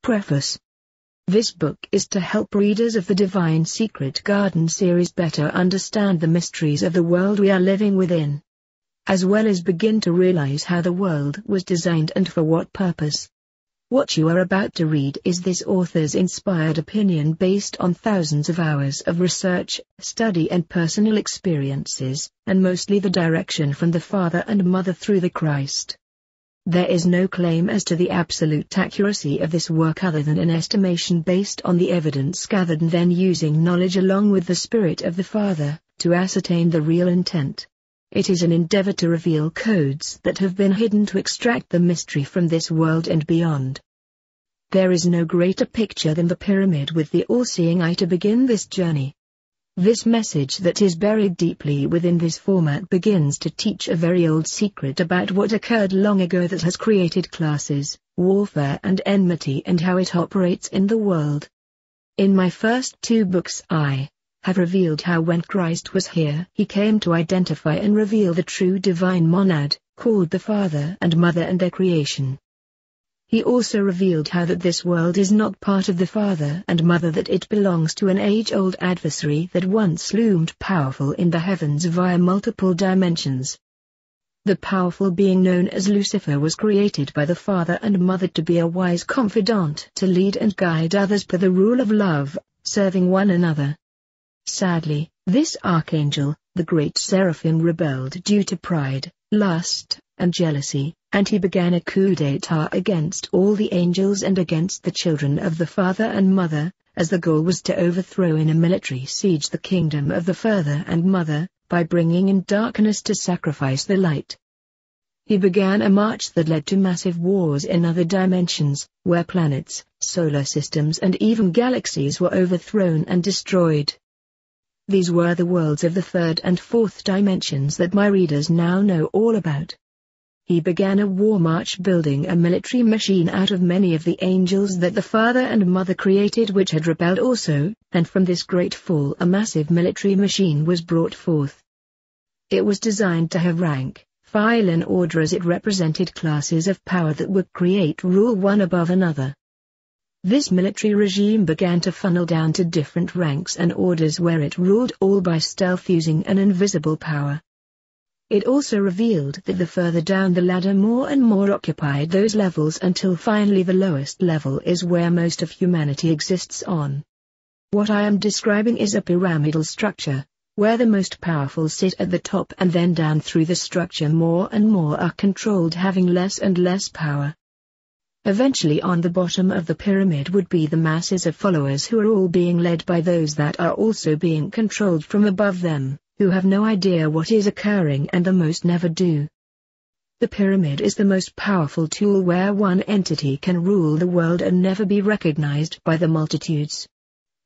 Preface. This book is to help readers of the Divine Secret Garden series better understand the mysteries of the world we are living within, as well as begin to realize how the world was designed and for what purpose. What you are about to read is this author's inspired opinion based on thousands of hours of research, study and personal experiences, and mostly the direction from the Father and Mother through the Christ. There is no claim as to the absolute accuracy of this work other than an estimation based on the evidence gathered and then using knowledge along with the Spirit of the Father, to ascertain the real intent. It is an endeavor to reveal codes that have been hidden to extract the mystery from this world and beyond. There is no greater picture than the pyramid with the all-seeing eye to begin this journey. This message that is buried deeply within this format begins to teach a very old secret about what occurred long ago that has created classes, warfare and enmity and how it operates in the world. In my first 2 books I have revealed how when Christ was here he came to identify and reveal the true divine monad, called the Father and Mother and their creation. He also revealed how that this world is not part of the Father and Mother, that it belongs to an age-old adversary that once loomed powerful in the heavens via multiple dimensions. The powerful being known as Lucifer was created by the Father and Mother to be a wise confidant to lead and guide others per the rule of love, serving one another. Sadly, this archangel, the great seraphim, rebelled due to pride, lust, and jealousy, and he began a coup d'état against all the angels and against the children of the Father and Mother, as the goal was to overthrow in a military siege the kingdom of the Father and Mother, by bringing in darkness to sacrifice the light. He began a march that led to massive wars in other dimensions, where planets, solar systems and even galaxies were overthrown and destroyed. These were the worlds of the 3rd and 4th dimensions that my readers now know all about. He began a war march building a military machine out of many of the angels that the Father and Mother created, which had rebelled also, and from this great fall a massive military machine was brought forth. It was designed to have rank, file and order, as it represented classes of power that would create rule one above another. This military regime began to funnel down to different ranks and orders where it ruled all by stealth using an invisible power. It also revealed that the further down the ladder more and more occupied those levels until finally the lowest level is where most of humanity exists on. What I am describing is a pyramidal structure, where the most powerful sit at the top and then down through the structure more and more are controlled, having less and less power. Eventually on the bottom of the pyramid would be the masses of followers who are all being led by those that are also being controlled from above them, who have no idea what is occurring and the most never do. The pyramid is the most powerful tool where one entity can rule the world and never be recognized by the multitudes.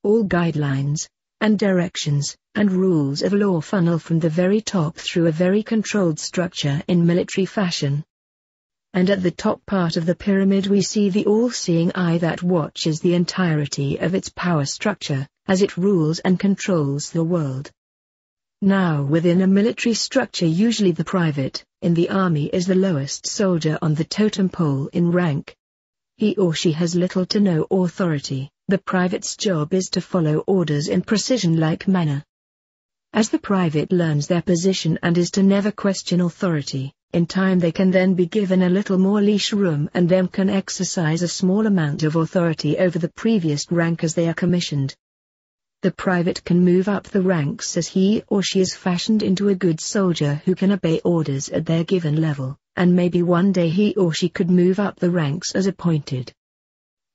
All guidelines, and directions, and rules of law funnel from the very top through a very controlled structure in military fashion. And at the top part of the pyramid we see the all-seeing eye that watches the entirety of its power structure, as it rules and controls the world. Now within a military structure, usually the private, in the army, is the lowest soldier on the totem pole in rank. He or she has little to no authority. The private's job is to follow orders in precision-like manner. As the private learns their position and is to never question authority, in time they can then be given a little more leash room and then can exercise a small amount of authority over the previous rank as they are commissioned. The private can move up the ranks as he or she is fashioned into a good soldier who can obey orders at their given level, and maybe one day he or she could move up the ranks as appointed.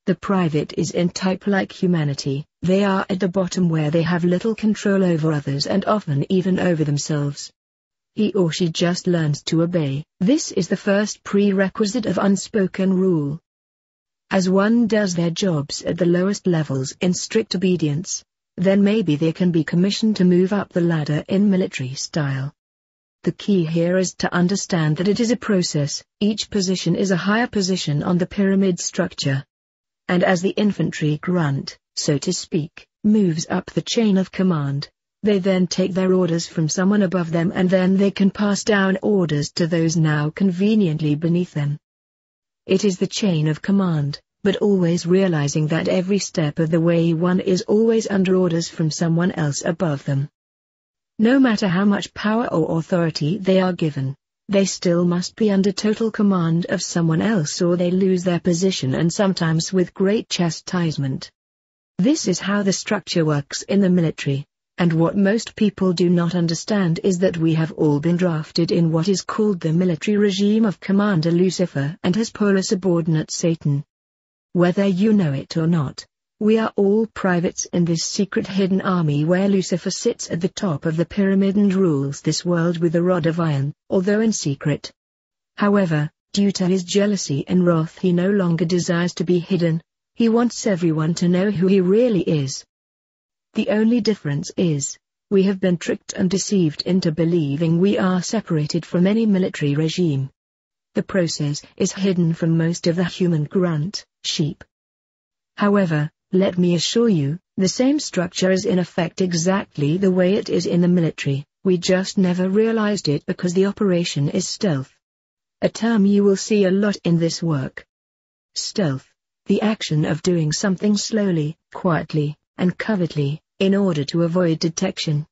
The private is in type like humanity. They are at the bottom where they have little control over others and often even over themselves. He or she just learns to obey. This is the first prerequisite of unspoken rule. As one does their jobs at the lowest levels in strict obedience, then maybe they can be commissioned to move up the ladder in military style. The key here is to understand that it is a process. Each position is a higher position on the pyramid structure. And as the infantry grunt, so to speak, moves up the chain of command, they then take their orders from someone above them and then they can pass down orders to those now conveniently beneath them. It is the chain of command, but always realizing that every step of the way one is always under orders from someone else above them. No matter how much power or authority they are given, they still must be under total command of someone else or they lose their position, and sometimes with great chastisement. This is how the structure works in the military, and what most people do not understand is that we have all been drafted in what is called the military regime of Commander Lucifer and his polar subordinate Satan. Whether you know it or not, we are all privates in this secret hidden army where Lucifer sits at the top of the pyramid and rules this world with a rod of iron, although in secret. However, due to his jealousy and wrath, he no longer desires to be hidden. He wants everyone to know who he really is. The only difference is, we have been tricked and deceived into believing we are separated from any military regime. The process is hidden from most of the human grunt, sheep. However, let me assure you, the same structure is in effect exactly the way it is in the military, we just never realized it because the operation is stealth. A term you will see a lot in this work. Stealth, the action of doing something slowly, quietly, and covertly, in order to avoid detection.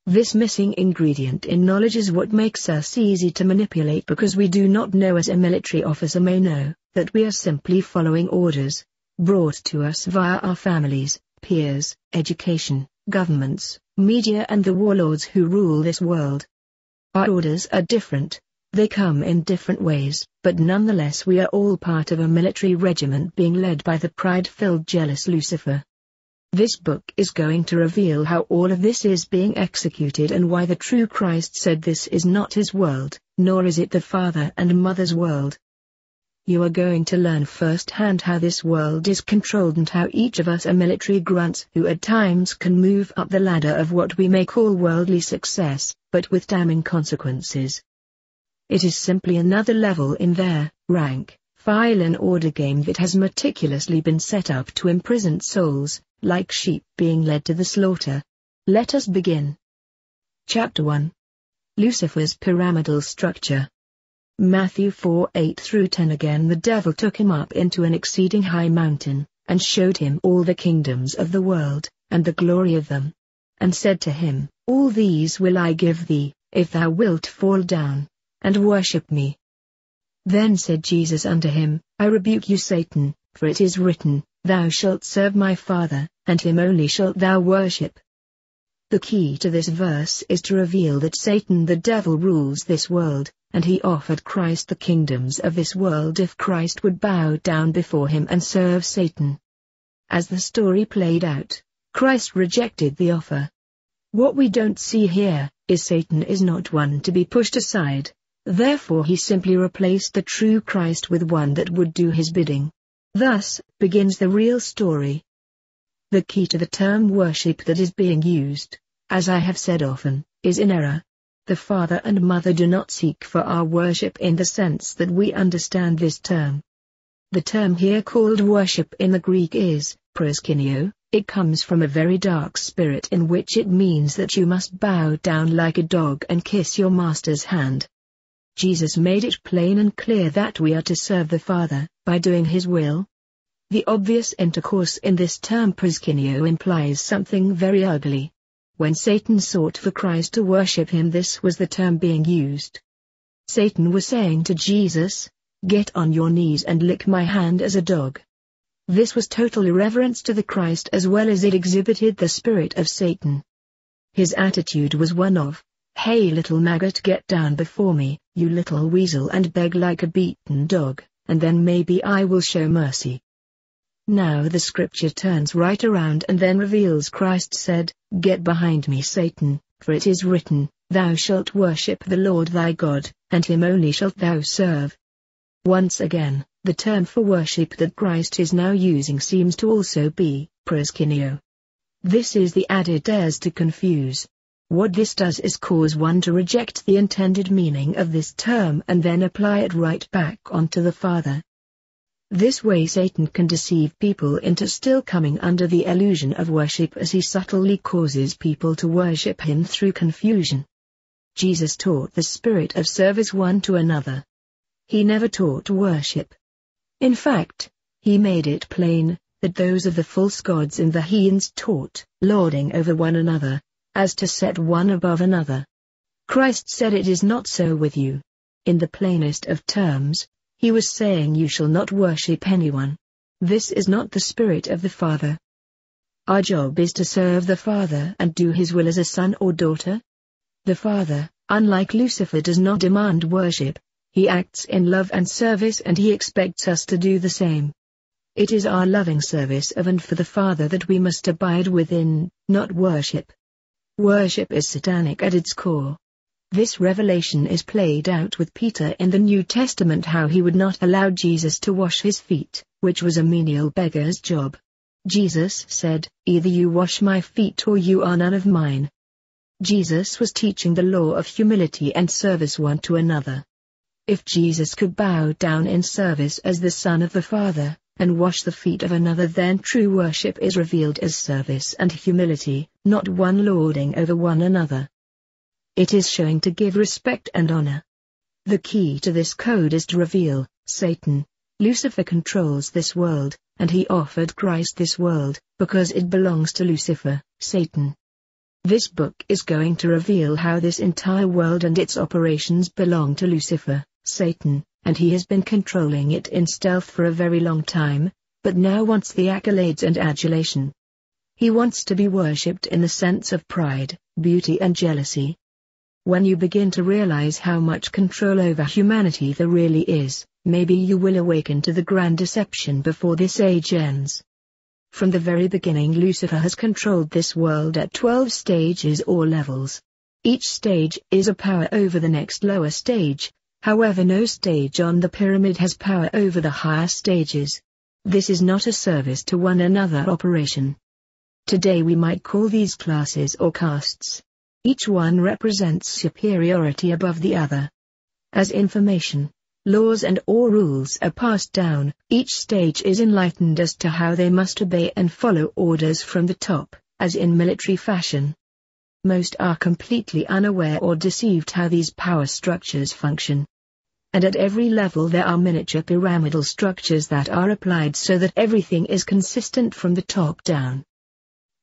This missing ingredient in knowledge is what makes us easy to manipulate, because we do not know, as a military officer may know, that we are simply following orders, brought to us via our families, peers, education, governments, media and the warlords who rule this world. Our orders are different, they come in different ways, but nonetheless we are all part of a military regiment being led by the pride-filled jealous Lucifer. This book is going to reveal how all of this is being executed and why the true Christ said this is not his world, nor is it the father and mother's world. You are going to learn firsthand how this world is controlled and how each of us are military grunts who at times can move up the ladder of what we may call worldly success, but with damning consequences. It is simply another level in their rank, file and order game that has meticulously been set up to imprison souls, like sheep being led to the slaughter. Let us begin. Chapter 1. Lucifer's Pyramidal Structure. Matthew 4:8-10. Again the devil took him up into an exceeding high mountain, and showed him all the kingdoms of the world, and the glory of them. And said to him, All these will I give thee, if thou wilt fall down, and worship me. Then said Jesus unto him, I rebuke you, Satan, for it is written, Thou shalt serve my Father, and him only shalt thou worship. The key to this verse is to reveal that Satan the devil rules this world, and he offered Christ the kingdoms of this world if Christ would bow down before him and serve Satan. As the story played out, Christ rejected the offer. What we don't see here is Satan is not one to be pushed aside, therefore he simply replaced the true Christ with one that would do his bidding. Thus begins the real story. The key to the term worship that is being used, as I have said often, is in error. The father and mother do not seek for our worship in the sense that we understand this term. The term here called worship in the Greek is proskuneo. It comes from a very dark spirit in which it means that you must bow down like a dog and kiss your master's hand. Jesus made it plain and clear that we are to serve the Father, by doing his will. The obvious intercourse in this term proskuneo implies something very ugly. When Satan sought for Christ to worship him, this was the term being used. Satan was saying to Jesus, Get on your knees and lick my hand as a dog. This was total irreverence to the Christ, as well as it exhibited the spirit of Satan. His attitude was one of, Hey little maggot, get down before me, you little weasel, and beg like a beaten dog, and then maybe I will show mercy. Now the scripture turns right around and then reveals Christ said, Get behind me, Satan, for it is written, Thou shalt worship the Lord thy God, and him only shalt thou serve. Once again, the term for worship that Christ is now using seems to also be proskuneo. This is the added airs to confuse. What this does is cause one to reject the intended meaning of this term and then apply it right back onto the Father. This way Satan can deceive people into still coming under the illusion of worship, as he subtly causes people to worship him through confusion. Jesus taught the spirit of service one to another. He never taught worship. In fact, He made it plain that those of the false gods and the heathens taught, lording over one another, as to set one above another. Christ said it is not so with you. In the plainest of terms, he was saying you shall not worship anyone. This is not the spirit of the Father. Our job is to serve the Father and do his will as a son or daughter. The Father, unlike Lucifer, does not demand worship. He acts in love and service, and he expects us to do the same. It is our loving service of and for the Father that we must abide within, not worship. Worship is satanic at its core. This revelation is played out with Peter in the New Testament, how he would not allow Jesus to wash his feet, which was a menial beggar's job. Jesus said, "Either you wash my feet or you are none of mine." Jesus was teaching the law of humility and service one to another. If Jesus could bow down in service as the Son of the Father, and wash the feet of another, then true worship is revealed as service and humility, not one lording over one another. It is showing to give respect and honor. The key to this code is to reveal Satan. Lucifer controls this world, and he offered Christ this world, because it belongs to Lucifer, Satan. This book is going to reveal how this entire world and its operations belong to Lucifer, Satan, and he has been controlling it in stealth for a very long time, but now wants the accolades and adulation. He wants to be worshipped in the sense of pride, beauty and jealousy. When you begin to realize how much control over humanity there really is, maybe you will awaken to the grand deception before this age ends. From the very beginning, Lucifer has controlled this world at 12 stages or levels. Each stage is a power over the next lower stage, however no stage on the pyramid has power over the higher stages. This is not a service to one another operation. Today we might call these classes or castes. Each one represents superiority above the other. As information, laws and/or rules are passed down, each stage is enlightened as to how they must obey and follow orders from the top, as in military fashion. Most are completely unaware or deceived how these power structures function. And at every level there are miniature pyramidal structures that are applied so that everything is consistent from the top down.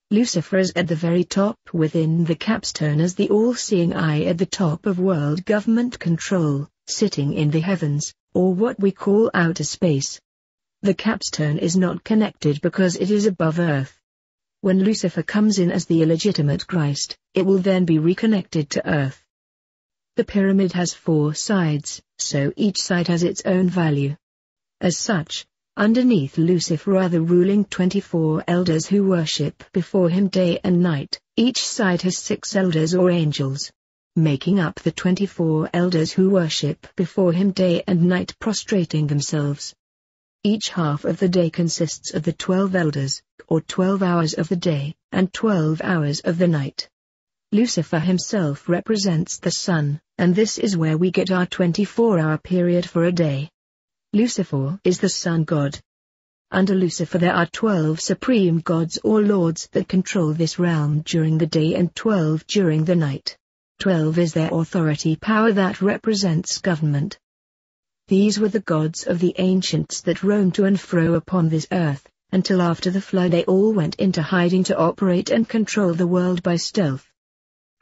Lucifer is at the very top within the capstone as the all-seeing eye at the top of world government control, sitting in the heavens, or what we call outer space. The capstone is not connected because it is above earth. When Lucifer comes in as the illegitimate Christ, it will then be reconnected to earth. The pyramid has 4 sides, so each side has its own value. As such, underneath Lucifer are the ruling 24 elders who worship before him day and night. Each side has 6 elders or angels, making up the 24 elders who worship before him day and night, prostrating themselves. Each half of the day consists of the 12 elders, or 12 hours of the day, and 12 hours of the night. Lucifer himself represents the sun, and this is where we get our 24-hour period for a day. Lucifer is the sun god. Under Lucifer there are 12 supreme gods or lords that control this realm during the day and 12 during the night. 12 is their authority power that represents government. These were the gods of the ancients that roamed to and fro upon this earth, until after the flood they all went into hiding to operate and control the world by stealth.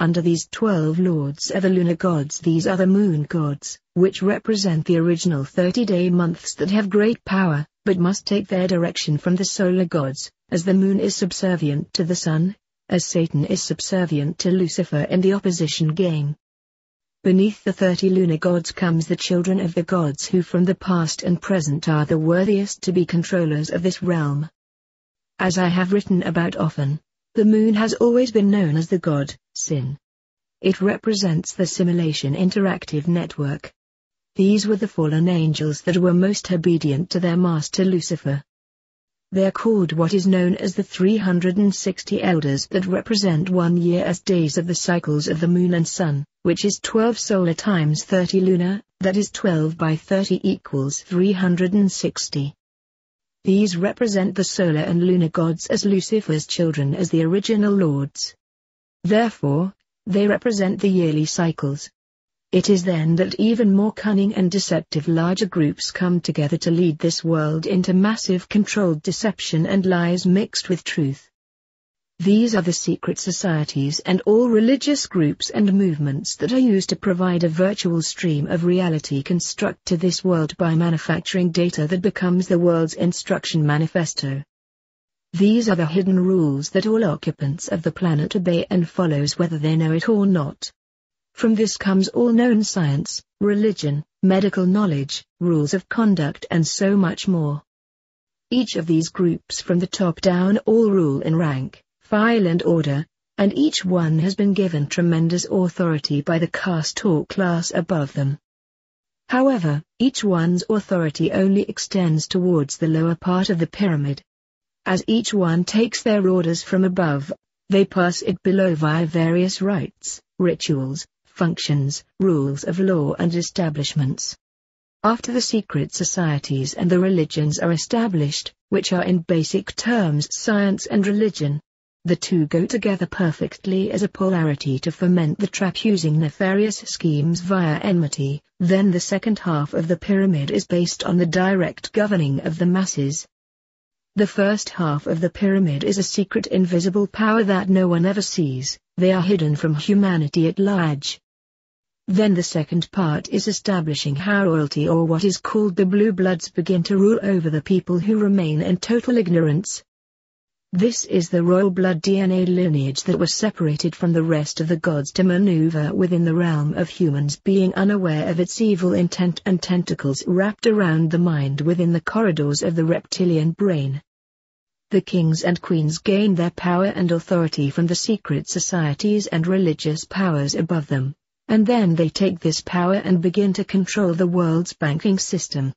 Under these 12 lords are the lunar gods. These are the moon gods, which represent the original 30-day months that have great power, but must take their direction from the solar gods, as the moon is subservient to the sun, as Satan is subservient to Lucifer in the opposition game. Beneath the 30 lunar gods comes the children of the gods who from the past and present are the worthiest to be controllers of this realm. As I have written about often, the moon has always been known as the god, Sin. It represents the simulation interactive network. These were the fallen angels that were most obedient to their master Lucifer. They are called what is known as the 360 elders that represent 1 year as days of the cycles of the moon and sun, which is 12 solar times 30 lunar, that is 12 by 30 equals 360. These represent the solar and lunar gods as Lucifer's children as the original lords. Therefore, they represent the yearly cycles. It is then that even more cunning and deceptive larger groups come together to lead this world into massive controlled deception and lies mixed with truth. These are the secret societies and all religious groups and movements that are used to provide a virtual stream of reality construct to this world by manufacturing data that becomes the world's instruction manifesto. These are the hidden rules that all occupants of the planet obey and follows whether they know it or not. From this comes all known science, religion, medical knowledge, rules of conduct and so much more. Each of these groups from the top down all rule in rank, file and order, and each one has been given tremendous authority by the caste or class above them. However, each one's authority only extends towards the lower part of the pyramid. As each one takes their orders from above, they pass it below via various rites, rituals, functions, rules of law and establishments. After the secret societies and the religions are established, which are in basic terms science and religion, the two go together perfectly as a polarity to foment the trap using nefarious schemes via enmity. Then the second half of the pyramid is based on the direct governing of the masses. The first half of the pyramid is a secret invisible power that no one ever sees, they are hidden from humanity at large. Then the second part is establishing how royalty or what is called the blue bloods begin to rule over the people who remain in total ignorance. This is the royal blood DNA lineage that was separated from the rest of the gods to maneuver within the realm of humans being unaware of its evil intent and tentacles wrapped around the mind within the corridors of the reptilian brain. The kings and queens gain their power and authority from the secret societies and religious powers above them, and then they take this power and begin to control the world's banking system.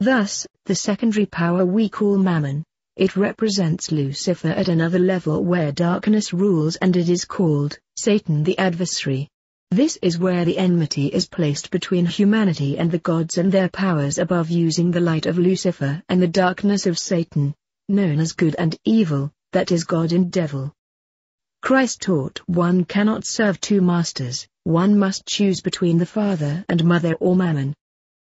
Thus, the secondary power we call Mammon. It represents Lucifer at another level where darkness rules and it is called Satan the adversary. This is where the enmity is placed between humanity and the gods and their powers above using the light of Lucifer and the darkness of Satan, known as good and evil, that is God and devil. Christ taught one cannot serve two masters, one must choose between the father and mother or Mammon.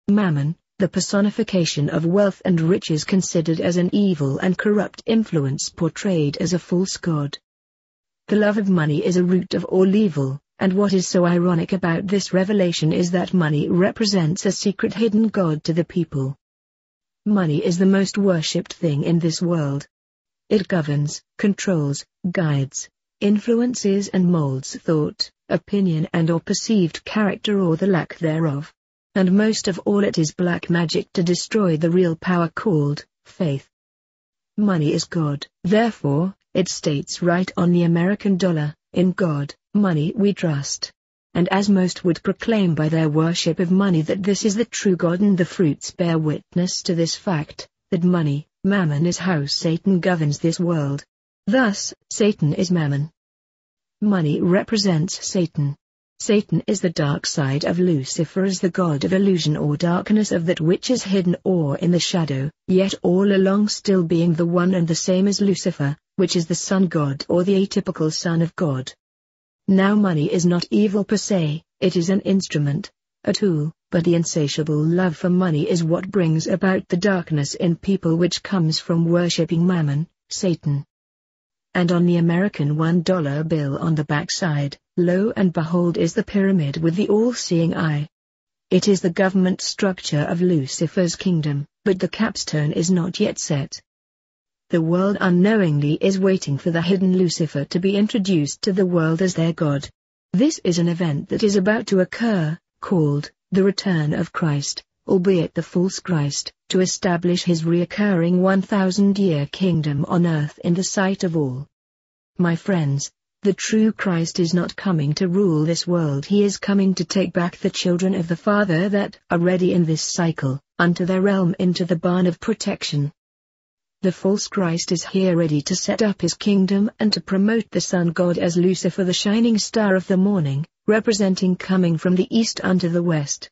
Mammon, the personification of wealth and riches considered as an evil and corrupt influence portrayed as a false god. The love of money is a root of all evil, and what is so ironic about this revelation is that money represents a secret hidden god to the people. Money is the most worshipped thing in this world. It governs, controls, guides, influences and molds thought, opinion and/or perceived character or the lack thereof. And most of all it is black magic to destroy the real power called faith. Money is God, therefore, it states right on the American dollar, in God, money we trust. And as most would proclaim by their worship of money that this is the true God and the fruits bear witness to this fact, that money, Mammon is how Satan governs this world. Thus, Satan is Mammon. Money represents Satan. Satan is the dark side of Lucifer as the god of illusion or darkness of that which is hidden or in the shadow, yet all along still being the one and the same as Lucifer, which is the sun god or the atypical son of God. Now money is not evil per se, it is an instrument, a tool, but the insatiable love for money is what brings about the darkness in people which comes from worshipping Mammon, Satan. And on the American $1 bill on the backside, lo and behold is the pyramid with the all-seeing eye. It is the government structure of Lucifer's kingdom, but the capstone is not yet set. The world unknowingly is waiting for the hidden Lucifer to be introduced to the world as their god. This is an event that is about to occur, called the return of Christ, albeit the false Christ, to establish his reoccurring 1,000-year kingdom on earth in the sight of all. My friends, the true Christ is not coming to rule this world, he is coming to take back the children of the Father that are ready in this cycle, unto their realm into the barn of protection. The false Christ is here ready to set up his kingdom and to promote the sun god as Lucifer the shining star of the morning, representing coming from the east unto the west.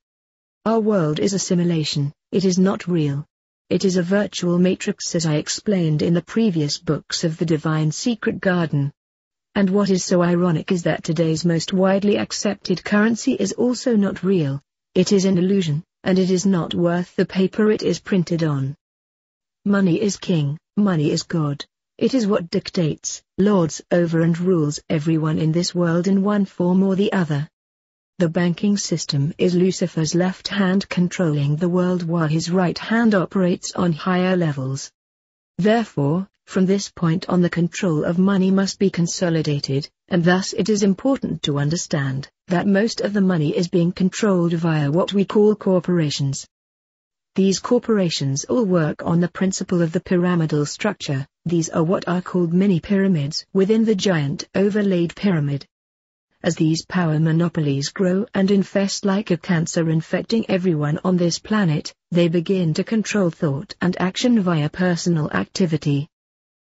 Our world is a simulation, it is not real. It is a virtual matrix as I explained in the previous books of the Divine Secret Garden. And what is so ironic is that today's most widely accepted currency is also not real, it is an illusion, and it is not worth the paper it is printed on. Money is king, money is God. It is what dictates, lords over and rules everyone in this world in one form or the other. The banking system is Lucifer's left hand controlling the world while his right hand operates on higher levels. Therefore, from this point on the control of money must be consolidated, and thus it is important to understand that most of the money is being controlled via what we call corporations. These corporations all work on the principle of the pyramidal structure. These are what are called mini-pyramids within the giant overlaid pyramid. As these power monopolies grow and infest like a cancer infecting everyone on this planet, they begin to control thought and action via personal activity.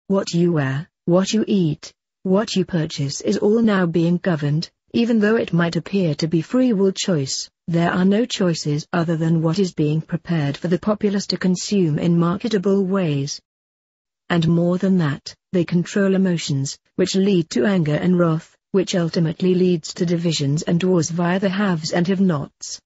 What you wear, what you eat, what you purchase is all now being governed, even though it might appear to be free will choice. There are no choices other than what is being prepared for the populace to consume in marketable ways. And more than that, they control emotions, which lead to anger and wrath, which ultimately leads to divisions and wars via the haves and have-nots.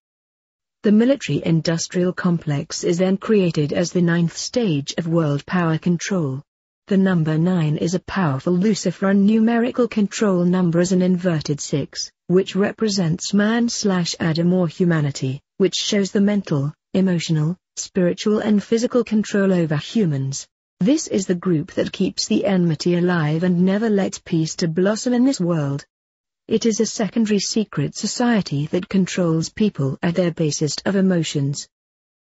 The military-industrial complex is then created as the ninth stage of world power control. The number 9 is a powerful Luciferian numerical control number as an inverted 6, which represents man/Adam or humanity, which shows the mental, emotional, spiritual and physical control over humans. This is the group that keeps the enmity alive and never lets peace to blossom in this world. It is a secondary secret society that controls people at their basest of emotions.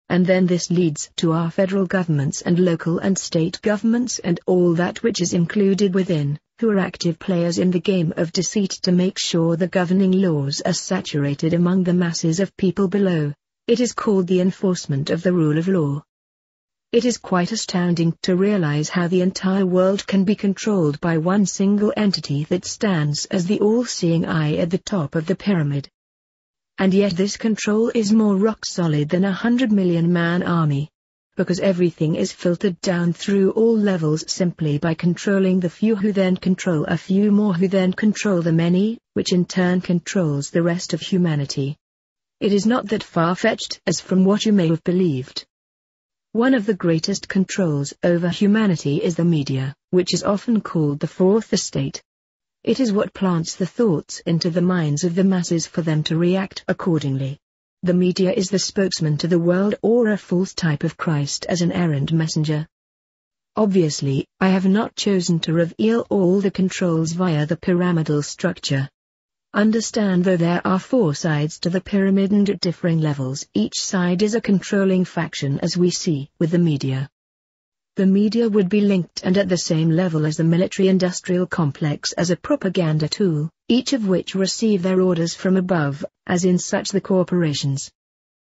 And then this leads to our federal governments and local and state governments and all that which is included within, who are active players in the game of deceit to make sure the governing laws are saturated among the masses of people below. It is called the enforcement of the rule of law. It is quite astounding to realize how the entire world can be controlled by one single entity that stands as the all-seeing eye at the top of the pyramid. And yet this control is more rock-solid than 100 million man army. Because everything is filtered down through all levels simply by controlling the few who then control a few more who then control the many, which in turn controls the rest of humanity. It is not that far-fetched as from what you may have believed. One of the greatest controls over humanity is the media, which is often called the fourth estate. It is what plants the thoughts into the minds of the masses for them to react accordingly. The media is the spokesman to the world or a false type of Christ as an errand messenger. Obviously, I have not chosen to reveal all the controls via the pyramidal structure. Understand though there are 4 sides to the pyramid and at differing levels each side is a controlling faction as we see with the media. The media would be linked and at the same level as the military-industrial complex as a propaganda tool, each of which receive their orders from above, as in such the corporations.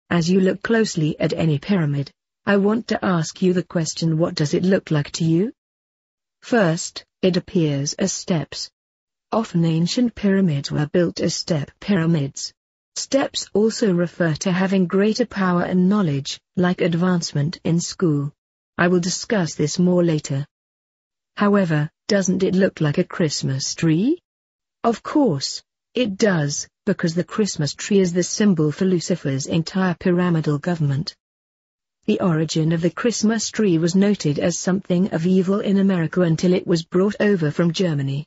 As you look closely at any pyramid, I want to ask you the question: what does it look like to you? First, it appears as steps. Often ancient pyramids were built as step pyramids. Steps also refer to having greater power and knowledge, like advancement in school. I will discuss this more later. However, doesn't it look like a Christmas tree? Of course, it does, because the Christmas tree is the symbol for Lucifer's entire pyramidal government. The origin of the Christmas tree was noted as something of evil in America until it was brought over from Germany.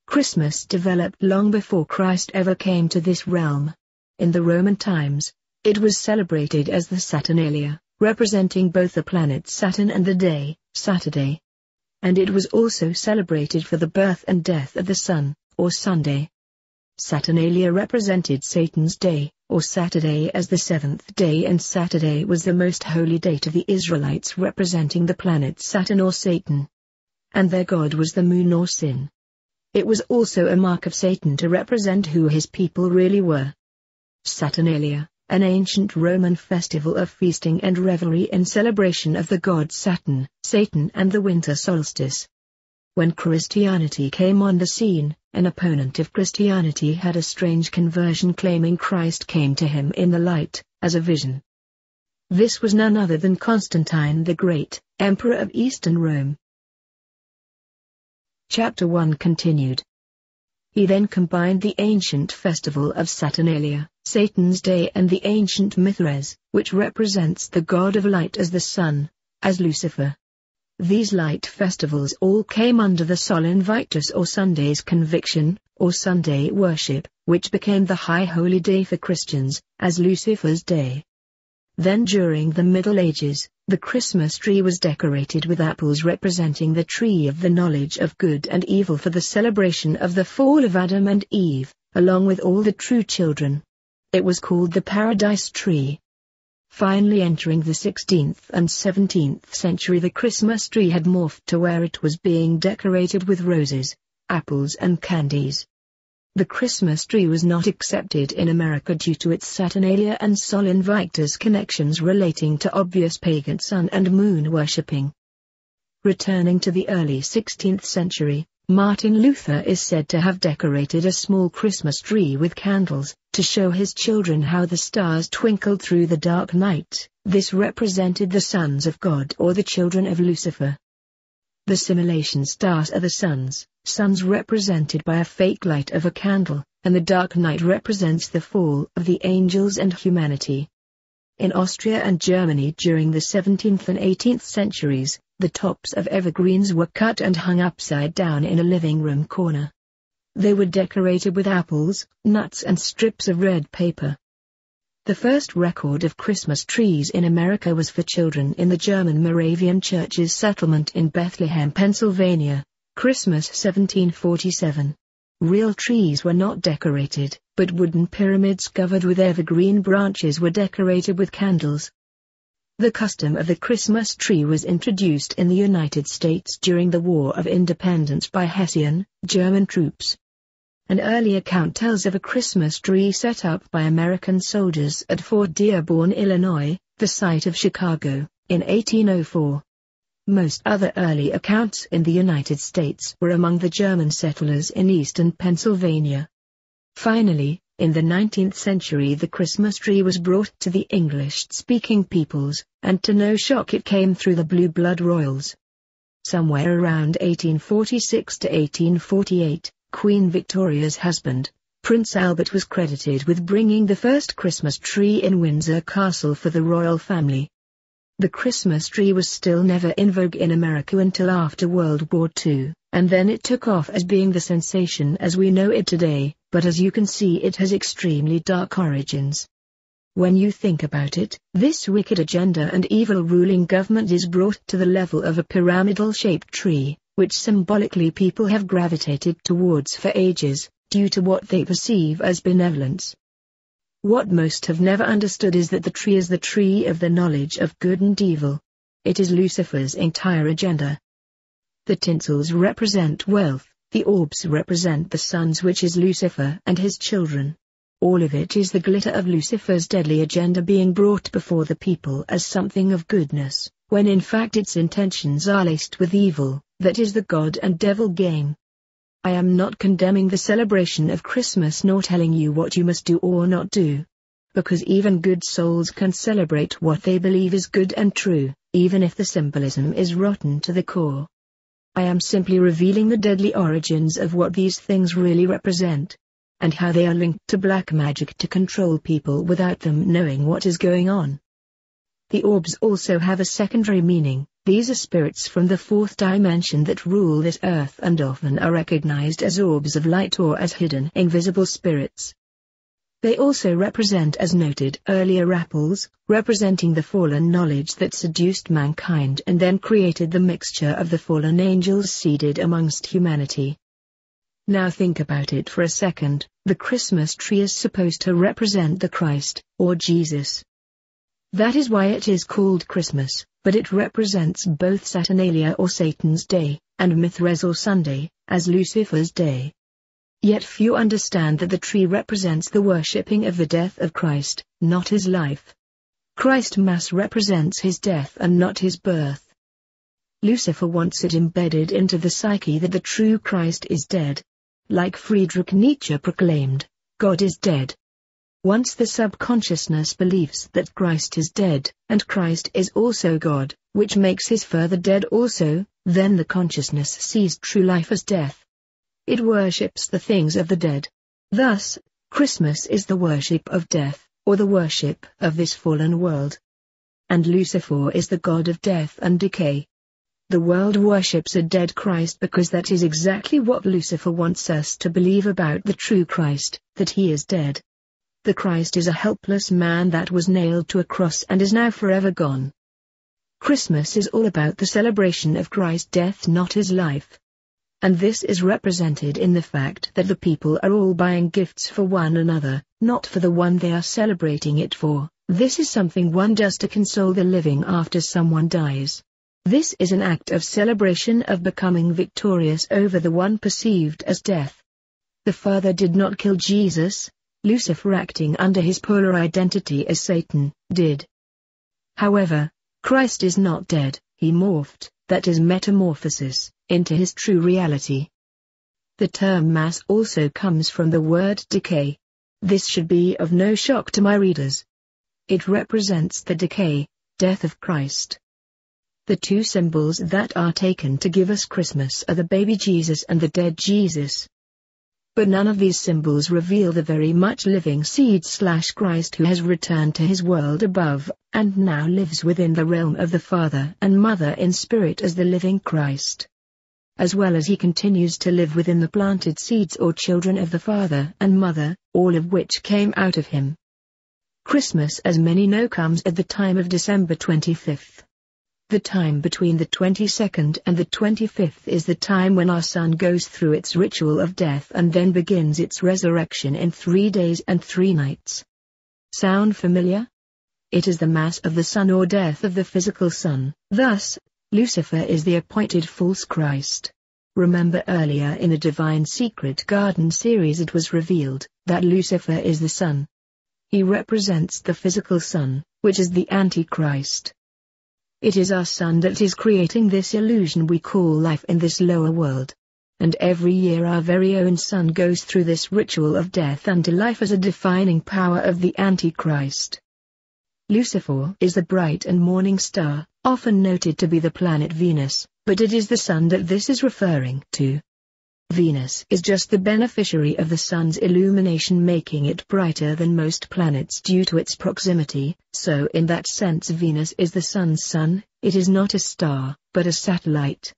Christmas developed long before Christ ever came to this realm. In the Roman times, it was celebrated as the Saturnalia, representing both the planet Saturn and the day, Saturday. And it was also celebrated for the birth and death of the sun, or Sunday. Saturnalia represented Satan's day, or Saturday as the 7th day, and Saturday was the most holy day to the Israelites, representing the planet Saturn or Satan. And their god was the moon or sin. It was also a mark of Satan to represent who his people really were. Saturnalia, an ancient Roman festival of feasting and revelry in celebration of the god Saturn, Satan and the winter solstice. When Christianity came on the scene, an opponent of Christianity had a strange conversion claiming Christ came to him in the light, as a vision. This was none other than Constantine the Great, Emperor of Eastern Rome. Chapter 1 continued. He then combined the ancient festival of Saturnalia, Satan's day, and the ancient Mithras, which represents the god of light, as the sun, as Lucifer. These light festivals all came under the Sol Invictus or Sunday's conviction, or Sunday worship, which became the high holy day for Christians, as Lucifer's day. Then during the Middle Ages, the Christmas tree was decorated with apples representing the tree of the knowledge of good and evil for the celebration of the fall of Adam and Eve, along with all the true children. It was called the Paradise Tree. Finally, entering the 16th and 17th century, the Christmas tree had morphed to where it was being decorated with roses, apples and candies. The Christmas tree was not accepted in America due to its Saturnalia and Sol Invictus connections relating to obvious pagan sun and moon worshipping. Returning to the early 16th century, Martin Luther is said to have decorated a small Christmas tree with candles, to show his children how the stars twinkled through the dark night. This represented the sons of God, or the children of Lucifer. The simulation stars are the suns represented by a fake light of a candle, and the dark night represents the fall of the angels and humanity. In Austria and Germany during the 17th and 18th centuries, the tops of evergreens were cut and hung upside down in a living room corner. They were decorated with apples, nuts and strips of red paper. The first record of Christmas trees in America was for children in the German Moravian Church's settlement in Bethlehem, Pennsylvania, Christmas 1747. Real trees were not decorated, but wooden pyramids covered with evergreen branches were decorated with candles. The custom of the Christmas tree was introduced in the United States during the War of Independence by Hessian, German troops. An early account tells of a Christmas tree set up by American soldiers at Fort Dearborn, Illinois, the site of Chicago, in 1804. Most other early accounts in the United States were among the German settlers in eastern Pennsylvania. Finally, in the 19th century, the Christmas tree was brought to the English-speaking peoples, and to no shock it came through the Blue Blood Royals. Somewhere around 1846 to 1848, Queen Victoria's husband, Prince Albert, was credited with bringing the first Christmas tree in Windsor Castle for the royal family. The Christmas tree was still never in vogue in America until after World War II, and then it took off as being the sensation as we know it today, but as you can see, it has extremely dark origins. When you think about it, this wicked agenda and evil ruling government is brought to the level of a pyramidal-shaped tree, which symbolically people have gravitated towards for ages, due to what they perceive as benevolence. What most have never understood is that the tree is the tree of the knowledge of good and evil. It is Lucifer's entire agenda. The tinsels represent wealth, the orbs represent the suns, which is Lucifer and his children. All of it is the glitter of Lucifer's deadly agenda being brought before the people as something of goodness, when in fact its intentions are laced with evil. That is the God and devil game. I am not condemning the celebration of Christmas nor telling you what you must do or not do. Because even good souls can celebrate what they believe is good and true, even if the symbolism is rotten to the core. I am simply revealing the deadly origins of what these things really represent, and how they are linked to black magic to control people without them knowing what is going on. The orbs also have a secondary meaning. These are spirits from the fourth dimension that rule this earth and often are recognized as orbs of light or as hidden invisible spirits. They also represent, as noted earlier, apples, representing the fallen knowledge that seduced mankind and then created the mixture of the fallen angels seeded amongst humanity. Now think about it for a second. The Christmas tree is supposed to represent the Christ, or Jesus. That is why it is called Christmas, but it represents both Saturnalia or Satan's day, and Mithras or Sunday, as Lucifer's day. Yet few understand that the tree represents the worshipping of the death of Christ, not his life. Christ Mass represents his death and not his birth. Lucifer wants it embedded into the psyche that the true Christ is dead. Like Friedrich Nietzsche proclaimed, God is dead. Once the subconsciousness believes that Christ is dead, and Christ is also God, which makes his further dead also, then the consciousness sees true life as death. It worships the things of the dead. Thus, Christmas is the worship of death, or the worship of this fallen world. And Lucifer is the god of death and decay. The world worships a dead Christ because that is exactly what Lucifer wants us to believe about the true Christ, that he is dead. The Christ is a helpless man that was nailed to a cross and is now forever gone. Christmas is all about the celebration of Christ's death, not his life. And this is represented in the fact that the people are all buying gifts for one another, not for the one they are celebrating it for. This is something one does to console the living after someone dies. This is an act of celebration of becoming victorious over the one perceived as death. The Father did not kill Jesus. Lucifer, acting under his polar identity as Satan, did. However, Christ is not dead, he morphed, that is metamorphosis, into his true reality. The term mass also comes from the word decay. This should be of no shock to my readers. It represents the decay, death of Christ. The two symbols that are taken to give us Christmas are the baby Jesus and the dead Jesus. But none of these symbols reveal the very much living seed/Christ who has returned to his world above, and now lives within the realm of the Father and Mother in spirit as the living Christ. As well as he continues to live within the planted seeds or children of the Father and Mother, all of which came out of him. Christmas, as many know, comes at the time of December 25th. The time between the 22nd and the 25th is the time when our sun goes through its ritual of death and then begins its resurrection in 3 days and 3 nights. Sound familiar? It is the mass of the sun or death of the physical sun. Thus, Lucifer is the appointed false Christ. Remember earlier in the Divine Secret Garden series it was revealed that Lucifer is the sun. He represents the physical sun, which is the Antichrist. It is our sun that is creating this illusion we call life in this lower world. And every year our very own sun goes through this ritual of death unto life as a defining power of the Antichrist. Lucifer is the bright and morning star, often noted to be the planet Venus, but it is the sun that this is referring to. Venus is just the beneficiary of the sun's illumination, making it brighter than most planets due to its proximity, so in that sense Venus is the sun's sun. It is not a star, but a satellite.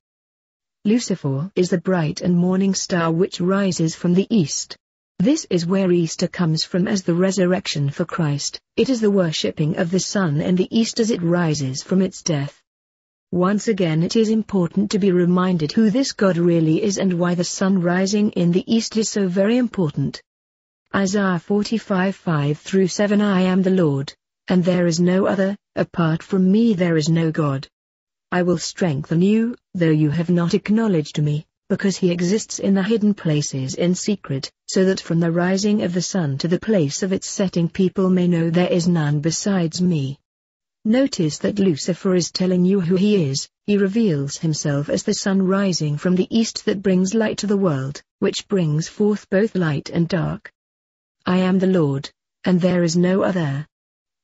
Lucifer is the bright and morning star which rises from the east. This is where Easter comes from as the resurrection for Christ. It is the worshipping of the sun in the east as it rises from its death. Once again it is important to be reminded who this God really is and why the sun rising in the east is so very important. Isaiah 45:5-7 I am the Lord, and there is no other, apart from me there is no God. I will strengthen you, though you have not acknowledged me, because he exists in the hidden places in secret, so that from the rising of the sun to the place of its setting people may know there is none besides me. Notice that Lucifer is telling you who he is. He reveals himself as the sun rising from the east that brings light to the world, which brings forth both light and dark. I am the Lord, and there is no other.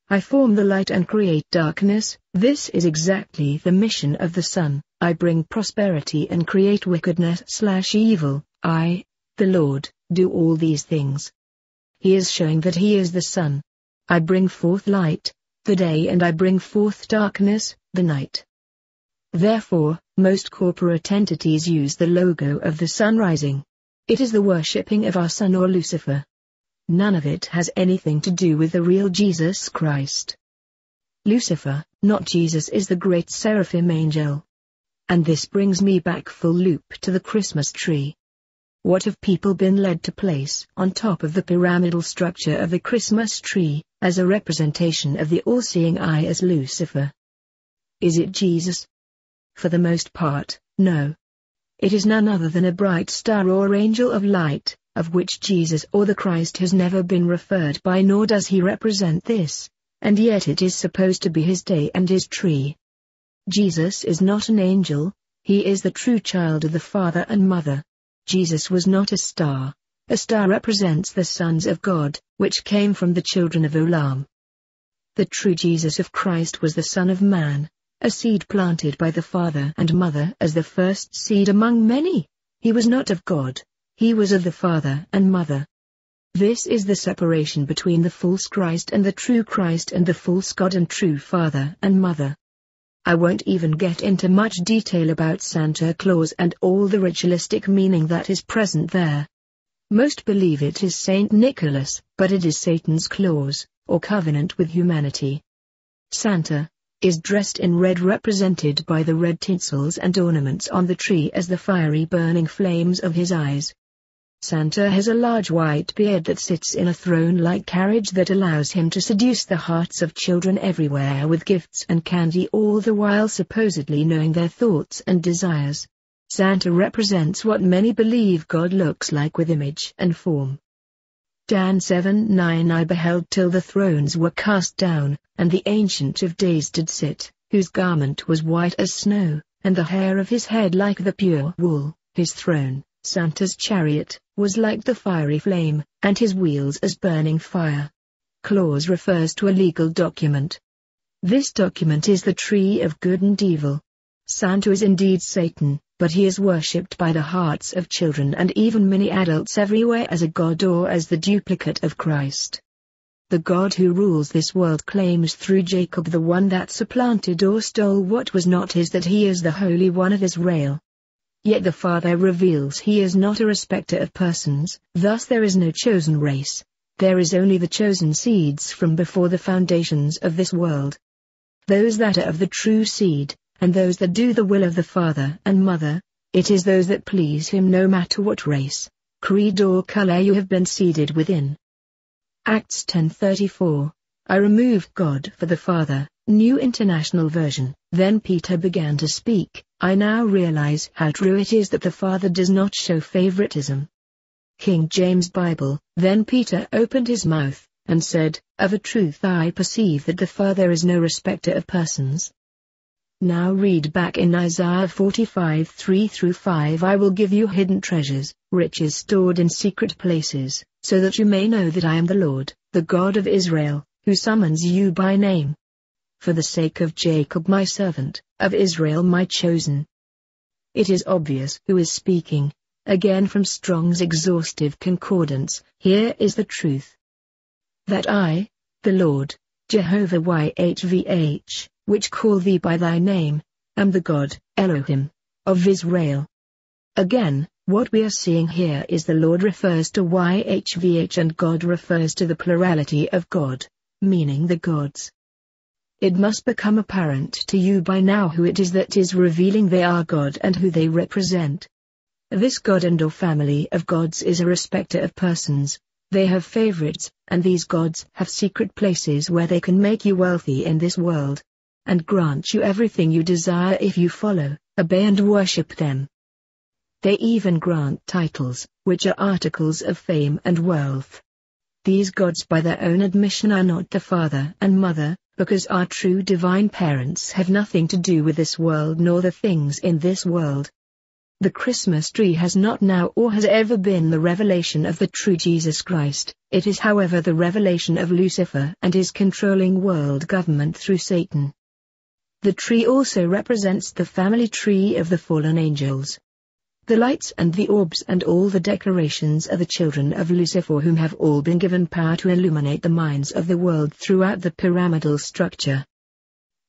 I form the light and create darkness. This is exactly the mission of the sun. I bring prosperity and create wickedness/evil. I, the Lord, do all these things. He is showing that he is the sun. I bring forth light, the day, and I bring forth darkness, the night. Therefore, most corporate entities use the logo of the sun rising. It is the worshipping of our sun or Lucifer. None of it has anything to do with the real Jesus Christ. Lucifer, not Jesus, is the great seraphim angel. And this brings me back full loop to the Christmas tree. What have people been led to place on top of the pyramidal structure of the Christmas tree, as a representation of the all-seeing eye as Lucifer? Is it Jesus? For the most part, no. It is none other than a bright star or angel of light, of which Jesus or the Christ has never been referred by, nor does he represent this, and yet it is supposed to be his day and his tree. Jesus is not an angel, he is the true child of the Father and Mother. Jesus was not a star. A star represents the sons of God, which came from the children of Olam. The true Jesus of Christ was the Son of Man, a seed planted by the Father and Mother as the first seed among many. He was not of God, he was of the father and mother. This is the separation between the false Christ and the true Christ, and the false God and true father and mother. I won't even get into much detail about Santa Claus and all the ritualistic meaning that is present there. Most believe it is Saint Nicholas, but it is Satan's clause, or covenant with humanity. Santa is dressed in red, represented by the red tinsels and ornaments on the tree as the fiery burning flames of his eyes. Santa has a large white beard that sits in a throne-like carriage that allows him to seduce the hearts of children everywhere with gifts and candy, all the while supposedly knowing their thoughts and desires. Santa represents what many believe God looks like with image and form. Dan 7:9 I beheld till the thrones were cast down, and the Ancient of Days did sit, whose garment was white as snow, and the hair of his head like the pure wool. His throne, Santa's chariot, was like the fiery flame, and his wheels as burning fire. Clause refers to a legal document. This document is the tree of good and evil. Santa is indeed Satan, but he is worshipped by the hearts of children and even many adults everywhere as a god or as the duplicate of Christ. The God who rules this world claims through Jacob, the one that supplanted or stole what was not his, that he is the Holy One of Israel. Yet the Father reveals he is not a respecter of persons, thus there is no chosen race. There is only the chosen seeds from before the foundations of this world. Those that are of the true seed, and those that do the will of the Father and Mother. It is those that please him no matter what race, creed or color you have been seeded within. Acts 10:34. I removed God for the Father, New International Version. Then Peter began to speak. I now realize how true it is that the Father does not show favoritism. King James Bible. Then Peter opened his mouth, and said, Of a truth I perceive that the Father is no respecter of persons. Now read back in Isaiah 45:3-5. I will give you hidden treasures, riches stored in secret places, so that you may know that I am the Lord, the God of Israel, who summons you by name. For the sake of Jacob my servant, of Israel my chosen. It is obvious who is speaking. Again from Strong's exhaustive concordance, here is the truth. That I, the Lord, Jehovah YHVH, which call thee by thy name, am the God, Elohim, of Israel. Again, what we are seeing here is the Lord refers to YHVH and God refers to the plurality of God, meaning the gods. It must become apparent to you by now who it is that is revealing they are God and who they represent. This God and or family of gods is a respecter of persons. They have favorites, and these gods have secret places where they can make you wealthy in this world, and grant you everything you desire if you follow, obey and worship them. They even grant titles, which are articles of fame and wealth. These gods by their own admission are not the Father and Mother, because our true divine parents have nothing to do with this world nor the things in this world. The Christmas tree has not now or has ever been the revelation of the true Jesus Christ. It is however the revelation of Lucifer and his controlling world government through Satan. The tree also represents the family tree of the fallen angels. The lights and the orbs and all the decorations are the children of Lucifer, whom have all been given power to illuminate the minds of the world throughout the pyramidal structure.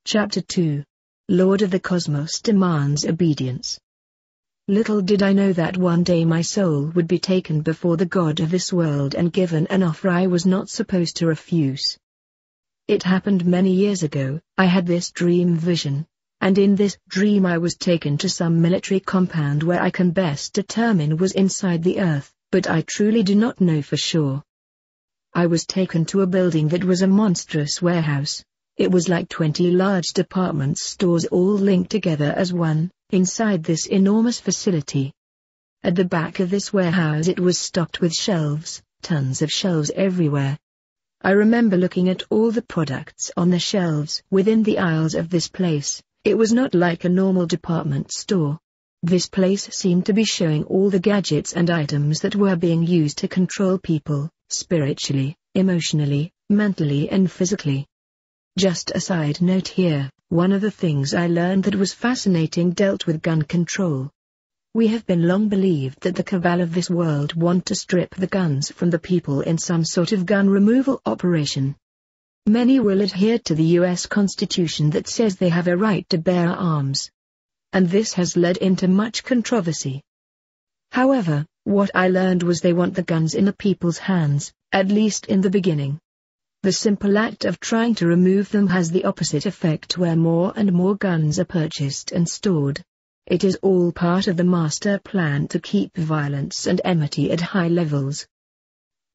Chapter 2. Lord of the Cosmos demands obedience. Little did I know that one day my soul would be taken before the God of this world and given an offer I was not supposed to refuse. It happened many years ago. I had this dream vision, and in this dream I was taken to some military compound where I can best determine was inside the earth, but I truly do not know for sure. I was taken to a building that was a monstrous warehouse. It was like 20 large department stores all linked together as one, inside this enormous facility. At the back of this warehouse it was stocked with shelves, tons of shelves everywhere. I remember looking at all the products on the shelves within the aisles of this place. It was not like a normal department store. This place seemed to be showing all the gadgets and items that were being used to control people, spiritually, emotionally, mentally and physically. Just a side note here, one of the things I learned that was fascinating dealt with gun control. We have been long believed that the cabal of this world want to strip the guns from the people in some sort of gun removal operation. Many will adhere to the U.S. Constitution that says they have a right to bear arms. And this has led into much controversy. However, what I learned was they want the guns in the people's hands, at least in the beginning. The simple act of trying to remove them has the opposite effect where more and more guns are purchased and stored. It is all part of the master plan to keep violence and enmity at high levels.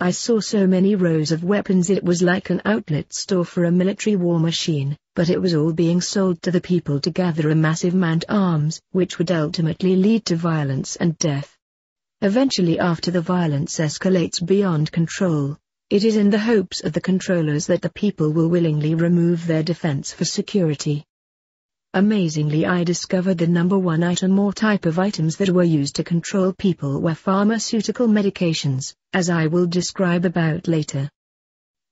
I saw so many rows of weapons it was like an outlet store for a military war machine, but it was all being sold to the people to gather a massive amount of arms, which would ultimately lead to violence and death. Eventually, after the violence escalates beyond control, it is in the hopes of the controllers that the people will willingly remove their defense for security. Amazingly, I discovered the number one item or type of items that were used to control people were pharmaceutical medications, as I will describe about later.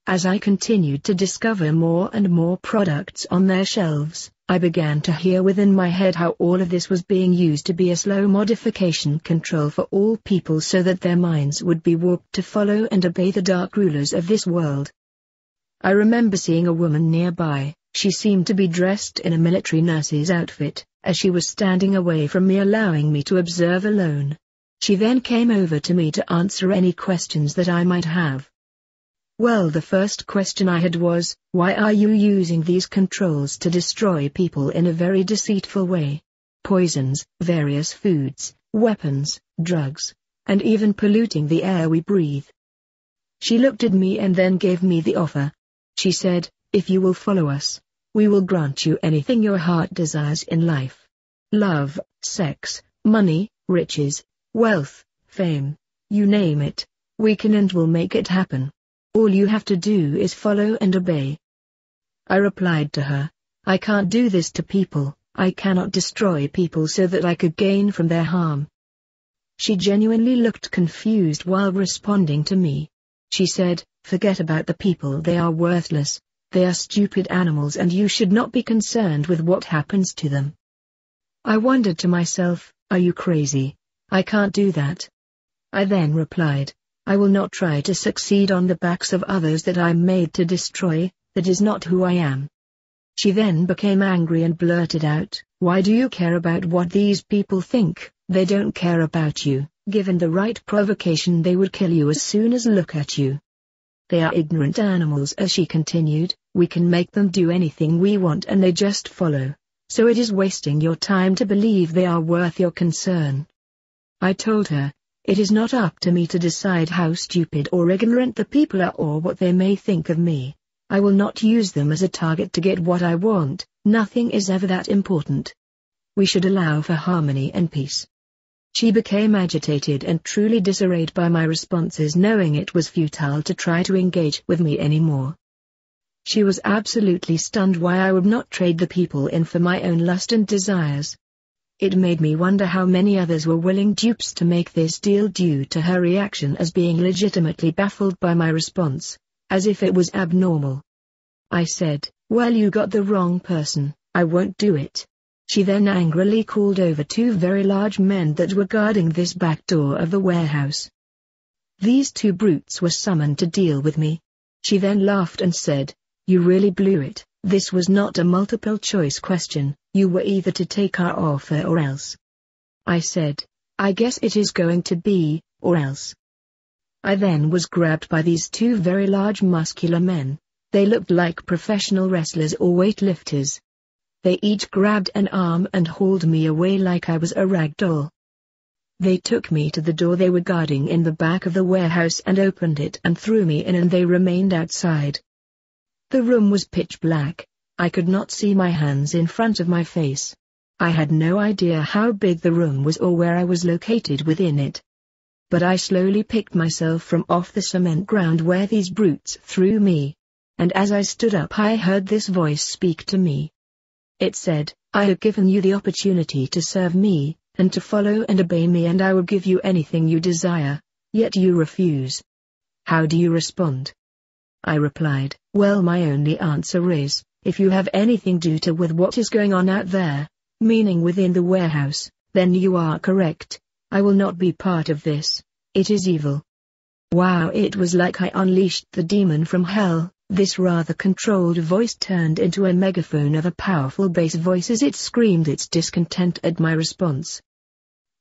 As I continued to discover more and more products on their shelves, I began to hear within my head how all of this was being used to be a slow modification control for all people so that their minds would be warped to follow and obey the dark rulers of this world. I remember seeing a woman nearby. She seemed to be dressed in a military nurse's outfit, as she was standing away from me allowing me to observe alone. She then came over to me to answer any questions that I might have. Well, the first question I had was, why are you using these controls to destroy people in a very deceitful way? Poisons, various foods, weapons, drugs, and even polluting the air we breathe. She looked at me and then gave me the offer. She said, if you will follow us, we will grant you anything your heart desires in life. Love, sex, money, riches, wealth, fame, you name it, we can and will make it happen. All you have to do is follow and obey. I replied to her, I can't do this to people, I cannot destroy people so that I could gain from their harm. She genuinely looked confused while responding to me. She said, forget about the people, they are worthless. They are stupid animals and you should not be concerned with what happens to them. I wondered to myself, are you crazy? I can't do that. I then replied, I will not try to succeed on the backs of others that I am made to destroy, that is not who I am. She then became angry and blurted out, why do you care about what these people think? They don't care about you. Given the right provocation they would kill you as soon as look at you. They are ignorant animals, as she continued, we can make them do anything we want and they just follow, so it is wasting your time to believe they are worth your concern. I told her, it is not up to me to decide how stupid or ignorant the people are or what they may think of me. I will not use them as a target to get what I want, nothing is ever that important. We should allow for harmony and peace. She became agitated and truly disarrayed by my responses, knowing it was futile to try to engage with me anymore. She was absolutely stunned why I would not trade the people in for my own lust and desires. It made me wonder how many others were willing dupes to make this deal due to her reaction as being legitimately baffled by my response, as if it was abnormal. I said, well, you got the wrong person, I won't do it. She then angrily called over two very large men that were guarding this back door of the warehouse. These two brutes were summoned to deal with me. She then laughed and said, you really blew it, this was not a multiple choice question, you were either to take our offer or else. I said, I guess it is going to be, or else. I then was grabbed by these two very large muscular men. They looked like professional wrestlers or weightlifters. They each grabbed an arm and hauled me away like I was a rag doll. They took me to the door they were guarding in the back of the warehouse and opened it and threw me in, and they remained outside. The room was pitch black. I could not see my hands in front of my face. I had no idea how big the room was or where I was located within it. But I slowly picked myself from off the cement ground where these brutes threw me. And as I stood up, I heard this voice speak to me. It said, I have given you the opportunity to serve me, and to follow and obey me, and I will give you anything you desire, yet you refuse. How do you respond? I replied, well, my only answer is, if you have anything to do with what is going on out there, meaning within the warehouse, Then you are correct. I will not be part of this. It is evil. Wow, it was like I unleashed the demon from hell. This rather controlled voice turned into a megaphone of a powerful bass voice as it screamed its discontent at my response.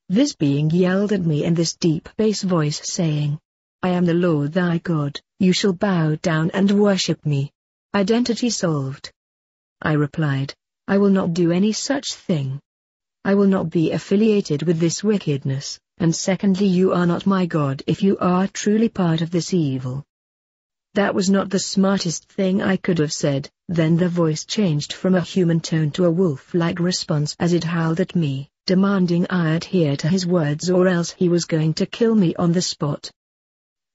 This being yelled at me in this deep bass voice saying, "I am the Lord thy God, you shall bow down and worship me." Identity solved. I replied, "I will not do any such thing. I will not be affiliated with this wickedness, and secondly, you are not my God if you are truly part of this evil." That was not the smartest thing I could have said. Then the voice changed from a human tone to a wolf-like response as it howled at me, demanding I adhere to his words or else he was going to kill me on the spot.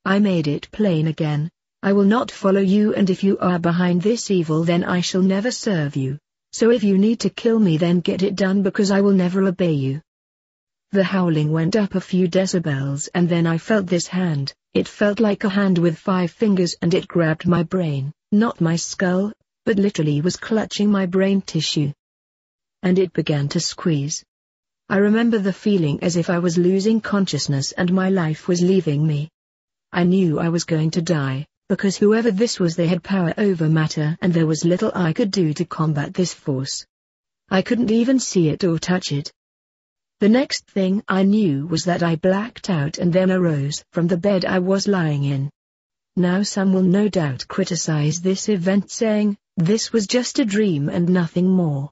I made it plain again, "I will not follow you, and if you are behind this evil then I shall never serve you. So if you need to kill me then get it done because I will never obey you." The howling went up a few decibels and then I felt this hand. It felt like a hand with 5 fingers and it grabbed my brain, not my skull, but literally was clutching my brain tissue. And it began to squeeze. I remember the feeling as if I was losing consciousness and my life was leaving me. I knew I was going to die, because whoever this was they had power over matter and there was little I could do to combat this force. I couldn't even see it or touch it. The next thing I knew was that I blacked out and then arose from the bed I was lying in. Now some will no doubt criticize this event saying, this was just a dream and nothing more.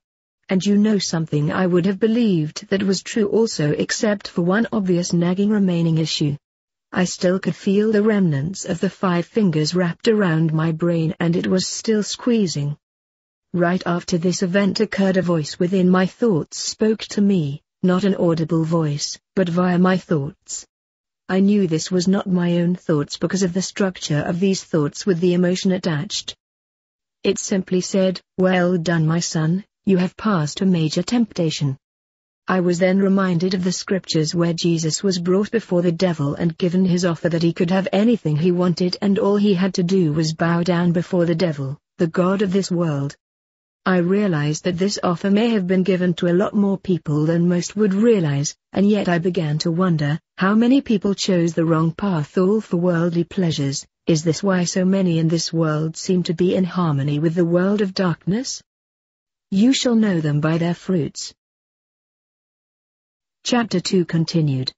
And you know something I would have believed that was true also except for one obvious nagging remaining issue. I still could feel the remnants of the 5 fingers wrapped around my brain and it was still squeezing. Right after this event occurred a voice within my thoughts spoke to me. Not an audible voice, but via my thoughts. I knew this was not my own thoughts because of the structure of these thoughts with the emotion attached. It simply said, "Well done my son, you have passed a major temptation." I was then reminded of the scriptures where Jesus was brought before the devil and given his offer that he could have anything he wanted and all he had to do was bow down before the devil, the god of this world. I realized that this offer may have been given to a lot more people than most would realize, and yet I began to wonder, how many people chose the wrong path all for worldly pleasures? Is this why so many in this world seem to be in harmony with the world of darkness? You shall know them by their fruits. Chapter 2 continued.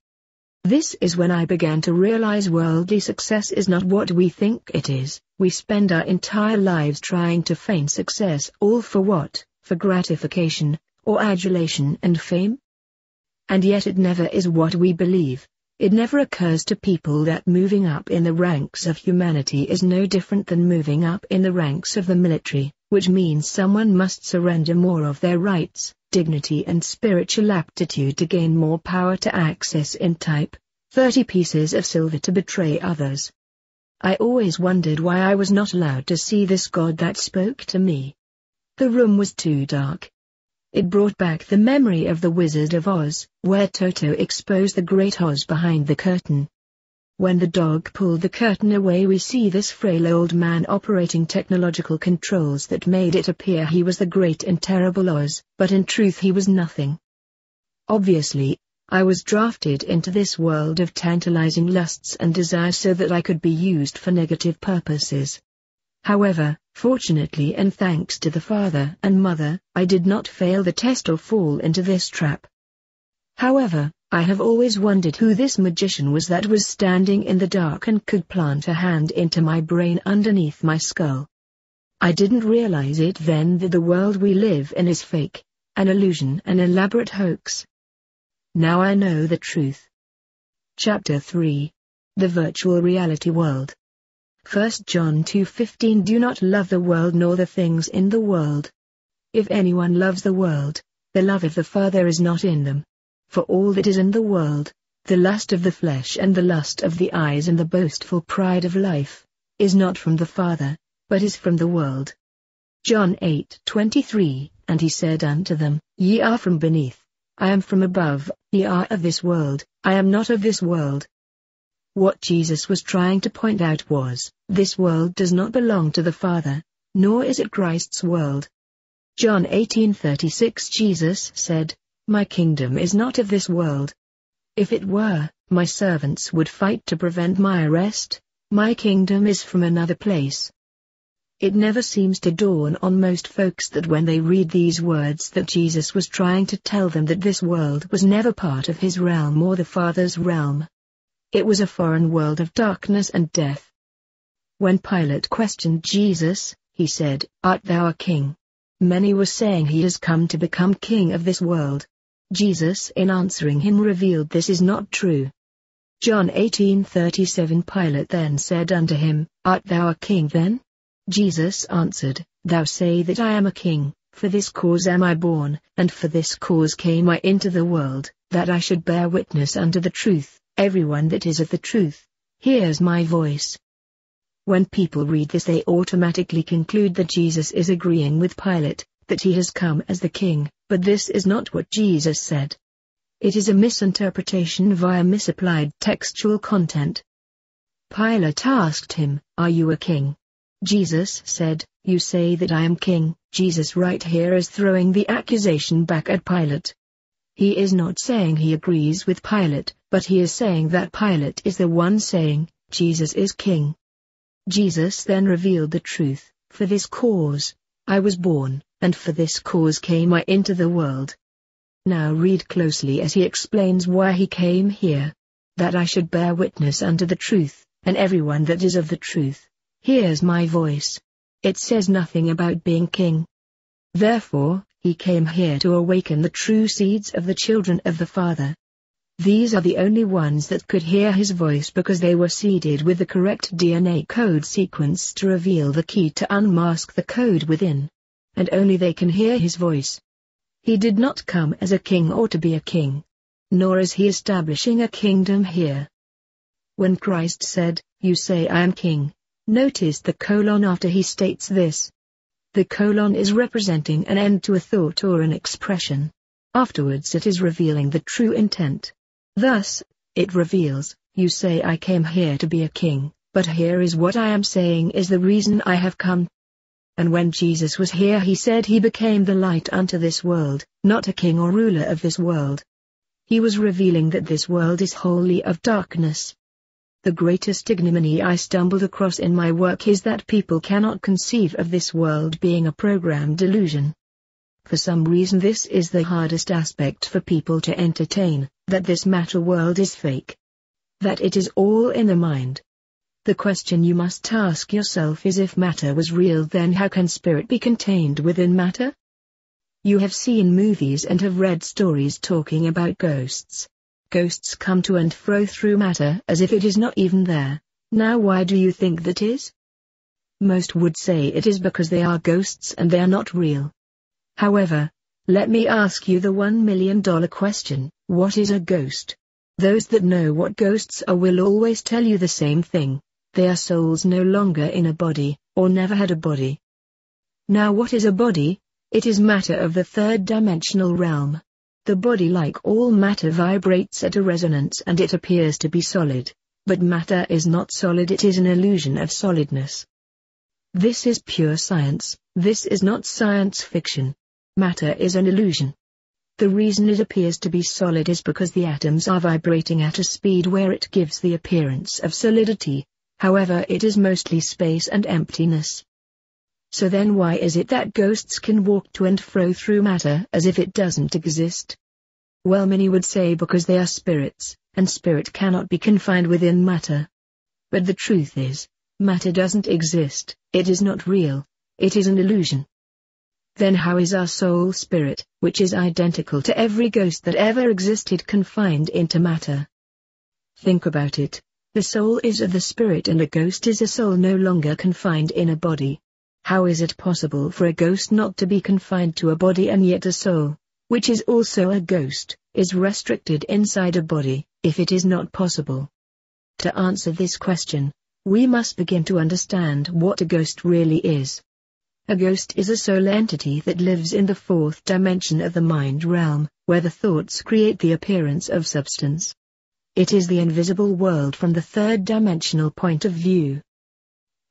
This is when I began to realize worldly success is not what we think it is. We spend our entire lives trying to feign success, all for what? For gratification, or adulation and fame? And yet it never is what we believe. It never occurs to people that moving up in the ranks of humanity is no different than moving up in the ranks of the military, which means someone must surrender more of their rights, dignity and spiritual aptitude to gain more power to access in type 30 pieces of silver to betray others. I always wondered why I was not allowed to see this God that spoke to me. The room was too dark. It brought back the memory of the Wizard of Oz, where Toto exposed the Great Oz behind the curtain. When the dog pulled the curtain away we see this frail old man operating technological controls that made it appear he was the great and terrible Oz, but in truth he was nothing. Obviously, I was drafted into this world of tantalizing lusts and desires so that I could be used for negative purposes. However, fortunately and thanks to the father and mother, I did not fail the test or fall into this trap. However, I have always wondered who this magician was that was standing in the dark and could plant a hand into my brain underneath my skull. I didn't realize it then that the world we live in is fake, an illusion, an elaborate hoax. Now I know the truth. Chapter 3. The Virtual Reality World. 1 John 2:15 Do not love the world nor the things in the world. If anyone loves the world, the love of the Father is not in them. For all that is in the world, the lust of the flesh and the lust of the eyes and the boastful pride of life, is not from the Father, but is from the world. John 8:23 And he said unto them, Ye are from beneath, I am from above, ye are of this world, I am not of this world. What Jesus was trying to point out was, this world does not belong to the Father, nor is it Christ's world. John 18:36 Jesus said, My kingdom is not of this world. If it were, my servants would fight to prevent my arrest. My kingdom is from another place. It never seems to dawn on most folks that when they read these words that Jesus was trying to tell them that this world was never part of his realm or the Father's realm. It was a foreign world of darkness and death. When Pilate questioned Jesus, he said, "Art thou a king?" Many were saying he has come to become king of this world. Jesus in answering him revealed this is not true. John 18:37 Pilate then said unto him, "Art thou a king then?" Jesus answered, "Thou say that I am a king, for this cause am I born, and for this cause came I into the world, that I should bear witness unto the truth. Everyone that is of the truth hears my voice." When people read this they automatically conclude that Jesus is agreeing with Pilate, that he has come as the king, but this is not what Jesus said. It is a misinterpretation via misapplied textual content. Pilate asked him, "Are you a king?" Jesus said, "You say that I am king." Jesus right here is throwing the accusation back at Pilate. He is not saying he agrees with Pilate, but he is saying that Pilate is the one saying, Jesus is king. Jesus then revealed the truth, "For this cause I was born, and for this cause came I into the world." Now read closely as he explains why he came here. "That I should bear witness unto the truth, and everyone that is of the truth hears my voice." It says nothing about being king. Therefore, he came here to awaken the true seeds of the children of the Father. These are the only ones that could hear his voice because they were seeded with the correct DNA code sequence to reveal the key to unmask the code within. And only they can hear his voice. He did not come as a king or to be a king. Nor is he establishing a kingdom here. When Christ said, "You say I am king," notice the colon after he states this. The colon is representing an end to a thought or an expression. Afterwards it is revealing the true intent. Thus, it reveals, "You say I came here to be a king, but here is what I am saying is the reason I have come." And when Jesus was here he said he became the light unto this world, not a king or ruler of this world. He was revealing that this world is wholly of darkness. The greatest ignominy I stumbled across in my work is that people cannot conceive of this world being a programmed delusion. For some reason this is the hardest aspect for people to entertain, that this matter world is fake. That it is all in the mind. The question you must ask yourself is, if matter was real, then how can spirit be contained within matter? You have seen movies and have read stories talking about ghosts. Ghosts come to and fro through matter as if it is not even there. Now why do you think that is? Most would say it is because they are ghosts and they are not real. However, let me ask you the $1 million question, what is a ghost? Those that know what ghosts are will always tell you the same thing. They are souls no longer in a body, or never had a body. Now what is a body? It is matter of the third-dimensional realm. The body, like all matter, vibrates at a resonance and it appears to be solid. But matter is not solid, it is an illusion of solidness. This is pure science, this is not science fiction. Matter is an illusion. The reason it appears to be solid is because the atoms are vibrating at a speed where it gives the appearance of solidity. However, it is mostly space and emptiness. So then why is it that ghosts can walk to and fro through matter as if it doesn't exist? Well, many would say because they are spirits, and spirit cannot be confined within matter. But the truth is, matter doesn't exist, it is not real, it is an illusion. Then how is our soul spirit, which is identical to every ghost that ever existed, confined into matter? Think about it. The soul is of the spirit and a ghost is a soul no longer confined in a body. How is it possible for a ghost not to be confined to a body and yet a soul, which is also a ghost, is restricted inside a body, if it is not possible? To answer this question, we must begin to understand what a ghost really is. A ghost is a soul entity that lives in the fourth dimension of the mind realm, where the thoughts create the appearance of substance. It is the invisible world from the third dimensional point of view.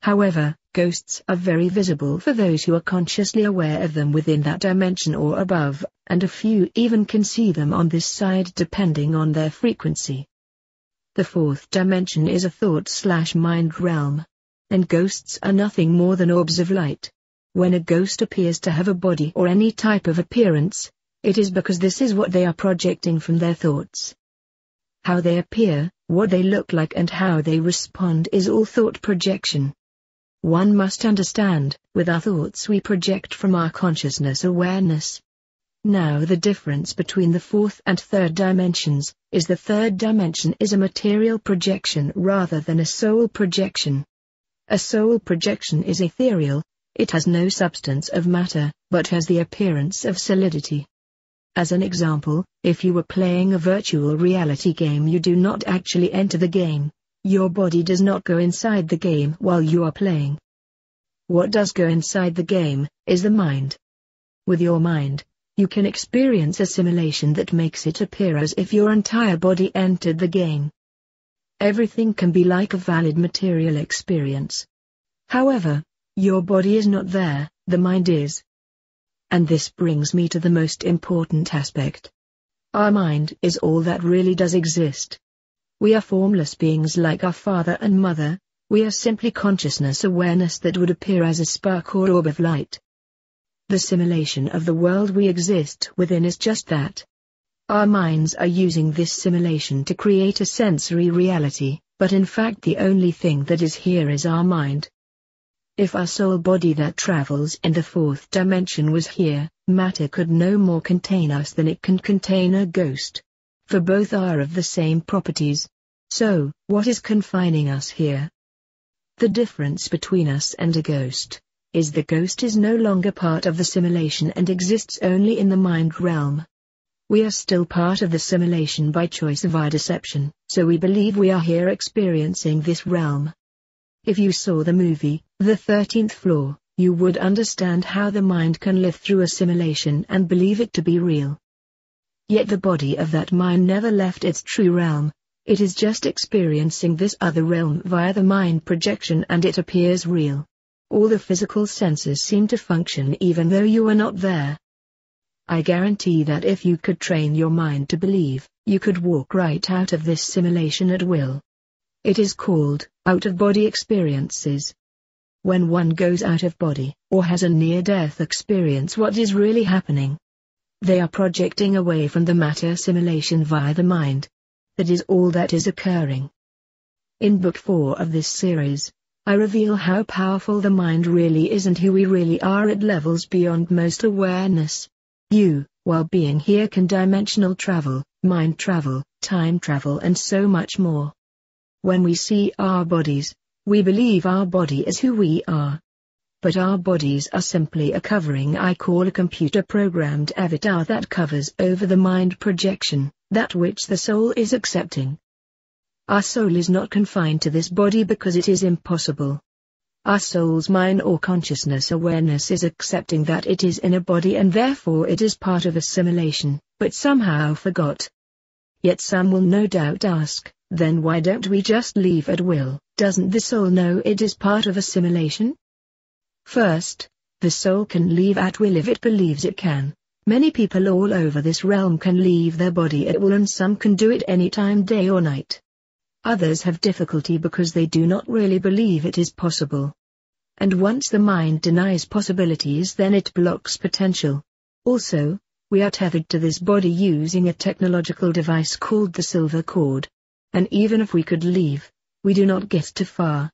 However, Ghosts are very visible for those who are consciously aware of them within that dimension or above, and a few even can see them on this side depending on their frequency. The fourth dimension is a thought/mind realm. And ghosts are nothing more than orbs of light. When a ghost appears to have a body or any type of appearance, it is because this is what they are projecting from their thoughts. How they appear, what they look like and how they respond is all thought projection. One must understand, with our thoughts we project from our consciousness awareness. Now the difference between the fourth and third dimensions, is the third dimension is a material projection rather than a soul projection. A soul projection is ethereal, it has no substance of matter, but has the appearance of solidity. As an example, if you were playing a virtual reality game, you do not actually enter the game. Your body does not go inside the game while you are playing. What does go inside the game, is the mind. With your mind, you can experience a simulation that makes it appear as if your entire body entered the game. Everything can be like a valid material experience. However, your body is not there, the mind is. And this brings me to the most important aspect. Our mind is all that really does exist. We are formless beings like our father and mother, we are simply consciousness awareness that would appear as a spark or orb of light. The simulation of the world we exist within is just that. Our minds are using this simulation to create a sensory reality, but in fact the only thing that is here is our mind. If our soul body that travels in the fourth dimension was here, matter could no more contain us than it can contain a ghost. For both are of the same properties. So, what is confining us here? The difference between us and a ghost, is the ghost is no longer part of the simulation and exists only in the mind realm. We are still part of the simulation by choice of our deception, so we believe we are here experiencing this realm. If you saw the movie, The 13th Floor, you would understand how the mind can live through a simulation and believe it to be real. Yet the body of that mind never left its true realm, it is just experiencing this other realm via the mind projection and it appears real. All the physical senses seem to function even though you are not there. I guarantee that if you could train your mind to believe, you could walk right out of this simulation at will. It is called out-of-body experiences. When one goes out of body, or has a near-death experience, what is really happening? They are projecting away from the matter simulation via the mind. That is all that is occurring. In Book 4 of this series, I reveal how powerful the mind really is and who we really are at levels beyond most awareness. You, while being here, can dimensional travel, mind travel, time travel and so much more. When we see our bodies, we believe our body is who we are. But our bodies are simply a covering I call a computer-programmed avatar that covers over the mind projection, that which the soul is accepting. Our soul is not confined to this body because it is impossible. Our soul's mind or consciousness awareness is accepting that it is in a body and therefore it is part of a simulation, but somehow forgot. Yet some will no doubt ask, then why don't we just leave at will? Doesn't the soul know it is part of a simulation? First, the soul can leave at will if it believes it can. Many people all over this realm can leave their body at will and some can do it anytime, day or night. Others have difficulty because they do not really believe it is possible. And once the mind denies possibilities, then it blocks potential. Also, we are tethered to this body using a technological device called the silver cord. And even if we could leave, we do not get too far.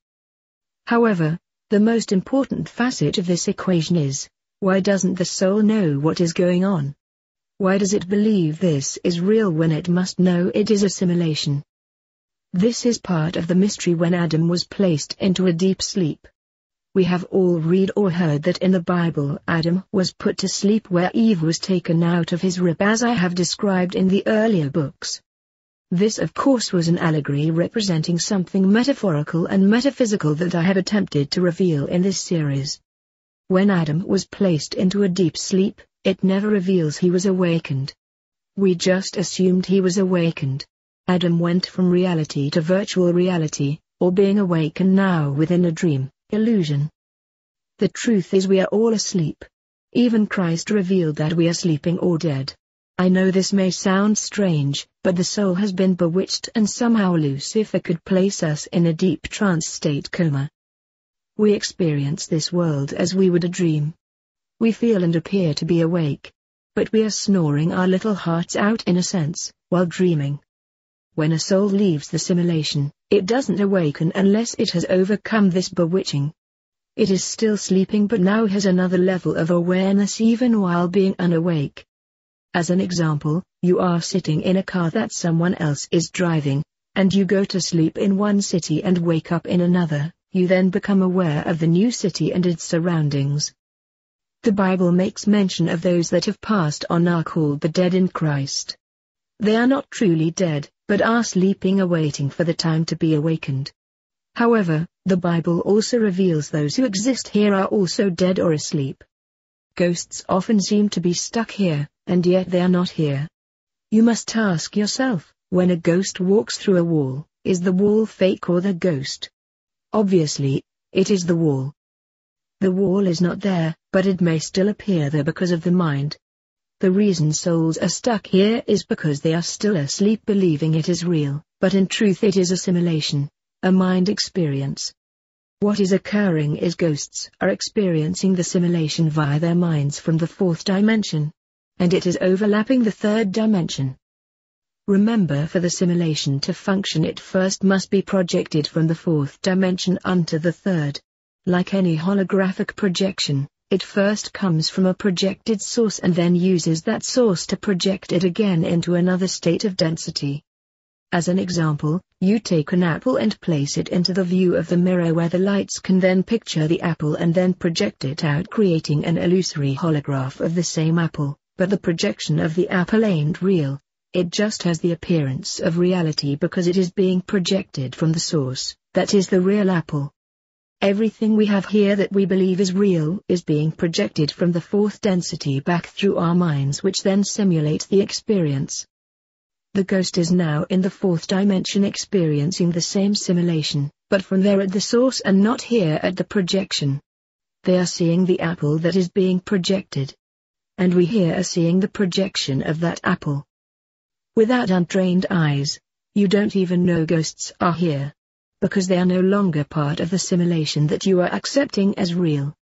However, the most important facet of this equation is, why doesn't the soul know what is going on? Why does it believe this is real when it must know it is a simulation? This is part of the mystery when Adam was placed into a deep sleep. We have all read or heard that in the Bible Adam was put to sleep where Eve was taken out of his rib, as I have described in the earlier books. This of course was an allegory representing something metaphorical and metaphysical that I have attempted to reveal in this series. When Adam was placed into a deep sleep, it never reveals he was awakened. We just assumed he was awakened. Adam went from reality to virtual reality, or being awakened now within a dream, illusion. The truth is we are all asleep. Even Christ revealed that we are sleeping or dead. I know this may sound strange, but the soul has been bewitched and somehow Lucifer could place us in a deep trance state coma. We experience this world as we would a dream. We feel and appear to be awake. But we are snoring our little hearts out in a sense, while dreaming. When a soul leaves the simulation, it doesn't awaken unless it has overcome this bewitching. It is still sleeping but now has another level of awareness even while being unawake. As an example, you are sitting in a car that someone else is driving, and you go to sleep in one city and wake up in another. You then become aware of the new city and its surroundings. The Bible makes mention of those that have passed on are called the dead in Christ. They are not truly dead, but are sleeping awaiting for the time to be awakened. However, the Bible also reveals those who exist here are also dead or asleep. Ghosts often seem to be stuck here, and yet they are not here. You must ask yourself, when a ghost walks through a wall, is the wall fake or the ghost? Obviously, it is the wall. The wall is not there, but it may still appear there because of the mind. The reason souls are stuck here is because they are still asleep believing it is real, but in truth it is a simulation, a mind experience. What is occurring is ghosts are experiencing the simulation via their minds from the fourth dimension. And it is overlapping the third dimension. Remember, for the simulation to function it first must be projected from the fourth dimension unto the third. Like any holographic projection, it first comes from a projected source and then uses that source to project it again into another state of density. As an example, you take an apple and place it into the view of the mirror where the lights can then picture the apple and then project it out, creating an illusory holograph of the same apple, but the projection of the apple ain't real. It just has the appearance of reality because it is being projected from the source, that is the real apple. Everything we have here that we believe is real is being projected from the fourth density back through our minds, which then simulate the experience. The ghost is now in the fourth dimension experiencing the same simulation, but from there at the source and not here at the projection. They are seeing the apple that is being projected. And we here are seeing the projection of that apple. Without untrained eyes, you don't even know ghosts are here. Because they are no longer part of the simulation that you are accepting as real.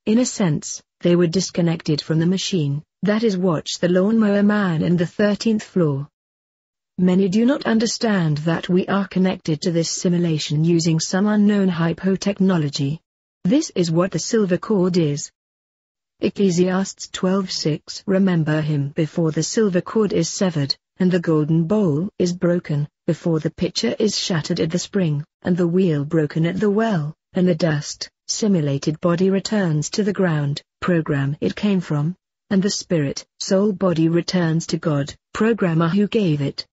In a sense, they were disconnected from the machine, that is, watch the lawnmower man in the 13th floor. Many do not understand that we are connected to this simulation using some unknown hypotechnology. This is what the silver cord is. Ecclesiastes 12:6. Remember him before the silver cord is severed, and the golden bowl is broken, before the pitcher is shattered at the spring, and the wheel broken at the well, and the dust, simulated body returns to the ground, program it came from, and the spirit, soul body returns to God, programmer who gave it.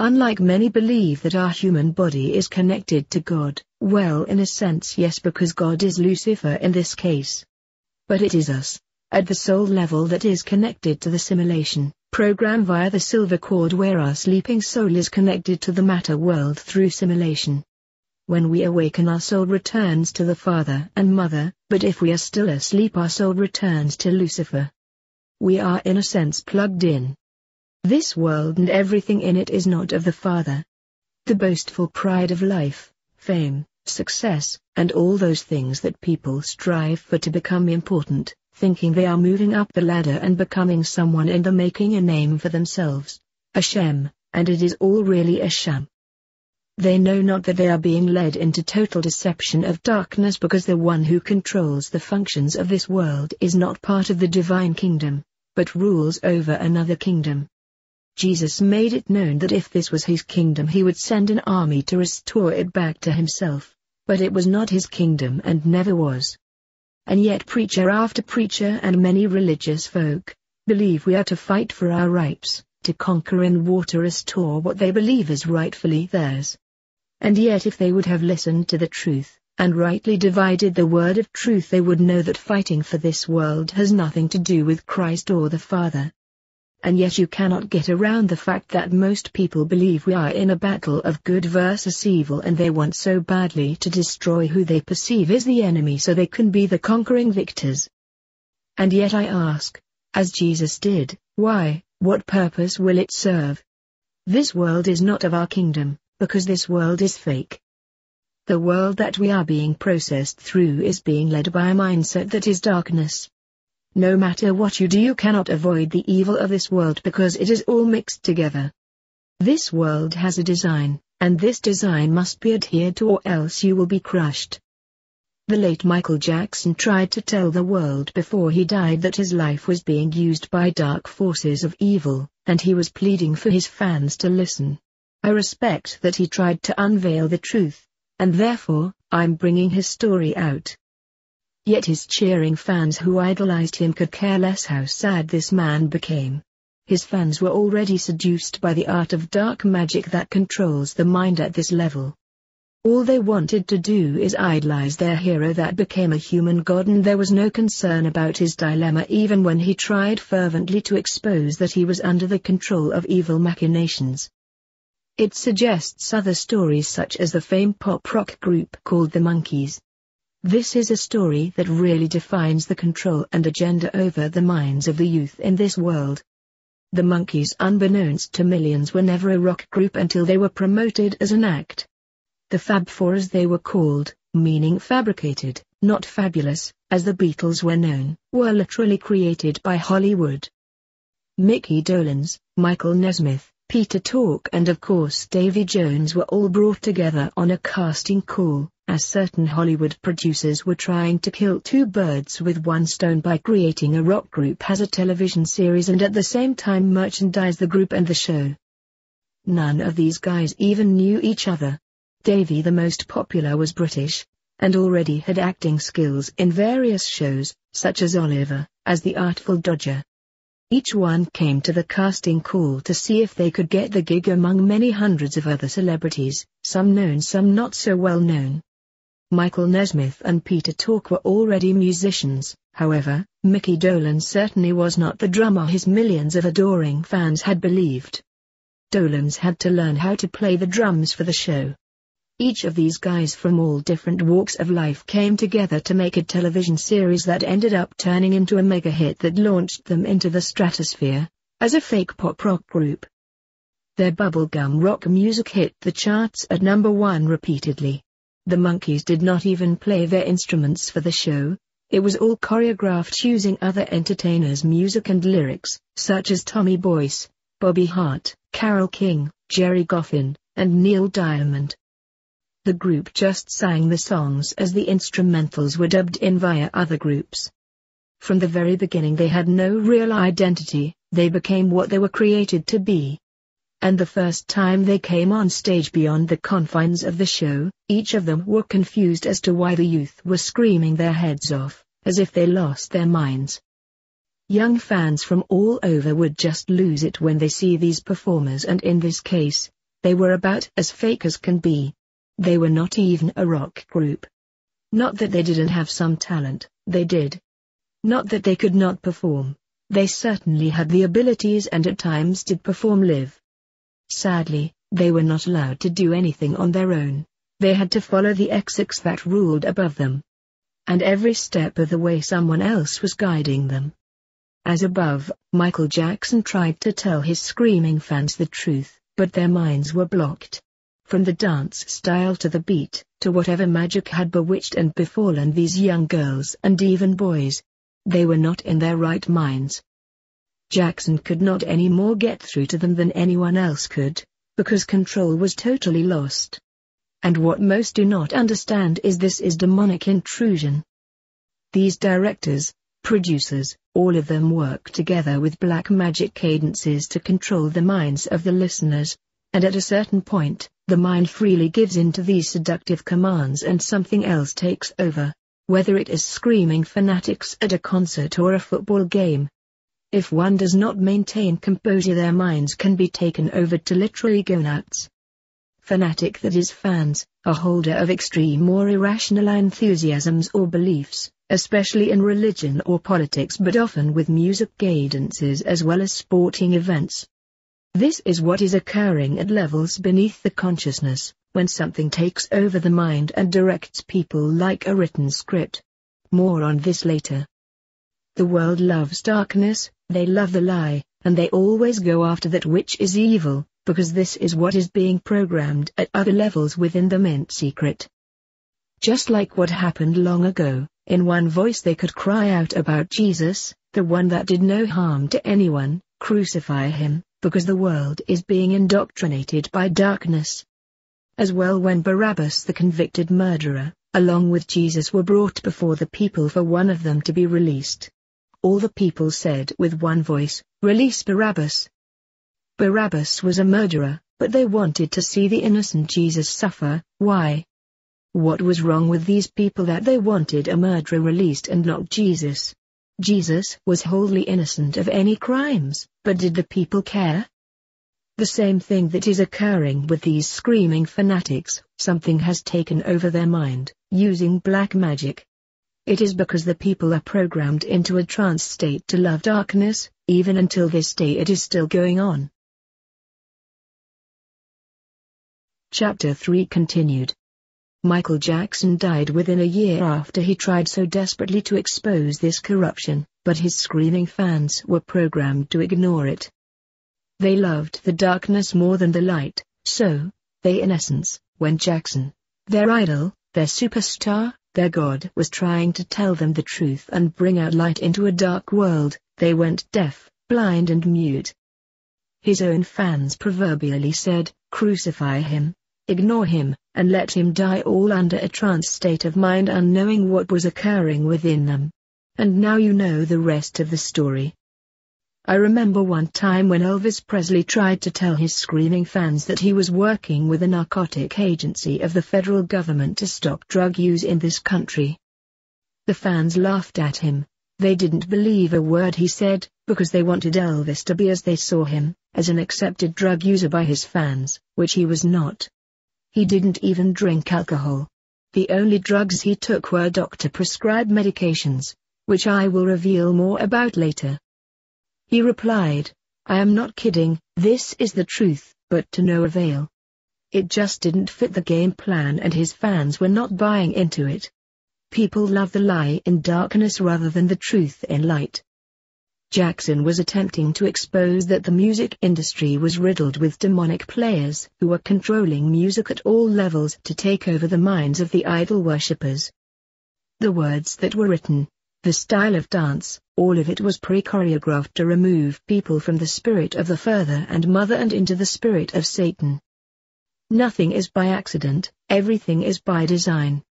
Unlike many believe that our human body is connected to God, well, in a sense yes, because God is Lucifer in this case. But it is us, at the soul level, that is connected to the simulation, program via the silver cord, where our sleeping soul is connected to the matter world through simulation. When we awaken, our soul returns to the father and mother, but if we are still asleep, our soul returns to Lucifer. We are in a sense plugged in. This world and everything in it is not of the Father. The boastful pride of life, fame, success, and all those things that people strive for to become important, thinking they are moving up the ladder and becoming someone and the making a name for themselves, a sham, and it is all really a sham. They know not that they are being led into total deception of darkness, because the one who controls the functions of this world is not part of the divine kingdom, but rules over another kingdom. Jesus made it known that if this was his kingdom, he would send an army to restore it back to himself, but it was not his kingdom and never was. And yet preacher after preacher and many religious folk believe we are to fight for our rights, to conquer and to restore what they believe is rightfully theirs. And yet if they would have listened to the truth, and rightly divided the word of truth, they would know that fighting for this world has nothing to do with Christ or the Father. and yet you cannot get around the fact that most people believe we are in a battle of good versus evil, and they want so badly to destroy who they perceive is the enemy so they can be the conquering victors. And yet I ask, as Jesus did, why, what purpose will it serve? This world is not of our kingdom, because this world is fake. The world that we are being processed through is being led by a mindset that is darkness. No matter what you do, you cannot avoid the evil of this world because it is all mixed together. This world has a design, and this design must be adhered to or else you will be crushed. The late Michael Jackson tried to tell the world before he died that his life was being used by dark forces of evil, and he was pleading for his fans to listen. I respect that he tried to unveil the truth, and therefore, I'm bringing his story out. Yet his cheering fans who idolized him could care less how sad this man became. His fans were already seduced by the art of dark magic that controls the mind at this level. All they wanted to do is idolize their hero that became a human god, and there was no concern about his dilemma even when he tried fervently to expose that he was under the control of evil machinations. It suggests other stories such as the famed pop rock group called the Monkees. This is a story that really defines the control and agenda over the minds of the youth in this world. The Monkees, unbeknownst to millions, were never a rock group until they were promoted as an act. The Fab Four, as they were called, meaning fabricated, not fabulous, as the Beatles were known, were literally created by Hollywood. Mickey Dolenz, Michael Nesmith, Peter Tork and of course Davy Jones were all brought together on a casting call, as certain Hollywood producers were trying to kill two birds with one stone by creating a rock group as a television series and at the same time merchandise the group and the show. None of these guys even knew each other. Davy, the most popular, was British, and already had acting skills in various shows, such as Oliver, as the Artful Dodger. Each one came to the casting call to see if they could get the gig among many hundreds of other celebrities, some known, some not so well known. Michael Nesmith and Peter Tork were already musicians, however, Mickey Dolenz certainly was not the drummer his millions of adoring fans had believed. Dolenz had to learn how to play the drums for the show. Each of these guys from all different walks of life came together to make a television series that ended up turning into a mega hit that launched them into the stratosphere, as a fake pop rock group. Their bubblegum rock music hit the charts at number 1 repeatedly. The Monkees did not even play their instruments for the show. It was all choreographed using other entertainers' music and lyrics, such as Tommy Boyce, Bobby Hart, Carole King, Jerry Goffin, and Neil Diamond. The group just sang the songs as the instrumentals were dubbed in via other groups. From the very beginning they had no real identity, they became what they were created to be. And the first time they came on stage beyond the confines of the show, each of them were confused as to why the youth were screaming their heads off, as if they lost their minds. Young fans from all over would just lose it when they see these performers, and in this case, they were about as fake as can be. They were not even a rock group. Not that they didn't have some talent, they did. Not that they could not perform, they certainly had the abilities and at times did perform live. Sadly, they were not allowed to do anything on their own, they had to follow the execs that ruled above them. And every step of the way someone else was guiding them. As above, Michael Jackson tried to tell his screaming fans the truth, but their minds were blocked. From the dance style to the beat, to whatever magic had bewitched and befallen these young girls and even boys, they were not in their right minds. Jackson could not any more get through to them than anyone else could, because control was totally lost. And what most do not understand is this is demonic intrusion. These directors, producers, all of them work together with black magic cadences to control the minds of the listeners, and at a certain point, the mind freely gives in to these seductive commands and something else takes over, whether it is screaming fanatics at a concert or a football game. If one does not maintain composure, their minds can be taken over to literally go nuts. Fanatic, that is fans, a holder of extreme or irrational enthusiasms or beliefs, especially in religion or politics, but often with music cadences as well as sporting events. This is what is occurring at levels beneath the consciousness, when something takes over the mind and directs people like a written script. More on this later. The world loves darkness, they love the lie, and they always go after that which is evil, because this is what is being programmed at other levels within the mint secret. Just like what happened long ago, in one voice they could cry out about Jesus, the one that did no harm to anyone, crucify him, because the world is being indoctrinated by darkness. As well, when Barabbas, the convicted murderer, along with Jesus, were brought before the people for one of them to be released, all the people said with one voice, "Release Barabbas." Barabbas was a murderer, but they wanted to see the innocent Jesus suffer. Why? What was wrong with these people that they wanted a murderer released and not Jesus? Jesus was wholly innocent of any crimes, but did the people care? The same thing that is occurring with these screaming fanatics, something has taken over their mind, using black magic. It is because the people are programmed into a trance state to love darkness, even until this day it is still going on. Chapter 3 continued. Michael Jackson died within a year after he tried so desperately to expose this corruption, but his screaming fans were programmed to ignore it. They loved the darkness more than the light, so, they in essence, when Jackson, their idol, their superstar, their god, was trying to tell them the truth and bring out light into a dark world, they went deaf, blind and mute. His own fans proverbially said, "Crucify him. Ignore him, and let him die," all under a trance state of mind, unknowing what was occurring within them. And now you know the rest of the story. I remember one time when Elvis Presley tried to tell his screaming fans that he was working with a narcotic agency of the federal government to stop drug use in this country. The fans laughed at him. They didn't believe a word he said, because they wanted Elvis to be as they saw him, as an accepted drug user by his fans, which he was not. He didn't even drink alcohol. The only drugs he took were doctor-prescribed medications, which I will reveal more about later. He replied, "I am not kidding, this is the truth," but to no avail. It just didn't fit the game plan and his fans were not buying into it. People love the lie in darkness rather than the truth in light. Jackson was attempting to expose that the music industry was riddled with demonic players who were controlling music at all levels to take over the minds of the idol worshippers. The words that were written, the style of dance, all of it was pre-choreographed to remove people from the spirit of the Father and Mother and into the spirit of Satan. Nothing is by accident, everything is by design.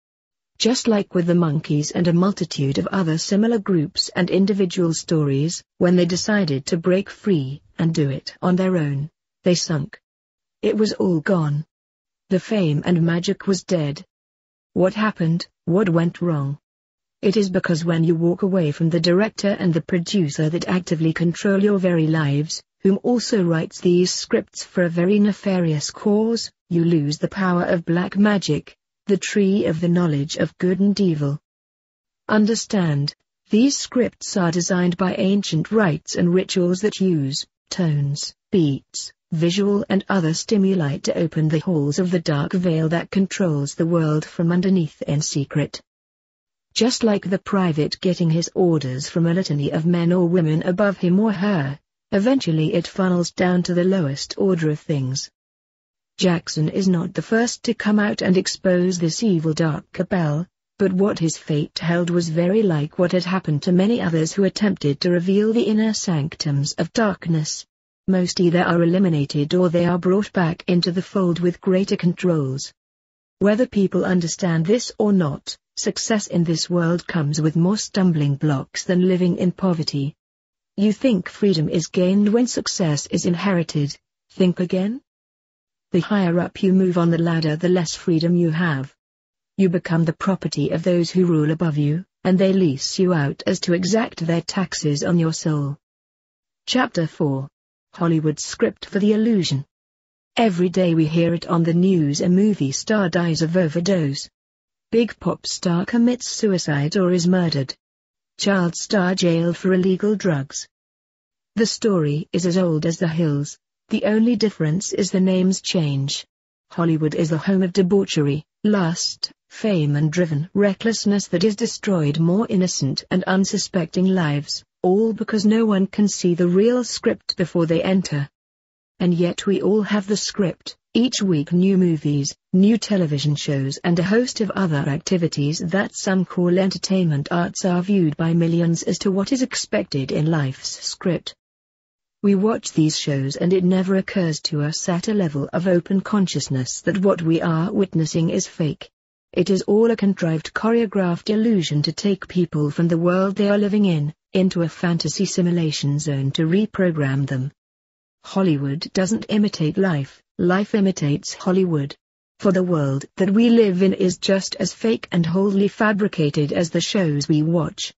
Just like with the Monkees and a multitude of other similar groups and individual stories, when they decided to break free and do it on their own, they sunk. It was all gone. The fame and magic was dead. What happened? What went wrong? It is because when you walk away from the director and the producer that actively control your very lives, whom also writes these scripts for a very nefarious cause, you lose the power of black magic, the tree of the knowledge of good and evil. Understand, these scripts are designed by ancient rites and rituals that use tones, beats, visual and other stimuli to open the halls of the dark veil that controls the world from underneath in secret. Just like the private getting his orders from a litany of men or women above him or her, eventually it funnels down to the lowest order of things. Jackson is not the first to come out and expose this evil dark cabal, but what his fate held was very like what had happened to many others who attempted to reveal the inner sanctums of darkness. Most either are eliminated or they are brought back into the fold with greater controls. Whether people understand this or not, success in this world comes with more stumbling blocks than living in poverty. You think freedom is gained when success is inherited? Think again. The higher up you move on the ladder, the less freedom you have. You become the property of those who rule above you, and they lease you out as to exact their taxes on your soul. Chapter 4. Hollywood script for the illusion. Every day we hear it on the news: a movie star dies of overdose. Big pop star commits suicide or is murdered. Child star jailed for illegal drugs. The story is as old as the hills, the only difference is the names change. Hollywood is the home of debauchery, lust, fame and driven recklessness that has destroyed more innocent and unsuspecting lives, all because no one can see the real script before they enter. And yet we all have the script, each week new movies, new television shows and a host of other activities that some call entertainment arts are viewed by millions as to what is expected in life's script. We watch these shows and it never occurs to us at a level of open consciousness that what we are witnessing is fake. It is all a contrived choreographed illusion to take people from the world they are living in, into a fantasy simulation zone to reprogram them. Hollywood doesn't imitate life, life imitates Hollywood. For the world that we live in is just as fake and wholly fabricated as the shows we watch.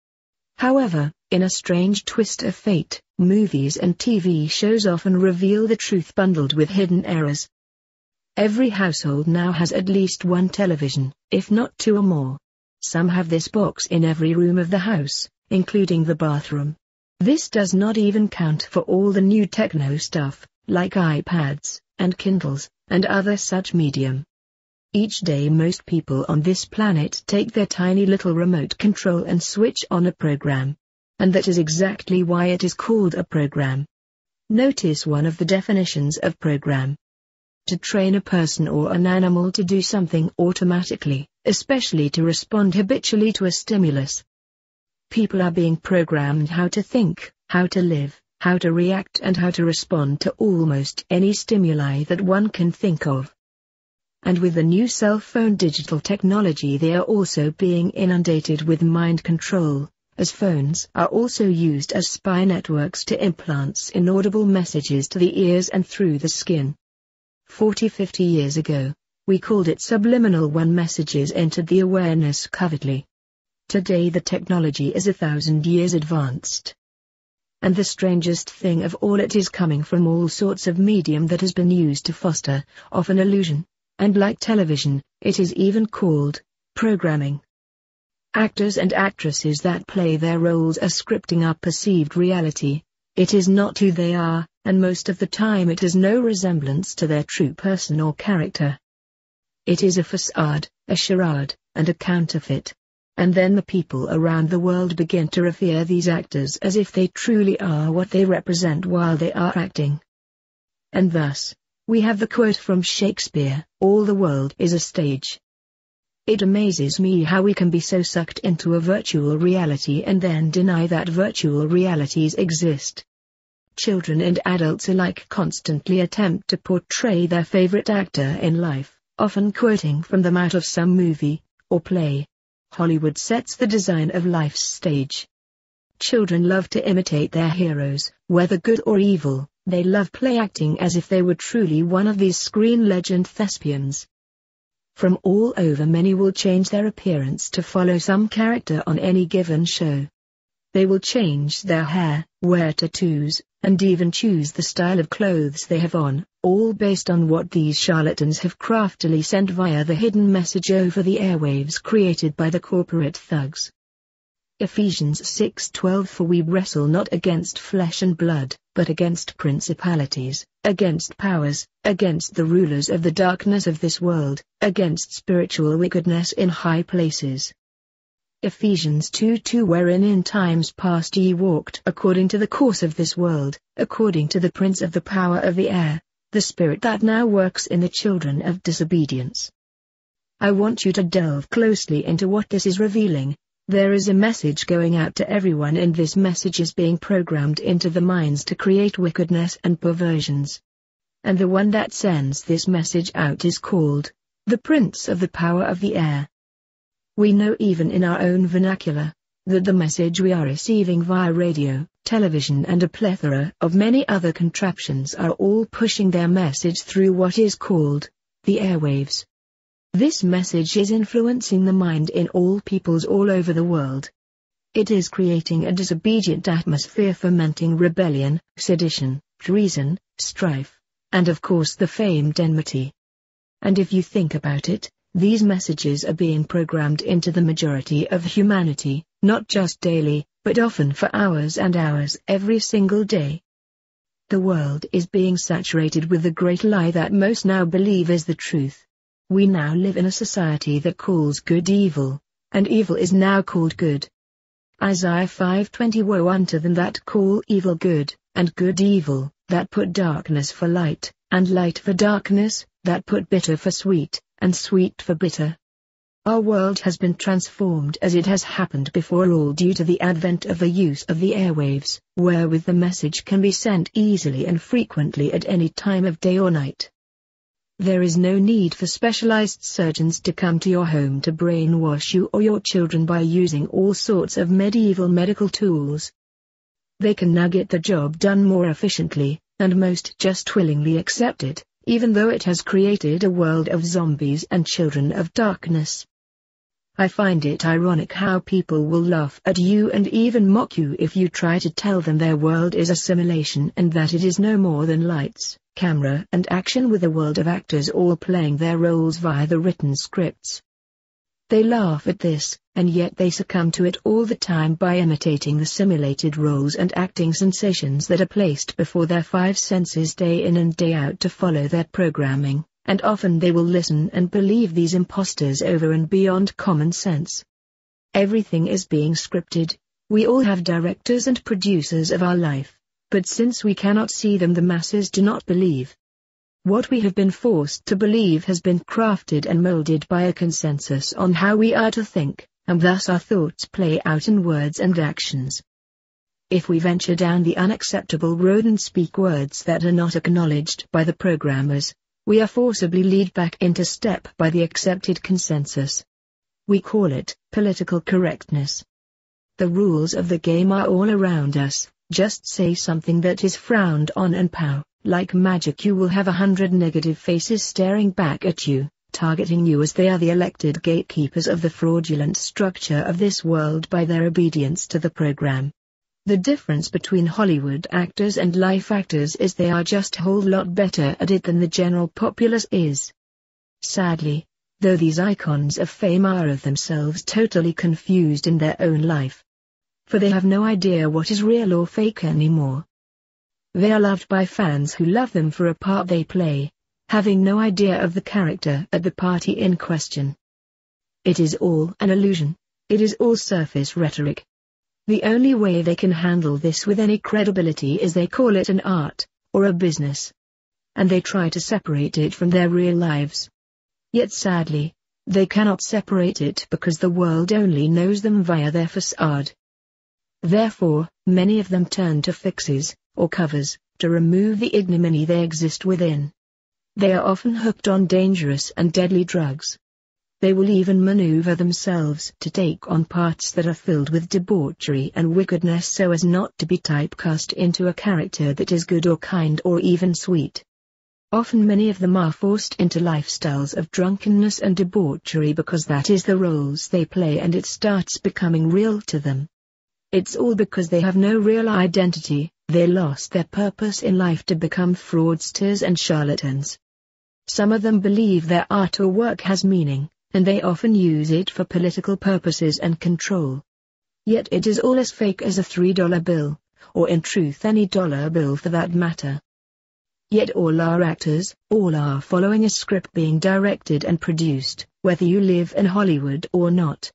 However, in a strange twist of fate, movies and TV shows often reveal the truth bundled with hidden errors. Every household now has at least one television, if not two or more. Some have this box in every room of the house, including the bathroom. This does not even count for all the new techno stuff, like iPads, and Kindles, and other such medium. Each day most people on this planet take their tiny little remote control and switch on a program. And that is exactly why it is called a program. Notice one of the definitions of program. To train a person or an animal to do something automatically, especially to respond habitually to a stimulus. People are being programmed how to think, how to live, how to react and how to respond to almost any stimuli that one can think of. And with the new cell phone digital technology they are also being inundated with mind control, as phones are also used as spy networks to implants inaudible messages to the ears and through the skin. 40-50 years ago, we called it subliminal when messages entered the awareness covertly. Today the technology is 1,000 years advanced. And the strangest thing of all, it is coming from all sorts of medium that has been used to foster, often illusion, and like television, it is even called programming. Actors and actresses that play their roles are scripting our perceived reality. It is not who they are, and most of the time it has no resemblance to their true person or character. It is a facade, a charade, and a counterfeit. And then the people around the world begin to revere these actors as if they truly are what they represent while they are acting. And thus, we have the quote from Shakespeare, "All the world is a stage." It amazes me how we can be so sucked into a virtual reality and then deny that virtual realities exist. Children and adults alike constantly attempt to portray their favorite actor in life, often quoting from them out of some movie or play. Hollywood sets the design of life's stage. Children love to imitate their heroes, whether good or evil. They love play acting as if they were truly one of these screen legend thespians. From all over, many will change their appearance to follow some character on any given show. They will change their hair, wear tattoos, and even choose the style of clothes they have on, all based on what these charlatans have craftily sent via the hidden message over the airwaves created by the corporate thugs. Ephesians 6:12 For we wrestle not against flesh and blood, but against principalities, against powers, against the rulers of the darkness of this world, against spiritual wickedness in high places. Ephesians 2:2 Wherein in times past ye walked according to the course of this world, according to the prince of the power of the air, the spirit that now works in the children of disobedience. I want you to delve closely into what this is revealing. There is a message going out to everyone, and this message is being programmed into the minds to create wickedness and perversions. And the one that sends this message out is called the Prince of the Power of the Air. We know even in our own vernacular that the message we are receiving via radio, television and a plethora of many other contraptions are all pushing their message through what is called the airwaves. This message is influencing the mind in all peoples all over the world. It is creating a disobedient atmosphere, fomenting rebellion, sedition, treason, strife, and of course the famed enmity. And if you think about it, These messages are being programmed into the majority of humanity, not just daily, but often for hours and hours every single day. The world is being saturated with the great lie that most now believe is the truth. We now live in a society that calls good evil, and evil is now called good. Isaiah 5:20 Woe unto them that call evil good, and good evil, that put darkness for light, and light for darkness, that put bitter for sweet, and sweet for bitter. Our world has been transformed as it has happened before, all due to the advent of the use of the airwaves, wherewith the message can be sent easily and frequently at any time of day or night. There is no need for specialized surgeons to come to your home to brainwash you or your children by using all sorts of medieval medical tools. They can now get the job done more efficiently, and most just willingly accept it, even though it has created a world of zombies and children of darkness. I find it ironic how people will laugh at you and even mock you if you try to tell them their world is a simulation and that it is no more than lights, camera and action with a world of actors all playing their roles via the written scripts. They laugh at this, and yet they succumb to it all the time by imitating the simulated roles and acting sensations that are placed before their five senses day in and day out to follow their programming, and often they will listen and believe these imposters over and beyond common sense. Everything is being scripted. We all have directors and producers of our life, but since we cannot see them, the masses do not believe. What we have been forced to believe has been crafted and molded by a consensus on how we are to think, and thus our thoughts play out in words and actions. If we venture down the unacceptable road and speak words that are not acknowledged by the programmers, we are forcibly led back into step by the accepted consensus. We call it political correctness. The rules of the game are all around us. Just say something that is frowned on and pow, like magic you will have 100 negative faces staring back at you, targeting you as they are the elected gatekeepers of the fraudulent structure of this world by their obedience to the program. The difference between Hollywood actors and life actors is they are just a whole lot better at it than the general populace is. Sadly, though these icons of fame are of themselves totally confused in their own life. For they have no idea what is real or fake anymore. They are loved by fans who love them for a part they play, having no idea of the character at the party in question. It is all an illusion. It is all surface rhetoric. The only way they can handle this with any credibility is they call it an art, or a business. And they try to separate it from their real lives. Yet sadly, they cannot separate it because the world only knows them via their facade. Therefore, many of them turn to fixes, or covers, to remove the ignominy they exist within. They are often hooked on dangerous and deadly drugs. They will even maneuver themselves to take on parts that are filled with debauchery and wickedness so as not to be typecast into a character that is good or kind or even sweet. Often many of them are forced into lifestyles of drunkenness and debauchery because that is the roles they play and it starts becoming real to them. It's all because they have no real identity. They lost their purpose in life to become fraudsters and charlatans. Some of them believe their art or work has meaning, and they often use it for political purposes and control. Yet it is all as fake as a $3 bill, or in truth any dollar bill for that matter. Yet all are actors, all are following a script being directed and produced, whether you live in Hollywood or not.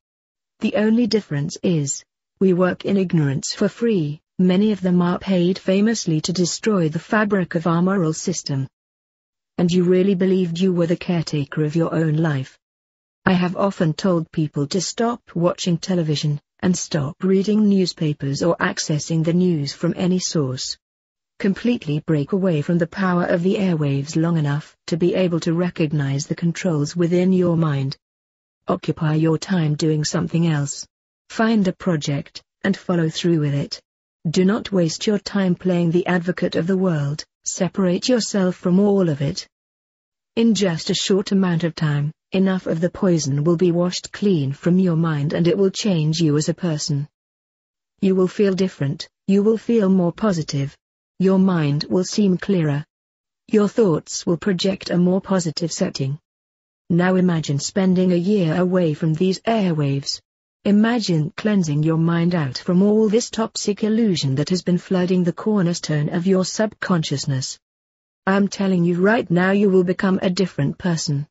The only difference is, we work in ignorance for free. Many of them are paid famously to destroy the fabric of our moral system. And you really believed you were the caretaker of your own life. I have often told people to stop watching television, and stop reading newspapers or accessing the news from any source. Completely break away from the power of the airwaves long enough to be able to recognize the controls within your mind. Occupy your time doing something else. Find a project, and follow through with it. Do not waste your time playing the advocate of the world. Separate yourself from all of it. In just a short amount of time, enough of the poison will be washed clean from your mind and it will change you as a person. You will feel different, you will feel more positive. Your mind will seem clearer. Your thoughts will project a more positive setting. Now imagine spending a year away from these airwaves. Imagine cleansing your mind out from all this toxic illusion that has been flooding the cornerstone of your subconsciousness. I'm telling you right now, you will become a different person.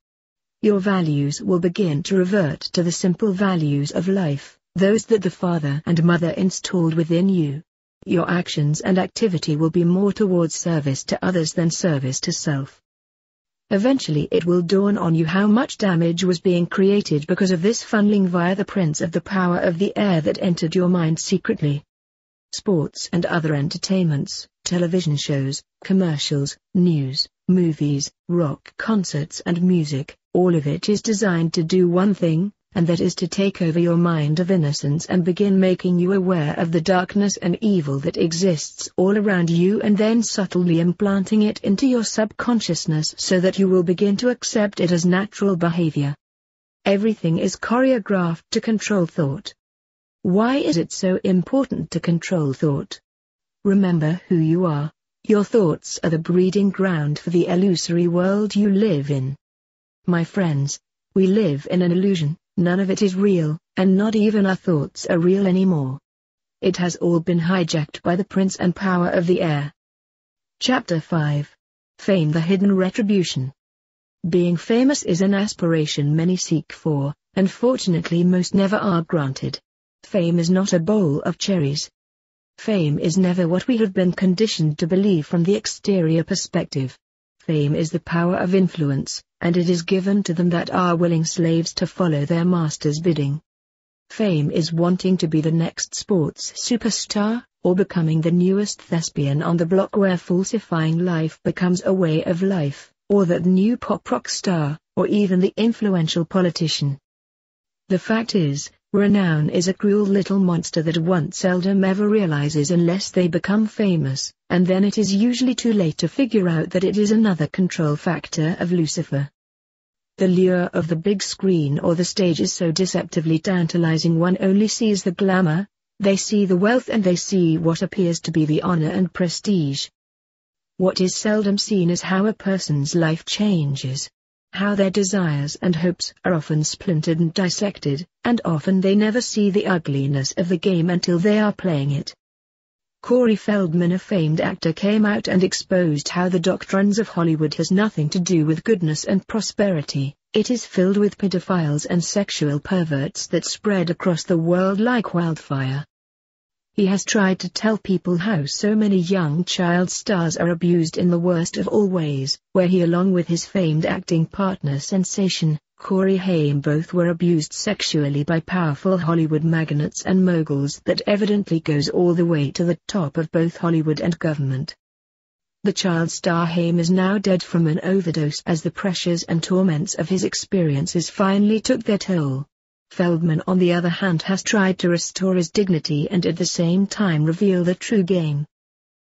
Your values will begin to revert to the simple values of life, those that the father and mother installed within you. Your actions and activity will be more towards service to others than service to self. Eventually it will dawn on you how much damage was being created because of this funneling via the prince of the power of the air that entered your mind secretly. Sports and other entertainments, television shows, commercials, news, movies, rock concerts and music, all of it is designed to do one thing, and that is to take over your mind of innocence and begin making you aware of the darkness and evil that exists all around you, and then subtly implanting it into your subconsciousness so that you will begin to accept it as natural behavior. Everything is choreographed to control thought. Why is it so important to control thought? Remember who you are. Your thoughts are the breeding ground for the illusory world you live in. My friends, we live in an illusion. None of it is real, and not even our thoughts are real anymore. It has all been hijacked by the prince and power of the air. Chapter 5. Fame, the hidden retribution. Being famous is an aspiration many seek for, and fortunately most never are granted. Fame is not a bowl of cherries. Fame is never what we have been conditioned to believe from the exterior perspective. Fame is the power of influence, and it is given to them that are willing slaves to follow their master's bidding. Fame is wanting to be the next sports superstar, or becoming the newest thespian on the block, where falsifying life becomes a way of life, or that new pop rock star, or even the influential politician. The fact is, renown is a cruel little monster that one seldom ever realizes unless they become famous, and then it is usually too late to figure out that it is another control factor of Lucifer. The lure of the big screen or the stage is so deceptively tantalizing, one only sees the glamour, they see the wealth, and they see what appears to be the honor and prestige. What is seldom seen is how a person's life changes. How their desires and hopes are often splintered and dissected, and often they never see the ugliness of the game until they are playing it. Corey Feldman, a famed actor, came out and exposed how the doctrines of Hollywood has nothing to do with goodness and prosperity. It is filled with pedophiles and sexual perverts that spread across the world like wildfire. He has tried to tell people how so many young child stars are abused in the worst of all ways, where he, along with his famed acting partner sensation, Corey Haim, both were abused sexually by powerful Hollywood magnates and moguls that evidently goes all the way to the top of both Hollywood and government. The child star Haim is now dead from an overdose as the pressures and torments of his experiences finally took their toll. Feldman, on the other hand, has tried to restore his dignity and at the same time reveal the true game.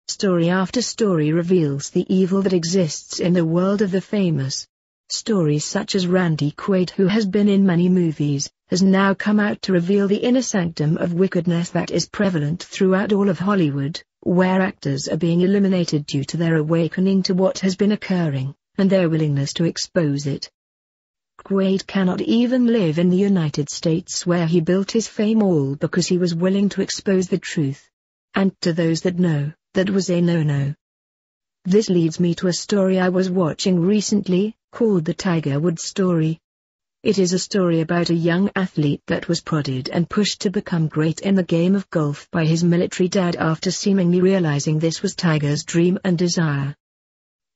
Story after story reveals the evil that exists in the world of the famous. Stories such as Randy Quaid, who has been in many movies, has now come out to reveal the inner sanctum of wickedness that is prevalent throughout all of Hollywood, where actors are being eliminated due to their awakening to what has been occurring, and their willingness to expose it. Quaid cannot even live in the United States, where he built his fame, all because he was willing to expose the truth. And to those that know, that was a no-no. This leads me to a story I was watching recently, called the Tiger Woods story. It is a story about a young athlete that was prodded and pushed to become great in the game of golf by his military dad after seemingly realizing this was Tiger's dream and desire.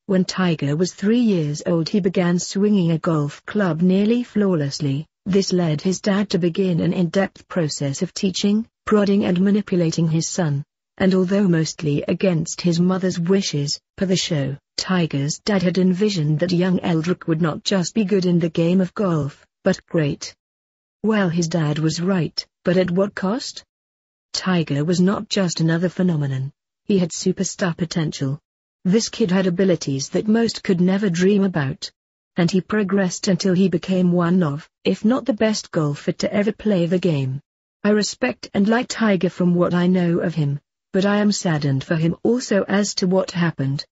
When Tiger was 3 years old, he began swinging a golf club nearly flawlessly. This led his dad to begin an in-depth process of teaching, prodding and manipulating his son. And although mostly against his mother's wishes, per the show, Tiger's dad had envisioned that young Eldrick would not just be good in the game of golf, but great. Well, his dad was right, but at what cost? Tiger was not just another phenomenon. He had superstar potential. This kid had abilities that most could never dream about. And he progressed until he became one of, if not the best golfer to ever play the game. I respect and like Tiger from what I know of him, but I am saddened for him also as to what happened.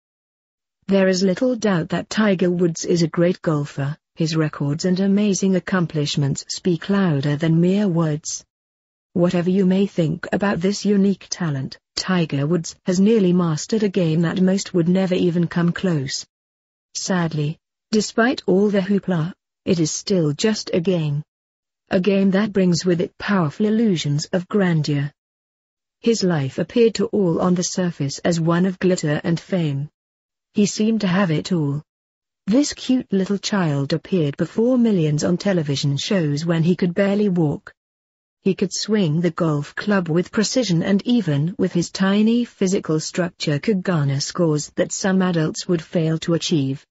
There is little doubt that Tiger Woods is a great golfer. His records and amazing accomplishments speak louder than mere words. Whatever you may think about this unique talent, Tiger Woods has nearly mastered a game that most would never even come close. Sadly, despite all the hoopla, it is still just a game. A game that brings with it powerful illusions of grandeur. His life appeared to all on the surface as one of glitter and fame. He seemed to have it all. This cute little child appeared before millions on television shows when he could barely walk. He could swing the golf club with precision, and even with his tiny physical structure could garner scores that some adults would fail to achieve.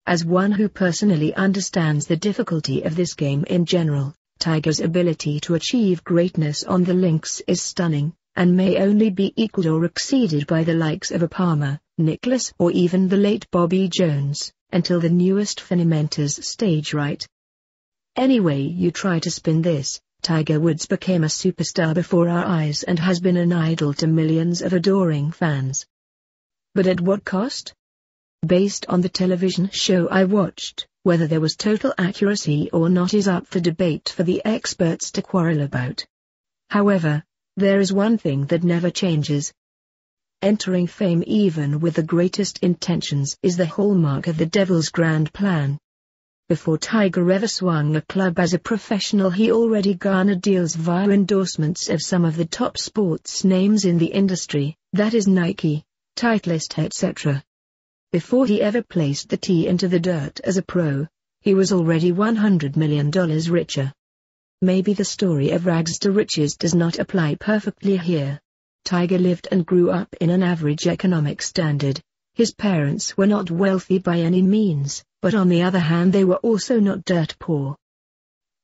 As one who personally understands the difficulty of this game in general, Tiger's ability to achieve greatness on the links is stunning, and may only be equaled or exceeded by the likes of a Palmer, Nicklaus, or even the late Bobby Jones, until the newest Finney mentors stage right. Any way you try to spin this, Tiger Woods became a superstar before our eyes and has been an idol to millions of adoring fans. But at what cost? Based on the television show I watched, whether there was total accuracy or not is up for debate for the experts to quarrel about. However, there is one thing that never changes. Entering fame even with the greatest intentions is the hallmark of the devil's grand plan. Before Tiger ever swung a club as a professional, he already garnered deals via endorsements of some of the top sports names in the industry, that is Nike, Titleist, etc. Before he ever placed the tee into the dirt as a pro, he was already $100 million richer. Maybe the story of rags to riches does not apply perfectly here. Tiger lived and grew up in an average economic standard. His parents were not wealthy by any means, but on the other hand they were also not dirt poor.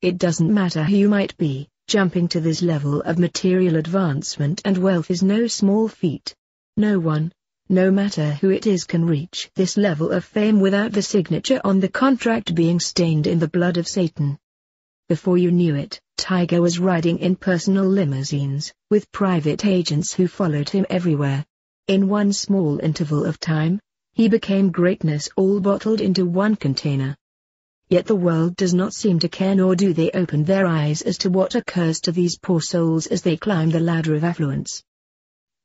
It doesn't matter who you might be, jumping to this level of material advancement and wealth is no small feat. No one, no matter who it is, can reach this level of fame without the signature on the contract being stained in the blood of Satan. Before you knew it, Tiger was riding in personal limousines, with private agents who followed him everywhere. In one small interval of time, he became greatness all bottled into one container. Yet the world does not seem to care, nor do they open their eyes as to what occurs to these poor souls as they climb the ladder of affluence.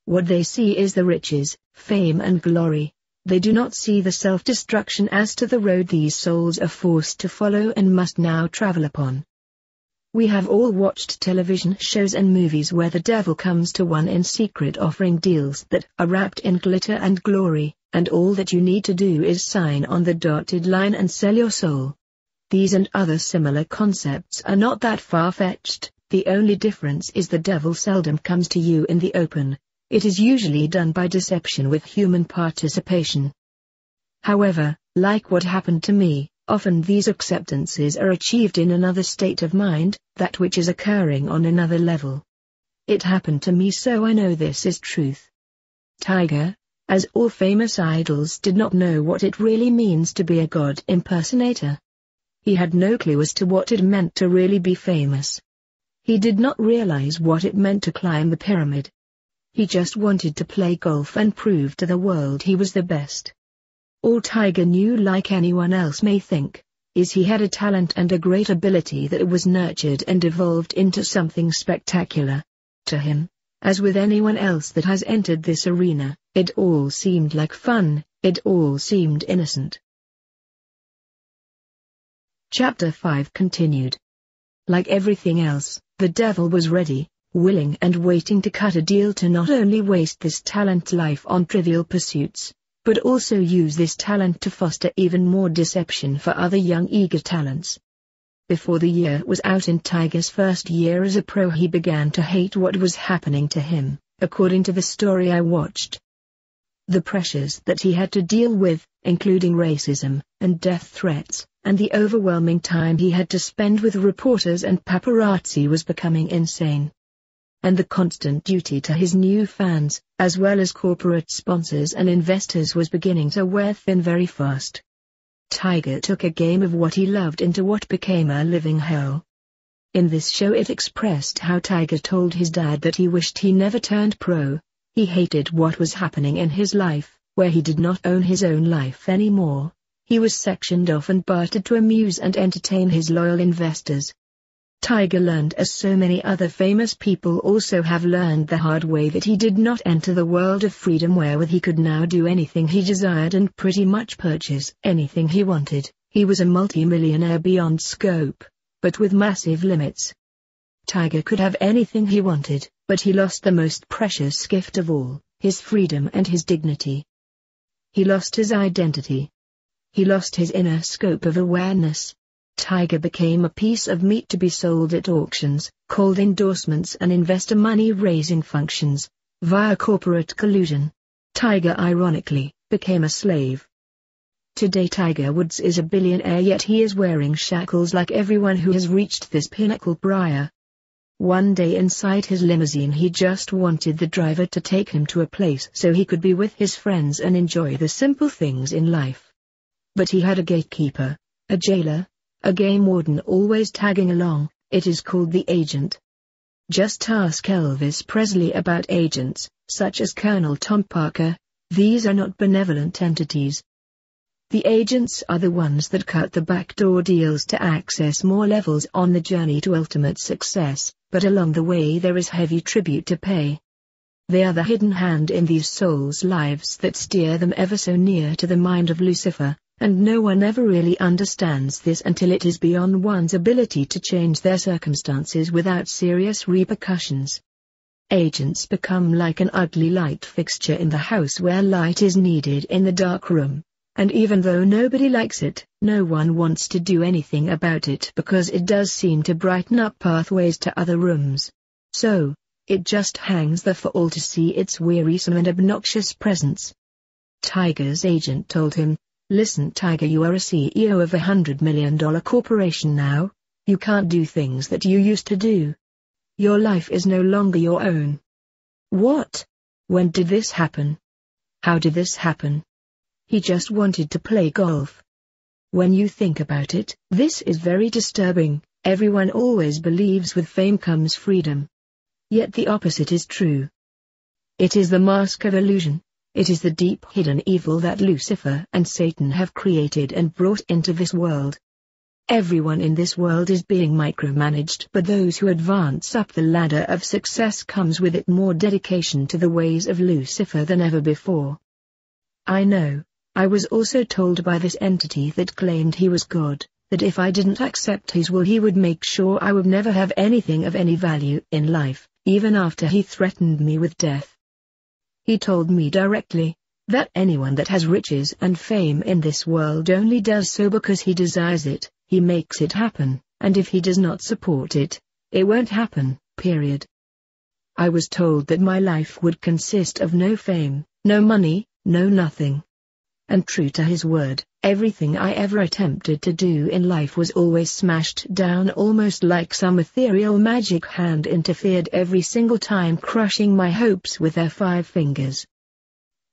What they see is the riches, fame and glory. They do not see the self-destruction as to the road these souls are forced to follow and must now travel upon. We have all watched television shows and movies where the devil comes to one in secret offering deals that are wrapped in glitter and glory, and all that you need to do is sign on the dotted line and sell your soul. These and other similar concepts are not that far-fetched. The only difference is the devil seldom comes to you in the open. It is usually done by deception with human participation. However, like what happened to me, often these acceptances are achieved in another state of mind, that which is occurring on another level. It happened to me, so I know this is truth. Tiger, as all famous idols, did not know what it really means to be a god impersonator. He had no clue as to what it meant to really be famous. He did not realize what it meant to climb the pyramid. He just wanted to play golf and prove to the world he was the best. All Tiger knew, like anyone else may think, is he had a talent and a great ability that was nurtured and evolved into something spectacular. To him, as with anyone else that has entered this arena, it all seemed like fun, it all seemed innocent. Chapter 5 continued. Like everything else, the devil was ready, willing and waiting to cut a deal to not only waste this talent's life on trivial pursuits, but also use this talent to foster even more deception for other young eager talents. Before the year was out in Tiger's first year as a pro, he began to hate what was happening to him, according to the story I watched. The pressures that he had to deal with, including racism, and death threats, and the overwhelming time he had to spend with reporters and paparazzi, was becoming insane. And the constant duty to his new fans, as well as corporate sponsors and investors, was beginning to wear thin very fast. Tiger took a game of what he loved into what became a living hell. In this show it expressed how Tiger told his dad that he wished he never turned pro. He hated what was happening in his life, where he did not own his own life anymore. he was sectioned off and bartered to amuse and entertain his loyal investors. Tiger learned, as so many other famous people also have learned the hard way, that he did not enter the world of freedom wherewith he could now do anything he desired and pretty much purchase anything he wanted. He was a multi-millionaire beyond scope, but with massive limits. Tiger could have anything he wanted, but he lost the most precious gift of all, his freedom and his dignity. He lost his identity. He lost his inner scope of awareness. Tiger became a piece of meat to be sold at auctions, cold endorsements and investor money-raising functions, via corporate collusion. Tiger, ironically, became a slave. Today Tiger Woods is a billionaire, yet he is wearing shackles like everyone who has reached this pinnacle prior. One day inside his limousine he just wanted the driver to take him to a place so he could be with his friends and enjoy the simple things in life. But he had a gatekeeper, a jailer, a game warden always tagging along. It is called the agent. Just ask Elvis Presley about agents, such as Colonel Tom Parker. These are not benevolent entities. The agents are the ones that cut the backdoor deals to access more levels on the journey to ultimate success, but along the way there is heavy tribute to pay. They are the hidden hand in these souls' lives that steer them ever so near to the mind of Lucifer, and no one ever really understands this until it is beyond one's ability to change their circumstances without serious repercussions. Agents become like an ugly light fixture in the house where light is needed in the dark room. And even though nobody likes it, no one wants to do anything about it because it does seem to brighten up pathways to other rooms. So, it just hangs there for all to see its wearisome and obnoxious presence. Tiger's agent told him, "Listen Tiger, you are a CEO of $100 million corporation now. You can't do things that you used to do. Your life is no longer your own." What? When did this happen? How did this happen? He just wanted to play golf. When you think about it, this is very disturbing. Everyone always believes with fame comes freedom. Yet the opposite is true. It is the mask of illusion. It is the deep hidden evil that Lucifer and Satan have created and brought into this world. Everyone in this world is being micromanaged, but those who advance up the ladder of success comes with it more dedication to the ways of Lucifer than ever before. I know. I was also told by this entity that claimed he was God, that if I didn't accept his will he would make sure I would never have anything of any value in life, even after he threatened me with death. He told me directly that anyone that has riches and fame in this world only does so because he desires it. He makes it happen, and if he does not support it, it won't happen, period. I was told that my life would consist of no fame, no money, no nothing. And true to his word, everything I ever attempted to do in life was always smashed down, almost like some ethereal magic hand interfered every single time, crushing my hopes with their 5 fingers.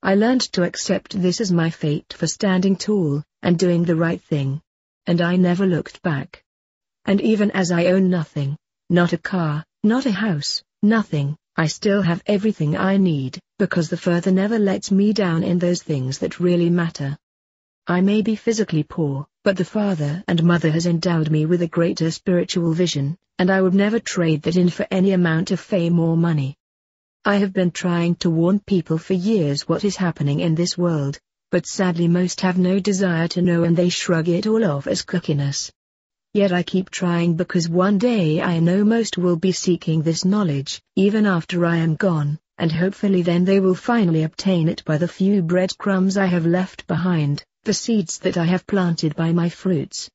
I learned to accept this as my fate for standing tall and doing the right thing. And I never looked back. And even as I own nothing, not a car, not a house, nothing, I still have everything I need, because the Father never lets me down in those things that really matter. I may be physically poor, but the Father and Mother has endowed me with a greater spiritual vision, and I would never trade that in for any amount of fame or money. I have been trying to warn people for years what is happening in this world, but sadly most have no desire to know and they shrug it all off as cockiness. Yet I keep trying because one day I know most will be seeking this knowledge, even after I am gone, and hopefully then they will finally obtain it by the few breadcrumbs I have left behind, the seeds that I have planted by my fruits.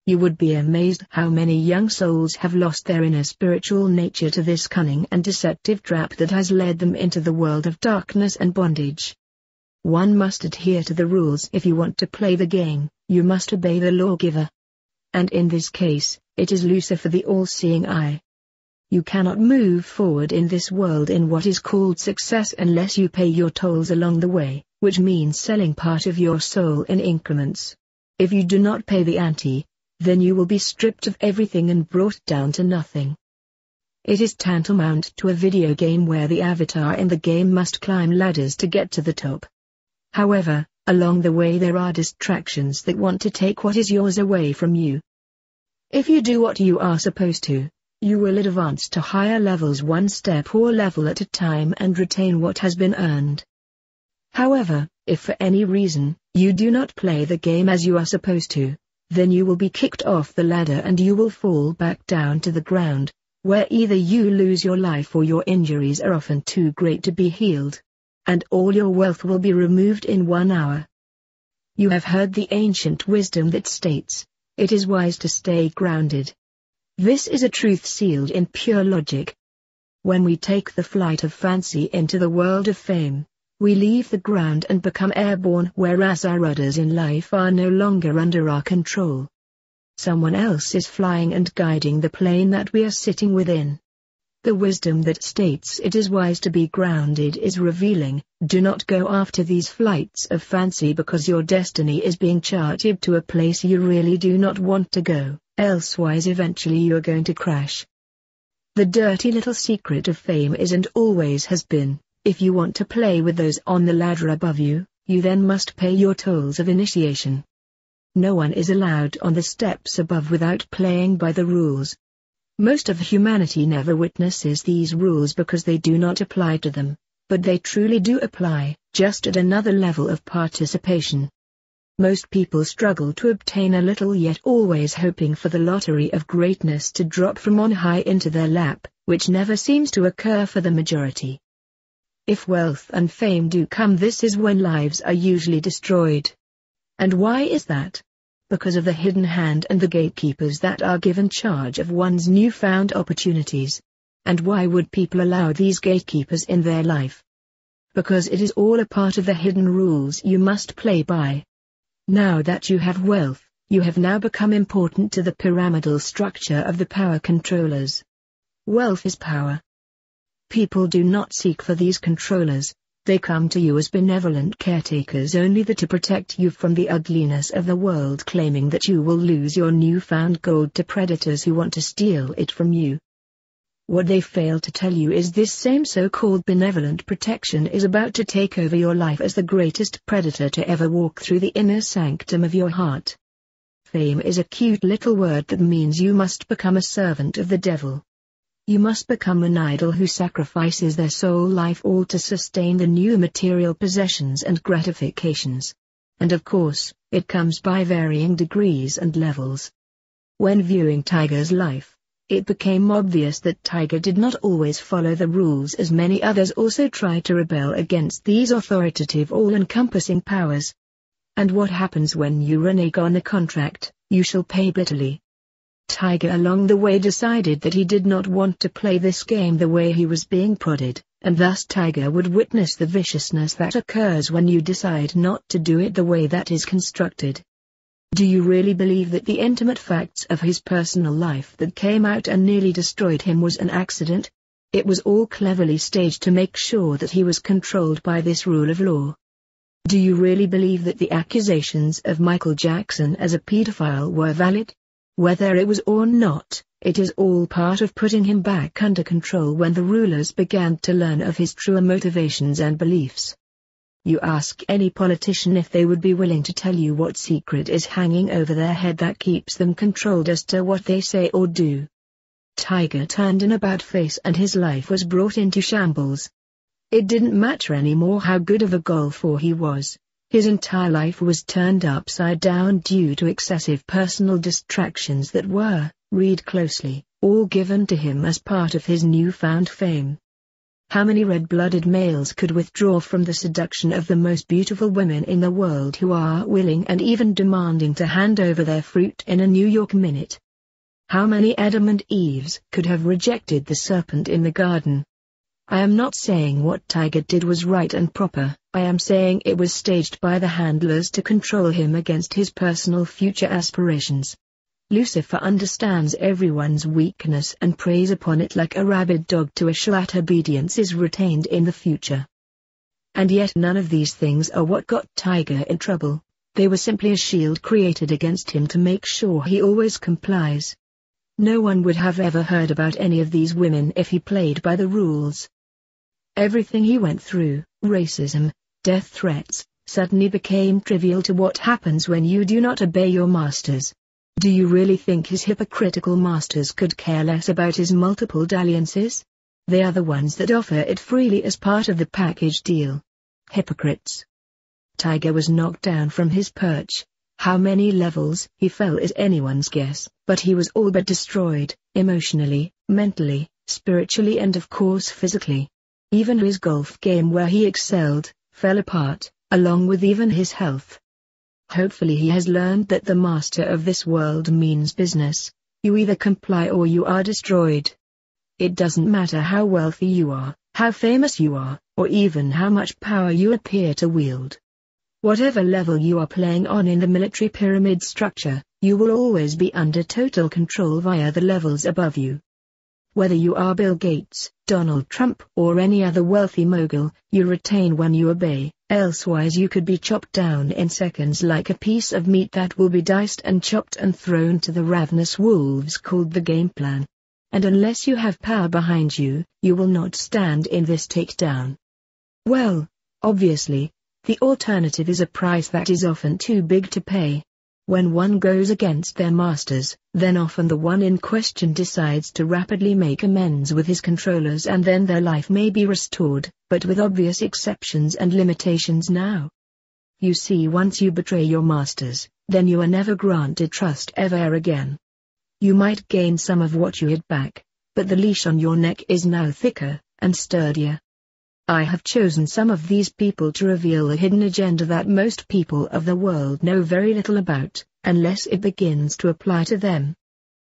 You would be amazed how many young souls have lost their inner spiritual nature to this cunning and deceptive trap that has led them into the world of darkness and bondage. One must adhere to the rules if you want to play the game. You must obey the lawgiver. And in this case, it is Lucifer, the all-seeing eye. You cannot move forward in this world in what is called success unless you pay your tolls along the way, which means selling part of your soul in increments. If you do not pay the ante, then you will be stripped of everything and brought down to nothing. It is tantamount to a video game where the avatar in the game must climb ladders to get to the top. However, Along the way there are distractions that want to take what is yours away from you. If you do what you are supposed to, you will advance to higher levels one step or level at a time and retain what has been earned. However, if for any reason, you do not play the game as you are supposed to, then you will be kicked off the ladder and you will fall back down to the ground, where either you lose your life or your injuries are often too great to be healed. And all your wealth will be removed in 1 hour. You have heard the ancient wisdom that states, it is wise to stay grounded. This is a truth sealed in pure logic. When we take the flight of fancy into the world of fame, we leave the ground and become airborne, whereas our rudders in life are no longer under our control. Someone else is flying and guiding the plane that we are sitting within. The wisdom that states it is wise to be grounded is revealing. Do not go after these flights of fancy because your destiny is being charted to a place you really do not want to go, elsewise eventually you are going to crash. The dirty little secret of fame is and always has been, if you want to play with those on the ladder above you, you then must pay your tolls of initiation. No one is allowed on the steps above without playing by the rules. Most of humanity never witnesses these rules because they do not apply to them, but they truly do apply, just at another level of participation. Most people struggle to obtain a little, yet always hoping for the lottery of greatness to drop from on high into their lap, which never seems to occur for the majority. If wealth and fame do come, this is when lives are usually destroyed. And why is that? Because of the hidden hand and the gatekeepers that are given charge of one's newfound opportunities. And why would people allow these gatekeepers in their life? Because it is all a part of the hidden rules you must play by. Now that you have wealth, you have now become important to the pyramidal structure of the power controllers. Wealth is power. People do not seek for these controllers. They come to you as benevolent caretakers only to protect you from the ugliness of the world, claiming that you will lose your newfound gold to predators who want to steal it from you. What they fail to tell you is this same so-called benevolent protection is about to take over your life as the greatest predator to ever walk through the inner sanctum of your heart. Fame is a cute little word that means you must become a servant of the devil. You must become an idol who sacrifices their soul life all to sustain the new material possessions and gratifications. And of course, it comes by varying degrees and levels. When viewing Tiger's life, it became obvious that Tiger did not always follow the rules, as many others also tried to rebel against these authoritative all-encompassing powers. And what happens when you renege on a contract? You shall pay bitterly. Tiger along the way decided that he did not want to play this game the way he was being prodded, and thus Tiger would witness the viciousness that occurs when you decide not to do it the way that is constructed. Do you really believe that the intimate facts of his personal life that came out and nearly destroyed him was an accident? It was all cleverly staged to make sure that he was controlled by this rule of law. Do you really believe that the accusations of Michael Jackson as a pedophile were valid? Whether it was or not, it is all part of putting him back under control when the rulers began to learn of his true motivations and beliefs. You ask any politician if they would be willing to tell you what secret is hanging over their head that keeps them controlled as to what they say or do. Tiger turned an about-face and his life was brought into shambles. It didn't matter anymore how good of a golfer he was. His entire life was turned upside down due to excessive personal distractions that were, read closely, all given to him as part of his newfound fame. How many red-blooded males could withdraw from the seduction of the most beautiful women in the world who are willing and even demanding to hand over their fruit in a New York minute? How many Adam and Eves could have rejected the serpent in the garden? I am not saying what Tiger did was right and proper, I am saying it was staged by the handlers to control him against his personal future aspirations. Lucifer understands everyone's weakness and preys upon it like a rabid dog to assure that obedience is retained in the future. And yet none of these things are what got Tiger in trouble. They were simply a shield created against him to make sure he always complies. No one would have ever heard about any of these women if he played by the rules. Everything he went through, racism, death threats, suddenly became trivial to what happens when you do not obey your masters. Do you really think his hypocritical masters could care less about his multiple dalliances? They are the ones that offer it freely as part of the package deal. Hypocrites. Tiger was knocked down from his perch. How many levels he fell is anyone's guess, but he was all but destroyed, emotionally, mentally, spiritually and of course physically. Even his golf game where he excelled, fell apart, along with even his health. Hopefully he has learned that the master of this world means business. You either comply or you are destroyed. It doesn't matter how wealthy you are, how famous you are, or even how much power you appear to wield. Whatever level you are playing on in the military pyramid structure, you will always be under total control via the levels above you. Whether you are Bill Gates, Donald Trump or any other wealthy mogul, you retain when you obey, elsewise you could be chopped down in seconds like a piece of meat that will be diced and chopped and thrown to the ravenous wolves called the game plan. And unless you have power behind you, you will not stand in this takedown. Well, obviously, the alternative is a price that is often too big to pay. When one goes against their masters, then often the one in question decides to rapidly make amends with his controllers and then their life may be restored, but with obvious exceptions and limitations now. You see, once you betray your masters, then you are never granted trust ever again. You might gain some of what you had back, but the leash on your neck is now thicker and sturdier. I have chosen some of these people to reveal a hidden agenda that most people of the world know very little about, unless it begins to apply to them.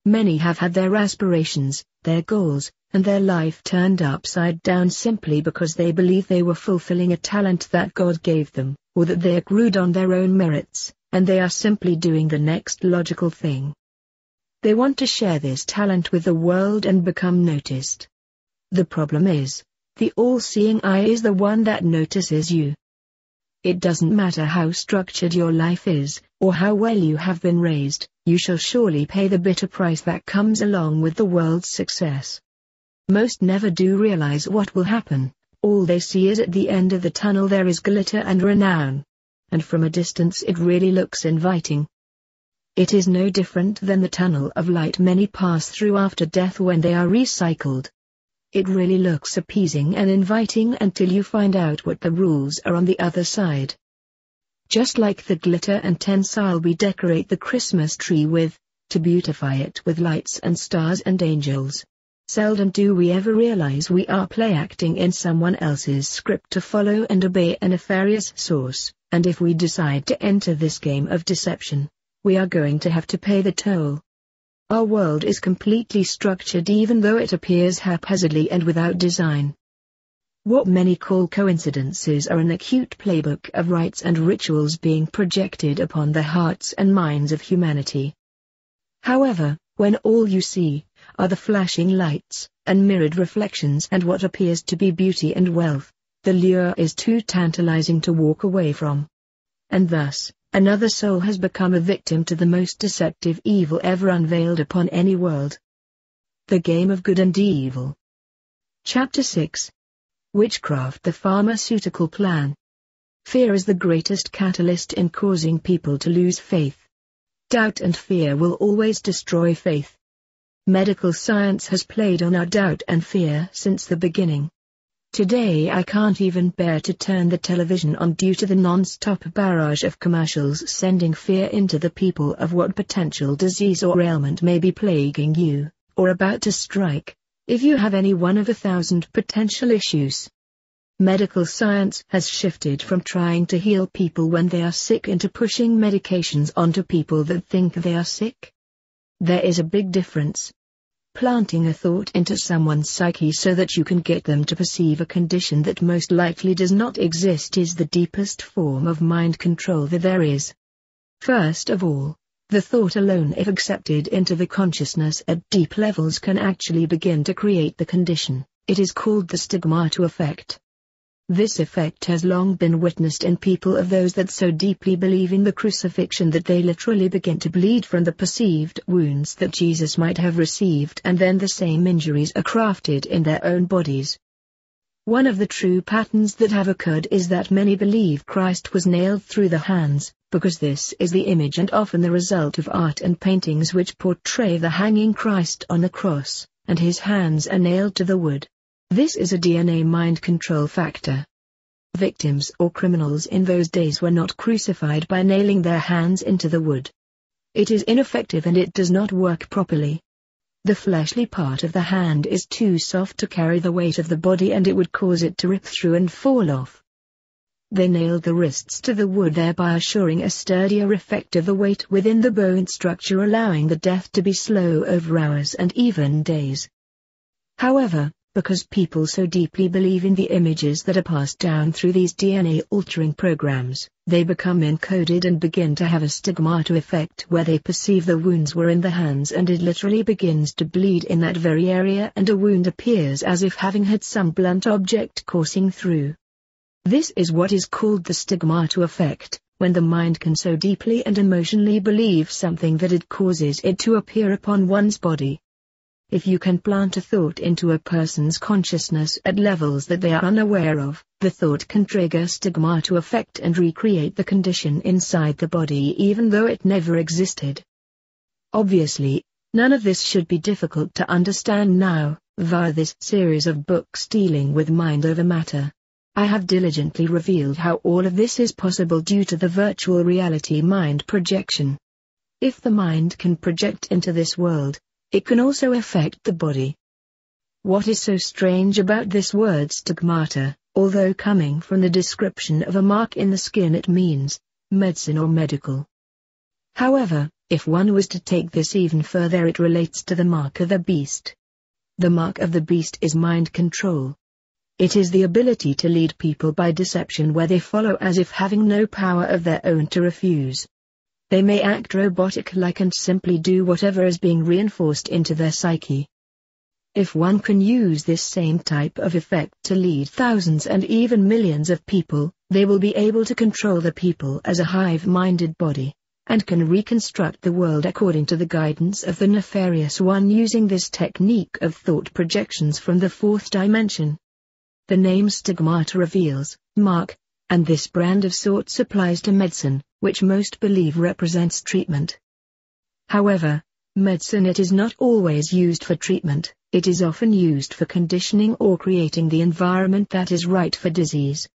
Many have had their aspirations, their goals, and their life turned upside down simply because they believe they were fulfilling a talent that God gave them, or that they accrued on their own merits, and they are simply doing the next logical thing. They want to share this talent with the world and become noticed. The problem is, the all-seeing eye is the one that notices you. It doesn't matter how structured your life is, or how well you have been raised, you shall surely pay the bitter price that comes along with the world's success. Most never do realize what will happen. All they see is at the end of the tunnel there is glitter and renown. And from a distance it really looks inviting. It is no different than the tunnel of light many pass through after death when they are recycled. It really looks appeasing and inviting until you find out what the rules are on the other side. Just like the glitter and tinsel we decorate the Christmas tree with, to beautify it with lights and stars and angels. Seldom do we ever realize we are play-acting in someone else's script to follow and obey a nefarious source, and if we decide to enter this game of deception, we are going to have to pay the toll. Our world is completely structured even though it appears haphazardly and without design. What many call coincidences are an acute playbook of rites and rituals being projected upon the hearts and minds of humanity. However, when all you see are the flashing lights and mirrored reflections and what appears to be beauty and wealth, the lure is too tantalizing to walk away from. And thus, another soul has become a victim to the most deceptive evil ever unveiled upon any world. The Game of Good and Evil. Chapter 6. Witchcraft, the Pharmaceutical Plan. Fear is the greatest catalyst in causing people to lose faith. Doubt and fear will always destroy faith. Medical science has played on our doubt and fear since the beginning. Today I can't even bear to turn the television on due to the non-stop barrage of commercials sending fear into the people of what potential disease or ailment may be plaguing you, or about to strike, if you have any one of 1,000 potential issues. Medical science has shifted from trying to heal people when they are sick into pushing medications onto people that think they are sick. There is a big difference. Planting a thought into someone's psyche so that you can get them to perceive a condition that most likely does not exist is the deepest form of mind control that there is. First of all, the thought alone, if accepted into the consciousness at deep levels, can actually begin to create the condition. It is called the stigmata effect. This effect has long been witnessed in people of those that so deeply believe in the crucifixion that they literally begin to bleed from the perceived wounds that Jesus might have received, and then the same injuries are crafted in their own bodies. One of the true patterns that have occurred is that many believe Christ was nailed through the hands, because this is the image and often the result of art and paintings which portray the hanging Christ on the cross, and his hands are nailed to the wood. This is a DNA mind control factor. Victims or criminals in those days were not crucified by nailing their hands into the wood. It is ineffective and it does not work properly. The fleshly part of the hand is too soft to carry the weight of the body and it would cause it to rip through and fall off. They nailed the wrists to the wood, thereby assuring a sturdier effect of the weight within the bone structure, allowing the death to be slow over hours and even days. However, because people so deeply believe in the images that are passed down through these DNA-altering programs, they become encoded and begin to have a stigmata effect where they perceive the wounds were in the hands and it literally begins to bleed in that very area and a wound appears as if having had some blunt object coursing through. This is what is called the stigmata effect, when the mind can so deeply and emotionally believe something that it causes it to appear upon one's body. If you can plant a thought into a person's consciousness at levels that they are unaware of, the thought can trigger stigmata effect and recreate the condition inside the body even though it never existed. Obviously, none of this should be difficult to understand now, via this series of books dealing with mind over matter. I have diligently revealed how all of this is possible due to the virtual reality mind projection. If the mind can project into this world, it can also affect the body. What is so strange about this word stigmata? Although coming from the description of a mark in the skin, it means medicine or medical. However, if one was to take this even further, it relates to the mark of the beast. The mark of the beast is mind control. It is the ability to lead people by deception where they follow as if having no power of their own to refuse. They may act robotic-like and simply do whatever is being reinforced into their psyche. If one can use this same type of effect to lead thousands and even millions of people, they will be able to control the people as a hive-minded body, and can reconstruct the world according to the guidance of the nefarious one using this technique of thought projections from the fourth dimension. The name stigmata reveals, mark, and this brand of sorts applies to medicine, which most believe represents treatment. However, medicine it is not always used for treatment, it is often used for conditioning or creating the environment that is right for disease.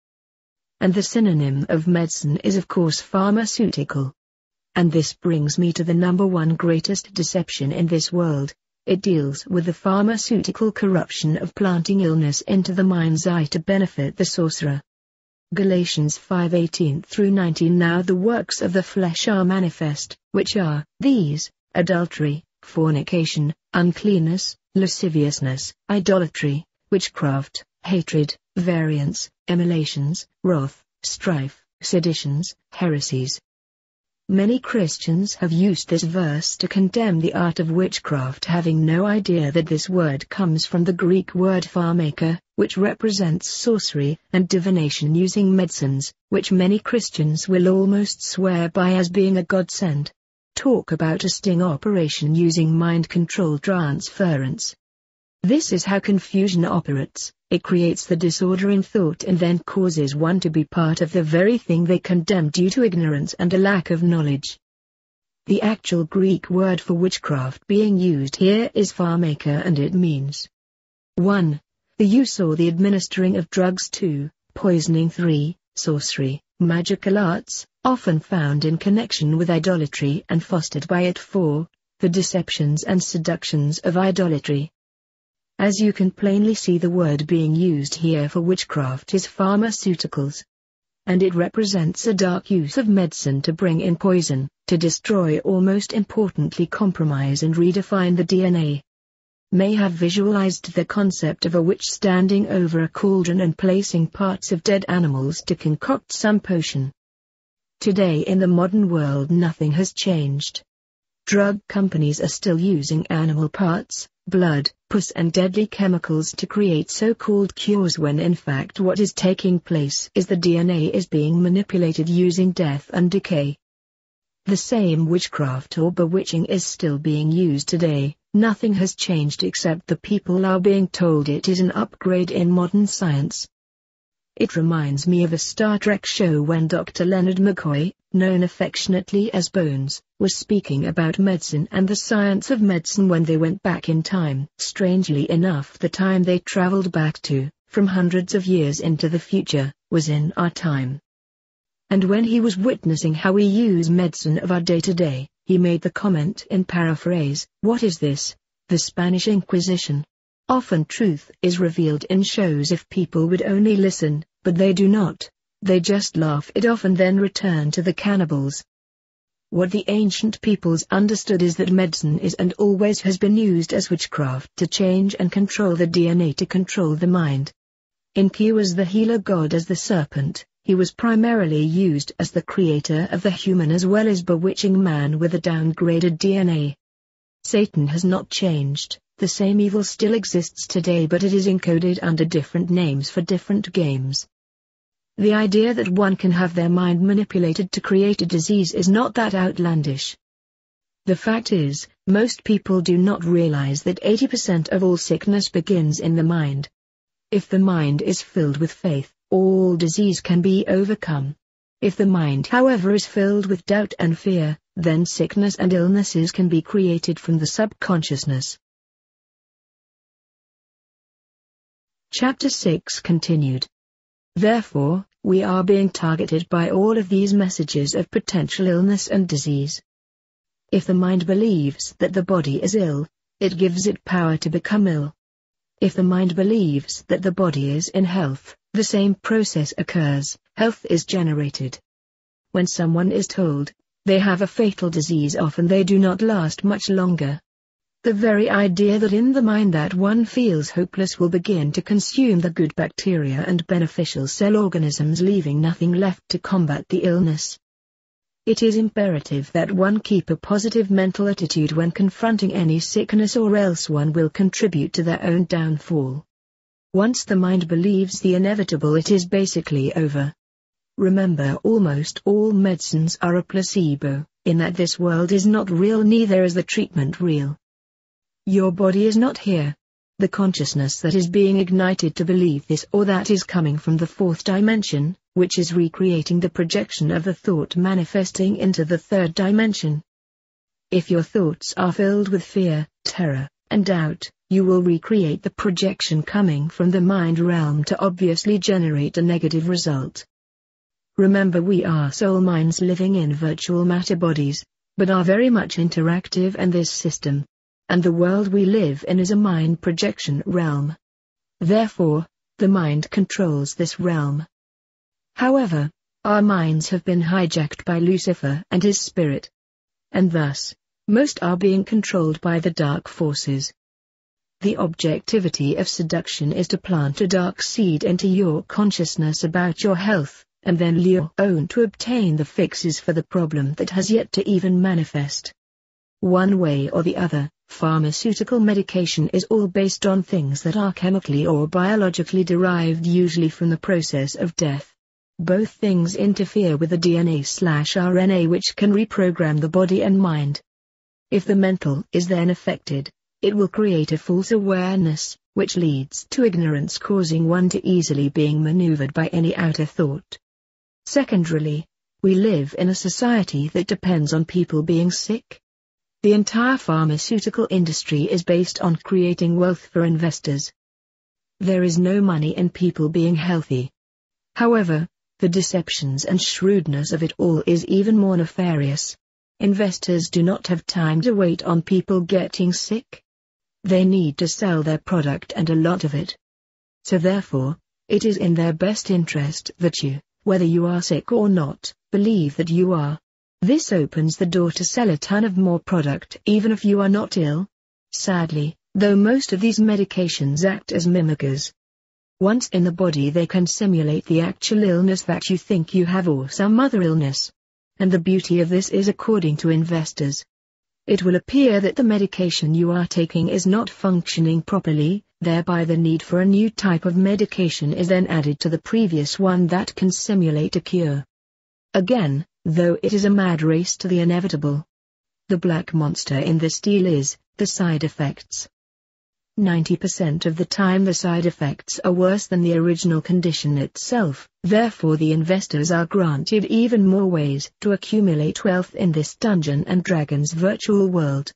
And the synonym of medicine is of course pharmaceutical. And this brings me to the number one greatest deception in this world. It deals with the pharmaceutical corruption of planting illness into the mind's eye to benefit the sorcerer. Galatians 5:18-19. Now the works of the flesh are manifest, which are these: adultery, fornication, uncleanness, lasciviousness, idolatry, witchcraft, hatred, variance, emulations, wrath, strife, seditions, heresies. Many Christians have used this verse to condemn the art of witchcraft, having no idea that this word comes from the Greek word pharmaca, which represents sorcery and divination using medicines, which many Christians will almost swear by as being a godsend. Talk about a sting operation using mind control transference. This is how confusion operates. It creates the disorder in thought and then causes one to be part of the very thing they condemn due to ignorance and a lack of knowledge. The actual Greek word for witchcraft being used here is pharmaca, and it means 1. The use or the administering of drugs. 2. Poisoning. 3. Sorcery, magical arts, often found in connection with idolatry and fostered by it. 4. The deceptions and seductions of idolatry. As you can plainly see, the word being used here for witchcraft is pharmaceuticals. And it represents a dark use of medicine to bring in poison, to destroy or most importantly compromise and redefine the DNA. May have visualized the concept of a witch standing over a cauldron and placing parts of dead animals to concoct some potion. Today in the modern world nothing has changed. Drug companies are still using animal parts, blood, pus and deadly chemicals to create so-called cures, when in fact what is taking place is the DNA is being manipulated using death and decay. The same witchcraft or bewitching is still being used today. Nothing has changed except the people are being told it is an upgrade in modern science. It reminds me of a Star Trek show when Dr. Leonard McCoy, known affectionately as Bones, was speaking about medicine and the science of medicine when they went back in time. Strangely enough, the time they traveled back to, from hundreds of years into the future, was in our time. And when he was witnessing how we use medicine of our day-to-day, he made the comment in paraphrase, "What is this? The Spanish Inquisition?" Often truth is revealed in shows if people would only listen, but they do not. They just laugh it off and then return to the cannibals. What the ancient peoples understood is that medicine is and always has been used as witchcraft to change and control the DNA to control the mind. Enki was the healer god as the serpent. He was primarily used as the creator of the human as well as bewitching man with a downgraded DNA. Satan has not changed, the same evil still exists today but it is encoded under different names for different games. The idea that one can have their mind manipulated to create a disease is not that outlandish. The fact is, most people do not realize that 80% of all sickness begins in the mind. If the mind is filled with faith, all disease can be overcome. If the mind, however, is filled with doubt and fear, then sickness and illnesses can be created from the subconsciousness. Chapter 6 continued. Therefore, we are being targeted by all of these messages of potential illness and disease. If the mind believes that the body is ill, it gives it power to become ill. If the mind believes that the body is in health, the same process occurs, health is generated. When someone is told they have a fatal disease, often they do not last much longer. The very idea that in the mind that one feels hopeless will begin to consume the good bacteria and beneficial cell organisms, leaving nothing left to combat the illness. It is imperative that one keep a positive mental attitude when confronting any sickness, or else one will contribute to their own downfall. Once the mind believes the inevitable, it is basically over. Remember, almost all medicines are a placebo, in that this world is not real, neither is the treatment real. Your body is not here. The consciousness that is being ignited to believe this or that is coming from the fourth dimension, which is recreating the projection of the thought manifesting into the third dimension. If your thoughts are filled with fear, terror, and doubt, you will recreate the projection coming from the mind realm to obviously generate a negative result. Remember, we are soul minds living in virtual matter bodies, but are very much interactive in this system. And the world we live in is a mind projection realm. Therefore, the mind controls this realm. However, our minds have been hijacked by Lucifer and his spirit. And thus, most are being controlled by the dark forces. The objectivity of seduction is to plant a dark seed into your consciousness about your health, and then lure your own to obtain the fixes for the problem that has yet to even manifest. One way or the other, pharmaceutical medication is all based on things that are chemically or biologically derived, usually from the process of death. Both things interfere with the DNA/RNA, which can reprogram the body and mind. If the mental is then affected, it will create a false awareness, which leads to ignorance, causing one to easily being maneuvered by any outer thought. Secondarily, we live in a society that depends on people being sick. The entire pharmaceutical industry is based on creating wealth for investors. There is no money in people being healthy. However, the deceptions and shrewdness of it all is even more nefarious. Investors do not have time to wait on people getting sick. They need to sell their product, and a lot of it. So therefore, it is in their best interest that you, whether you are sick or not, believe that you are. This opens the door to sell a ton of more product even if you are not ill. Sadly, though, most of these medications act as mimickers. Once in the body, they can simulate the actual illness that you think you have, or some other illness. And the beauty of this is, according to investors, it will appear that the medication you are taking is not functioning properly, thereby the need for a new type of medication is then added to the previous one that can simulate a cure. Again, though it is a mad race to the inevitable. The black monster in this deal is the side effects. 90% of the time the side effects are worse than the original condition itself, therefore the investors are granted even more ways to accumulate wealth in this Dungeons and Dragons virtual world.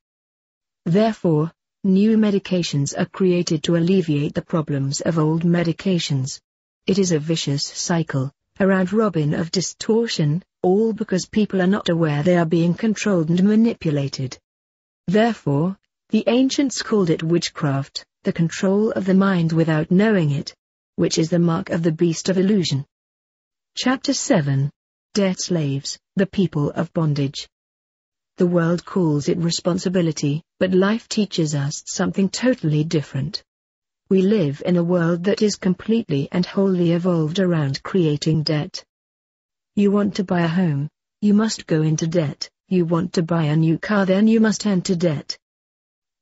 Therefore, new medications are created to alleviate the problems of old medications. It is a vicious cycle, a round robin of distortion, all because people are not aware they are being controlled and manipulated. Therefore, the ancients called it witchcraft, the control of the mind without knowing it, which is the mark of the beast of illusion. Chapter 7. Debt Slaves, the People of Bondage. The world calls it responsibility, but life teaches us something totally different. We live in a world that is completely and wholly evolved around creating debt. You want to buy a home, you must go into debt. You want to buy a new car, then you must enter debt.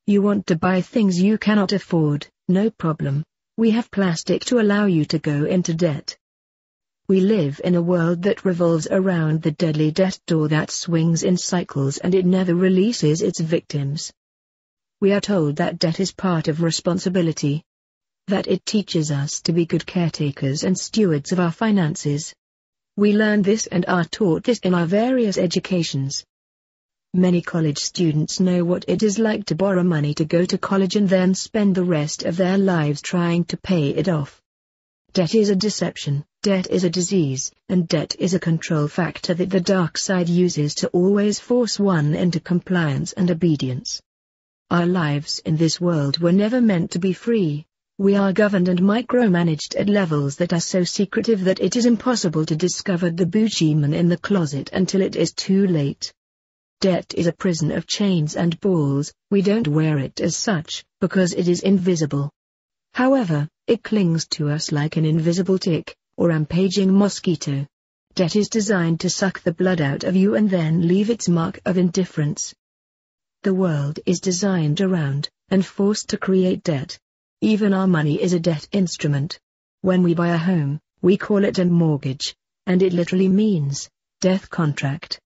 You want to buy things you cannot afford, no problem. We have plastic to allow you to go into debt. We live in a world that revolves around the deadly debt door that swings in cycles and it never releases its victims. We are told that debt is part of responsibility. That it teaches us to be good caretakers and stewards of our finances. We learn this and are taught this in our various educations. Many college students know what it is like to borrow money to go to college and then spend the rest of their lives trying to pay it off. Debt is a deception, debt is a disease, and debt is a control factor that the dark side uses to always force one into compliance and obedience. Our lives in this world were never meant to be free. We are governed and micromanaged at levels that are so secretive that it is impossible to discover the boogeyman in the closet until it is too late. Debt is a prison of chains and balls. We don't wear it as such, because it is invisible. However, it clings to us like an invisible tick, or rampaging mosquito. Debt is designed to suck the blood out of you and then leave its mark of indifference. The world is designed around, and forced to create debt. Even our money is a debt instrument. When we buy a home, we call it a mortgage, and it literally means death contract.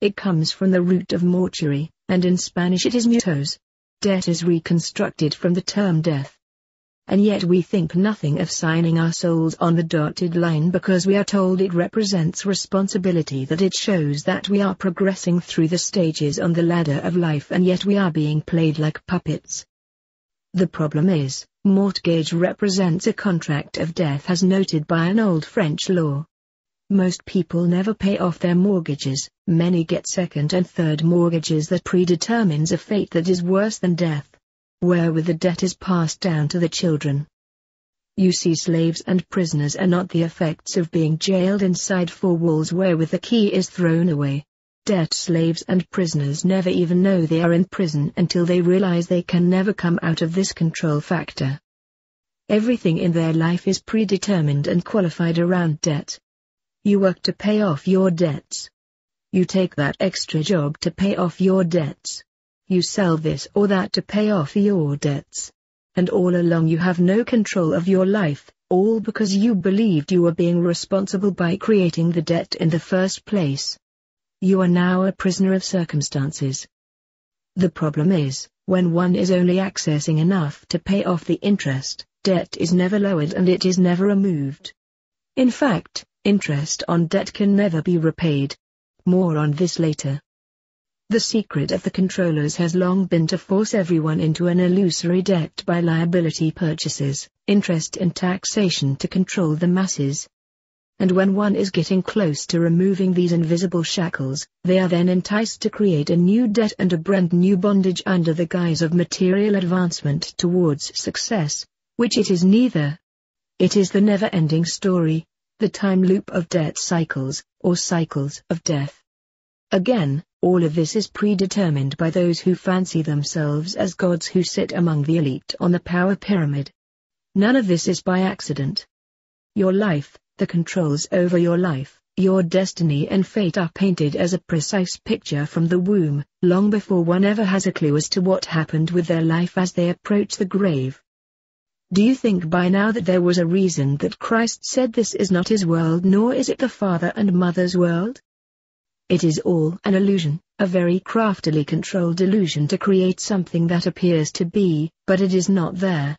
It comes from the root of mortuary, and in Spanish it is muertos. Debt is reconstructed from the term death. And yet we think nothing of signing our souls on the dotted line because we are told it represents responsibility, that it shows that we are progressing through the stages on the ladder of life, and yet we are being played like puppets. The problem is, mortgage represents a contract of death as noted by an old French law. Most people never pay off their mortgages, many get second and third mortgages that predetermines a fate that is worse than death, wherewith the debt is passed down to the children. You see, slaves and prisoners are not the effects of being jailed inside four walls wherewith the key is thrown away. Debt slaves and prisoners never even know they are in prison until they realize they can never come out of this control factor. Everything in their life is predetermined and qualified around debt. You work to pay off your debts. You take that extra job to pay off your debts. You sell this or that to pay off your debts. And all along you have no control of your life, all because you believed you were being responsible by creating the debt in the first place. You are now a prisoner of circumstances. The problem is, when one is only accessing enough to pay off the interest, debt is never lowered and it is never removed. In fact, interest on debt can never be repaid. More on this later. The secret of the controllers has long been to force everyone into an illusory debt by liability purchases, interest and taxation to control the masses. And when one is getting close to removing these invisible shackles, they are then enticed to create a new debt and a brand new bondage under the guise of material advancement towards success, which it is neither. It is the never-ending story, the time loop of debt cycles, or cycles of death. Again, all of this is predetermined by those who fancy themselves as gods who sit among the elite on the power pyramid. None of this is by accident. Your life, the controls over your life, your destiny and fate are painted as a precise picture from the womb, long before one ever has a clue as to what happened with their life as they approach the grave. Do you think by now that there was a reason that Christ said this is not his world nor is it the father and mother's world? It is all an illusion, a very craftily controlled illusion to create something that appears to be, but it is not there.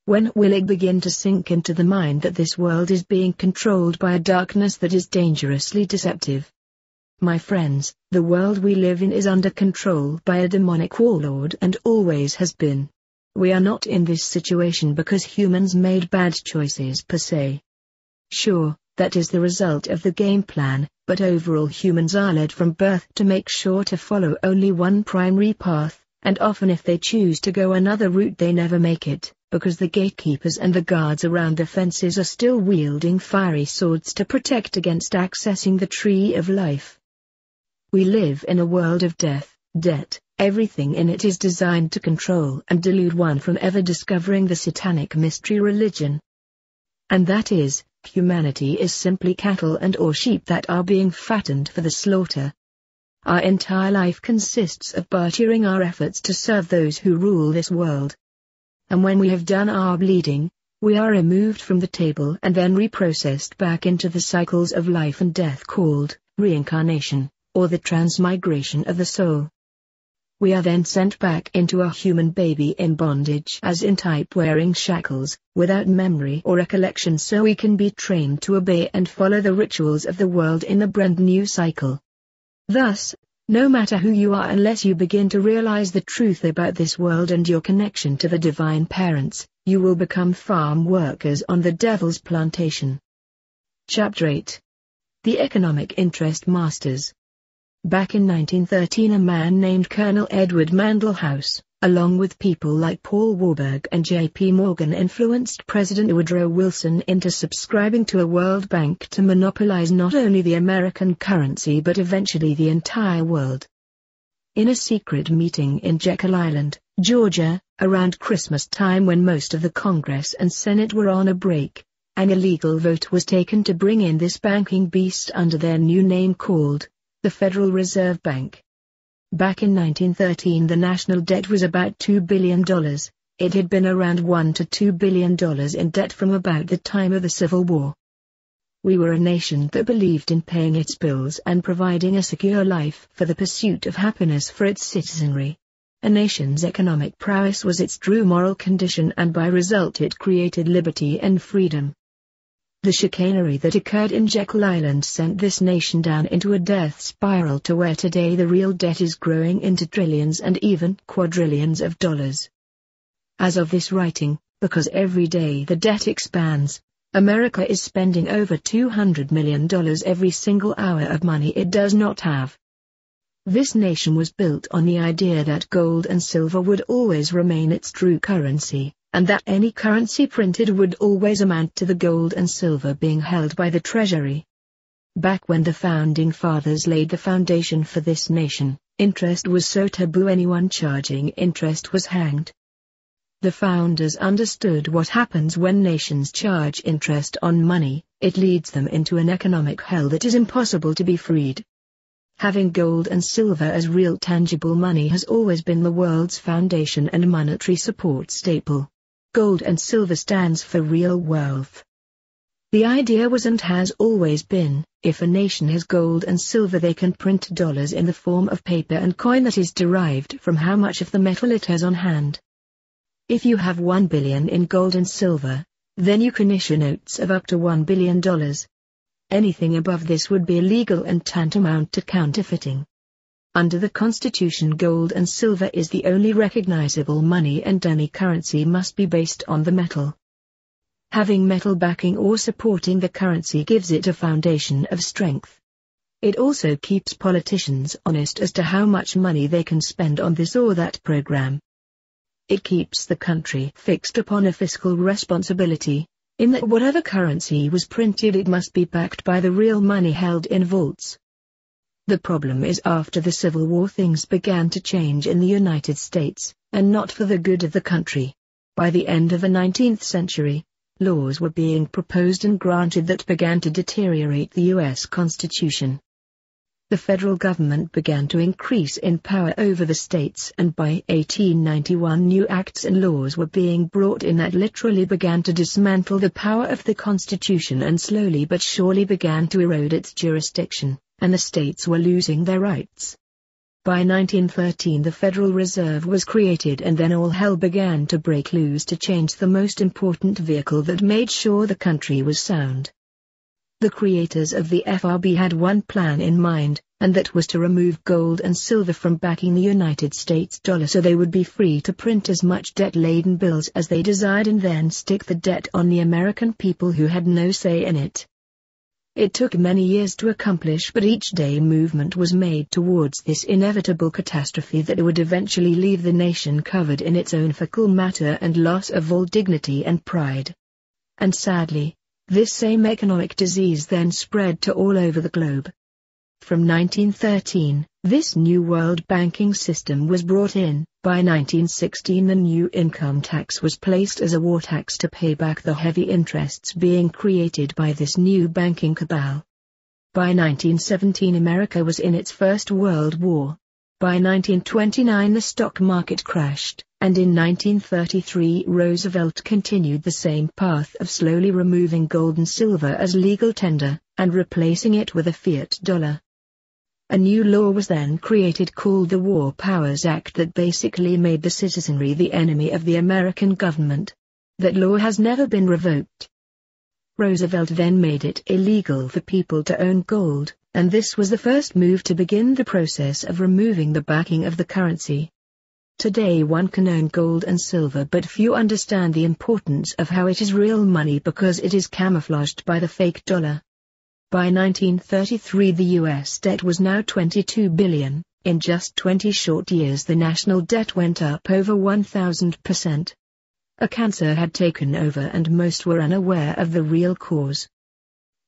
When will it begin to sink into the mind that this world is being controlled by a darkness that is dangerously deceptive? My friends, the world we live in is under control by a demonic warlord and always has been. We are not in this situation because humans made bad choices per se. Sure, that is the result of the game plan, but overall humans are led from birth to make sure to follow only one primary path, and often if they choose to go another route they never make it, because the gatekeepers and the guards around the fences are still wielding fiery swords to protect against accessing the tree of life. We live in a world of death, debt, everything in it is designed to control and delude one from ever discovering the satanic mystery religion. And that is, humanity is simply cattle and or sheep that are being fattened for the slaughter. Our entire life consists of bartering our efforts to serve those who rule this world. And when we have done our bleeding, we are removed from the table and then reprocessed back into the cycles of life and death called reincarnation, or the transmigration of the soul. We are then sent back into a human baby in bondage as in type wearing shackles, without memory or recollection so we can be trained to obey and follow the rituals of the world in a brand new cycle. Thus, no matter who you are unless you begin to realize the truth about this world and your connection to the divine parents, you will become farm workers on the devil's plantation. Chapter 8. The Economic Interest Masters. Back in 1913 a man named Colonel Edward Mandell House, along with people like Paul Warburg and J.P. Morgan influenced President Woodrow Wilson into subscribing to a World Bank to monopolize not only the American currency but eventually the entire world. In a secret meeting in Jekyll Island, Georgia, around Christmas time when most of the Congress and Senate were on a break, an illegal vote was taken to bring in this banking beast under their new name called the Federal Reserve Bank. Back in 1913 the national debt was about $2 billion, it had been around $1 to $2 billion in debt from about the time of the Civil War. We were a nation that believed in paying its bills and providing a secure life for the pursuit of happiness for its citizenry. A nation's economic prowess was its true moral condition and by result it created liberty and freedom. The chicanery that occurred in Jekyll Island sent this nation down into a death spiral to where today the real debt is growing into trillions and even quadrillions of dollars. As of this writing, because every day the debt expands, America is spending over $200 million every single hour of money it does not have. This nation was built on the idea that gold and silver would always remain its true currency, and that any currency printed would always amount to the gold and silver being held by the Treasury. Back when the Founding Fathers laid the foundation for this nation, interest was so taboo anyone charging interest was hanged. The founders understood what happens when nations charge interest on money, it leads them into an economic hell that is impossible to be freed. Having gold and silver as real tangible money has always been the world's foundation and monetary support staple. Gold and silver stands for real wealth. The idea was and has always been, if a nation has gold and silver they can print dollars in the form of paper and coin that is derived from how much of the metal it has on hand. If you have $1 billion in gold and silver, then you can issue notes of up to $1 billion. Anything above this would be illegal and tantamount to counterfeiting. Under the Constitution gold and silver is the only recognizable money and any currency must be based on the metal. Having metal backing or supporting the currency gives it a foundation of strength. It also keeps politicians honest as to how much money they can spend on this or that program. It keeps the country fixed upon a fiscal responsibility, in that whatever currency was printed it must be backed by the real money held in vaults. The problem is after the Civil War things began to change in the United States, and not for the good of the country. By the end of the 19th century, laws were being proposed and granted that began to deteriorate the U.S. Constitution. The the federal government began to increase in power over the states, and by 1891 new acts and laws were being brought in that literally began to dismantle the power of the Constitution and slowly but surely began to erode its jurisdiction, and the states were losing their rights. By 1913 the Federal Reserve was created, and then all hell began to break loose to change the most important vehicle that made sure the country was sound. The creators of the FRB had one plan in mind, and that was to remove gold and silver from backing the United States dollar so they would be free to print as much debt-laden bills as they desired and then stick the debt on the American people who had no say in it. It took many years to accomplish, but each day movement was made towards this inevitable catastrophe that would eventually leave the nation covered in its own fecal matter and loss of all dignity and pride. And sadly, this same economic disease then spread to all over the globe. From 1913, this new world banking system was brought in. By 1916 the new income tax was placed as a war tax to pay back the heavy interests being created by this new banking cabal. By 1917 America was in its First World War. By 1929 the stock market crashed, and in 1933 Roosevelt continued the same path of slowly removing gold and silver as legal tender, and replacing it with a fiat dollar. A new law was then created called the War Powers Act that basically made the citizenry the enemy of the American government. That law has never been revoked. Roosevelt then made it illegal for people to own gold, and this was the first move to begin the process of removing the backing of the currency. Today one can own gold and silver, but few understand the importance of how it is real money because it is camouflaged by the fake dollar. By 1933 the U.S. debt was now $22 billion. In just 20 short years the national debt went up over 1,000%. A cancer had taken over and most were unaware of the real cause.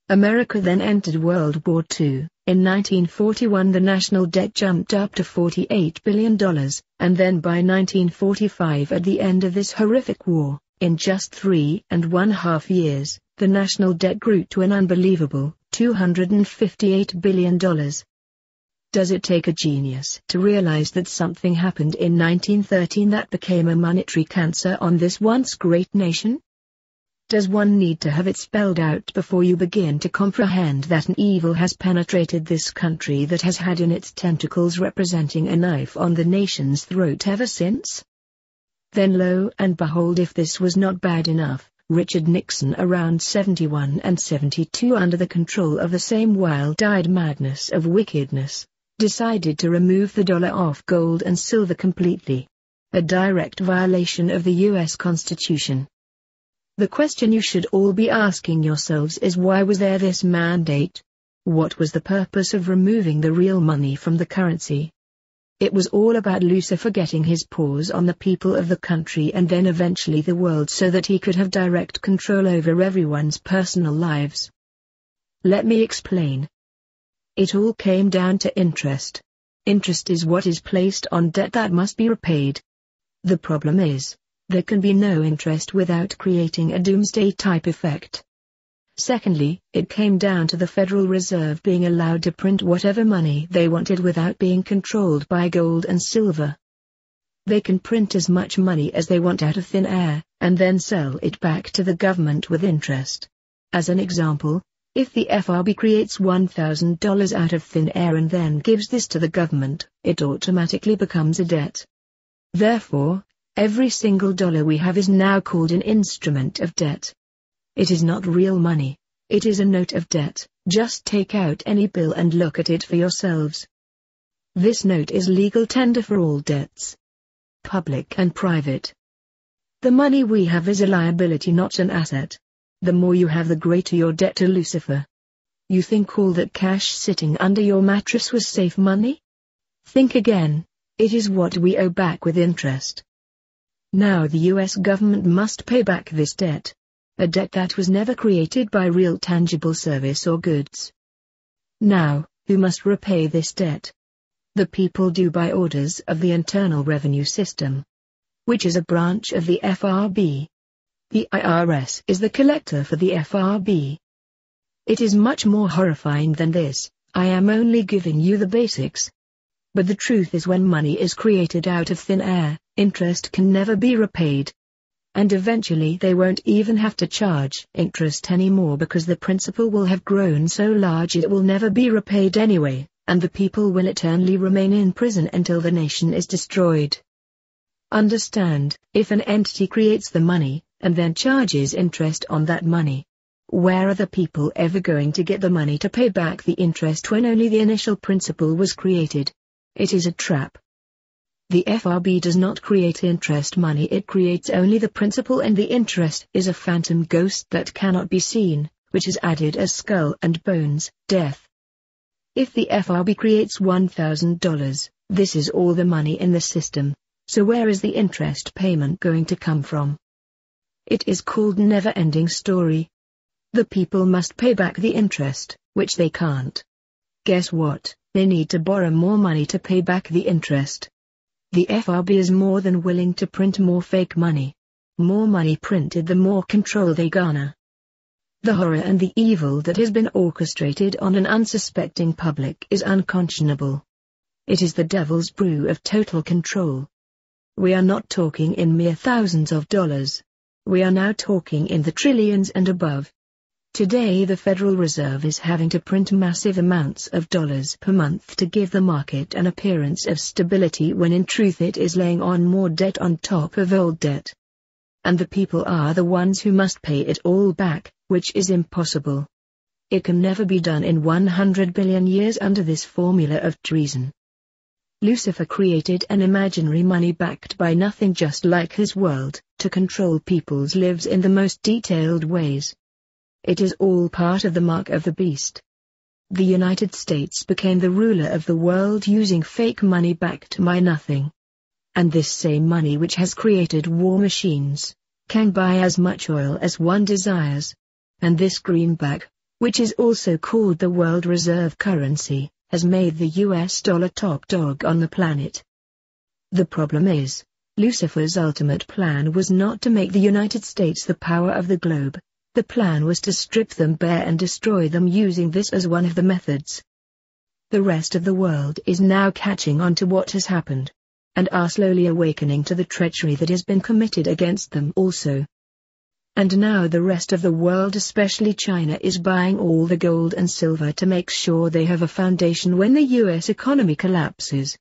America then entered World War II. In 1941 the national debt jumped up to $48 billion, and then by 1945 at the end of this horrific war, in just 3.5 years, the national debt grew to an unbelievable $258 billion. Does it take a genius to realize that something happened in 1913 that became a monetary cancer on this once great nation? Does one need to have it spelled out before you begin to comprehend that an evil has penetrated this country that has had in its tentacles representing a knife on the nation's throat ever since? Then lo and behold, if this was not bad enough, Richard Nixon around 71 and 72 under the control of the same wild-eyed madness of wickedness, decided to remove the dollar off gold and silver completely. A direct violation of the U.S. Constitution. The question you should all be asking yourselves is, why was there this mandate? What was the purpose of removing the real money from the currency? It was all about Lucifer getting his paws on the people of the country and then eventually the world so that he could have direct control over everyone's personal lives. Let me explain. It all came down to interest. Interest is what is placed on debt that must be repaid. The problem is, there can be no interest without creating a doomsday-type effect. Secondly, it came down to the Federal Reserve being allowed to print whatever money they wanted without being controlled by gold and silver. They can print as much money as they want out of thin air, and then sell it back to the government with interest. As an example, if the FRB creates $1,000 out of thin air and then gives this to the government, it automatically becomes a debt. Therefore, every single dollar we have is now called an instrument of debt. It is not real money. It is a note of debt. Just take out any bill and look at it for yourselves. This note is legal tender for all debts, public and private. The money we have is a liability, not an asset. The more you have, the greater your debt to Lucifer. You think all that cash sitting under your mattress was safe money? Think again. It is what we owe back with interest. Now the U.S. government must pay back this debt. A debt that was never created by real tangible service or goods. Now, who must repay this debt? The people do by orders of the Internal Revenue System, which is a branch of the FRB. The IRS is the collector for the FRB. It is much more horrifying than this. I am only giving you the basics. But the truth is, when money is created out of thin air, interest can never be repaid. And eventually they won't even have to charge interest anymore, because the principal will have grown so large it will never be repaid anyway, and the people will eternally remain in prison until the nation is destroyed. Understand, if an entity creates the money, and then charges interest on that money, where are the people ever going to get the money to pay back the interest when only the initial principal was created? It is a trap. The FRB does not create interest money, it creates only the principal, and the interest is a phantom ghost that cannot be seen, which is added as skull and bones, death. If the FRB creates $1,000, this is all the money in the system, so where is the interest payment going to come from? It is called never-ending story. The people must pay back the interest, which they can't. Guess what? They need to borrow more money to pay back the interest. The FRB is more than willing to print more fake money. More money printed, the more control they garner. The horror and the evil that has been orchestrated on an unsuspecting public is unconscionable. It is the devil's brew of total control. We are not talking in mere thousands of dollars. We are now talking in the trillions and above. Today the Federal Reserve is having to print massive amounts of dollars per month to give the market an appearance of stability, when in truth it is laying on more debt on top of old debt. And the people are the ones who must pay it all back, which is impossible. It can never be done in 100 billion years under this formula of treason. Lucifer created an imaginary money backed by nothing, just like his world, to control people's lives in the most detailed ways. It is all part of the mark of the beast. The United States became the ruler of the world using fake money backed by nothing. And this same money, which has created war machines, can buy as much oil as one desires. And this greenback, which is also called the world reserve currency, has made the US dollar top dog on the planet. The problem is, Lucifer's ultimate plan was not to make the United States the power of the globe. The plan was to strip them bare and destroy them, using this as one of the methods. The rest of the world is now catching on to what has happened, and are slowly awakening to the treachery that has been committed against them also. And now the rest of the world, especially China, is buying all the gold and silver to make sure they have a foundation when the US economy collapses.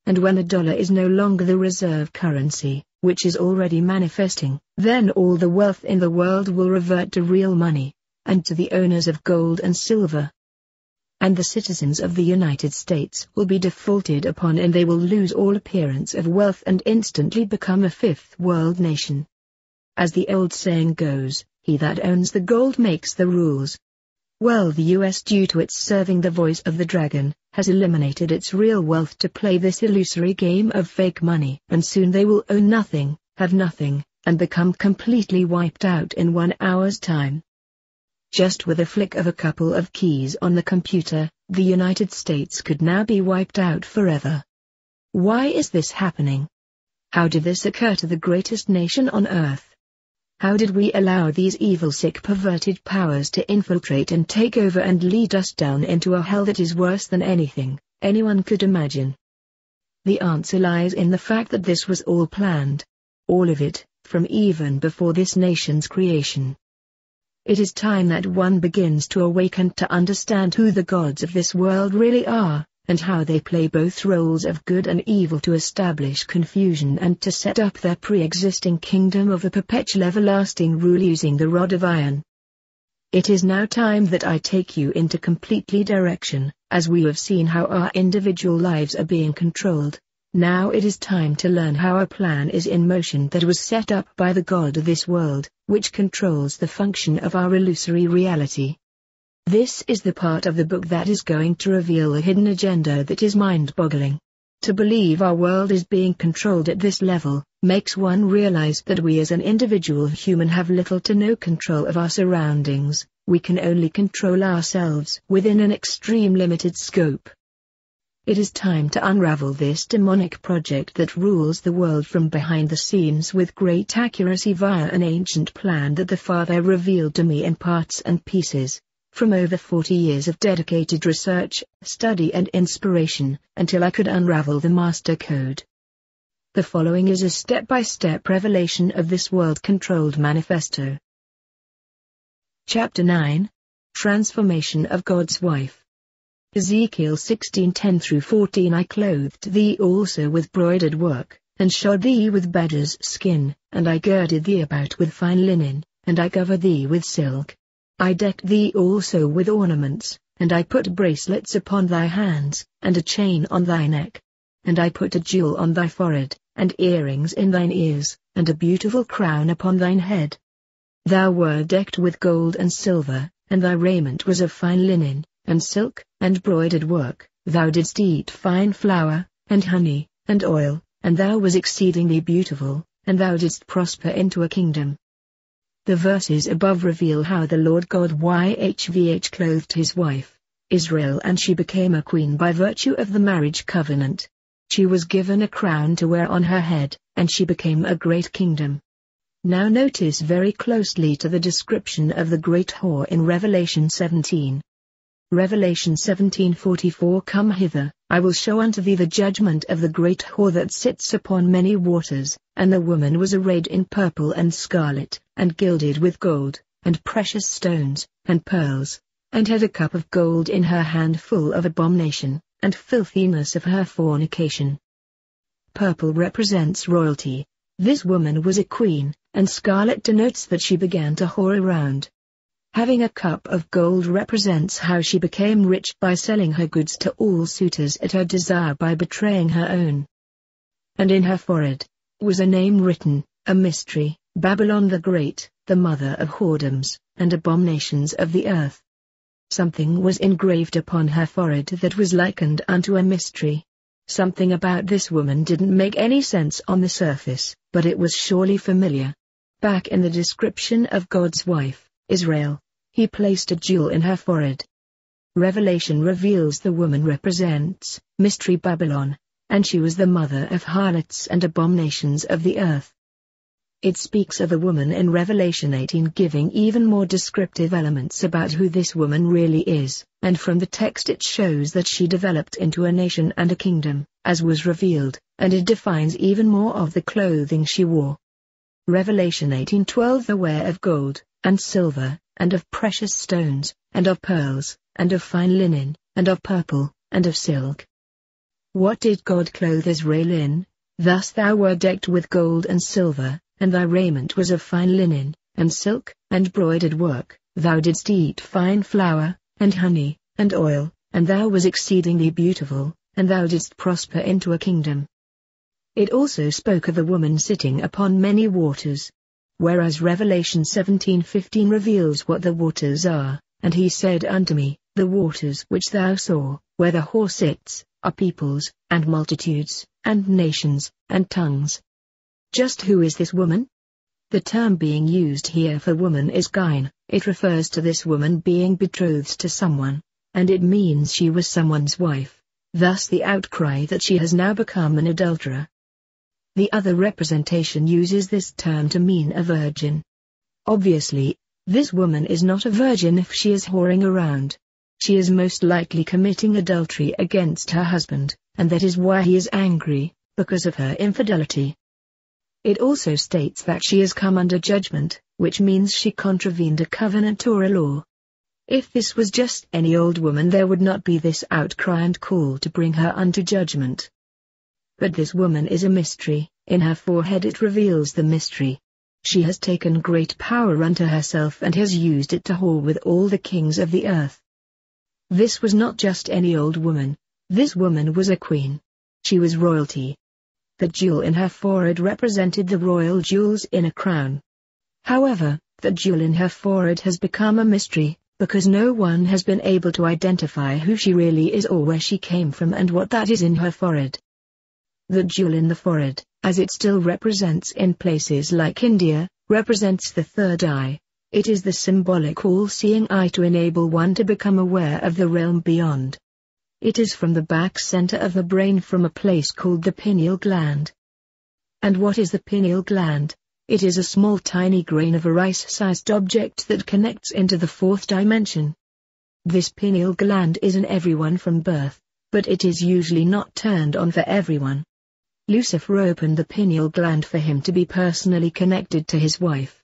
And when the dollar is no longer the reserve currency, which is already manifesting, then all the wealth in the world will revert to real money, and to the owners of gold and silver. And the citizens of the United States will be defaulted upon, and they will lose all appearance of wealth and instantly become a fifth world nation. As the old saying goes, he that owns the gold makes the rules. Well, the US, due to its serving the voice of the dragon, has eliminated its real wealth to play this illusory game of fake money, and soon they will own nothing, have nothing, and become completely wiped out in 1 hour's time. Just with a flick of a couple of keys on the computer, the United States could now be wiped out forever. Why is this happening? How did this occur to the greatest nation on earth? How did we allow these evil, sick, perverted powers to infiltrate and take over and lead us down into a hell that is worse than anything anyone could imagine? The answer lies in the fact that this was all planned. All of it, from even before this nation's creation. It is time that one begins to awaken to understand who the gods of this world really are, and how they play both roles of good and evil to establish confusion and to set up their pre-existing kingdom of a perpetual everlasting rule using the rod of iron. It is now time that I take you into completely direction, as we have seen how our individual lives are being controlled. Now it is time to learn how a plan is in motion that was set up by the God of this world, which controls the function of our illusory reality. This is the part of the book that is going to reveal a hidden agenda that is mind-boggling. To believe our world is being controlled at this level, makes one realize that we as an individual human have little to no control of our surroundings. We can only control ourselves within an extreme limited scope. It is time to unravel this demonic project that rules the world from behind the scenes with great accuracy via an ancient plan that the Father revealed to me in parts and pieces. from over 40 years of dedicated research, study and inspiration, until I could unravel the master code. The following is a step-by-step revelation of this world-controlled manifesto. Chapter 9. Transformation of God's Wife. Ezekiel 16:10-14 I clothed thee also with broidered work, and shod thee with badger's skin, and I girded thee about with fine linen, and I covered thee with silk. I decked thee also with ornaments, and I put bracelets upon thy hands, and a chain on thy neck. And I put a jewel on thy forehead, and earrings in thine ears, and a beautiful crown upon thine head. Thou wert decked with gold and silver, and thy raiment was of fine linen, and silk, and broidered work. Thou didst eat fine flour, and honey, and oil, and thou was exceedingly beautiful, and thou didst prosper into a kingdom. The verses above reveal how the Lord God YHVH clothed his wife, Israel, and she became a queen by virtue of the marriage covenant. She was given a crown to wear on her head, and she became a great kingdom. Now notice very closely to the description of the great whore in Revelation 17. Revelation 17:44 Come hither, I will show unto thee the judgment of the great whore that sits upon many waters. And the woman was arrayed in purple and scarlet, and gilded with gold, and precious stones, and pearls, and had a cup of gold in her hand full of abomination, and filthiness of her fornication. Purple represents royalty. This woman was a queen, and scarlet denotes that she began to whore around. Having a cup of gold represents how she became rich by selling her goods to all suitors at her desire by betraying her own. And in her forehead was a name written, a mystery, Babylon the Great, the mother of whoredoms, and abominations of the earth. Something was engraved upon her forehead that was likened unto a mystery. Something about this woman didn't make any sense on the surface, but it was surely familiar. Back in the description of God's wife, Israel, he placed a jewel in her forehead. Revelation reveals the woman represents Mystery Babylon, and she was the mother of harlots and abominations of the earth. It speaks of a woman in Revelation 18 giving even more descriptive elements about who this woman really is, and from the text it shows that she developed into a nation and a kingdom, as was revealed, and it defines even more of the clothing she wore. Revelation 18:12 The wear of gold, and silver, and of precious stones, and of pearls, and of fine linen, and of purple, and of silk. What did God clothe Israel in? Thus thou wert decked with gold and silver, and thy raiment was of fine linen, and silk, and broidered work. Thou didst eat fine flour, and honey, and oil, and thou was exceedingly beautiful, and thou didst prosper into a kingdom. It also spoke of a woman sitting upon many waters. Whereas Revelation 17:15 reveals what the waters are, and he said unto me, The waters which thou saw, where the whore sits, are peoples, and multitudes, and nations, and tongues. Just who is this woman? The term being used here for woman is gain. It refers to this woman being betrothed to someone, and it means she was someone's wife. Thus the outcry that she has now become an adulterer. The other representation uses this term to mean a virgin. Obviously, this woman is not a virgin if she is whoring around. She is most likely committing adultery against her husband, and that is why he is angry, because of her infidelity. It also states that she has come under judgment, which means she contravened a covenant or a law. If this was just any old woman, there would not be this outcry and call to bring her unto judgment. But this woman is a mystery. In her forehead it reveals the mystery. She has taken great power unto herself and has used it to whore with all the kings of the earth. This was not just any old woman. This woman was a queen. She was royalty. The jewel in her forehead represented the royal jewels in a crown. However, the jewel in her forehead has become a mystery, because no one has been able to identify who she really is or where she came from and what that is in her forehead. The jewel in the forehead, as it still represents in places like India, represents the third eye. It is the symbolic all-seeing eye to enable one to become aware of the realm beyond. It is from the back center of the brain from a place called the pineal gland. And what is the pineal gland? It is a small tiny grain of a rice-sized object that connects into the fourth dimension. This pineal gland is in everyone from birth, but it is usually not turned on for everyone. Lucifer opened the pineal gland for him to be personally connected to his wife.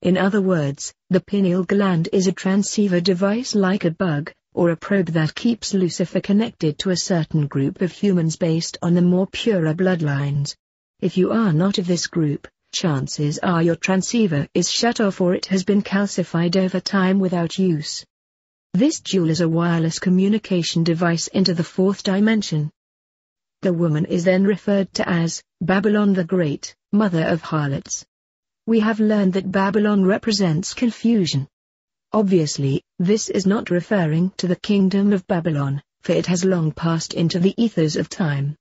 In other words, the pineal gland is a transceiver device like a bug, or a probe that keeps Lucifer connected to a certain group of humans based on the more purer bloodlines. If you are not of this group, chances are your transceiver is shut off or it has been calcified over time without use. This jewel is a wireless communication device into the fourth dimension. The woman is then referred to as Babylon the Great, mother of harlots. We have learned that Babylon represents confusion. Obviously, this is not referring to the kingdom of Babylon, for it has long passed into the ethers of time.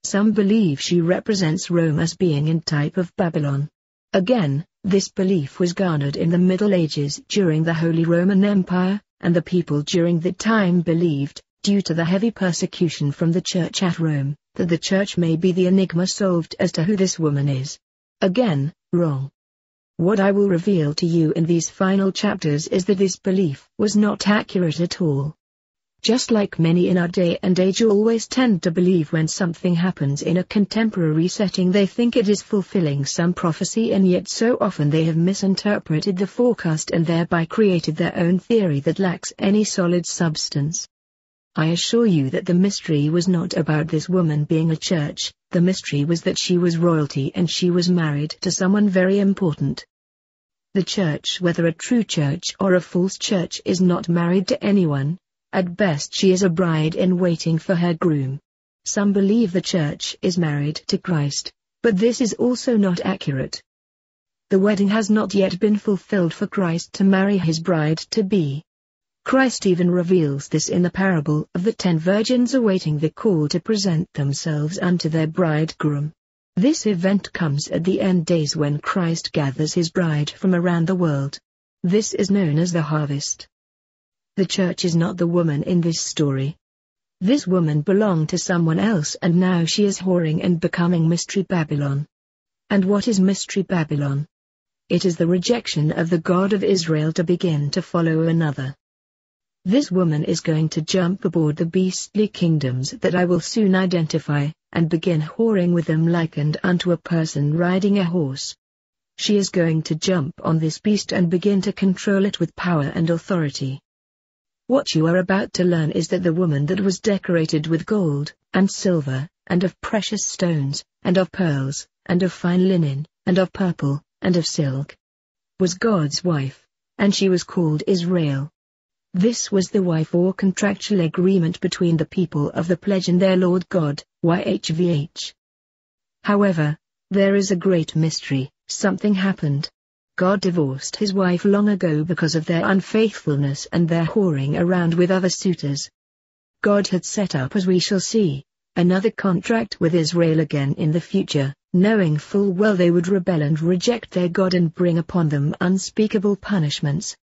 Some believe she represents Rome as being in type of Babylon. Again, this belief was garnered in the Middle Ages during the Holy Roman Empire, and the people during that time believed, due to the heavy persecution from the church at Rome, that the church may be the enigma solved as to who this woman is. Again, wrong. What I will reveal to you in these final chapters is that this belief was not accurate at all. Just like many in our day and age always tend to believe when something happens in a contemporary setting they think it is fulfilling some prophecy, and yet so often they have misinterpreted the forecast and thereby created their own theory that lacks any solid substance. I assure you that the mystery was not about this woman being a church, the mystery was that she was royalty and she was married to someone very important. The church, whether a true church or a false church, is not married to anyone. At best she is a bride in waiting for her groom. Some believe the church is married to Christ, but this is also not accurate. The wedding has not yet been fulfilled for Christ to marry his bride-to-be. Christ even reveals this in the parable of the 10 virgins awaiting the call to present themselves unto their bridegroom. This event comes at the end days when Christ gathers his bride from around the world. This is known as the harvest. The church is not the woman in this story. This woman belonged to someone else and now she is whoring and becoming Mystery Babylon. And what is Mystery Babylon? It is the rejection of the God of Israel to begin to follow another. This woman is going to jump aboard the beastly kingdoms that I will soon identify, and begin whoring with them likened unto a person riding a horse. She is going to jump on this beast and begin to control it with power and authority. What you are about to learn is that the woman that was decorated with gold, and silver, and of precious stones, and of pearls, and of fine linen, and of purple, and of silk, was God's wife, and she was called Israel. This was the wife or contractual agreement between the people of the pledge and their Lord God, YHVH. However, there is a great mystery. Something happened. God divorced his wife long ago because of their unfaithfulness and their whoring around with other suitors. God had set up, as we shall see, another contract with Israel again in the future, knowing full well they would rebel and reject their God and bring upon them unspeakable punishments.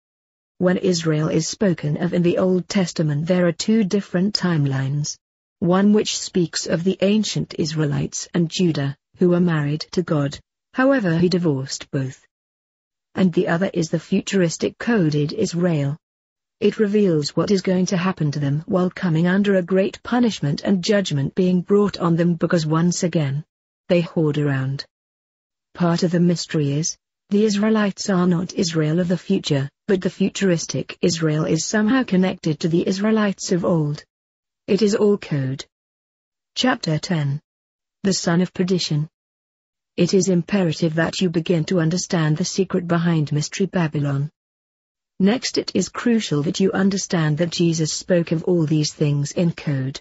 When Israel is spoken of in the Old Testament there are 2 different timelines. One which speaks of the ancient Israelites and Judah, who were married to God, however he divorced both. And the other is the futuristic coded Israel. It reveals what is going to happen to them while coming under a great punishment and judgment being brought on them because once again, they whored around. Part of the mystery is, the Israelites are not Israel of the future, but the futuristic Israel is somehow connected to the Israelites of old. It is all code. Chapter 10. The Son of Perdition. It is imperative that you begin to understand the secret behind Mystery Babylon. Next, it is crucial that you understand that Jesus spoke of all these things in code.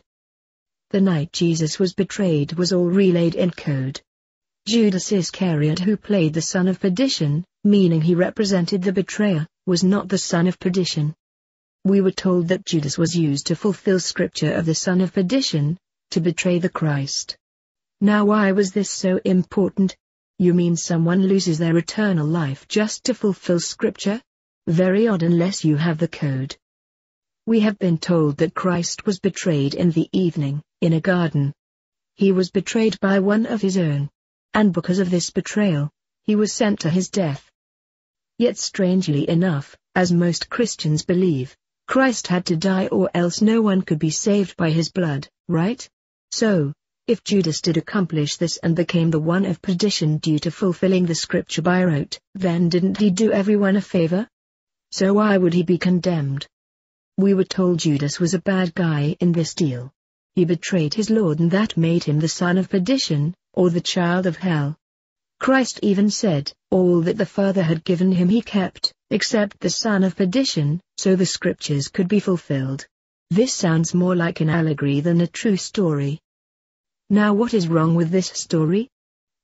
The night Jesus was betrayed was all relayed in code. Judas Iscariot, who played the son of perdition, meaning he represented the betrayer, was not the son of perdition. We were told that Judas was used to fulfill scripture of the son of perdition, to betray the Christ. Now why was this so important? You mean someone loses their eternal life just to fulfill scripture? Very odd unless you have the code. We have been told that Christ was betrayed in the evening, in a garden. He was betrayed by one of his own. And because of this betrayal, he was sent to his death. Yet strangely enough, as most Christians believe, Christ had to die or else no one could be saved by his blood, right? So, if Judas did accomplish this and became the one of perdition due to fulfilling the scripture by rote, then didn't he do everyone a favor? So why would he be condemned? We were told Judas was a bad guy in this deal. He betrayed his Lord and that made him the son of perdition, or the child of hell. Christ even said, all that the Father had given him he kept, except the son of perdition, so the scriptures could be fulfilled. This sounds more like an allegory than a true story. Now what is wrong with this story?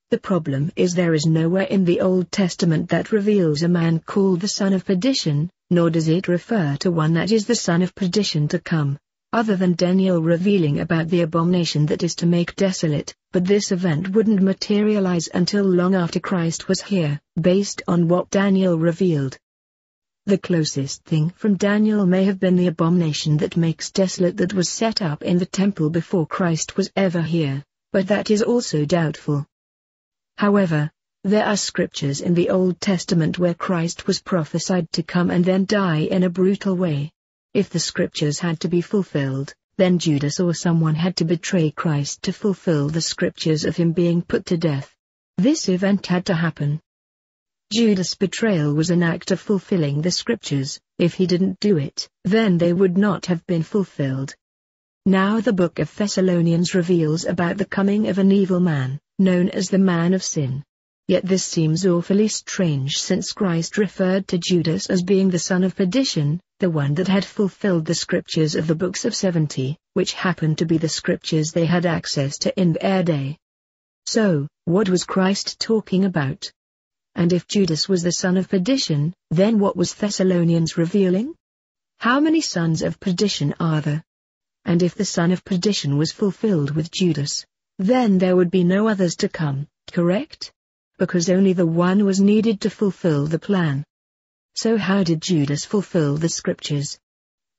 The problem is there is nowhere in the Old Testament that reveals a man called the son of perdition, nor does it refer to one that is the son of perdition to come, other than Daniel revealing about the abomination that is to make desolate, but this event wouldn't materialize until long after Christ was here, based on what Daniel revealed. The closest thing from Daniel may have been the abomination that makes desolate that was set up in the temple before Christ was ever here, but that is also doubtful. However, there are scriptures in the Old Testament where Christ was prophesied to come and then die in a brutal way. If the scriptures had to be fulfilled, then Judas or someone had to betray Christ to fulfill the scriptures of him being put to death. This event had to happen. Judas' betrayal was an act of fulfilling the scriptures. If he didn't do it, then they would not have been fulfilled. Now the book of Thessalonians reveals about the coming of an evil man, known as the man of sin. Yet this seems awfully strange since Christ referred to Judas as being the son of perdition, the one that had fulfilled the scriptures of the books of 70, which happened to be the scriptures they had access to in their day. So, what was Christ talking about? And if Judas was the son of perdition, then what was Thessalonians revealing? How many sons of perdition are there? And if the son of perdition was fulfilled with Judas, then there would be no others to come, correct? Because only the one was needed to fulfill the plan. So how did Judas fulfill the scriptures?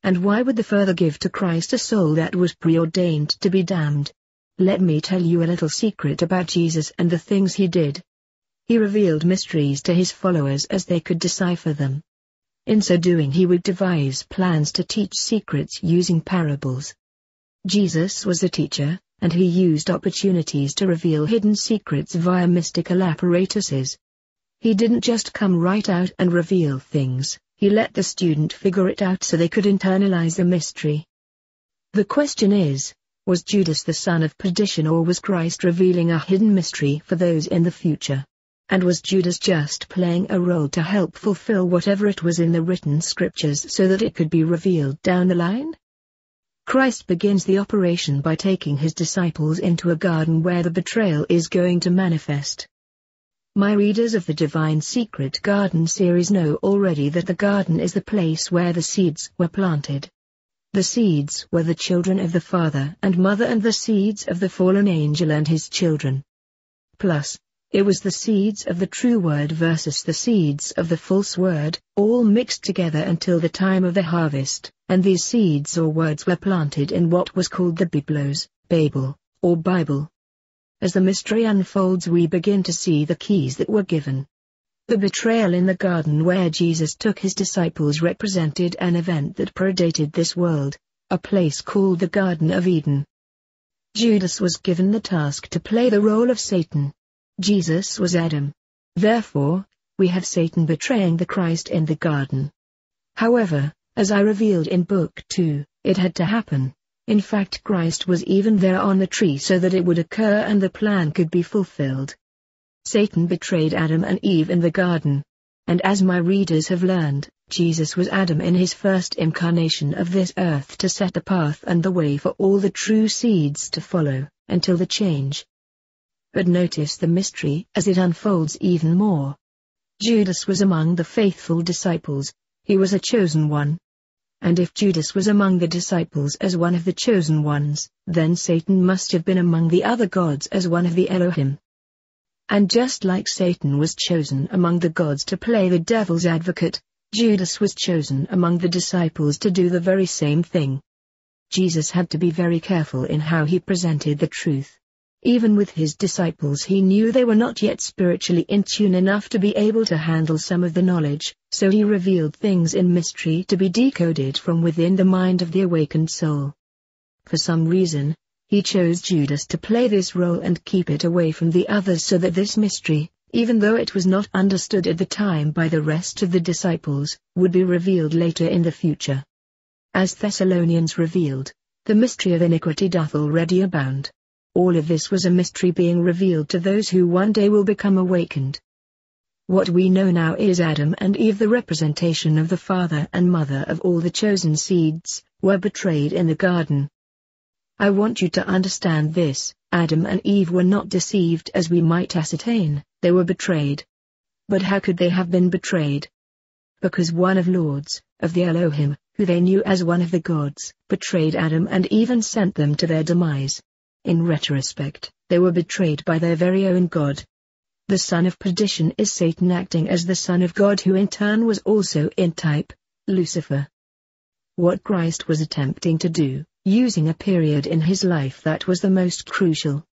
And why would the Father give to Christ a soul that was preordained to be damned? Let me tell you a little secret about Jesus and the things he did. He revealed mysteries to his followers as they could decipher them. In so doing he would devise plans to teach secrets using parables. Jesus was a teacher, and he used opportunities to reveal hidden secrets via mystical apparatuses. He didn't just come right out and reveal things, he let the student figure it out so they could internalize the mystery. The question is, was Judas the son of perdition or was Christ revealing a hidden mystery for those in the future? And was Judas just playing a role to help fulfill whatever it was in the written scriptures so that it could be revealed down the line? Christ begins the operation by taking his disciples into a garden where the betrayal is going to manifest. My readers of the Divine Secret Garden series know already that the garden is the place where the seeds were planted. The seeds were the children of the father and mother and the seeds of the fallen angel and his children. Plus, it was the seeds of the true word versus the seeds of the false word, all mixed together until the time of the harvest, and these seeds or words were planted in what was called the Biblos, Babel, or Bible. As the mystery unfolds we begin to see the keys that were given. The betrayal in the garden where Jesus took his disciples represented an event that predated this world, a place called the Garden of Eden. Judas was given the task to play the role of Satan. Jesus was Adam. Therefore, we have Satan betraying the Christ in the garden. However, as I revealed in Book 2, it had to happen. In fact, Christ was even there on the tree so that it would occur and the plan could be fulfilled. Satan betrayed Adam and Eve in the garden. And as my readers have learned, Jesus was Adam in his first incarnation of this earth to set the path and the way for all the true seeds to follow, until the change. But notice the mystery as it unfolds even more. Judas was among the faithful disciples, he was a chosen one. And if Judas was among the disciples as one of the chosen ones, then Satan must have been among the other gods as one of the Elohim. And just like Satan was chosen among the gods to play the devil's advocate, Judas was chosen among the disciples to do the very same thing. Jesus had to be very careful in how he presented the truth. Even with his disciples he knew they were not yet spiritually in tune enough to be able to handle some of the knowledge, so he revealed things in mystery to be decoded from within the mind of the awakened soul. For some reason, he chose Judas to play this role and keep it away from the others so that this mystery, even though it was not understood at the time by the rest of the disciples, would be revealed later in the future. As Thessalonians revealed, the mystery of iniquity doth already abound. All of this was a mystery being revealed to those who one day will become awakened. What we know now is Adam and Eve, the representation of the father and mother of all the chosen seeds, were betrayed in the garden. I want you to understand this: Adam and Eve were not deceived as we might ascertain, they were betrayed. But how could they have been betrayed? Because one of Lords, of the Elohim, who they knew as one of the gods, betrayed Adam and Eve and sent them to their demise. In retrospect, they were betrayed by their very own God. The son of perdition is Satan, acting as the son of God, who in turn was also in type, Lucifer. What Christ was attempting to do, using a period in his life that was the most crucial.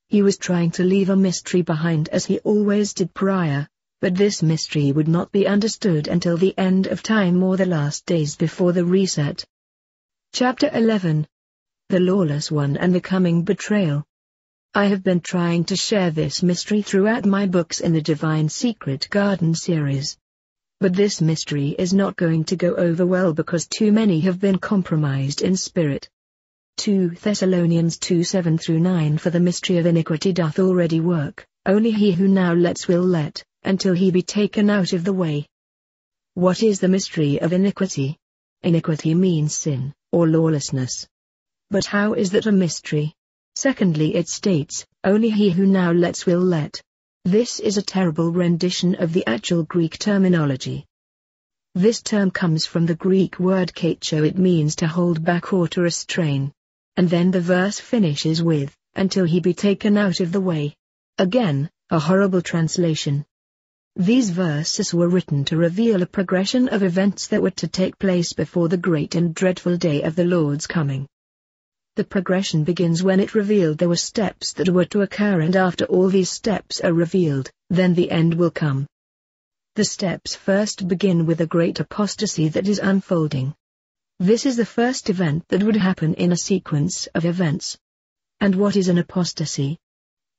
He was trying to leave a mystery behind as he always did prior, but this mystery would not be understood until the end of time or the last days before the reset. Chapter 11. The Lawless One and the Coming Betrayal. I have been trying to share this mystery throughout my books in the Divine Secret Garden series. But this mystery is not going to go over well because too many have been compromised in spirit. 2 Thessalonians 2:7-9. For the mystery of iniquity doth already work, only he who now lets will let, until he be taken out of the way. What is the mystery of iniquity? Iniquity means sin, or lawlessness. But how is that a mystery? Secondly, it states, only he who now lets will let. This is a terrible rendition of the actual Greek terminology. This term comes from the Greek word kacho. It means to hold back or to restrain. And then the verse finishes with, until he be taken out of the way. Again, a horrible translation. These verses were written to reveal a progression of events that were to take place before the great and dreadful day of the Lord's coming. The progression begins when it revealed there were steps that were to occur, and after all these steps are revealed, then the end will come. The steps first begin with a great apostasy that is unfolding. This is the first event that would happen in a sequence of events. And what is an apostasy?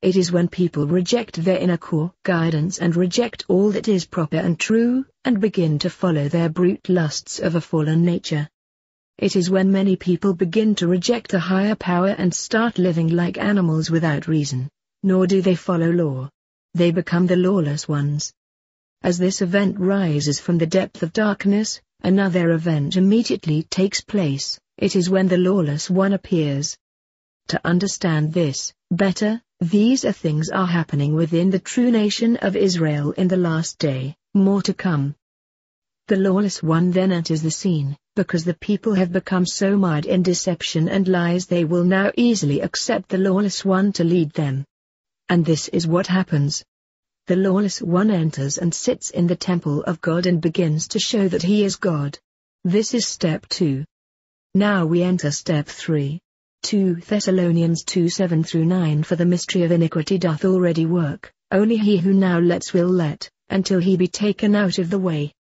It is when people reject their inner core guidance and reject all that is proper and true, and begin to follow their brute lusts of a fallen nature. It is when many people begin to reject a higher power and start living like animals without reason, nor do they follow law. They become the lawless ones. As this event rises from the depth of darkness, another event immediately takes place. It is when the lawless one appears. To understand this better, these things are happening within the true nation of Israel in the last day, more to come. The lawless one then enters the scene, because the people have become so mired in deception and lies they will now easily accept the lawless one to lead them. And this is what happens. The lawless one enters and sits in the temple of God and begins to show that he is God. This is step 2. Now we enter step 3. 2 Thessalonians 2:7-9. For the mystery of iniquity doth already work, only he who now lets will let, until he be taken out of the way.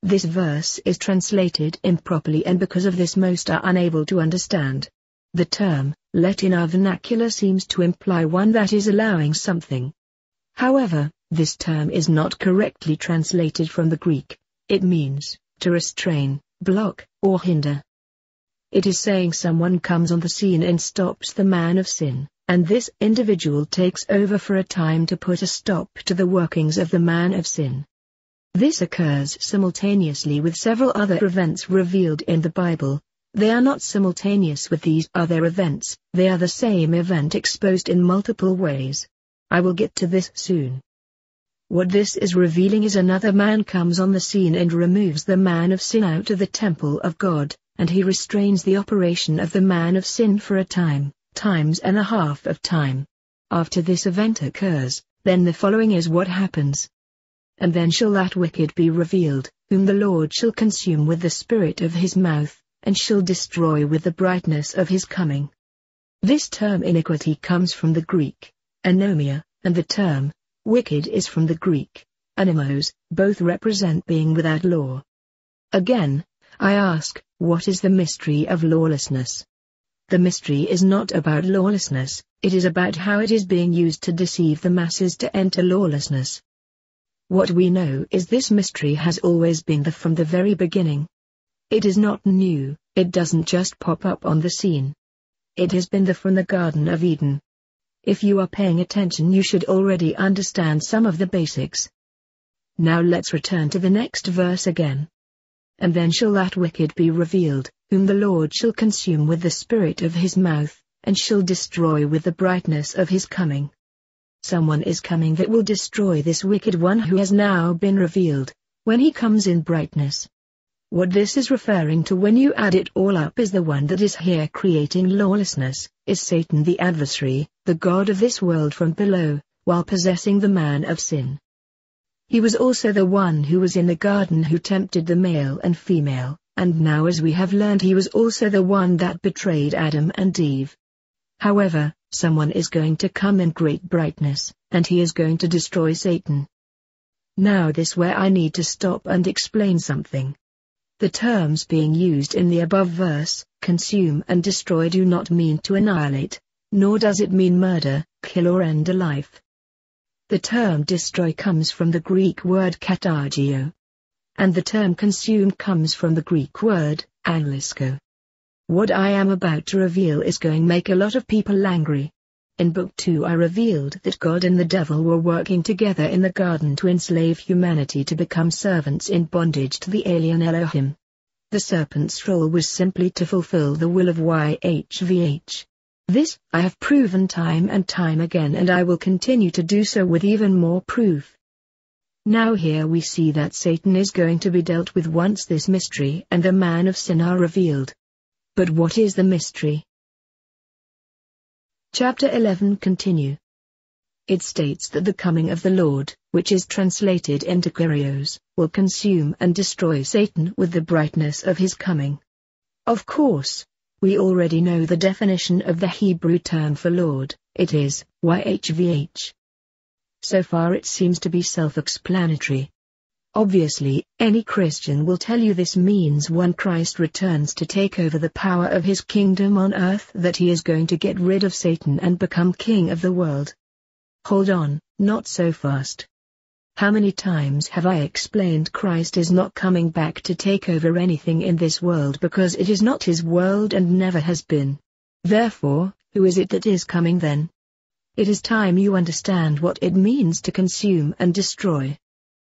This verse is translated improperly, and because of this most are unable to understand. The term, let in our vernacular seems to imply one that is allowing something. However, this term is not correctly translated from the Greek. It means, to restrain, block, or hinder. It is saying someone comes on the scene and stops the man of sin, and this individual takes over for a time to put a stop to the workings of the man of sin. This occurs simultaneously with several other events revealed in the Bible. They are not simultaneous with these other events, they are the same event exposed in multiple ways. I will get to this soon. What this is revealing is another man comes on the scene and removes the man of sin out of the temple of God, and he restrains the operation of the man of sin for a time, times and a half of time. After this event occurs, then the following is what happens. And then shall that wicked be revealed, whom the Lord shall consume with the spirit of his mouth, and shall destroy with the brightness of his coming. This term iniquity comes from the Greek, anomia, and the term, wicked is from the Greek, animos, both represent being without law. Again, I ask, what is the mystery of lawlessness? The mystery is not about lawlessness, it is about how it is being used to deceive the masses to enter lawlessness. What we know is this mystery has always been there from the very beginning. It is not new, it doesn't just pop up on the scene. It has been there from the Garden of Eden. If you are paying attention, you should already understand some of the basics. Now let's return to the next verse again. And then shall that wicked be revealed, whom the Lord shall consume with the spirit of his mouth, and shall destroy with the brightness of his coming. Someone is coming that will destroy this wicked one who has now been revealed, when he comes in brightness. What this is referring to when you add it all up is the one that is here creating lawlessness, is Satan the adversary, the god of this world from below, while possessing the man of sin. He was also the one who was in the garden who tempted the male and female, and now as we have learned he was also the one that betrayed Adam and Eve. However, someone is going to come in great brightness, and he is going to destroy Satan. Now this where I need to stop and explain something. The terms being used in the above verse, consume and destroy, do not mean to annihilate, nor does it mean murder, kill or end a life. The term destroy comes from the Greek word katargio. And the term consume comes from the Greek word, anglisko. What I am about to reveal is going to make a lot of people angry. In Book 2 I revealed that God and the devil were working together in the garden to enslave humanity to become servants in bondage to the alien Elohim. The serpent's role was simply to fulfill the will of YHVH. This, I have proven time and time again, and I will continue to do so with even more proof. Now here we see that Satan is going to be dealt with once this mystery and the man of sin are revealed. But what is the mystery? Chapter 11 continue. It states that the coming of the Lord, which is translated into Kyrios, will consume and destroy Satan with the brightness of his coming. Of course, we already know the definition of the Hebrew term for Lord, it is, YHVH. So far it seems to be self-explanatory. Obviously, any Christian will tell you this means when Christ returns to take over the power of his kingdom on earth, that he is going to get rid of Satan and become king of the world. Hold on, not so fast. How many times have I explained Christ is not coming back to take over anything in this world because it is not his world and never has been. Therefore, who is it that is coming then? It is time you understand what it means to consume and destroy.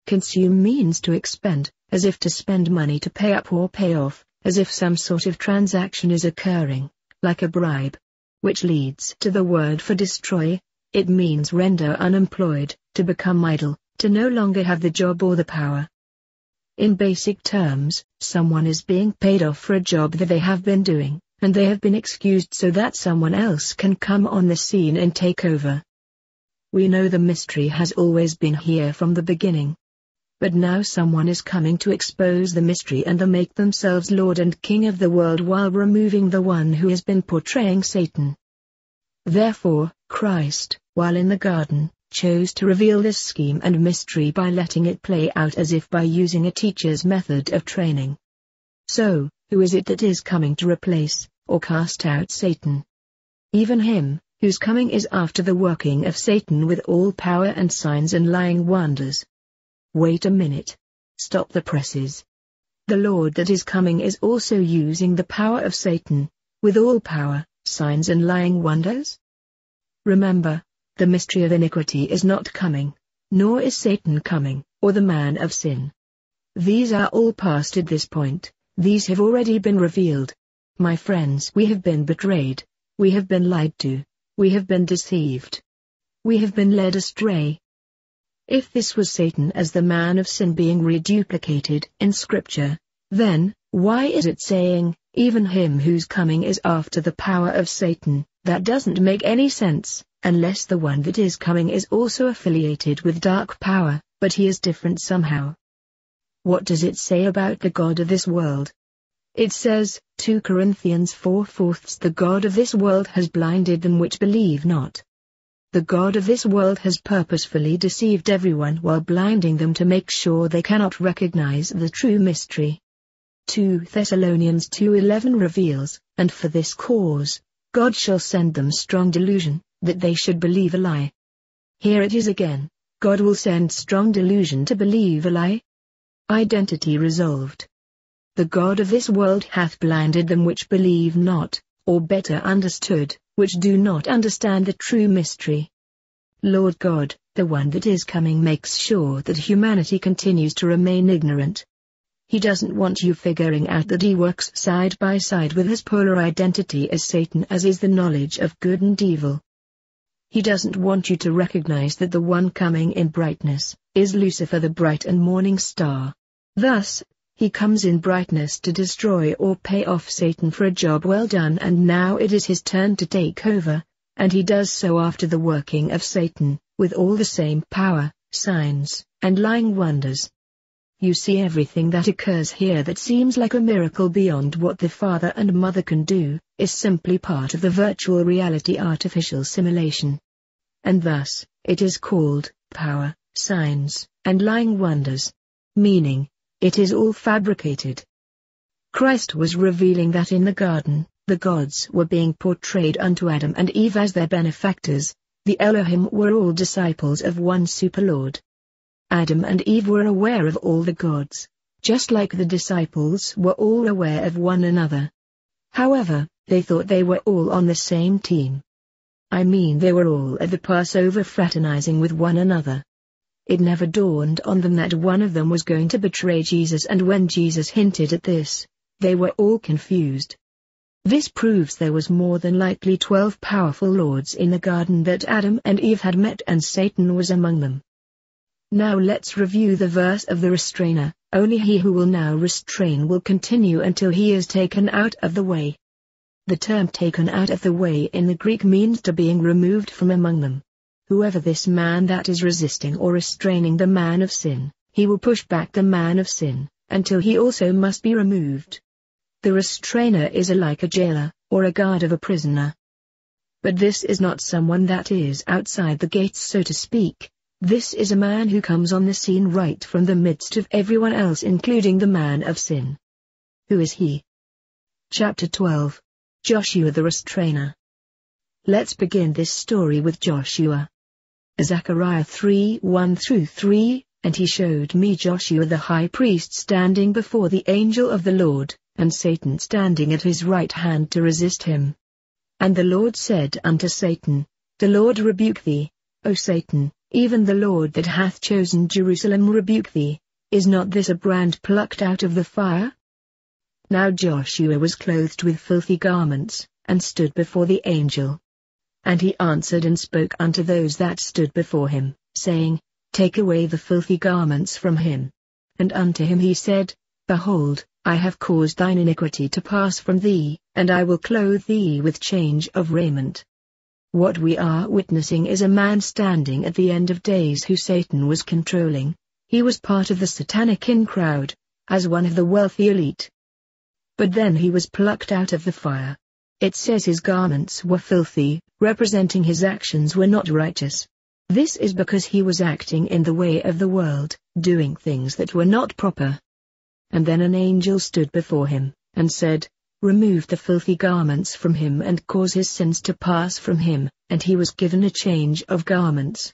Consume means to expend, as if to spend money to pay up or pay off, as if some sort of transaction is occurring, like a bribe. Which leads to the word for destroy. It means render unemployed, to become idle, to no longer have the job or the power. In basic terms, someone is being paid off for a job that they have been doing, and they have been excused so that someone else can come on the scene and take over. We know the mystery has always been here from the beginning. But now someone is coming to expose the mystery and to make themselves Lord and King of the world while removing the one who has been portraying Satan. Therefore, Christ, while in the garden, chose to reveal this scheme and mystery by letting it play out as if by using a teacher's method of training. So, who is it that is coming to replace, or cast out Satan? Even him, whose coming is after the working of Satan with all power and signs and lying wonders. Wait a minute. Stop the presses. The Lord that is coming is also using the power of Satan, with all power, signs and lying wonders? Remember, the mystery of iniquity is not coming, nor is Satan coming, or the man of sin. These are all past at this point, these have already been revealed. My friends, we have been betrayed, we have been lied to, we have been deceived. We have been led astray. If this was Satan as the man of sin being reduplicated in Scripture, then, why is it saying, even him whose coming is after the power of Satan? That doesn't make any sense, unless the one that is coming is also affiliated with dark power, but he is different somehow. What does it say about the God of this world? It says, 2 Corinthians 4:4, the God of this world has blinded them which believe not. The God of this world has purposefully deceived everyone while blinding them to make sure they cannot recognize the true mystery. 2 Thessalonians 2:11 reveals, and for this cause, God shall send them strong delusion, that they should believe a lie. Here it is again, God will send strong delusion to believe a lie. Identity resolved. The God of this world hath blinded them which believe not, or better understood, which do not understand the true mystery. Lord God, the one that is coming, makes sure that humanity continues to remain ignorant. He doesn't want you figuring out that he works side by side with his polar identity as Satan, as is the knowledge of good and evil. He doesn't want you to recognize that the one coming in brightness is Lucifer, the bright and morning star. Thus, he comes in brightness to destroy or pay off Satan for a job well done, and now it is his turn to take over, and he does so after the working of Satan, with all the same power, signs, and lying wonders. You see, everything that occurs here that seems like a miracle beyond what the father and mother can do, is simply part of the virtual reality artificial simulation. And thus, it is called power, signs, and lying wonders. Meaning, it is all fabricated. Christ was revealing that in the garden, the gods were being portrayed unto Adam and Eve as their benefactors. The Elohim were all disciples of one Superlord. Adam and Eve were aware of all the gods, just like the disciples were all aware of one another. However, they thought they were all on the same team. I mean, they were all at the Passover fraternizing with one another. It never dawned on them that one of them was going to betray Jesus, and when Jesus hinted at this, they were all confused. This proves there was more than likely 12 powerful lords in the garden that Adam and Eve had met, and Satan was among them. Now let's review the verse of the restrainer. Only he who will now restrain will continue until he is taken out of the way. The term taken out of the way in the Greek means to being removed from among them. Whoever this man that is resisting or restraining the man of sin, he will push back the man of sin, until he also must be removed. The restrainer is like a jailer, or a guard of a prisoner. But this is not someone that is outside the gates, so to speak. This is a man who comes on the scene right from the midst of everyone else, including the man of sin. Who is he? Chapter 12. Joshua the Restrainer. Let's begin this story with Joshua. Zechariah 3:1-3, and he showed me Joshua the high priest standing before the angel of the Lord, and Satan standing at his right hand to resist him. And the Lord said unto Satan, The Lord rebuke thee, O Satan, even the Lord that hath chosen Jerusalem rebuke thee. Is not this a brand plucked out of the fire? Now Joshua was clothed with filthy garments, and stood before the angel. And he answered and spoke unto those that stood before him, saying, Take away the filthy garments from him. And unto him he said, Behold, I have caused thine iniquity to pass from thee, and I will clothe thee with change of raiment. What we are witnessing is a man standing at the end of days who Satan was controlling. He was part of the satanic in crowd, as one of the wealthy elite. But then he was plucked out of the fire. It says his garments were filthy, representing his actions were not righteous. This is because he was acting in the way of the world, doing things that were not proper. And then an angel stood before him, and said, Remove the filthy garments from him and cause his sins to pass from him, and he was given a change of garments.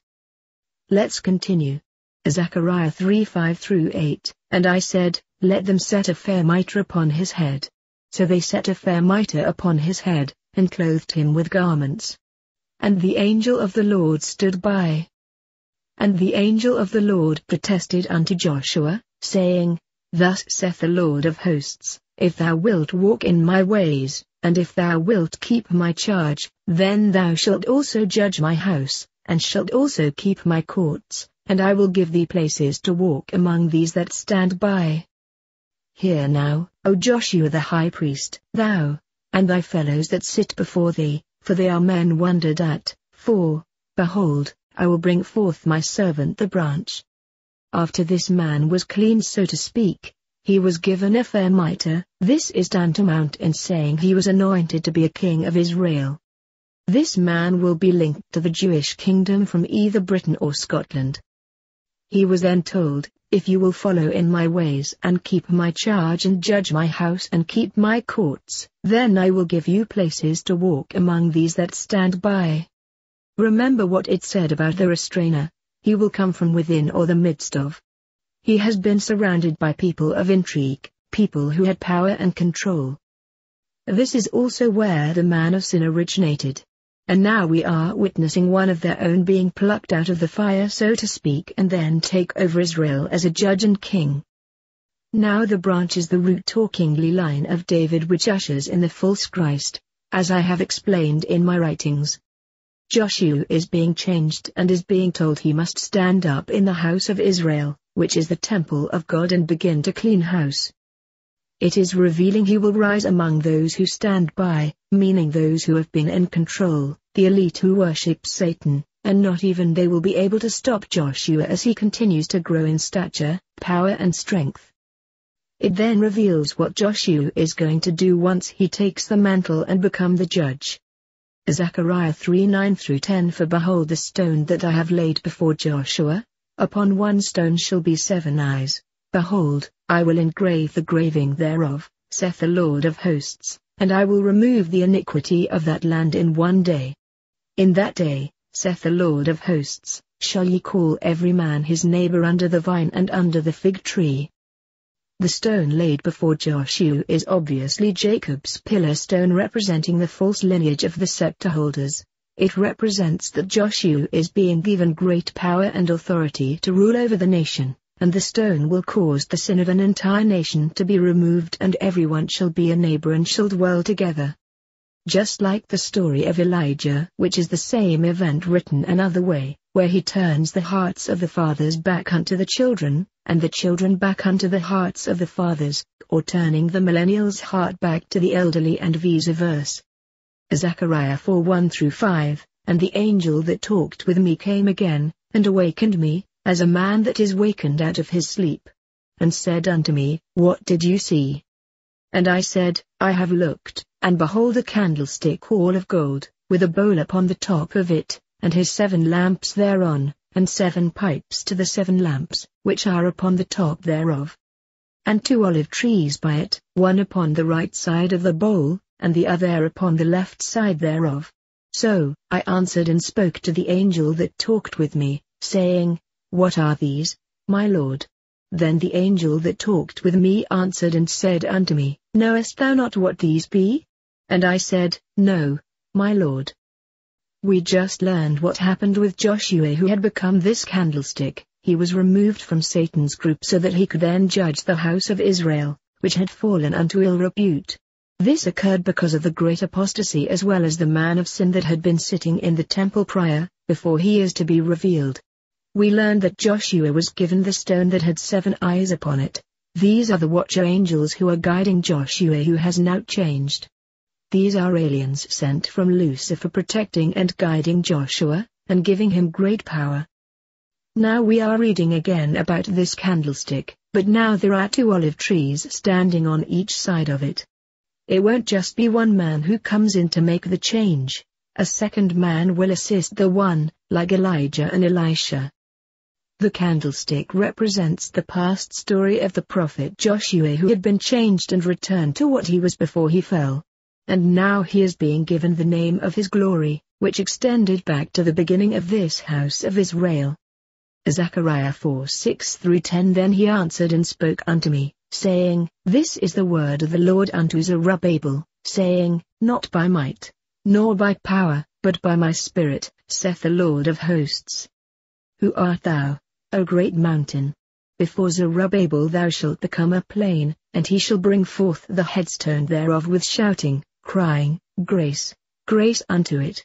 Let's continue. Zechariah 3:5-8, and I said, Let them set a fair mitre upon his head. So they set a fair mitre upon his head, and clothed him with garments. And the angel of the Lord stood by. And the angel of the Lord protested unto Joshua, saying, Thus saith the Lord of hosts, If thou wilt walk in my ways, and if thou wilt keep my charge, then thou shalt also judge my house, and shalt also keep my courts, and I will give thee places to walk among these that stand by. Hear now, O Joshua the high priest, thou, and thy fellows that sit before thee, for they are men wondered at, for, behold, I will bring forth my servant the branch. After this man was clean, so to speak, He was given a fair mitre. This is tantamount in saying he was anointed to be a king of Israel. This man will be linked to the Jewish kingdom from either Britain or Scotland. He was then told, if you will follow in my ways and keep my charge and judge my house and keep my courts, then I will give you places to walk among these that stand by. Remember what it said about the restrainer. He will come from within or the midst of. He has been surrounded by people of intrigue, people who had power and control. This is also where the man of sin originated. And now we are witnessing one of their own being plucked out of the fire, so to speak, and then take over Israel as a judge and king. Now the branch is the root talkingly line of David which ushers in the false Christ, as I have explained in my writings. Joshua is being changed and is being told he must stand up in the house of Israel, which is the temple of God, and begin to clean house. It is revealing he will rise among those who stand by, meaning those who have been in control, the elite who worship Satan, and not even they will be able to stop Joshua as he continues to grow in stature, power and strength. It then reveals what Joshua is going to do once he takes the mantle and become the judge. Zechariah 3:9-10 For behold the stone that I have laid before Joshua, upon one stone shall be 7 eyes. Behold, I will engrave the graving thereof, saith the Lord of hosts, and I will remove the iniquity of that land in one day. In that day, saith the Lord of hosts, shall ye call every man his neighbor under the vine and under the fig tree. The stone laid before Joshua is obviously Jacob's pillar stone, representing the false lineage of the scepter holders. It represents that Joshua is being given great power and authority to rule over the nation, and the stone will cause the sin of an entire nation to be removed, and everyone shall be a neighbor and shall dwell together. Just like the story of Elijah, which is the same event written another way, where he turns the hearts of the fathers back unto the children, and the children back unto the hearts of the fathers, or turning the millennial's heart back to the elderly and vice versa. Zechariah 4:1-5 And the angel that talked with me came again, and awakened me, as a man that is wakened out of his sleep, and said unto me, What did you see? And I said, I have looked, and behold a candlestick all of gold, with a bowl upon the top of it, and his 7 lamps thereon, and 7 pipes to the 7 lamps, which are upon the top thereof. And 2 olive trees by it, one upon the right side of the bowl, and the other upon the left side thereof. So I answered and spoke to the angel that talked with me, saying, What are these, my Lord? Then the angel that talked with me answered and said unto me, Knowest thou not what these be? And I said, No, my Lord. We just learned what happened with Joshua, who had become this candlestick. He was removed from Satan's group so that he could then judge the house of Israel, which had fallen unto ill repute. This occurred because of the great apostasy as well as the man of sin that had been sitting in the temple prior, before he is to be revealed. We learned that Joshua was given the stone that had 7 eyes upon it. These are the watcher angels who are guiding Joshua, who has now changed. These are aliens sent from Lucifer, protecting and guiding Joshua, and giving him great power. Now we are reading again about this candlestick, but now there are 2 olive trees standing on each side of it. It won't just be one man who comes in to make the change. A second man will assist the one, like Elijah and Elisha. The candlestick represents the past story of the prophet Joshua, who had been changed and returned to what he was before he fell. And now he is being given the name of his glory, which extended back to the beginning of this house of Israel. Zechariah 4:6-10 Then he answered and spoke unto me, saying, This is the word of the Lord unto Zerubbabel, saying, Not by might, nor by power, but by my Spirit, saith the Lord of hosts. Who art thou, O great mountain? Before Zerubbabel thou shalt become a plain, and he shall bring forth the headstone thereof with shouting, crying, Grace, grace unto it.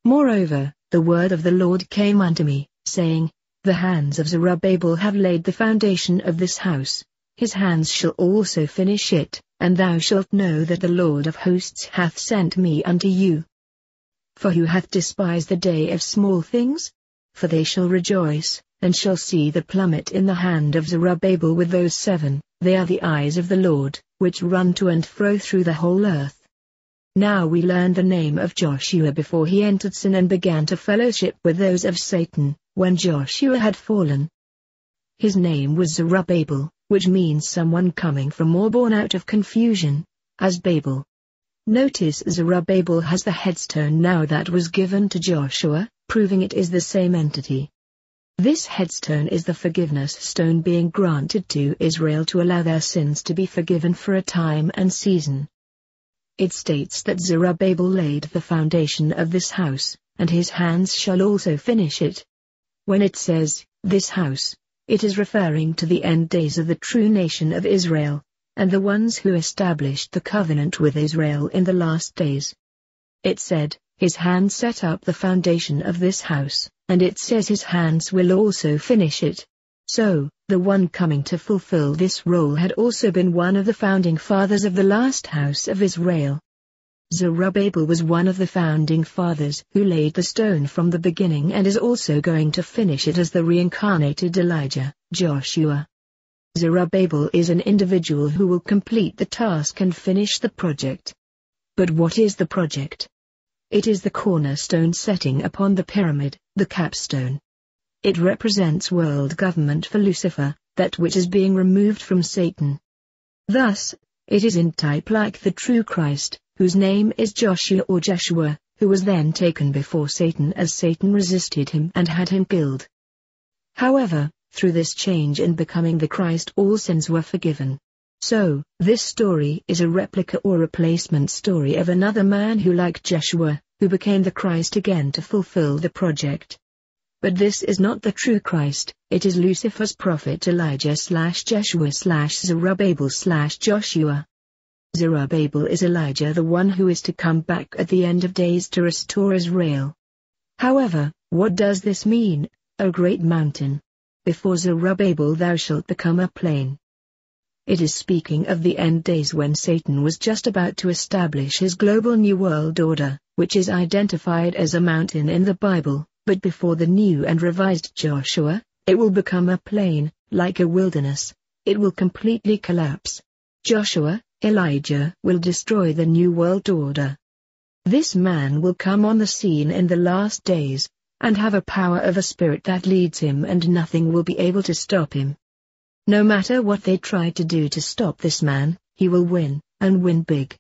Moreover, the word of the Lord came unto me, saying, The hands of Zerubbabel have laid the foundation of this house. His hands shall also finish it, and thou shalt know that the Lord of hosts hath sent me unto you. For who hath despised the day of small things? For they shall rejoice, and shall see the plummet in the hand of Zerubbabel with those 7, they are the eyes of the Lord, which run to and fro through the whole earth. Now we learn the name of Joshua before he entered sin and began to fellowship with those of Satan, when Joshua had fallen. His name was Zerubbabel, which means someone coming from or born out of confusion, as Babel. Notice Zerubbabel has the headstone now that was given to Joshua, proving it is the same entity. This headstone is the forgiveness stone being granted to Israel to allow their sins to be forgiven for a time and season. It states that Zerubbabel laid the foundation of this house, and his hands shall also finish it. When it says, this house, it is referring to the end days of the true nation of Israel, and the ones who established the covenant with Israel in the last days. It said, his hands set up the foundation of this house, and it says his hands will also finish it. So, the one coming to fulfill this role had also been one of the founding fathers of the last house of Israel. Zerubbabel was one of the founding fathers who laid the stone from the beginning and is also going to finish it as the reincarnated Elijah, Joshua. Zerubbabel is an individual who will complete the task and finish the project. But what is the project? It is the cornerstone setting upon the pyramid, the capstone. It represents world government for Lucifer, that which is being removed from Satan. Thus, it is in type like the true Christ, whose name is Joshua or Jeshua, who was then taken before Satan as Satan resisted him and had him killed. However, through this change in becoming the Christ all sins were forgiven. So, this story is a replica or replacement story of another man who like Jeshua, who became the Christ again to fulfill the project. But this is not the true Christ, it is Lucifer's prophet Elijah/Jeshua/Zerubbabel/Joshua. Zerubbabel is Elijah, the one who is to come back at the end of days to restore Israel. However, what does this mean, O great mountain? Before Zerubbabel thou shalt become a plain. It is speaking of the end days when Satan was just about to establish his global new world order, which is identified as a mountain in the Bible, but before the new and revised Joshua, it will become a plain, like a wilderness. It will completely collapse. Joshua, Elijah, will destroy the new world order. This man will come on the scene in the last days, and have a power of a spirit that leads him, and nothing will be able to stop him. No matter what they try to do to stop this man, he will win, and win big.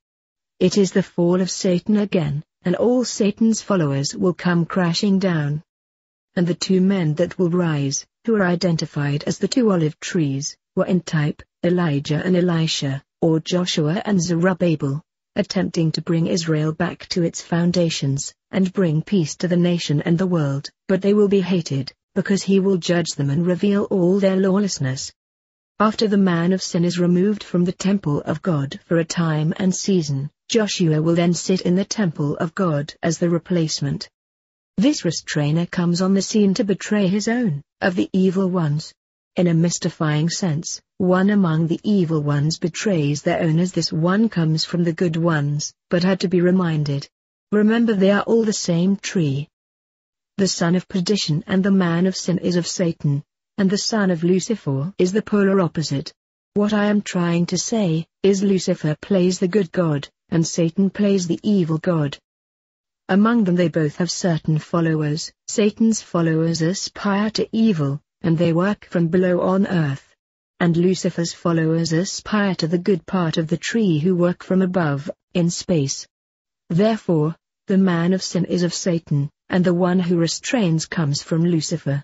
It is the fall of Satan again, and all Satan's followers will come crashing down. And the 2 men that will rise, who are identified as the 2 olive trees, were in type, Elijah and Elisha, or Joshua and Zerubbabel, attempting to bring Israel back to its foundations, and bring peace to the nation and the world, but they will be hated, because he will judge them and reveal all their lawlessness. After the man of sin is removed from the temple of God for a time and season, Joshua will then sit in the temple of God as the replacement. This restrainer comes on the scene to betray his own, of the evil ones. In a mystifying sense, one among the evil ones betrays their own as this one comes from the good ones, but had to be reminded. Remember, they are all the same tree. The son of perdition and the man of sin is of Satan, and the son of Lucifer is the polar opposite. What I am trying to say is Lucifer plays the good God, and Satan plays the evil God. Among them they both have certain followers. Satan's followers aspire to evil, and they work from below on earth. And Lucifer's followers aspire to the good part of the tree, who work from above, in space. Therefore, the man of sin is of Satan, and the one who restrains comes from Lucifer.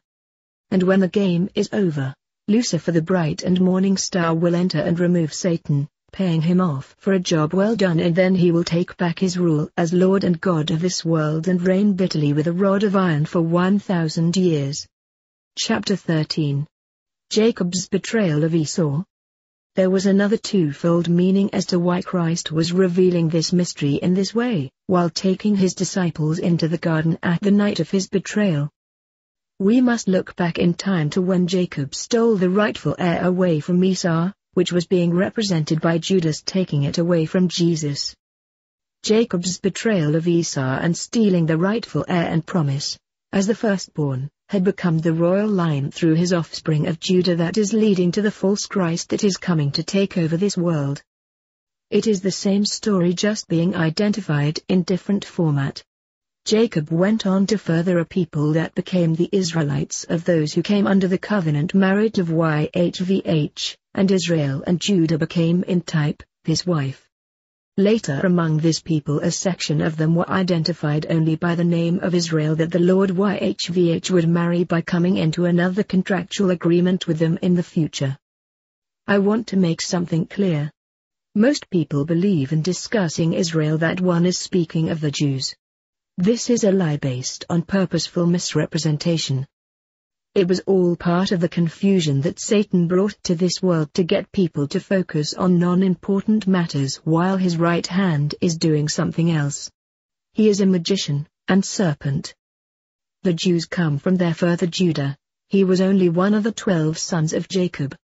And when the game is over, Lucifer the bright and morning star will enter and remove Satan, paying him off for a job well done, and then he will take back his rule as Lord and God of this world and reign bitterly with a rod of iron for 1,000 years. Chapter 13. Jacob's betrayal of Esau. There was another twofold meaning as to why Christ was revealing this mystery in this way, while taking his disciples into the garden at the night of his betrayal. We must look back in time to when Jacob stole the rightful heir away from Esau, which was being represented by Judas taking it away from Jesus. Jacob's betrayal of Esau and stealing the rightful heir and promise as the firstborn, had become the royal line through his offspring of Judah that is leading to the false Christ that is coming to take over this world. It is the same story just being identified in different format. Jacob went on to further a people that became the Israelites of those who came under the covenant marriage of YHVH, and Israel and Judah became in type, his wife. Later among this people a section of them were identified only by the name of Israel that the Lord YHVH would marry by coming into another contractual agreement with them in the future. I want to make something clear. Most people believe in discussing Israel that one is speaking of the Jews. This is a lie based on purposeful misrepresentation. It was all part of the confusion that Satan brought to this world to get people to focus on non-important matters while his right hand is doing something else. He is a magician and serpent. The Jews come from their father Judah. He was only one of the 12 sons of Jacob.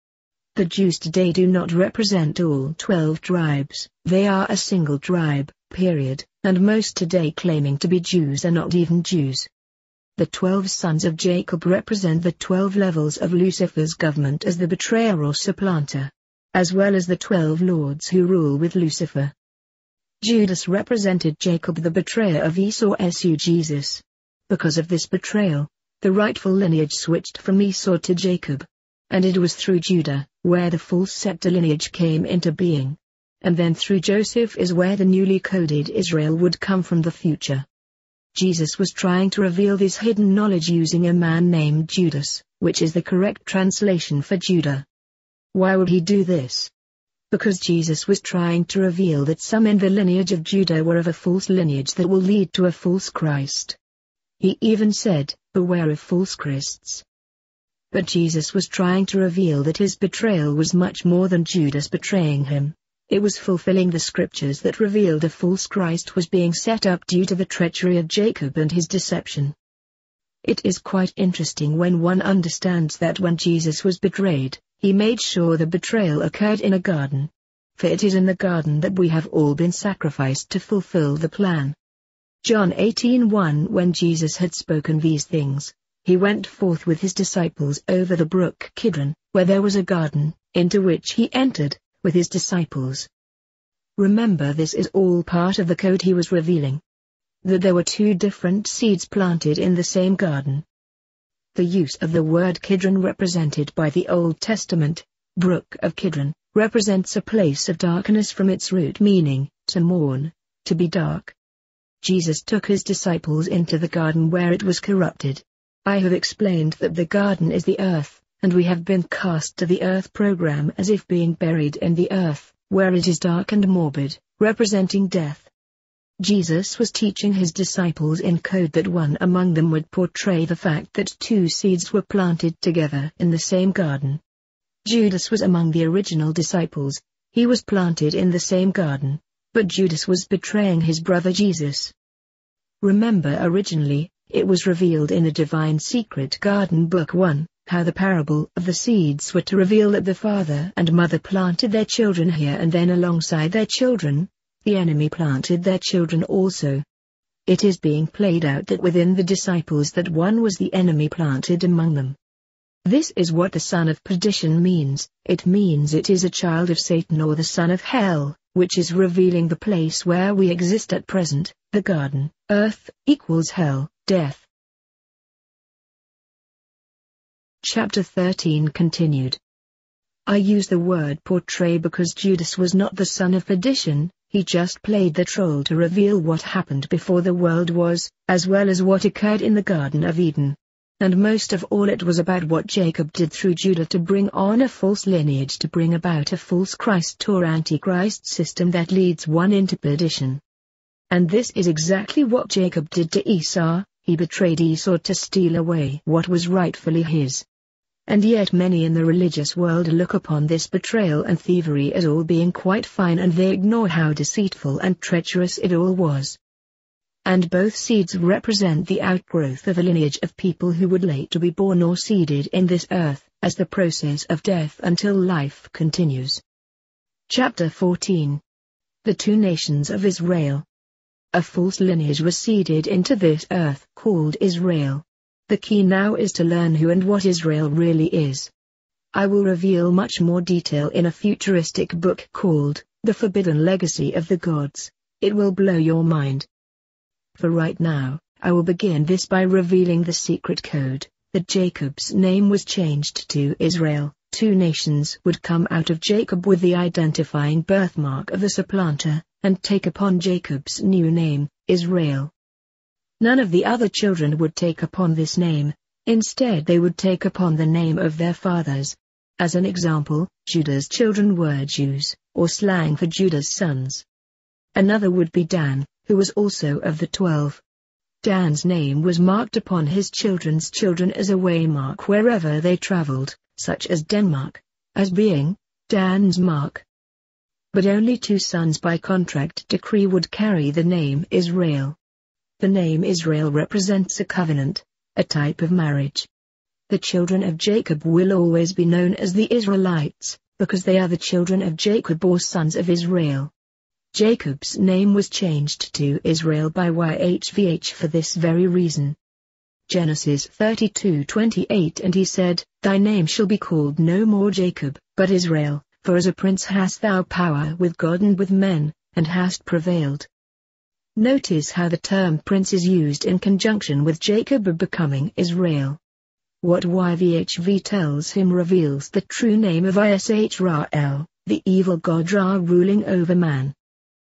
The Jews today do not represent all 12 tribes, they are a single tribe, period, and most today claiming to be Jews are not even Jews. The 12 sons of Jacob represent the 12 levels of Lucifer's government as the betrayer or supplanter, as well as the 12 lords who rule with Lucifer. Judas represented Jacob, the betrayer of Esau Jesus. Because of this betrayal, the rightful lineage switched from Esau to Jacob. And it was through Judah, where the false scepter lineage came into being. And then through Joseph is where the newly coded Israel would come from the future. Jesus was trying to reveal this hidden knowledge using a man named Judas, which is the correct translation for Judah. Why would he do this? Because Jesus was trying to reveal that some in the lineage of Judah were of a false lineage that will lead to a false Christ. He even said, "Beware of false Christs." But Jesus was trying to reveal that his betrayal was much more than Judas betraying him. It was fulfilling the scriptures that revealed a false Christ was being set up due to the treachery of Jacob and his deception. It is quite interesting when one understands that when Jesus was betrayed, he made sure the betrayal occurred in a garden. For it is in the garden that we have all been sacrificed to fulfill the plan. John 18:1. When Jesus had spoken these things, he went forth with his disciples over the brook Kidron, where there was a garden, into which he entered with his disciples. Remember, this is all part of the code he was revealing. That there were two different seeds planted in the same garden. The use of the word Kidron represented by the Old Testament, brook of Kidron, represents a place of darkness from its root meaning, to mourn, to be dark. Jesus took his disciples into the garden where it was corrupted. I have explained that the garden is the earth, and we have been cast to the earth program as if being buried in the earth, where it is dark and morbid, representing death. Jesus was teaching his disciples in code that one among them would portray the fact that two seeds were planted together in the same garden. Judas was among the original disciples, he was planted in the same garden, but Judas was betraying his brother Jesus. Remember, originally, it was revealed in the Divine Secret Garden Book 1, how the parable of the seeds were to reveal that the father and mother planted their children here, and then alongside their children, the enemy planted their children also. It is being played out that within the disciples that one was the enemy planted among them. This is what the son of perdition means. It means it is a child of Satan or the son of hell, which is revealing the place where we exist at present, the garden. Earth equals hell, death. Chapter 13 continued. I use the word portray because Judas was not the son of perdition, he just played the troll to reveal what happened before the world was, as well as what occurred in the Garden of Eden. And most of all it was about what Jacob did through Judah to bring on a false lineage, to bring about a false Christ or Antichrist system that leads one into perdition. And this is exactly what Jacob did to Esau. He betrayed Esau to steal away what was rightfully his. And yet many in the religious world look upon this betrayal and thievery as all being quite fine, and they ignore how deceitful and treacherous it all was. And both seeds represent the outgrowth of a lineage of people who would later be born or seeded in this earth, as the process of death until life continues. Chapter 14. The two nations of Israel. A false lineage was seeded into this earth called Israel, The key now is to learn who and what Israel really is. I will reveal much more detail in a futuristic book called The Forbidden Legacy of the Gods. It will blow your mind. For right now, I will begin this by revealing the secret code, that Jacob's name was changed to Israel. 2 nations would come out of Jacob with the identifying birthmark of the supplanter, and take upon Jacob's new name, Israel. None of the other children would take upon this name, instead they would take upon the name of their fathers. As an example, Judah's children were Jews, or slang for Judah's sons. Another would be Dan, who was also of the 12. Dan's name was marked upon his children's children as a waymark wherever they traveled, such as Denmark, as being Dan's mark. But only 2 sons by contract decree would carry the name Israel. The name Israel represents a covenant, a type of marriage. The children of Jacob will always be known as the Israelites, because they are the children of Jacob or sons of Israel. Jacob's name was changed to Israel by YHVH for this very reason. Genesis 32:28 And he said, Thy name shall be called no more Jacob, but Israel, for as a prince hast thou power with God and with men, and hast prevailed. Notice how the term prince is used in conjunction with Jacob becoming Israel. What YVHV tells him reveals the true name of Israel, the evil god Ra ruling over man.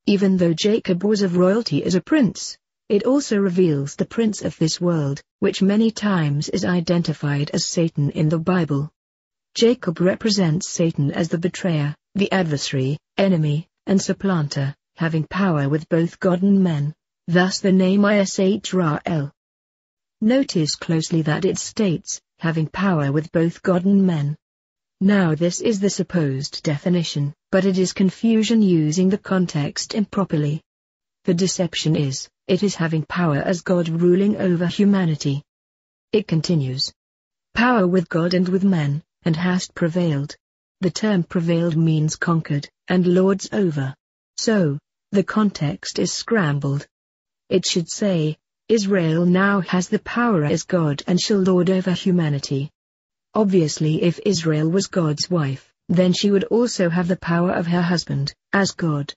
Even though Jacob was of royalty as a prince, it also reveals the prince of this world, which many times is identified as Satan in the Bible. Jacob represents Satan as the betrayer, the adversary, enemy, and supplanter, having power with both God and men, thus the name Israel. Notice closely that it states, having power with both God and men. Now this is the supposed definition, but it is confusion using the context improperly. The deception is, it is having power as God ruling over humanity. It continues. Power with God and with men, and hast prevailed. The term prevailed means conquered, and lords over. So, the context is scrambled. It should say, Israel now has the power as God and shall lord over humanity. Obviously if Israel was God's wife, then she would also have the power of her husband, as God.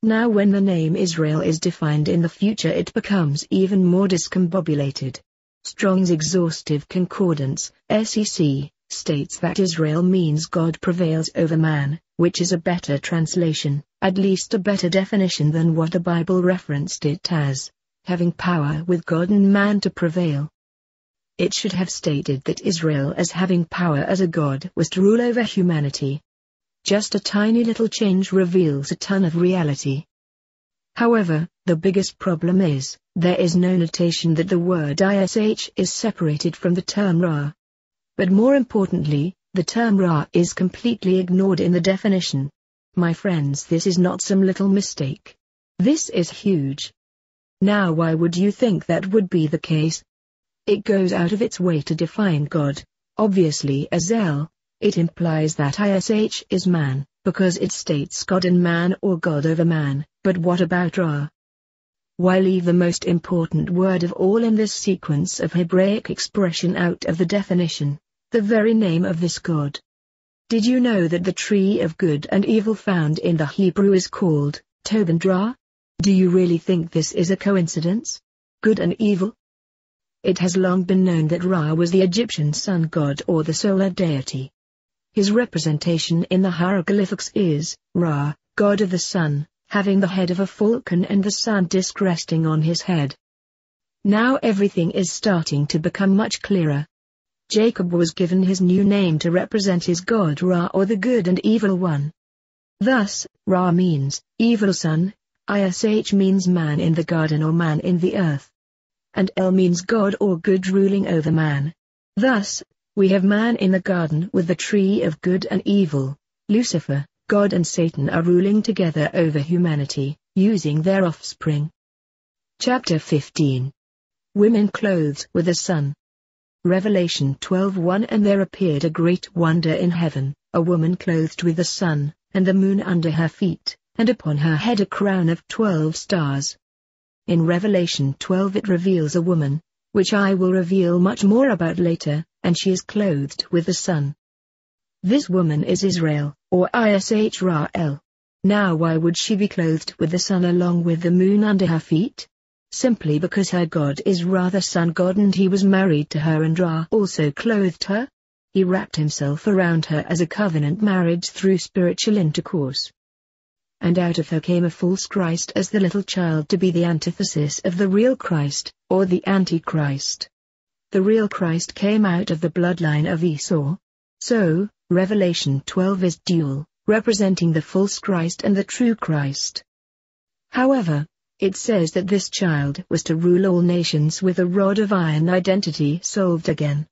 Now when the name Israel is defined in the future it becomes even more discombobulated. Strong's Exhaustive Concordance, SEC, states that Israel means God prevails over man, which is a better translation, at least a better definition than what the Bible referenced it as, having power with God and man to prevail. It should have stated that Israel as having power as a god was to rule over humanity. Just a tiny little change reveals a ton of reality. However, the biggest problem is, there is no notation that the word ish is separated from the term Ra. But more importantly, the term Ra is completely ignored in the definition. My friends, this is not some little mistake. This is huge. Now why would you think that would be the case? It goes out of its way to define God, obviously as El. It implies that ish is man, because it states God and man or God over man, but what about Ra? Why leave the most important word of all in this sequence of Hebraic expression out of the definition, the very name of this God? Did you know that the tree of good and evil found in the Hebrew is called Tob and Ra? Do you really think this is a coincidence? Good and evil? It has long been known that Ra was the Egyptian sun god or the solar deity. His representation in the hieroglyphics is, Ra, god of the sun, having the head of a falcon and the sun disk resting on his head. Now everything is starting to become much clearer. Jacob was given his new name to represent his god Ra or the good and evil one. Thus, Ra means, evil son, Ish means man in the garden or man in the earth. And El means God or good ruling over man. Thus, we have man in the garden with the tree of good and evil. Lucifer, God and Satan are ruling together over humanity, using their offspring. Chapter 15. Women clothed with the sun. Revelation 12:1 And there appeared a great wonder in heaven, a woman clothed with the sun, and the moon under her feet, and upon her head a crown of 12 stars. In Revelation 12 it reveals a woman, which I will reveal much more about later, and she is clothed with the sun. This woman is Israel, or Israel. Now why would she be clothed with the sun along with the moon under her feet? Simply because her god is Ra, the sun god, and he was married to her, and Ra also clothed her. He wrapped himself around her as a covenant marriage through spiritual intercourse. And out of her came a false Christ as the little child, to be the antithesis of the real Christ, or the Antichrist. The real Christ came out of the bloodline of Esau. So, Revelation 12 is dual, representing the false Christ and the true Christ. However, it says that this child was to rule all nations with a rod of iron, identity solved again.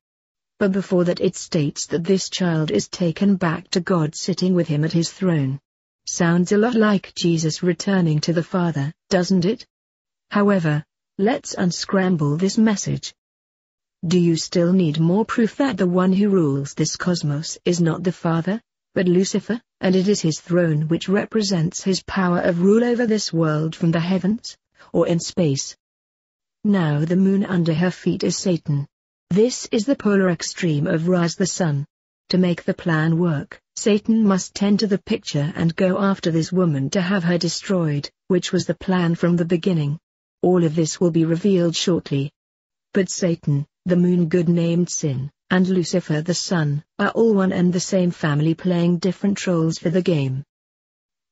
But before that it states that this child is taken back to God, sitting with him at his throne. Sounds a lot like Jesus returning to the Father, doesn't it? However, let's unscramble this message. Do you still need more proof that the one who rules this cosmos is not the Father, but Lucifer, and it is his throne which represents his power of rule over this world from the heavens, or in space? Now the moon under her feet is Satan. This is the polar extreme of Ra's the sun. To make the plan work, Satan must tend to the picture and go after this woman to have her destroyed, which was the plan from the beginning. All of this will be revealed shortly. But Satan, the moon god named Sin, and Lucifer the sun, are all one and the same family, playing different roles for the game.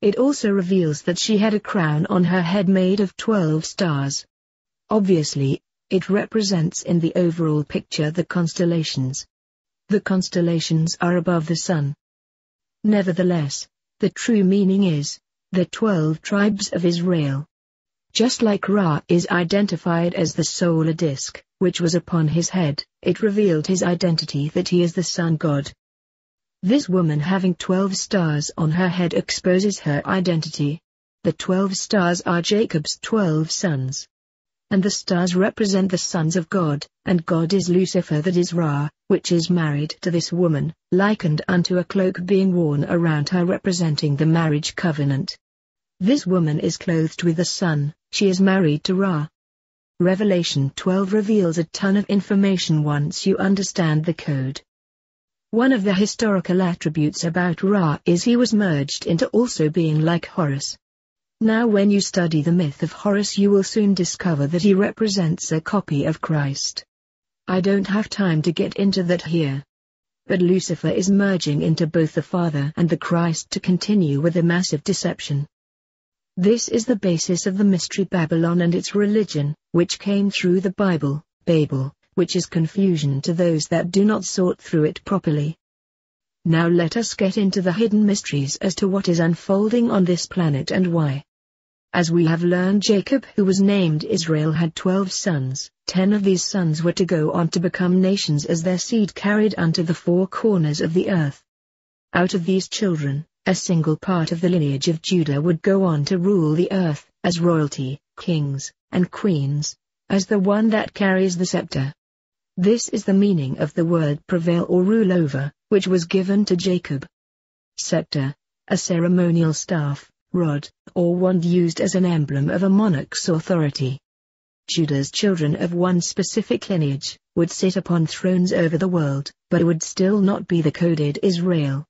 It also reveals that she had a crown on her head made of 12 stars. Obviously, it represents in the overall picture the constellations. The constellations are above the sun. Nevertheless, the true meaning is the 12 tribes of Israel. Just like Ra is identified as the solar disk, which was upon his head, it revealed his identity that he is the sun god. This woman having 12 stars on her head exposes her identity. The 12 stars are Jacob's 12 sons. And the stars represent the sons of God, and God is Lucifer, that is Ra, which is married to this woman, likened unto a cloak being worn around her, representing the marriage covenant. This woman is clothed with the sun, she is married to Ra. Revelation 12 reveals a ton of information once you understand the code. One of the historical attributes about Ra is he was merged into also being like Horus. Now when you study the myth of Horus, you will soon discover that he represents a copy of Christ. I don't have time to get into that here. But Lucifer is merging into both the Father and the Christ to continue with a massive deception. This is the basis of the mystery Babylon and its religion, which came through the Bible, Babel, which is confusion to those that do not sort through it properly. Now let us get into the hidden mysteries as to what is unfolding on this planet and why. As we have learned, Jacob, who was named Israel, had 12 sons. 10 of these sons were to go on to become nations as their seed carried unto the four corners of the earth. Out of these children, a single part of the lineage of Judah would go on to rule the earth, as royalty, kings, and queens, as the one that carries the scepter. This is the meaning of the word prevail or rule over, which was given to Jacob. Scepter, a ceremonial staff, rod, or wand used as an emblem of a monarch's authority. Judah's children of one specific lineage would sit upon thrones over the world, but it would still not be the coded Israel.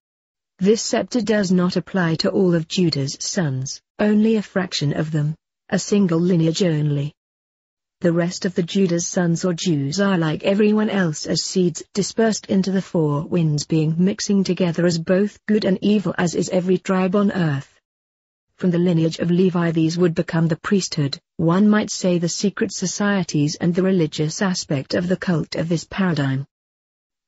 This scepter does not apply to all of Judah's sons, only a fraction of them, a single lineage only. The rest of the Judah's sons or Jews are like everyone else as seeds dispersed into the four winds, being mixing together as both good and evil as is every tribe on earth. From the lineage of Levi these would become the priesthood, one might say the secret societies and the religious aspect of the cult of this paradigm.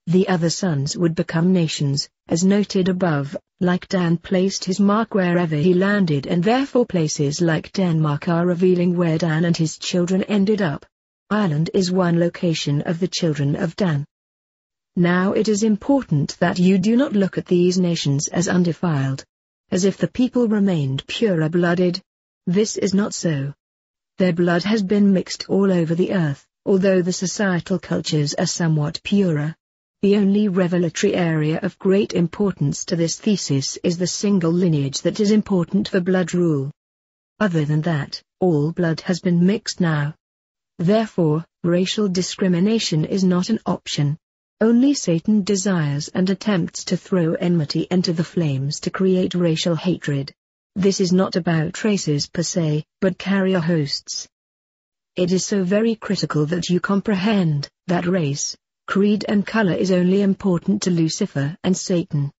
The other sons would become nations, as noted above, like Dan placed his mark wherever he landed, and therefore places like Denmark are revealing where Dan and his children ended up. Ireland is one location of the children of Dan. Now it is important that you do not look at these nations as undefiled, as if the people remained pure-blooded. This is not so. Their blood has been mixed all over the earth, although the societal cultures are somewhat purer. The only revelatory area of great importance to this thesis is the single lineage that is important for blood rule. Other than that, all blood has been mixed now. Therefore, racial discrimination is not an option. Only Satan desires and attempts to throw enmity into the flames to create racial hatred. This is not about races per se, but carrier hosts. It is so very critical that you comprehend that race, creed and color is only important to Lucifer and Satan.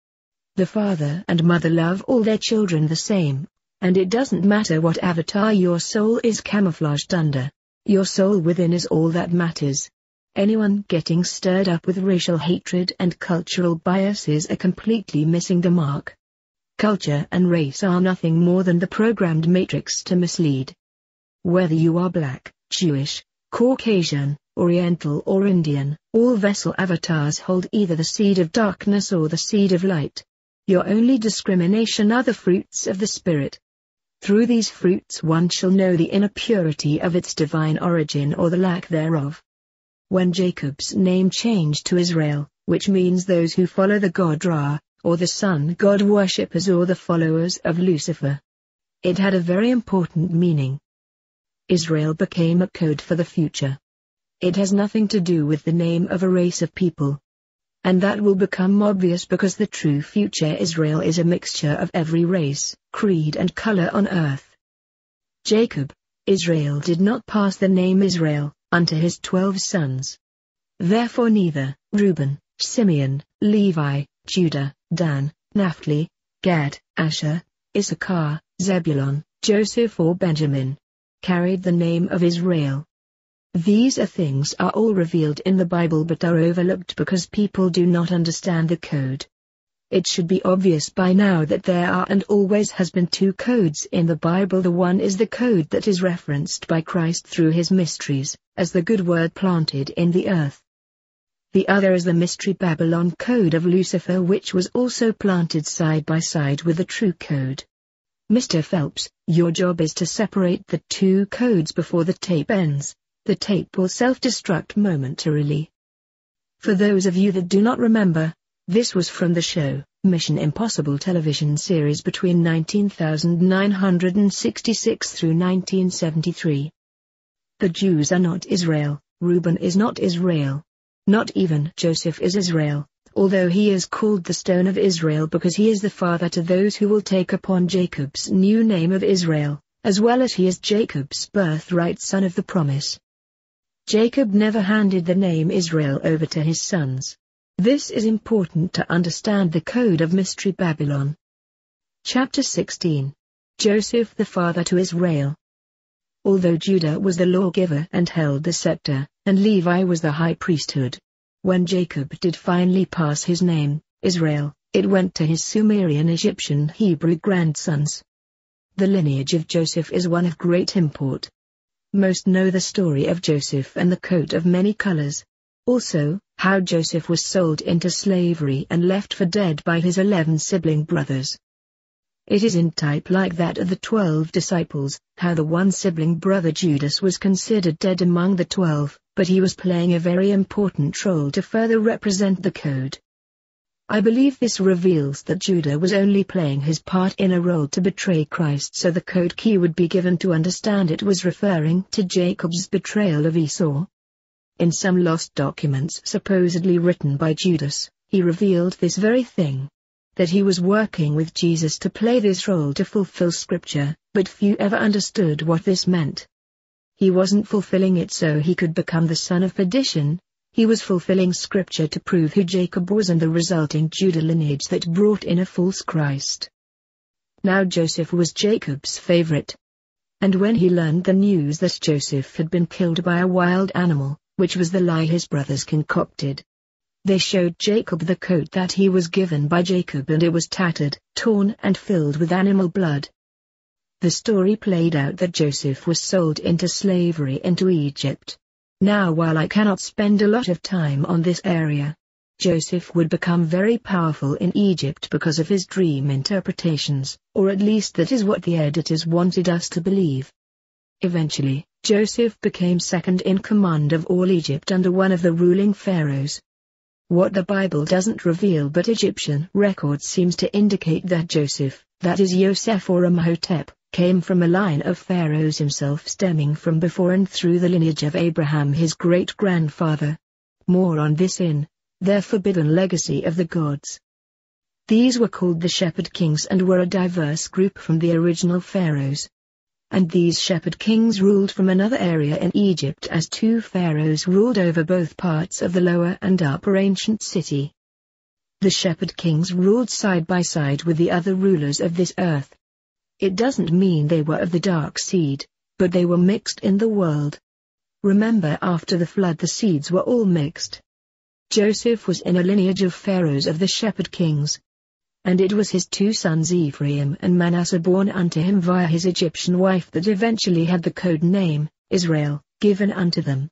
The father and mother love all their children the same, and it doesn't matter what avatar your soul is camouflaged under. Your soul within is all that matters. Anyone getting stirred up with racial hatred and cultural biases are completely missing the mark. Culture and race are nothing more than the programmed matrix to mislead. Whether you are black, Jewish, Caucasian, Oriental or Indian, all vessel avatars hold either the seed of darkness or the seed of light. Your only discrimination are the fruits of the Spirit. Through these fruits one shall know the inner purity of its divine origin or the lack thereof. When Jacob's name changed to Israel, which means those who follow the god Ra, or the sun god worshippers or the followers of Lucifer, it had a very important meaning. Israel became a code for the future. It has nothing to do with the name of a race of people. And that will become obvious because the true future Israel is a mixture of every race, creed and color on earth. Jacob, Israel did not pass the name Israel unto his 12 sons. Therefore neither Reuben, Simeon, Levi, Judah, Dan, Naphtali, Gad, Asher, Issachar, Zebulun, Joseph or Benjamin carried the name of Israel. These things are all revealed in the Bible but are overlooked because people do not understand the code. It should be obvious by now that there are and always has been 2 codes in the Bible. The one is the code that is referenced by Christ through his mysteries, as the good word planted in the earth. The other is the mystery Babylon code of Lucifer, which was also planted side by side with the true code. Mr. Phelps, your job is to separate the 2 codes before the tape ends. The tape will self-destruct momentarily. For those of you that do not remember, this was from the show, Mission Impossible television series between 1966 through 1973. The Jews are not Israel, Reuben is not Israel. Not even Joseph is Israel, although he is called the Stone of Israel because he is the father to those who will take upon Jacob's new name of Israel, as well as he is Jacob's birthright son of the promise. Jacob never handed the name Israel over to his sons. This is important to understand the code of Mystery Babylon. Chapter 16. Joseph the father to Israel. Although Judah was the lawgiver and held the scepter, and Levi was the high priesthood, when Jacob did finally pass his name, Israel, it went to his Sumerian Egyptian Hebrew grandsons. The lineage of Joseph is one of great import. Most know the story of Joseph and the coat of many colors. Also, how Joseph was sold into slavery and left for dead by his 11 sibling brothers. It is in type like that of the 12 disciples, how the one sibling brother Judas was considered dead among the 12, but he was playing a very important role to further represent the code. I believe this reveals that Judah was only playing his part in a role to betray Christ, so the code key would be given to understand it was referring to Jacob's betrayal of Esau. In some lost documents supposedly written by Judas, he revealed this very thing, that he was working with Jesus to play this role to fulfill Scripture, but few ever understood what this meant. He wasn't fulfilling it so he could become the son of perdition. He was fulfilling Scripture to prove who Jacob was and the resulting Judah lineage that brought in a false Christ. Now Joseph was Jacob's favorite. And when he learned the news that Joseph had been killed by a wild animal, which was the lie his brothers concocted, they showed Jacob the coat that he was given by Jacob, and it was tattered, torn and filled with animal blood. The story played out that Joseph was sold into slavery into Egypt. Now, while I cannot spend a lot of time on this area, Joseph would become very powerful in Egypt because of his dream interpretations, or at least that is what the editors wanted us to believe. Eventually, Joseph became second in command of all Egypt under one of the ruling pharaohs. What the Bible doesn't reveal but Egyptian records seems to indicate that Joseph, that is Yosef or Imhotep, came from a line of pharaohs himself, stemming from before and through the lineage of Abraham his great-grandfather. More on this in their forbidden legacy of the gods. These were called the Shepherd Kings and were a diverse group from the original pharaohs. And these Shepherd Kings ruled from another area in Egypt, as two pharaohs ruled over both parts of the lower and upper ancient city. The Shepherd Kings ruled side by side with the other rulers of this earth. It doesn't mean they were of the dark seed, but they were mixed in the world. Remember, after the flood the seeds were all mixed. Joseph was in a lineage of pharaohs of the Shepherd Kings. And it was his two sons Ephraim and Manasseh born unto him via his Egyptian wife that eventually had the code name, Israel, given unto them.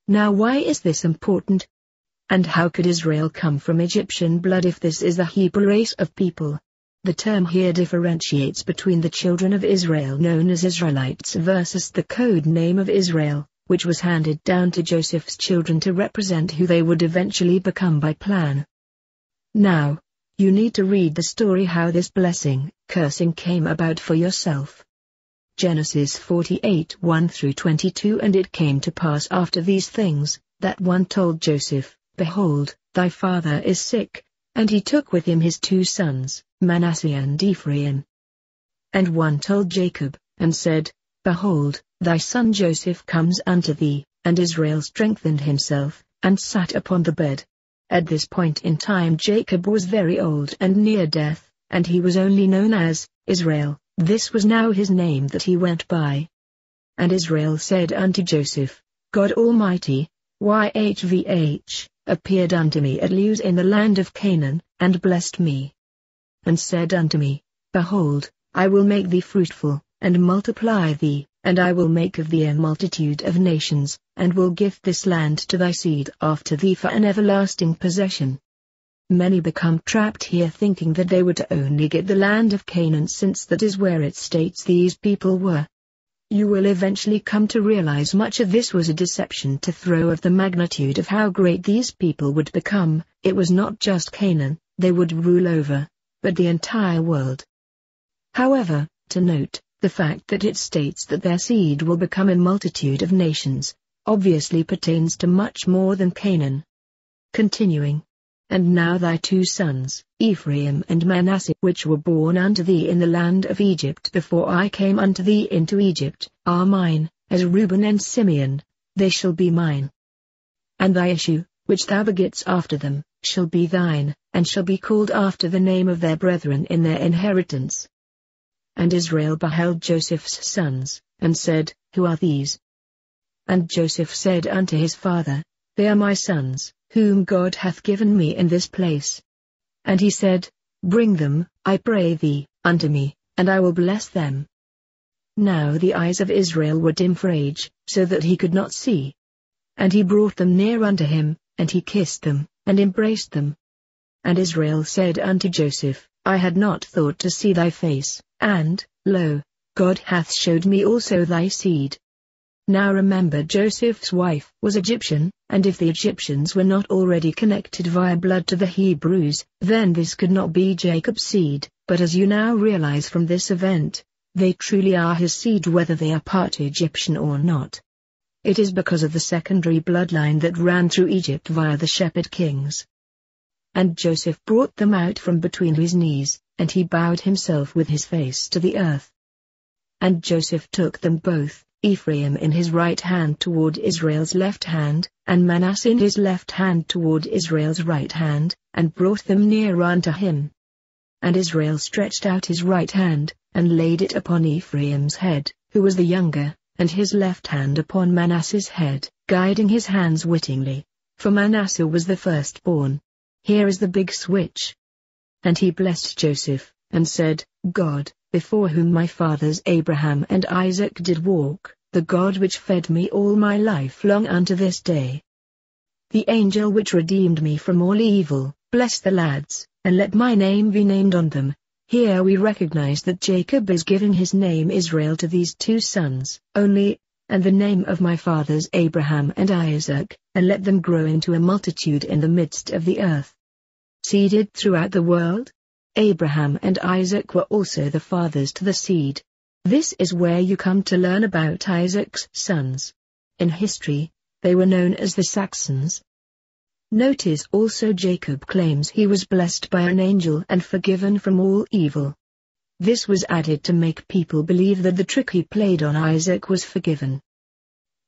Now why is this important? And how could Israel come from Egyptian blood if this is the Hebrew race of people? The term here differentiates between the children of Israel known as Israelites versus the code name of Israel, which was handed down to Joseph's children to represent who they would eventually become by plan. Now, you need to read the story how this blessing, cursing came about for yourself. Genesis 48 1-22. And it came to pass after these things, that one told Joseph, Behold, thy father is sick, and he took with him his two sons, Manasseh and Ephraim. And one told Jacob, and said, Behold, thy son Joseph comes unto thee, and Israel strengthened himself, and sat upon the bed. At this point in time Jacob was very old and near death, and he was only known as Israel. This was now his name that he went by. And Israel said unto Joseph, God Almighty, YHVH, appeared unto me at Luz in the land of Canaan, and blessed me. And said unto me, Behold, I will make thee fruitful, and multiply thee, and I will make of thee a multitude of nations, and will give this land to thy seed after thee for an everlasting possession. Many become trapped here thinking that they were to only get the land of Canaan, since that is where it states these people were. You will eventually come to realize much of this was a deception to throw off the magnitude of how great these people would become. It was not just Canaan they would rule over, but the entire world. However, to note, the fact that it states that their seed will become a multitude of nations, obviously pertains to much more than Canaan. Continuing. And now thy two sons, Ephraim and Manasseh, which were born unto thee in the land of Egypt before I came unto thee into Egypt, are mine, as Reuben and Simeon, they shall be mine. And thy issue, which thou begettest after them, shall be thine, and shall be called after the name of their brethren in their inheritance. And Israel beheld Joseph's sons, and said, Who are these? And Joseph said unto his father, They are my sons, whom God hath given me in this place. And he said, Bring them, I pray thee, unto me, and I will bless them. Now the eyes of Israel were dim for age, so that he could not see. And he brought them near unto him, and he kissed them, and embraced them. And Israel said unto Joseph, I had not thought to see thy face, and, lo, God hath showed me also thy seed. Now remember, Joseph's wife was Egyptian, and if the Egyptians were not already connected via blood to the Hebrews, then this could not be Jacob's seed, but as you now realize from this event, they truly are his seed whether they are part Egyptian or not. It is because of the secondary bloodline that ran through Egypt via the Shepherd Kings. And Joseph brought them out from between his knees, and he bowed himself with his face to the earth. And Joseph took them both, Ephraim in his right hand toward Israel's left hand, and Manasseh in his left hand toward Israel's right hand, and brought them near unto him. And Israel stretched out his right hand, and laid it upon Ephraim's head, who was the younger, and his left hand upon Manasseh's head, guiding his hands wittingly, for Manasseh was the firstborn. Here is the big switch. And he blessed Joseph, and said, God, before whom my fathers Abraham and Isaac did walk, the God which fed me all my life long unto this day. The angel which redeemed me from all evil, bless the lads, and let my name be named on them. Here we recognize that Jacob is giving his name Israel to these two sons, only, and the name of my fathers Abraham and Isaac, and let them grow into a multitude in the midst of the earth. Seeded throughout the world? Abraham and Isaac were also the fathers to the seed. This is where you come to learn about Isaac's sons. In history, they were known as the Saxons. Notice also Jacob claims he was blessed by an angel and forgiven from all evil. This was added to make people believe that the trick he played on Isaac was forgiven.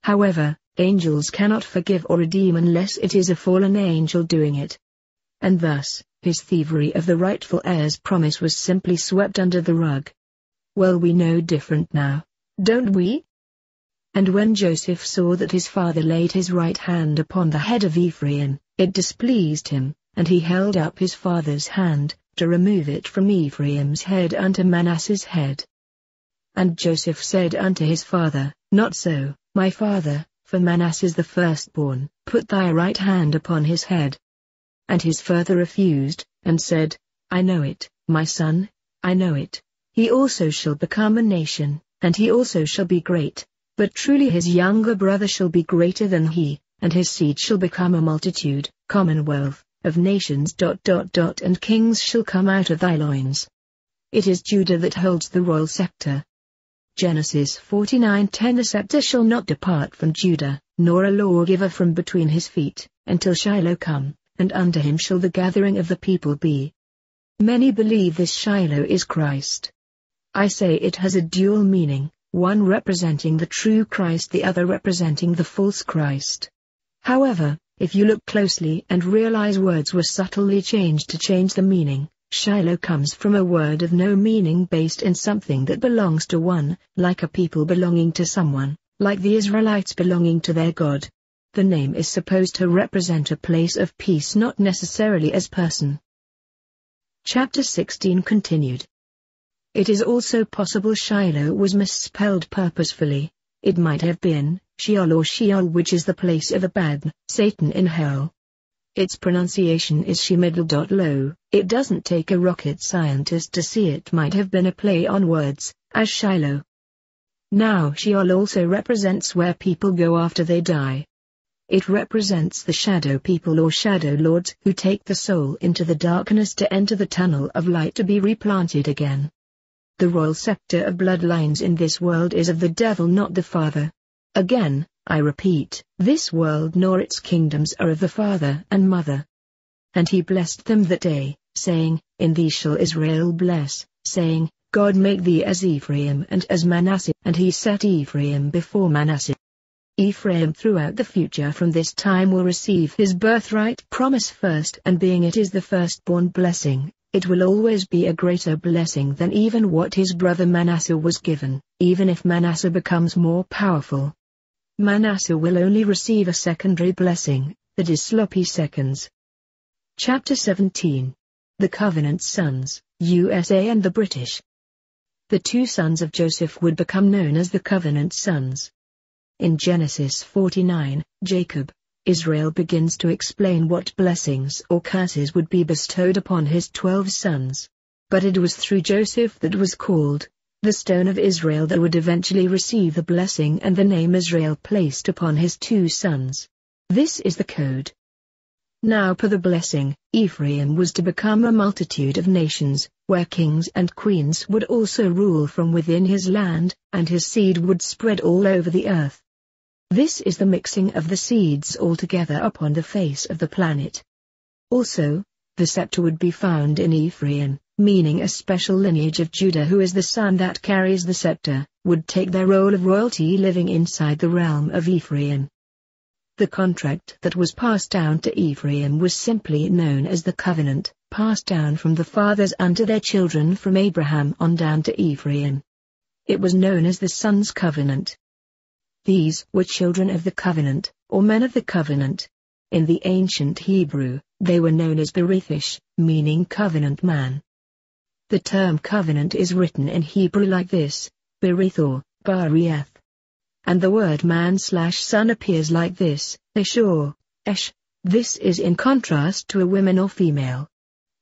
However, angels cannot forgive or redeem unless it is a fallen angel doing it. And thus, his thievery of the rightful heir's promise was simply swept under the rug. Well, we know different now, don't we? And when Joseph saw that his father laid his right hand upon the head of Ephraim, it displeased him, and he held up his father's hand, to remove it from Ephraim's head unto Manasseh's head. And Joseph said unto his father, Not so, my father, for Manasseh is the firstborn, put thy right hand upon his head. And his father refused, and said, I know it, my son, I know it. He also shall become a nation, and he also shall be great, but truly his younger brother shall be greater than he, and his seed shall become a multitude, commonwealth, of nations. And kings shall come out of thy loins. It is Judah that holds the royal scepter. Genesis 49:10. The scepter shall not depart from Judah, nor a lawgiver from between his feet, until Shiloh come, and unto him shall the gathering of the people be. Many believe this Shiloh is Christ. I say it has a dual meaning, one representing the true Christ, the other representing the false Christ. However, if you look closely and realize words were subtly changed to change the meaning, Shiloh comes from a word of no meaning based in something that belongs to one, like a people belonging to someone, like the Israelites belonging to their God. The name is supposed to represent a place of peace, not necessarily as person. Chapter 16 continued. It is also possible Shiloh was misspelled purposefully. It might have been Sheol or Sheol, which is the place of Abaddon, Satan in hell. Its pronunciation is Shemidal. It doesn't take a rocket scientist to see it might have been a play on words, as Shiloh. Now Sheol also represents where people go after they die. It represents the shadow people or shadow lords who take the soul into the darkness to enter the tunnel of light to be replanted again. The royal scepter of bloodlines in this world is of the devil, not the Father. Again, I repeat, this world nor its kingdoms are of the father and mother. And he blessed them that day, saying, In thee shall Israel bless, saying, God make thee as Ephraim and as Manasseh. And he set Ephraim before Manasseh. Ephraim throughout the future from this time will receive his birthright promise first, and being it is the firstborn blessing, it will always be a greater blessing than even what his brother Manasseh was given, even if Manasseh becomes more powerful. Manasseh will only receive a secondary blessing, that is sloppy seconds. Chapter 17. The Covenant Sons, USA and the British. The two sons of Joseph would become known as the Covenant Sons. In Genesis 49, Jacob, Israel begins to explain what blessings or curses would be bestowed upon his 12 sons. But it was through Joseph that was called the stone of Israel that would eventually receive the blessing and the name Israel placed upon his 2 sons. This is the code. Now per the blessing, Ephraim was to become a multitude of nations, where kings and queens would also rule from within his land, and his seed would spread all over the earth. This is the mixing of the seeds all together upon the face of the planet. Also, the scepter would be found in Ephraim, meaning a special lineage of Judah who is the son that carries the scepter, would take their role of royalty living inside the realm of Ephraim. The contract that was passed down to Ephraim was simply known as the covenant, passed down from the fathers unto their children from Abraham on down to Ephraim. It was known as the Sons' Covenant. These were children of the covenant, or men of the covenant. In the ancient Hebrew, they were known as Berethish, meaning covenant man. The term covenant is written in Hebrew like this, Berith or Barieth. And the word man/son appears like this, Esh or Esh. This is in contrast to a woman or female.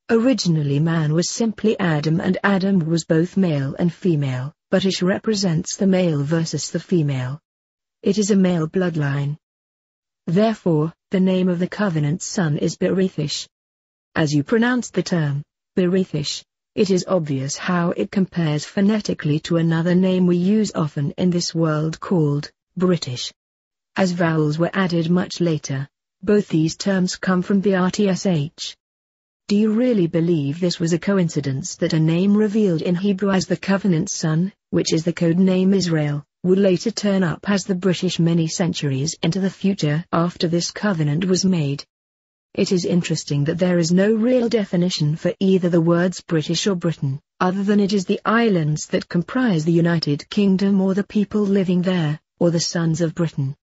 Originally man was simply Adam, and Adam was both male and female, but Ish represents the male versus the female. It is a male bloodline. Therefore, the name of the covenant son is Berethish. As you pronounce the term, Berethish, It is obvious how it compares phonetically to another name we use often in this world called British. As vowels were added much later, both these terms come from BRTSH. Do you really believe this was a coincidence that a name revealed in Hebrew as the Covenant Son, which is the code name Israel, would later turn up as the British many centuries into the future after this covenant was made? It is interesting that there is no real definition for either the words British or Britain, other than it is the islands that comprise the United Kingdom or the people living there, or the sons of Britain.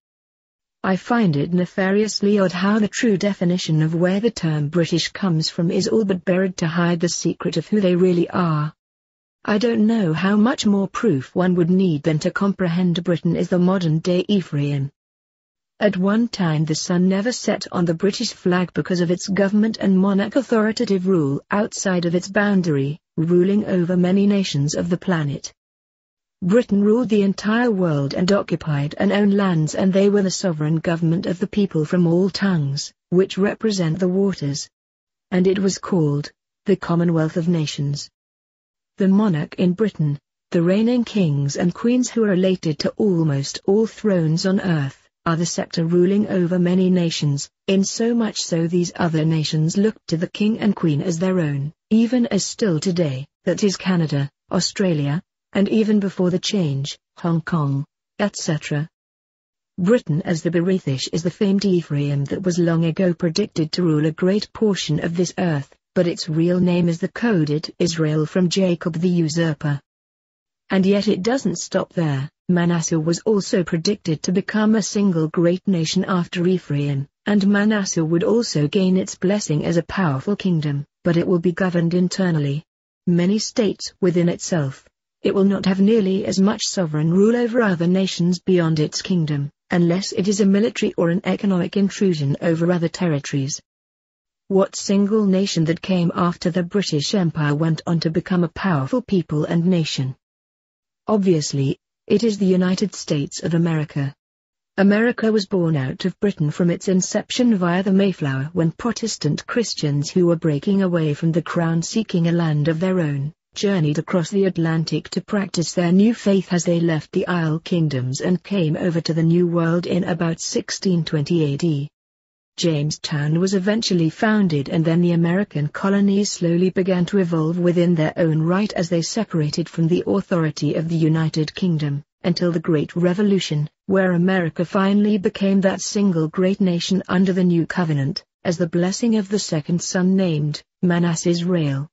I find it nefariously odd how the true definition of where the term British comes from is all but buried to hide the secret of who they really are. I don't know how much more proof one would need than to comprehend Britain is the modern-day Ephraim. At one time the sun never set on the British flag because of its government and monarch authoritative rule outside of its boundary, ruling over many nations of the planet. Britain ruled the entire world and occupied and owned lands, and they were the sovereign government of the people from all tongues, which represent the waters. And it was called the Commonwealth of Nations. The monarch in Britain, the reigning kings and queens who are related to almost all thrones on earth, are the scepter ruling over many nations, in so much so these other nations looked to the king and queen as their own, even as still today, that is Canada, Australia, and even before the change, Hong Kong, etc. Britain as the Beretish is the famed Ephraim that was long ago predicted to rule a great portion of this earth, but its real name is the coded Israel from Jacob the usurper. And yet it doesn't stop there. Manasseh was also predicted to become a single great nation after Ephraim, and Manasseh would also gain its blessing as a powerful kingdom, but it will be governed internally. Many states within itself. It will not have nearly as much sovereign rule over other nations beyond its kingdom, unless it is a military or an economic intrusion over other territories. What single nation that came after the British Empire went on to become a powerful people and nation? Obviously, it is the United States of America. America was born out of Britain from its inception via the Mayflower when Protestant Christians who were breaking away from the crown seeking a land of their own, journeyed across the Atlantic to practice their new faith as they left the Isle Kingdoms and came over to the New World in about 1620 AD. Jamestown was eventually founded, and then the American colonies slowly began to evolve within their own right as they separated from the authority of the United Kingdom, until the Great Revolution, where America finally became that single great nation under the new covenant, as the blessing of the second son named Manasseh Israel.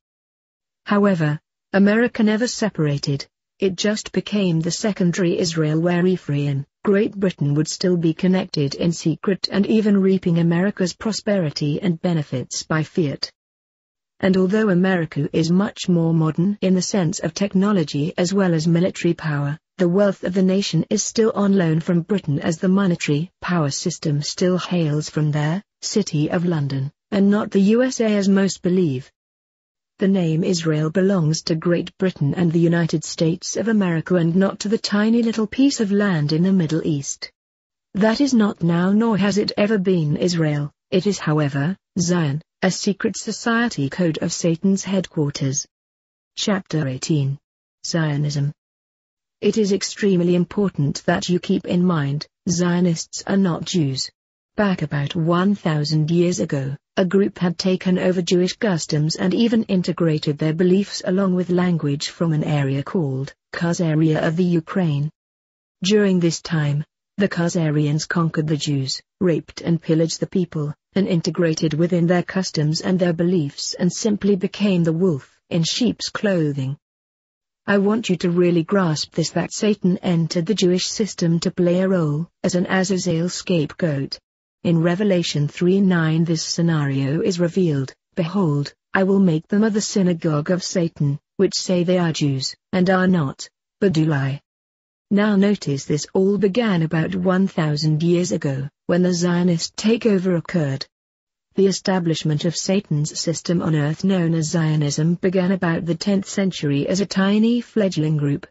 However, America never separated, it just became the secondary Israel where Ephraim, Great Britain would still be connected in secret and even reaping America's prosperity and benefits by fiat. And although America is much more modern in the sense of technology as well as military power, the wealth of the nation is still on loan from Britain as the monetary power system still hails from their City of London, and not the USA as most believe. The name Israel belongs to Great Britain and the United States of America and not to the tiny little piece of land in the Middle East. That is not now, nor has it ever been Israel. It is, however, Zion, a secret society code of Satan's headquarters. Chapter 18. Zionism. It is extremely important that you keep in mind, Zionists are not Jews. Back about 1,000 years ago, a group had taken over Jewish customs and even integrated their beliefs along with language from an area called Khazaria of the Ukraine. During this time, the Khazarians conquered the Jews, raped and pillaged the people, and integrated within their customs and their beliefs and simply became the wolf in sheep's clothing. I want you to really grasp this, that Satan entered the Jewish system to play a role as an Azazel scapegoat. In Revelation 3:9 this scenario is revealed: Behold, I will make them of the synagogue of Satan, which say they are Jews, and are not, but do lie. Now notice this all began about 1,000 years ago, when the Zionist takeover occurred. The establishment of Satan's system on earth known as Zionism began about the 10th century as a tiny fledgling group.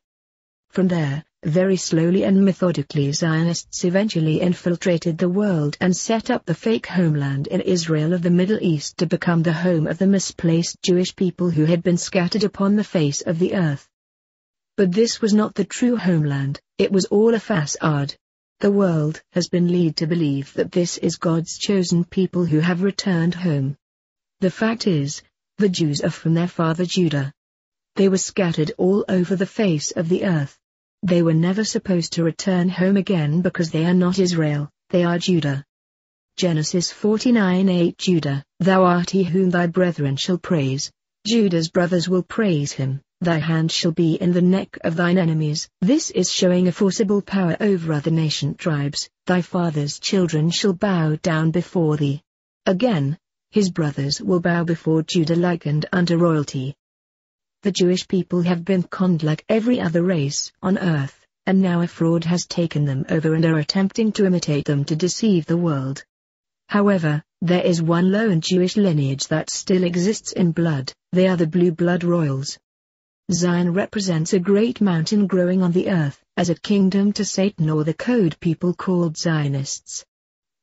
From there, Very slowly and methodically Zionists eventually infiltrated the world and set up the fake homeland in Israel of the Middle East to become the home of the misplaced Jewish people who had been scattered upon the face of the earth. But this was not the true homeland, it was all a facade. The world has been led to believe that this is God's chosen people who have returned home. The fact is, the Jews are from their father Judah. They were scattered all over the face of the earth. They were never supposed to return home again because they are not Israel, they are Judah. Genesis 49:8 Judah, thou art he whom thy brethren shall praise. Judah's brothers will praise him, thy hand shall be in the neck of thine enemies. This is showing a forcible power over other nation tribes. Thy father's children shall bow down before thee. Again, his brothers will bow before Judah likened unto royalty. The Jewish people have been conned like every other race on earth, and now a fraud has taken them over and are attempting to imitate them to deceive the world. However, there is one lone Jewish lineage that still exists in blood, they are the blue blood royals. Zion represents a great mountain growing on the earth, as a kingdom to Satan or the code people called Zionists.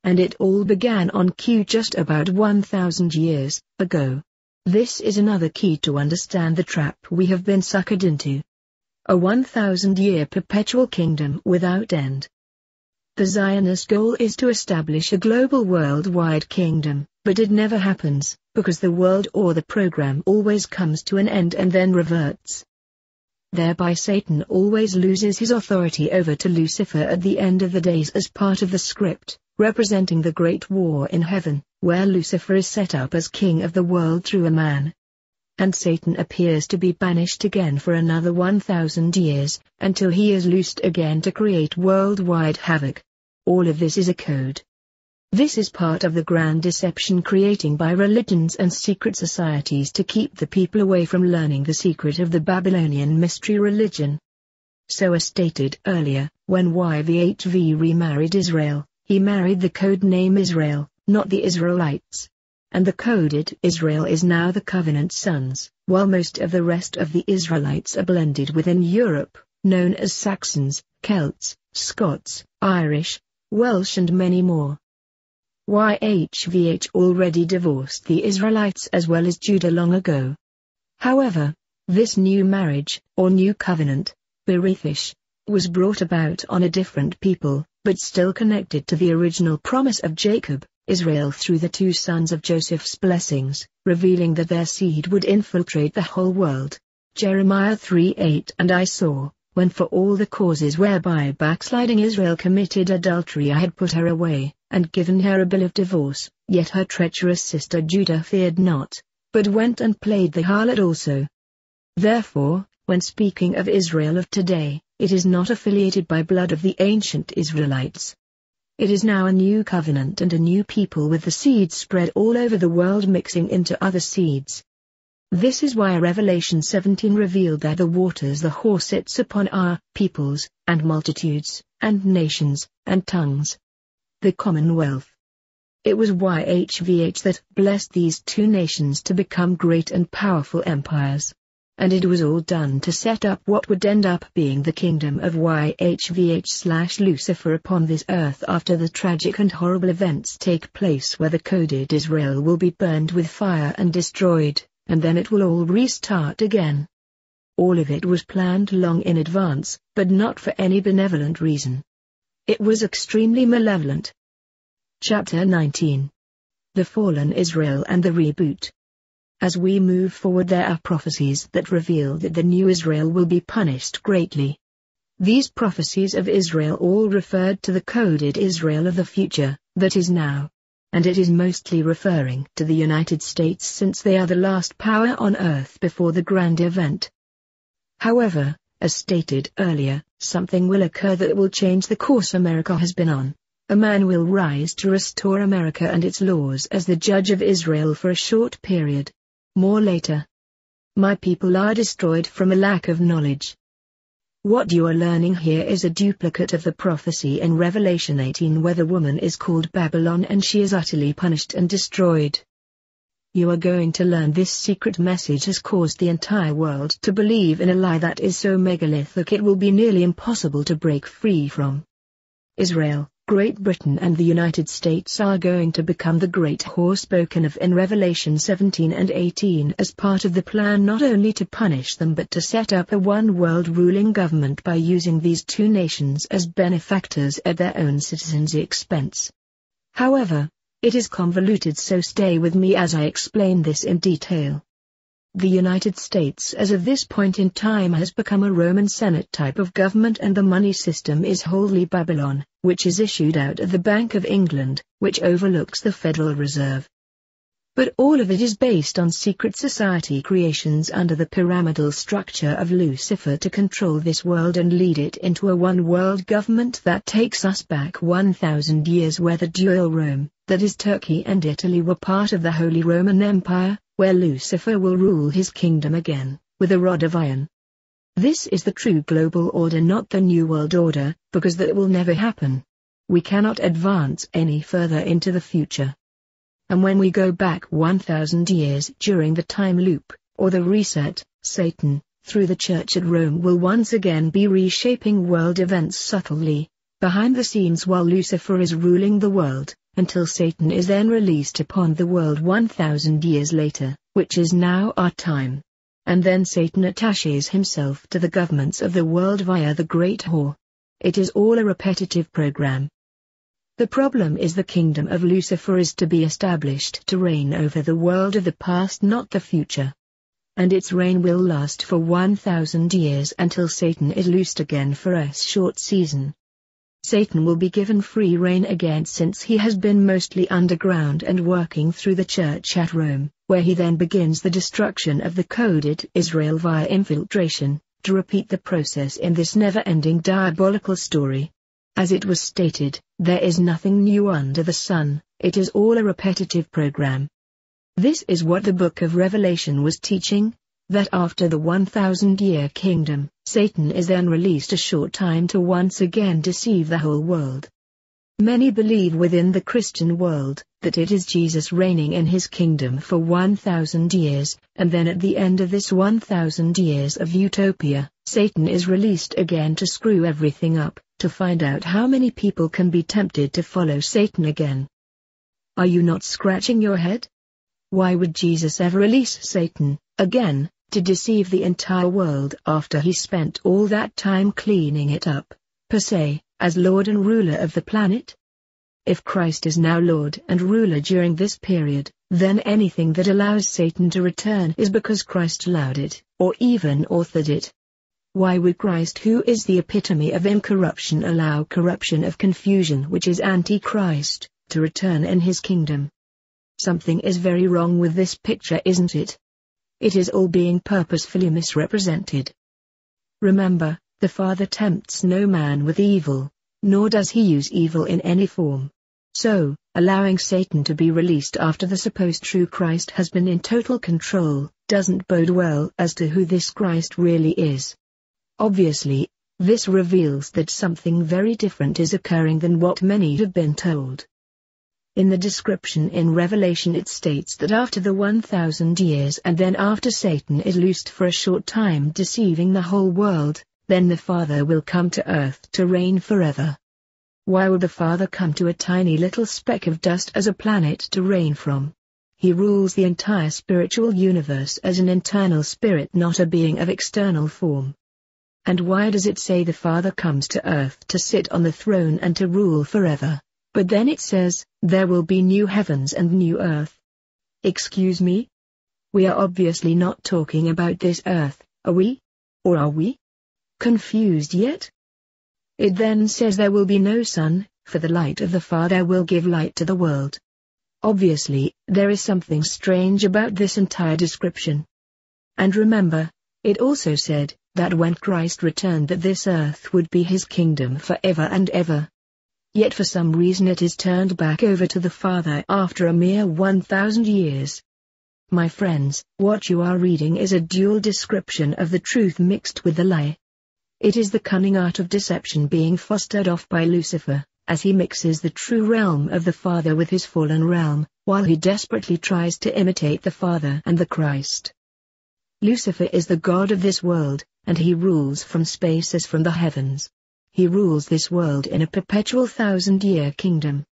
And it all began on Q just about 1,000 years ago. This is another key to understand the trap we have been suckered into. A 1,000-year perpetual kingdom without end. The Zionist goal is to establish a global worldwide kingdom, but it never happens, because the world or the program always comes to an end and then reverts. Thereby Satan always loses his authority over to Lucifer at the end of the days as part of the script, representing the great war in heaven, where Lucifer is set up as king of the world through a man. And Satan appears to be banished again for another 1,000 years, until he is loosed again to create worldwide havoc. All of this is a code. This is part of the grand deception creating by religions and secret societies to keep the people away from learning the secret of the Babylonian mystery religion. So as stated earlier, when YVHV remarried Israel, he married the code name Israel, not the Israelites. And the coded Israel is now the covenant sons, while most of the rest of the Israelites are blended within Europe, known as Saxons, Celts, Scots, Irish, Welsh and many more. YHVH already divorced the Israelites as well as Judah long ago. However, this new marriage, or new covenant, Berethish, was brought about on a different people, but still connected to the original promise of Jacob, Israel through the two sons of Joseph's blessings, revealing that their seed would infiltrate the whole world. Jeremiah 3:8 And I saw, when for all the causes whereby backsliding Israel committed adultery I had put her away, and given her a bill of divorce, yet her treacherous sister Judah feared not, but went and played the harlot also. Therefore, when speaking of Israel of today, it is not affiliated by blood of the ancient Israelites. It is now a new covenant and a new people with the seeds spread all over the world mixing into other seeds. This is why Revelation 17 revealed that the waters the whore sits upon are peoples, and multitudes, and nations, and tongues. The Commonwealth. It was YHVH that blessed these two nations to become great and powerful empires. And it was all done to set up what would end up being the kingdom of YHVH/Lucifer upon this earth after the tragic and horrible events take place where the coded Israel will be burned with fire and destroyed, and then it will all restart again. All of it was planned long in advance, but not for any benevolent reason. It was extremely malevolent. Chapter 19. The Fallen Israel and the Reboot. As we move forward there are prophecies that reveal that the new Israel will be punished greatly. These prophecies of Israel all referred to the coded Israel of the future, that is now. And it is mostly referring to the United States since they are the last power on earth before the grand event. However, as stated earlier, something will occur that will change the course America has been on. A man will rise to restore America and its laws as the judge of Israel for a short period. More later. My people are destroyed from a lack of knowledge. What you are learning here is a duplicate of the prophecy in Revelation 18 where the woman is called Babylon and she is utterly punished and destroyed. You are going to learn this secret message has caused the entire world to believe in a lie that is so megalithic it will be nearly impossible to break free from. Israel, Great Britain and the United States are going to become the great whore spoken of in Revelation 17 and 18 as part of the plan not only to punish them but to set up a one-world ruling government by using these two nations as benefactors at their own citizens' expense. However, it is convoluted, so stay with me as I explain this in detail. The United States as of this point in time has become a Roman Senate type of government, and the money system is wholly Babylon, which is issued out of the Bank of England, which overlooks the Federal Reserve. But all of it is based on secret society creations under the pyramidal structure of Lucifer to control this world and lead it into a one-world government that takes us back 1,000 years, where the dual Rome, that is Turkey and Italy, were part of the Holy Roman Empire, where Lucifer will rule his kingdom again, with a rod of iron. This is the true global order, not the New World Order, because that will never happen. We cannot advance any further into the future. And when we go back 1,000 years during the time loop, or the reset, Satan, through the Church at Rome, will once again be reshaping world events subtly, behind the scenes, while Lucifer is ruling the world, until Satan is then released upon the world 1,000 years later, which is now our time. And then Satan attaches himself to the governments of the world via the Great Whore. It is all a repetitive program. The problem is the kingdom of Lucifer is to be established to reign over the world of the past, not the future. And its reign will last for 1,000 years until Satan is loosed again for a short season. Satan will be given free reign again, since he has been mostly underground and working through the Church at Rome, where he then begins the destruction of the coded Israel via infiltration, to repeat the process in this never-ending diabolical story. As it was stated, there is nothing new under the sun, it is all a repetitive program. This is what the book of Revelation was teaching, that after the 1,000-year kingdom, Satan is then released a short time to once again deceive the whole world. Many believe within the Christian world that it is Jesus reigning in his kingdom for 1,000 years, and then at the end of this 1,000 years of utopia, Satan is released again to screw everything up, to find out how many people can be tempted to follow Satan again. Are you not scratching your head? Why would Jesus ever release Satan again, to deceive the entire world after he spent all that time cleaning it up, per se, as Lord and ruler of the planet? If Christ is now Lord and ruler during this period, then anything that allows Satan to return is because Christ allowed it, or even authored it. Why would Christ, who is the epitome of incorruption, allow corruption of confusion, which is Antichrist, to return in his kingdom? Something is very wrong with this picture, isn't it? It is all being purposefully misrepresented. Remember, the Father tempts no man with evil, nor does he use evil in any form. So, allowing Satan to be released after the supposed true Christ has been in total control, doesn't bode well as to who this Christ really is. Obviously, this reveals that something very different is occurring than what many have been told. In the description in Revelation it states that after the 1,000 years and then after Satan is loosed for a short time deceiving the whole world, then the Father will come to earth to reign forever. Why will the Father come to a tiny little speck of dust as a planet to reign from? He rules the entire spiritual universe as an internal spirit, not a being of external form. And why does it say the Father comes to earth to sit on the throne and to rule forever, but then it says, there will be new heavens and new earth? Excuse me? We are obviously not talking about this earth, are we? Or are we? Confused yet? It then says there will be no sun, for the light of the Father will give light to the world. Obviously, there is something strange about this entire description. And remember, it also said that when Christ returned that this earth would be his kingdom forever and ever. Yet for some reason it is turned back over to the Father after a mere 1,000 years. My friends, what you are reading is a dual description of the truth mixed with the lie. It is the cunning art of deception being fostered off by Lucifer, as he mixes the true realm of the Father with his fallen realm, while he desperately tries to imitate the Father and the Christ. Lucifer is the god of this world, and he rules from space as from the heavens. He rules this world in a perpetual 1,000-year kingdom.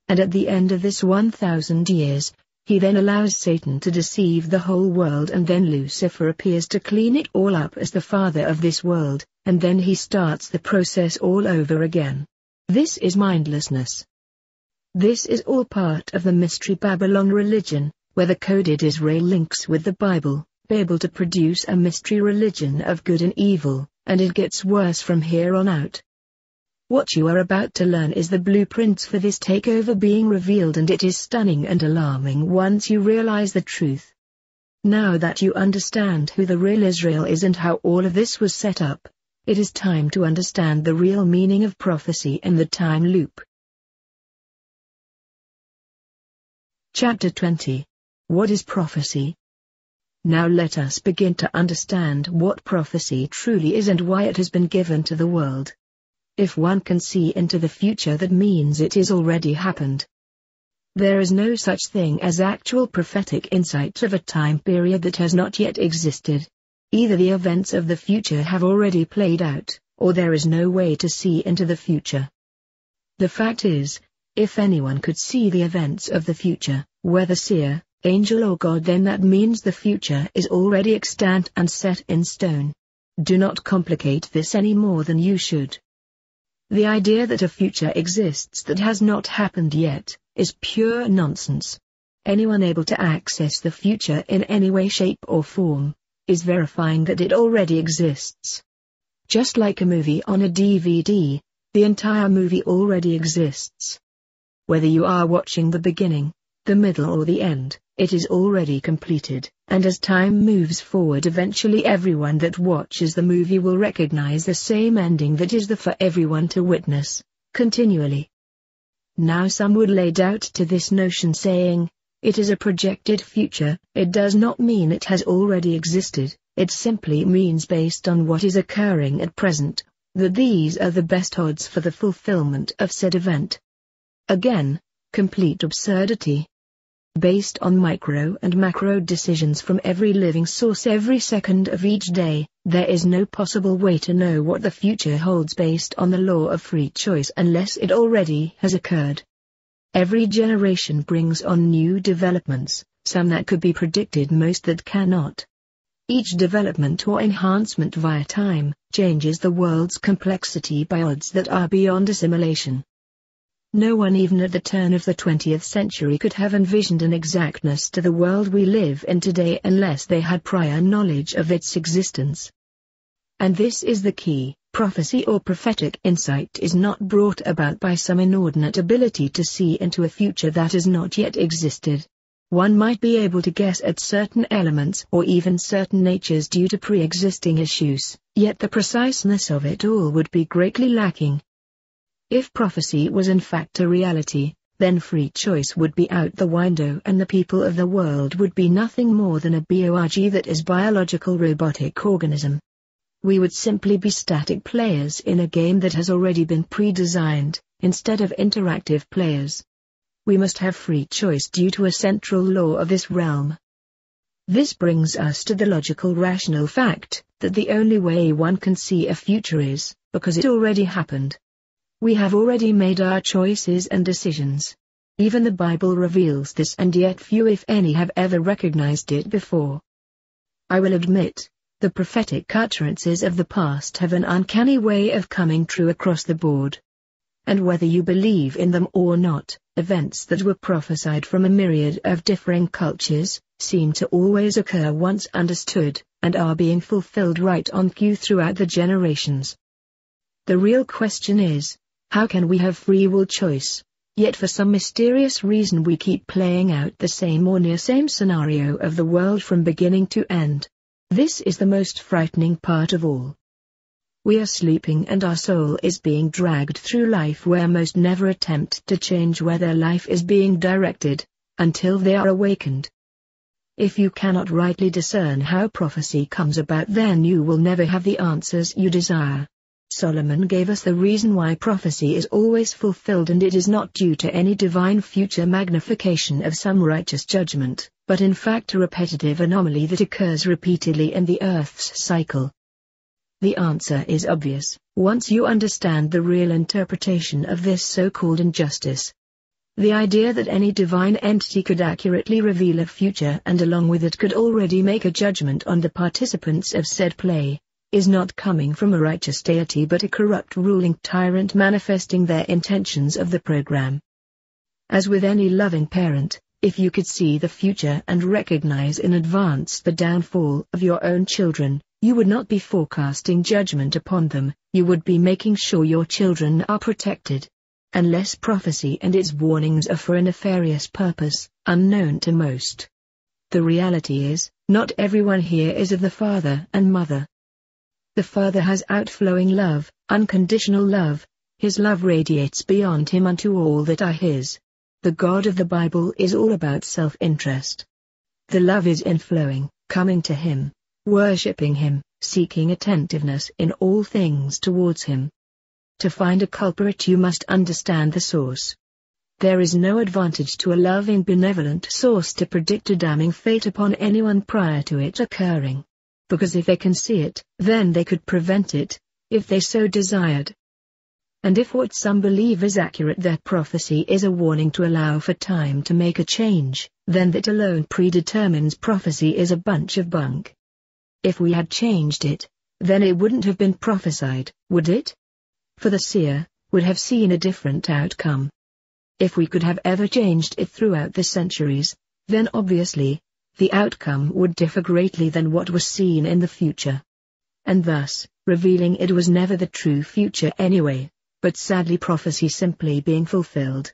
And at the end of this 1,000 years, he then allows Satan to deceive the whole world, and then Lucifer appears to clean it all up as the father of this world, and then he starts the process all over again. This is mindlessness. This is all part of the Mystery Babylon religion, where the coded Israel links with the Bible, able to produce a mystery religion of good and evil, and it gets worse from here on out. What you are about to learn is the blueprints for this takeover being revealed, and it is stunning and alarming once you realize the truth. Now that you understand who the real Israel is and how all of this was set up, it is time to understand the real meaning of prophecy and the time loop. Chapter 20. What is prophecy? Now let us begin to understand what prophecy truly is and why it has been given to the world. If one can see into the future, that means it is already happened. There is no such thing as actual prophetic insight of a time period that has not yet existed. Either the events of the future have already played out, or there is no way to see into the future. The fact is, if anyone could see the events of the future, whether seer, angel or God, then that means the future is already extant and set in stone. Do not complicate this any more than you should. The idea that a future exists that has not happened yet is pure nonsense. Anyone able to access the future in any way, shape or form is verifying that it already exists. Just like a movie on a DVD, the entire movie already exists. Whether you are watching the beginning, the middle or the end, it is already completed, and as time moves forward, eventually everyone that watches the movie will recognize the same ending that is there for everyone to witness, continually. Now some would lay doubt to this notion, saying, it is a projected future. It does not mean it has already existed, it simply means based on what is occurring at present, that these are the best odds for the fulfillment of said event. Again, complete absurdity. Based on micro and macro decisions from every living source every second of each day, there is no possible way to know what the future holds based on the law of free choice unless it already has occurred. Every generation brings on new developments, some that could be predicted, most that cannot. Each development or enhancement via time changes the world's complexity by odds that are beyond assimilation. No one even at the turn of the 20th century could have envisioned an exactness to the world we live in today unless they had prior knowledge of its existence. And this is the key: prophecy or prophetic insight is not brought about by some inordinate ability to see into a future that has not yet existed. One might be able to guess at certain elements or even certain natures due to pre-existing issues, yet the preciseness of it all would be greatly lacking. If prophecy was in fact a reality, then free choice would be out the window and the people of the world would be nothing more than a BORG, that is biological robotic organism. We would simply be static players in a game that has already been pre-designed, instead of interactive players. We must have free choice due to a central law of this realm. This brings us to the logical rational fact that the only way one can see a future is because it already happened. We have already made our choices and decisions. Even the Bible reveals this, and yet few if any have ever recognized it before. I will admit, the prophetic utterances of the past have an uncanny way of coming true across the board. And whether you believe in them or not, events that were prophesied from a myriad of differing cultures seem to always occur once understood, and are being fulfilled right on cue throughout the generations. The real question is, how can we have free will choice, yet for some mysterious reason we keep playing out the same or near same scenario of the world from beginning to end? This is the most frightening part of all. We are sleeping and our soul is being dragged through life where most never attempt to change where their life is being directed, until they are awakened. If you cannot rightly discern how prophecy comes about, then you will never have the answers you desire. Solomon gave us the reason why prophecy is always fulfilled, and it is not due to any divine future magnification of some righteous judgment, but in fact a repetitive anomaly that occurs repeatedly in the Earth's cycle. The answer is obvious, once you understand the real interpretation of this so-called injustice. The idea that any divine entity could accurately reveal a future and along with it could already make a judgment on the participants of said play, is not coming from a righteous deity but a corrupt ruling tyrant manifesting their intentions of the program. As with any loving parent, if you could see the future and recognize in advance the downfall of your own children, you would not be forecasting judgment upon them, you would be making sure your children are protected. Unless prophecy and its warnings are for a nefarious purpose, unknown to most. The reality is, not everyone here is of the father and mother. The Father has outflowing love, unconditional love. His love radiates beyond him unto all that are his. The God of the Bible is all about self-interest. The love is inflowing, coming to him, worshipping him, seeking attentiveness in all things towards him. To find a culprit you must understand the source. There is no advantage to a loving benevolent source to predict a damning fate upon anyone prior to it occurring. Because if they can see it, then they could prevent it, if they so desired. And if what some believe is accurate, that prophecy is a warning to allow for time to make a change, then that alone predetermines prophecy is a bunch of bunk. If we had changed it, then it wouldn't have been prophesied, would it? For the seer would have seen a different outcome. If we could have ever changed it throughout the centuries, then obviously, the outcome would differ greatly than what was seen in the future. And thus, revealing it was never the true future anyway, but sadly prophecy simply being fulfilled.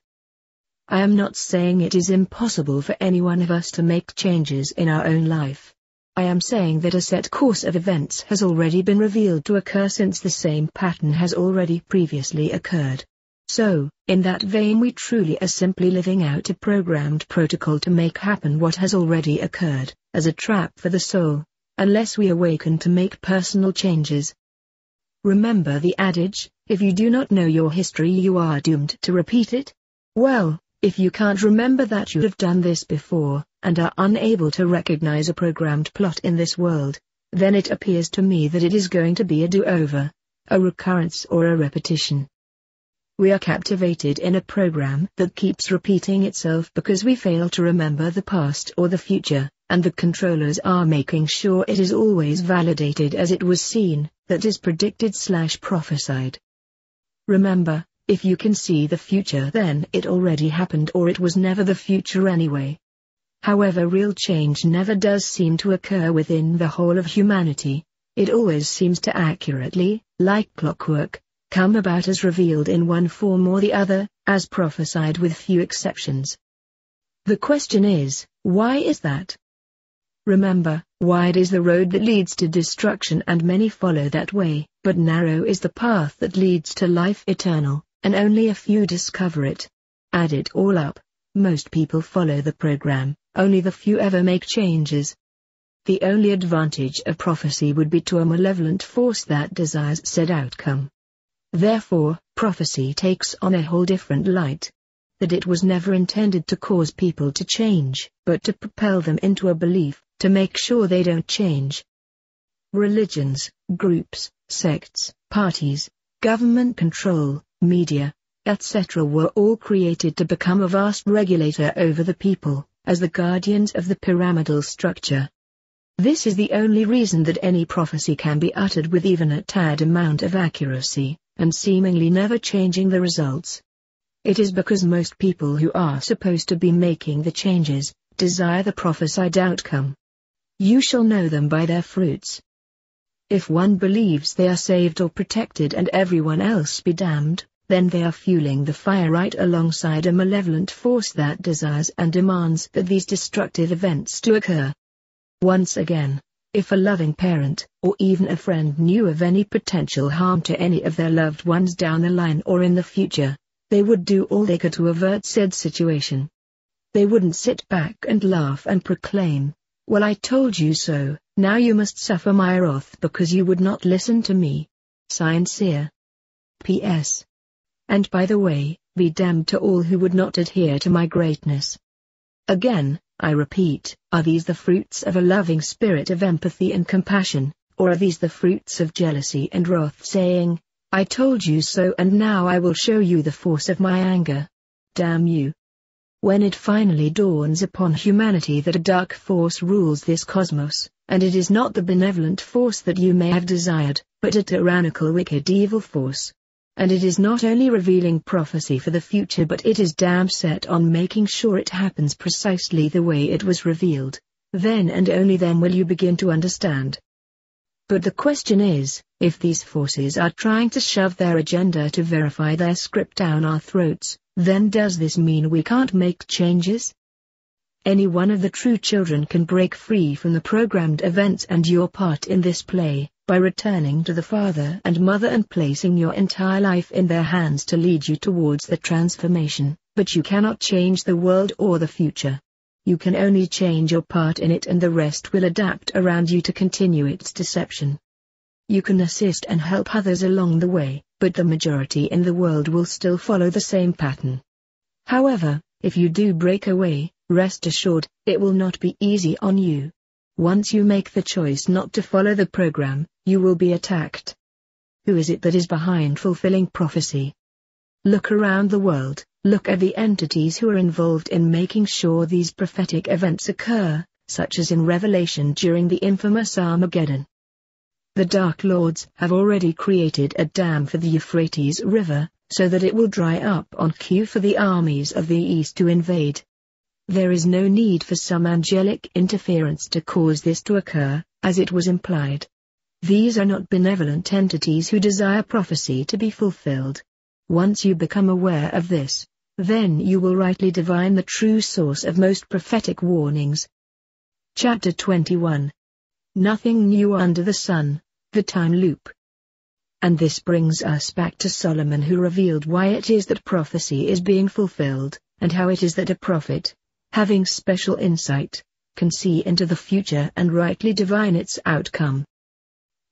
I am not saying it is impossible for any one of us to make changes in our own life. I am saying that a set course of events has already been revealed to occur since the same pattern has already previously occurred. So, in that vein we truly are simply living out a programmed protocol to make happen what has already occurred, as a trap for the soul, unless we awaken to make personal changes. Remember the adage, if you do not know your history you are doomed to repeat it? Well, if you can't remember that you have done this before, and are unable to recognize a programmed plot in this world, then it appears to me that it is going to be a do-over, a recurrence or a repetition. We are captivated in a program that keeps repeating itself because we fail to remember the past or the future, and the controllers are making sure it is always validated as it was seen, that is predicted/prophesied. Remember, if you can see the future then it already happened or it was never the future anyway. However, real change never does seem to occur within the whole of humanity, it always seems to accurately, like clockwork, come about as revealed in one form or the other, as prophesied with few exceptions. The question is, why is that? Remember, wide is the road that leads to destruction and many follow that way, but narrow is the path that leads to life eternal, and only a few discover it. Add it all up, most people follow the program, only the few ever make changes. The only advantage of prophecy would be to a malevolent force that desires said outcome. Therefore, prophecy takes on a whole different light. That it was never intended to cause people to change, but to propel them into a belief, to make sure they don't change. Religions, groups, sects, parties, government control, media, etc. were all created to become a vast regulator over the people, as the guardians of the pyramidal structure. This is the only reason that any prophecy can be uttered with even a tad amount of accuracy, and seemingly never changing the results. It is because most people who are supposed to be making the changes, desire the prophesied outcome. You shall know them by their fruits. If one believes they are saved or protected and everyone else be damned, then they are fueling the fire right alongside a malevolent force that desires and demands that these destructive events to occur. Once again, if a loving parent, or even a friend knew of any potential harm to any of their loved ones down the line or in the future, they would do all they could to avert said situation. They wouldn't sit back and laugh and proclaim, "Well, I told you so, now you must suffer my wrath because you would not listen to me." Sincere. P.S. And by the way, be damned to all who would not adhere to my greatness. Again, I repeat, are these the fruits of a loving spirit of empathy and compassion, or are these the fruits of jealousy and wrath, saying, I told you so and now I will show you the force of my anger? Damn you. When it finally dawns upon humanity that a dark force rules this cosmos, and it is not the benevolent force that you may have desired, but a tyrannical wicked evil force. And it is not only revealing prophecy for the future but it is damn set on making sure it happens precisely the way it was revealed, then and only then will you begin to understand. But the question is, if these forces are trying to shove their agenda to verify their script down our throats, then does this mean we can't make changes? Any one of the true children can break free from the programmed events and your part in this play, by returning to the Father and Mother and placing your entire life in their hands to lead you towards the transformation, but you cannot change the world or the future. You can only change your part in it and the rest will adapt around you to continue its deception. You can assist and help others along the way, but the majority in the world will still follow the same pattern. However, if you do break away, rest assured, it will not be easy on you. Once you make the choice not to follow the program, you will be attacked. Who is it that is behind fulfilling prophecy? Look around the world, look at the entities who are involved in making sure these prophetic events occur, such as in Revelation during the infamous Armageddon. The Dark Lords have already created a dam for the Euphrates River, so that it will dry up on cue for the armies of the East to invade. There is no need for some angelic interference to cause this to occur, as it was implied. These are not benevolent entities who desire prophecy to be fulfilled. Once you become aware of this, then you will rightly divine the true source of most prophetic warnings. Chapter 21. Nothing new under the sun, the time loop. And this brings us back to Solomon, who revealed why it is that prophecy is being fulfilled, and how it is that a prophet, having special insight, can see into the future and rightly divine its outcome.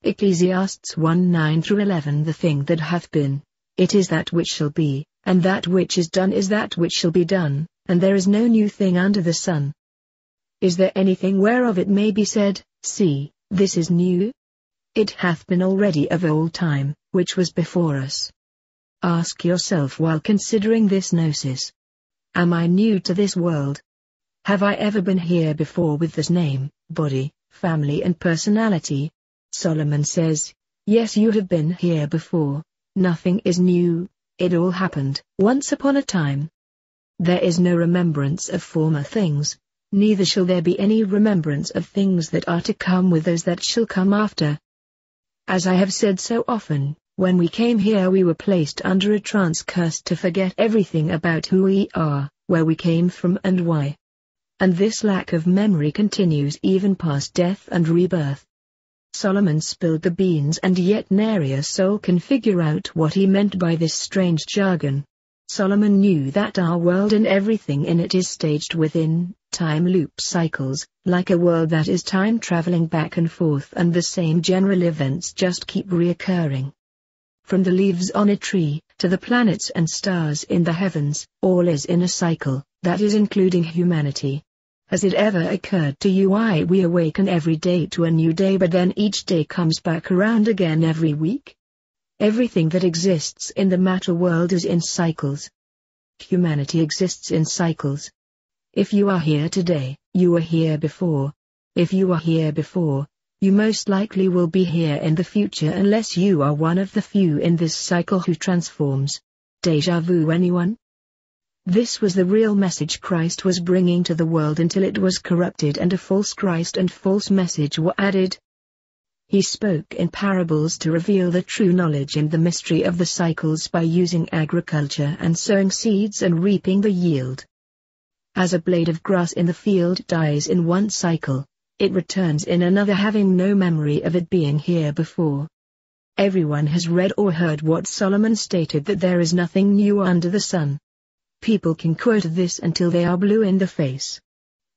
Ecclesiastes 1:9-11. The thing that hath been, it is that which shall be, and that which is done is that which shall be done, and there is no new thing under the sun. Is there anything whereof it may be said, See, this is new? It hath been already of old time, which was before us. Ask yourself while considering this gnosis. Am I new to this world? Have I ever been here before with this name, body, family and personality? Solomon says, yes, you have been here before. Nothing is new, it all happened once upon a time. There is no remembrance of former things, neither shall there be any remembrance of things that are to come with those that shall come after. As I have said so often, when we came here we were placed under a trance cursed to forget everything about who we are, where we came from and why. And this lack of memory continues even past death and rebirth. Solomon spilled the beans and yet nary a soul can figure out what he meant by this strange jargon. Solomon knew that our world and everything in it is staged within time loop cycles, like a world that is time traveling back and forth, and the same general events just keep reoccurring. From the leaves on a tree, to the planets and stars in the heavens, all is in a cycle, that is including humanity. Has it ever occurred to you why we awaken every day to a new day, but then each day comes back around again every week? Everything that exists in the matter world is in cycles. Humanity exists in cycles. If you are here today, you were here before. If you are here before, you most likely will be here in the future unless you are one of the few in this cycle who transforms. Deja vu, anyone? This was the real message Christ was bringing to the world until it was corrupted and a false Christ and false message were added. He spoke in parables to reveal the true knowledge and the mystery of the cycles by using agriculture and sowing seeds and reaping the yield. As a blade of grass in the field dies in one cycle, it returns in another, having no memory of it being here before. Everyone has read or heard what Solomon stated, that there is nothing new under the sun. People can quote this until they are blue in the face.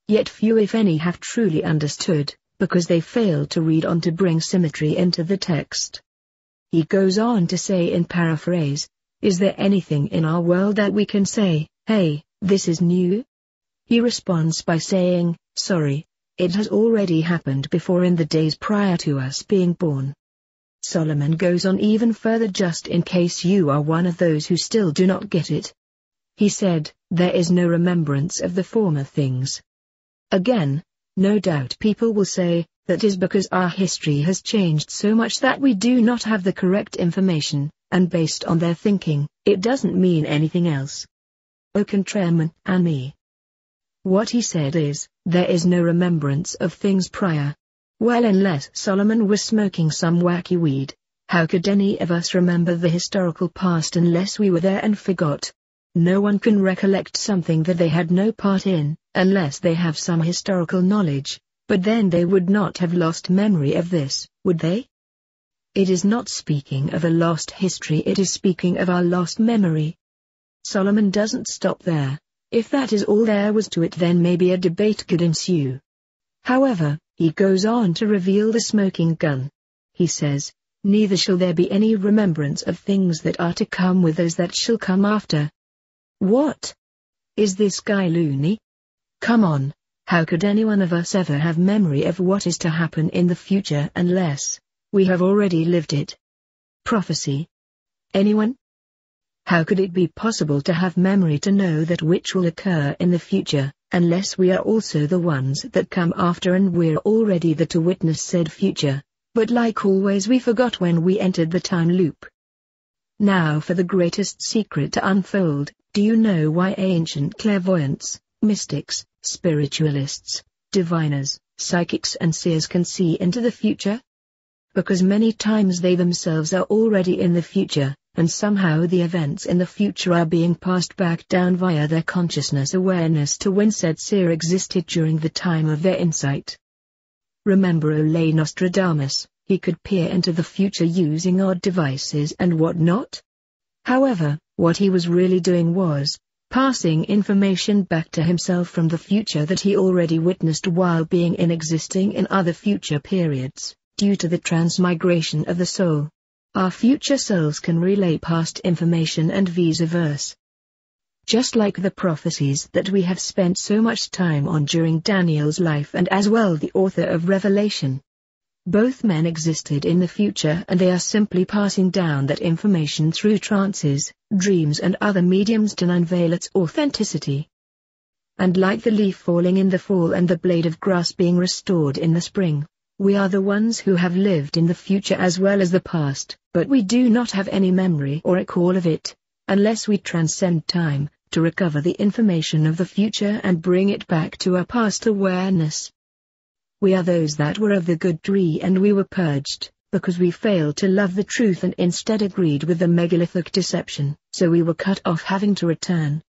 Yet few if any have truly understood, because they failed to read on to bring symmetry into the text. he goes on to say in paraphrase, "Is there anything in our world that we can say, hey, this is new?" He responds by saying, sorry, it has already happened before in the days prior to us being born. Solomon goes on even further, just in case you are one of those who still do not get it. He said, there is no remembrance of the former things. Again, no doubt people will say, that is because our history has changed so much that we do not have the correct information, and based on their thinking, it doesn't mean anything else. Au contraire, and me. What he said is, there is no remembrance of things prior. Well, unless Solomon was smoking some wacky weed, how could any of us remember the historical past unless we were there and forgot? No one can recollect something that they had no part in, unless they have some historical knowledge, but then they would not have lost memory of this, would they? It is not speaking of a lost history, it is speaking of our lost memory. Solomon doesn't stop there. If that is all there was to it, then maybe a debate could ensue. However, he goes on to reveal the smoking gun. He says, neither shall there be any remembrance of things that are to come with those that shall come after. What? Is this guy loony? Come on, how could any one of us ever have memory of what is to happen in the future unless we have already lived it? Prophecy. Anyone? How could it be possible to have memory to know that which will occur in the future, unless we are also the ones that come after and we're already there to witness said future, but like always we forgot when we entered the time loop. Now for the greatest secret to unfold. Do you know why ancient clairvoyants, mystics, spiritualists, diviners, psychics and seers can see into the future? Because many times they themselves are already in the future, and somehow the events in the future are being passed back down via their consciousness awareness to when said seer existed during the time of their insight. Remember Ole Nostradamus, he could peer into the future using odd devices and whatnot? However, what he was really doing was passing information back to himself from the future that he already witnessed while being existing in other future periods, due to the transmigration of the soul. Our future selves can relay past information and vice versa. Just like the prophecies that we have spent so much time on during Daniel's life and as well the author of Revelation. Both men existed in the future and they are simply passing down that information through trances, dreams and other mediums to unveil its authenticity. And like the leaf falling in the fall and the blade of grass being restored in the spring, we are the ones who have lived in the future as well as the past, but we do not have any memory or recall of it, unless we transcend time, to recover the information of the future and bring it back to our past awareness. We are those that were of the good tree and we were purged, because we failed to love the truth and instead agreed with the megalithic deception, so we were cut off having to return.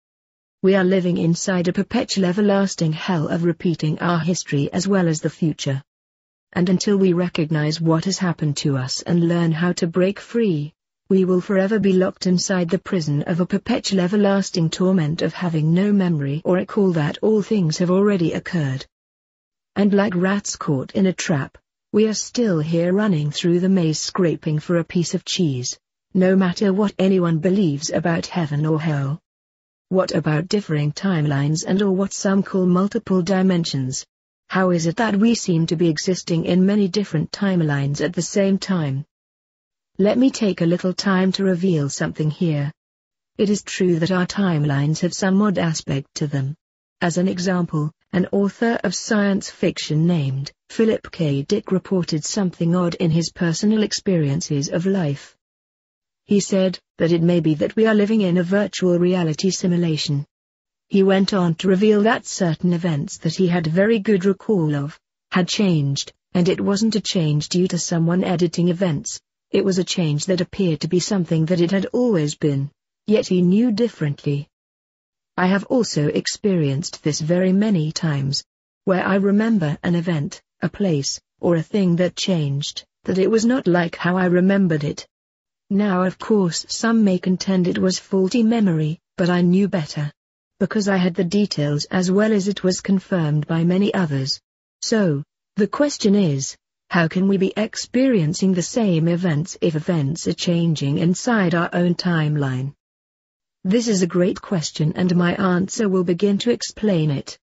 We are living inside a perpetual everlasting hell of repeating our history as well as the future. And until we recognize what has happened to us and learn how to break free, we will forever be locked inside the prison of a perpetual everlasting torment of having no memory or recall that all things have already occurred. And like rats caught in a trap, we are still here running through the maze scraping for a piece of cheese, no matter what anyone believes about heaven or hell. What about differing timelines and or what some call multiple dimensions? How is it that we seem to be existing in many different timelines at the same time? Let me take a little time to reveal something here. It is true that our timelines have some odd aspect to them. As an example, an author of science fiction named Philip K. Dick reported something odd in his personal experiences of life. He said that it may be that we are living in a virtual reality simulation. He went on to reveal that certain events that he had very good recall of had changed, and it wasn't a change due to someone editing events. It was a change that appeared to be something that it had always been, yet he knew differently. I have also experienced this very many times, where I remember an event, a place, or a thing that changed, that it was not like how I remembered it. Now of course some may contend it was faulty memory, but I knew better. Because I had the details as well as it was confirmed by many others. So, the question is, How can we be experiencing the same events if events are changing inside our own timeline? This is a great question, and my answer will begin to explain it.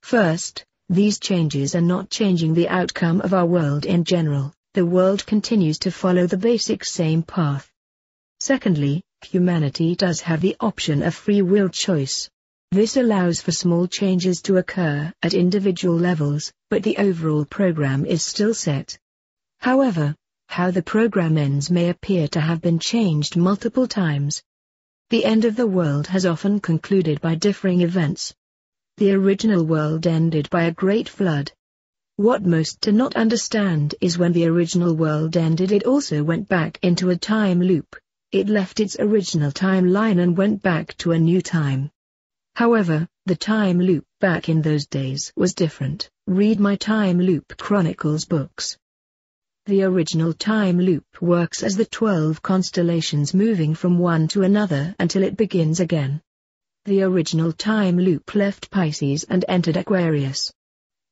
First, these changes are not changing the outcome of our world in general. The world continues to follow the basic same path. Secondly, humanity does have the option of free will choice. This allows for small changes to occur at individual levels, but the overall program is still set. However, how the program ends may appear to have been changed multiple times. The end of the world has often concluded by differing events. The original world ended by a great flood. What most do not understand is when the original world ended, it also went back into a time loop. It left its original timeline and went back to a new time. However, the time loop back in those days was different. Read my Time Loop Chronicles books. The original time loop works as the 12 constellations moving from one to another until it begins again. The original time loop left Pisces and entered Aquarius.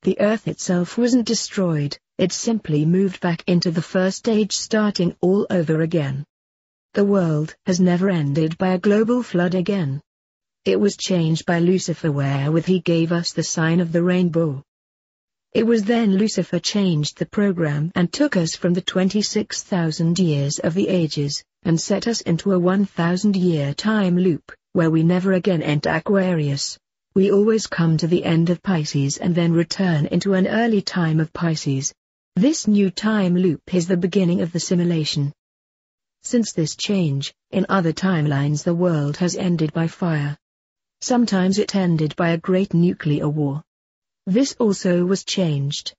The Earth itself wasn't destroyed, it simply moved back into the first stage, starting all over again. The world has never ended by a global flood again. It was changed by Lucifer, wherewith he gave us the sign of the rainbow. It was then Lucifer changed the program and took us from the 26,000 years of the ages, and set us into a 1,000-year time loop, where we never again enter Aquarius. We always come to the end of Pisces and then return into an early time of Pisces. This new time loop is the beginning of the simulation. Since this change, in other timelines the world has ended by fire. Sometimes it ended by a great nuclear war. This also was changed.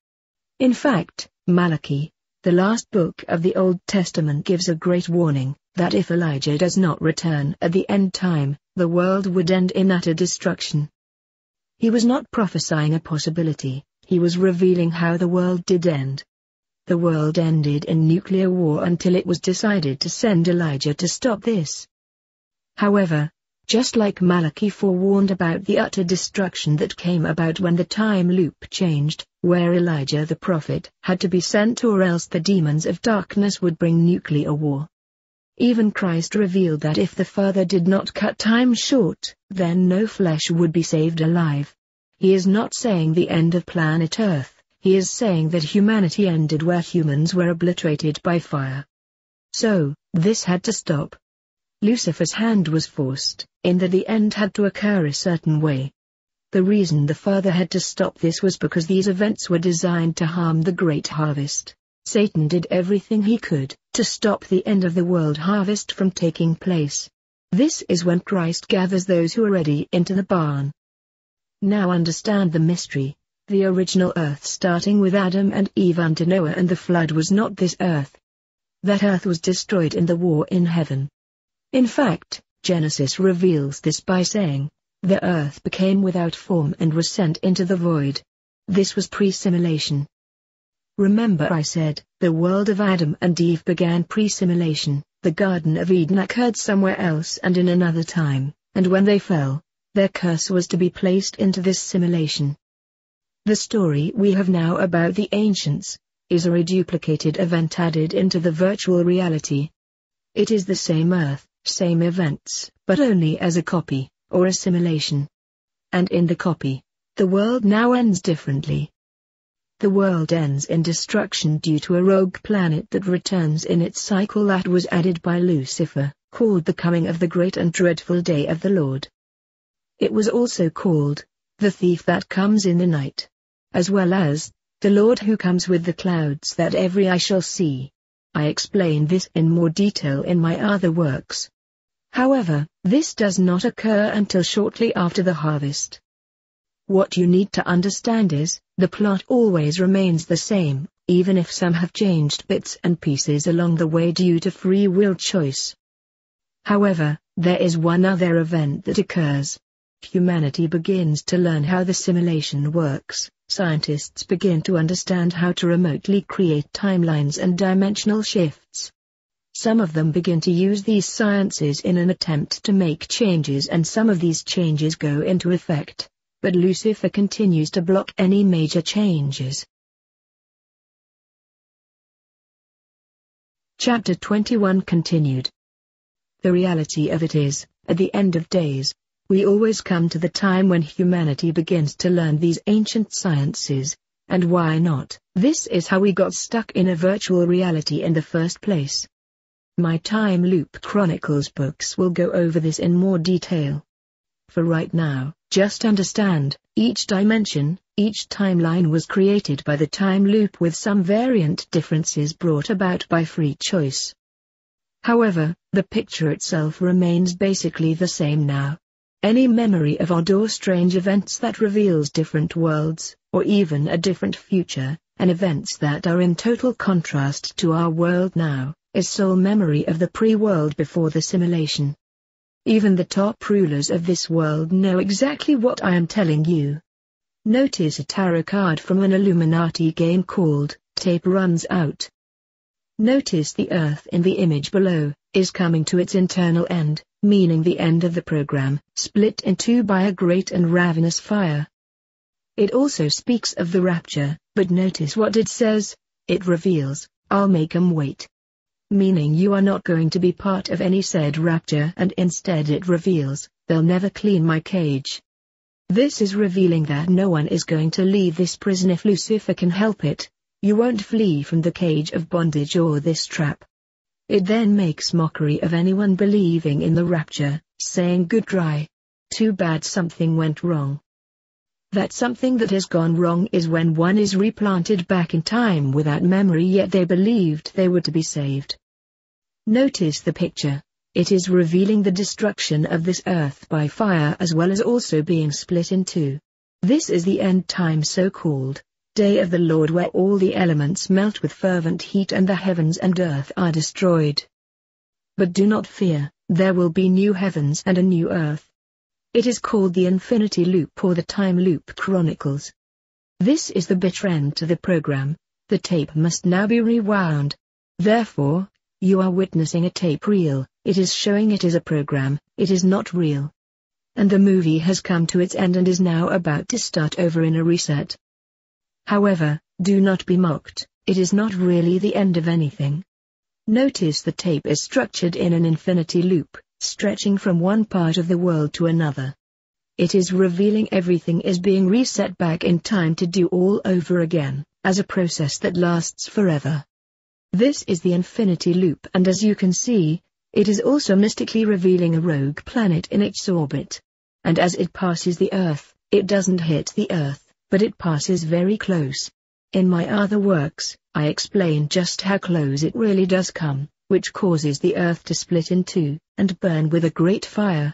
In fact, Malachi, the last book of the Old Testament, gives a great warning, that if Elijah does not return at the end time, the world would end in utter destruction. He was not prophesying a possibility, he was revealing how the world did end. The world ended in nuclear war until it was decided to send Elijah to stop this. However, just like Malachi forewarned about the utter destruction that came about when the time loop changed, where Elijah the prophet had to be sent or else the demons of darkness would bring nuclear war. Even Christ revealed that if the Father did not cut time short, then no flesh would be saved alive. He is not saying the end of planet Earth, he is saying that humanity ended where humans were obliterated by fire. So, this had to stop. Lucifer's hand was forced, in that the end had to occur a certain way. The reason the Father had to stop this was because these events were designed to harm the great harvest. Satan did everything he could to stop the end of the world harvest from taking place. This is when Christ gathers those who are ready into the barn. Now understand the mystery. The original earth starting with Adam and Eve unto Noah and the flood was not this earth. That earth was destroyed in the war in heaven. In fact, Genesis reveals this by saying, the earth became without form and was sent into the void. This was pre-simulation. Remember I said, the world of Adam and Eve began pre-simulation, the Garden of Eden occurred somewhere else and in another time, and when they fell, their curse was to be placed into this simulation. The story we have now about the ancients, is a reduplicated event added into the virtual reality. It is the same earth, same events, but only as a copy, or a simulation. And in the copy, the world now ends differently. The world ends in destruction due to a rogue planet that returns in its cycle that was added by Lucifer, called the coming of the great and dreadful day of the Lord. It was also called, the thief that comes in the night, as well as, the Lord who comes with the clouds that every eye shall see. I explain this in more detail in my other works. However, this does not occur until shortly after the harvest. What you need to understand is, the plot always remains the same, even if some have changed bits and pieces along the way due to free will choice. However, there is one other event that occurs. Humanity begins to learn how the simulation works, scientists begin to understand how to remotely create timelines and dimensional shifts. Some of them begin to use these sciences in an attempt to make changes, and some of these changes go into effect. But Lucifer continues to block any major changes. Chapter 21 continued. The reality of it is, at the end of days, we always come to the time when humanity begins to learn these ancient sciences, and why not? This is how we got stuck in a virtual reality in the first place. My Time Loop Chronicles books will go over this in more detail. For right now, just understand, each dimension, each timeline was created by the time loop with some variant differences brought about by free choice. However, the picture itself remains basically the same now. Any memory of odd or strange events that reveals different worlds, or even a different future, and events that are in total contrast to our world now, is sole memory of the pre-world before the simulation. Even the top rulers of this world know exactly what I am telling you. Notice a tarot card from an Illuminati game called Tape Runs Out. Notice the Earth in the image below is coming to its internal end, meaning the end of the program, split in two by a great and ravenous fire. It also speaks of the rapture, but notice what it says. It reveals, "I'll make 'em wait." Meaning you are not going to be part of any said rapture, and instead it reveals, "They'll never clean my cage." This is revealing that no one is going to leave this prison if Lucifer can help it. You won't flee from the cage of bondage or this trap. It then makes mockery of anyone believing in the rapture, saying goodbye. Too bad something went wrong. That something that has gone wrong is when one is replanted back in time without memory, yet they believed they were to be saved. Notice the picture. It is revealing the destruction of this earth by fire as well as also being split in two. This is the end time so-called Day of the Lord, where all the elements melt with fervent heat and the heavens and earth are destroyed. But do not fear, there will be new heavens and a new earth. It is called the Infinity Loop or the Time Loop Chronicles. This is the bitter end to the program. The tape must now be rewound. Therefore, you are witnessing a tape reel. It is showing it is a program, it is not real. And the movie has come to its end and is now about to start over in a reset. However, do not be mocked, it is not really the end of anything. Notice the tape is structured in an infinity loop, stretching from one part of the world to another. It is revealing everything is being reset back in time to do all over again, as a process that lasts forever. This is the infinity loop, and as you can see, it is also mystically revealing a rogue planet in its orbit. And as it passes the Earth, it doesn't hit the Earth, but it passes very close. In my other works, I explain just how close it really does come, which causes the Earth to split in two, and burn with a great fire.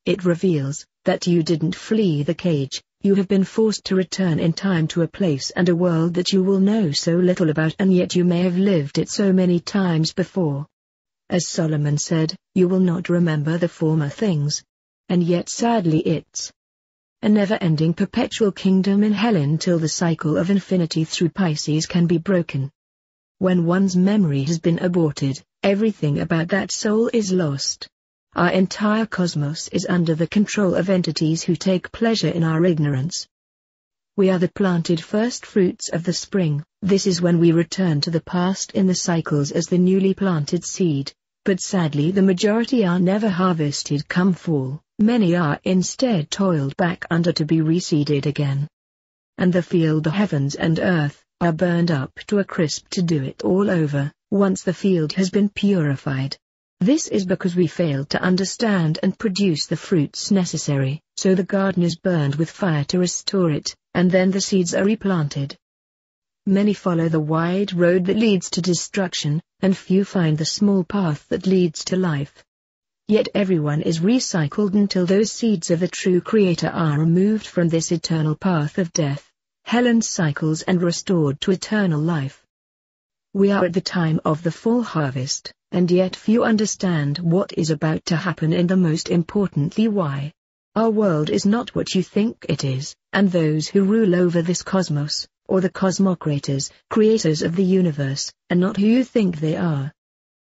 It reveals that you didn't flee the cage, you have been forced to return in time to a place and a world that you will know so little about, and yet you may have lived it so many times before. As Solomon said, you will not remember the former things. And yet sadly it's a never-ending perpetual kingdom in hell until the cycle of infinity through Pisces can be broken. When one's memory has been aborted, everything about that soul is lost. Our entire cosmos is under the control of entities who take pleasure in our ignorance. We are the planted first fruits of the spring. This is when we return to the past in the cycles as the newly planted seed, but sadly the majority are never harvested come fall. Many are instead toiled back under to be reseeded again. And the field, the heavens and earth, are burned up to a crisp to do it all over, once the field has been purified. This is because we failed to understand and produce the fruits necessary, so the garden is burned with fire to restore it, and then the seeds are replanted. Many follow the wide road that leads to destruction, and few find the small path that leads to life. Yet everyone is recycled until those seeds of the true Creator are removed from this eternal path of death, hell and cycles and restored to eternal life. We are at the time of the full harvest, and yet few understand what is about to happen, and the most importantly why. Our world is not what you think it is, and those who rule over this cosmos, or the cosmocrators, creators of the universe, are not who you think they are.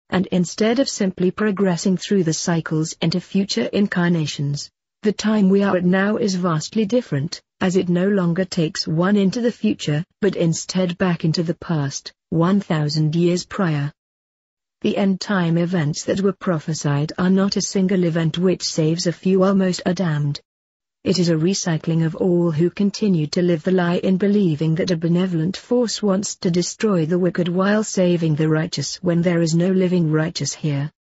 And instead of simply progressing through the cycles into future incarnations, the time we are at now is vastly different, as it no longer takes one into the future, but instead back into the past, 1,000 years prior. The end-time events that were prophesied are not a single event which saves a few while most are damned. It is a recycling of all who continue to live the lie in believing that a benevolent force wants to destroy the wicked while saving the righteous when there is no living righteous here.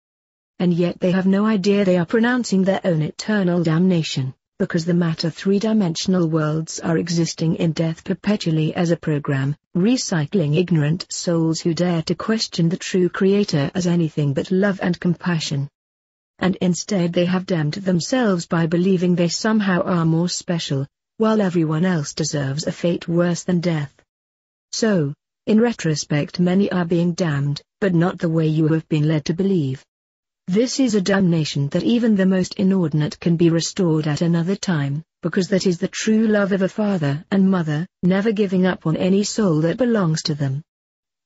And yet they have no idea they are pronouncing their own eternal damnation, because the matter three-dimensional worlds are existing in death perpetually as a program, recycling ignorant souls who dare to question the true Creator as anything but love and compassion. And instead they have damned themselves by believing they somehow are more special, while everyone else deserves a fate worse than death. So, in retrospect, many are being damned, but not the way you have been led to believe. This is a damnation that even the most inordinate can be restored at another time, because that is the true love of a father and mother, never giving up on any soul that belongs to them.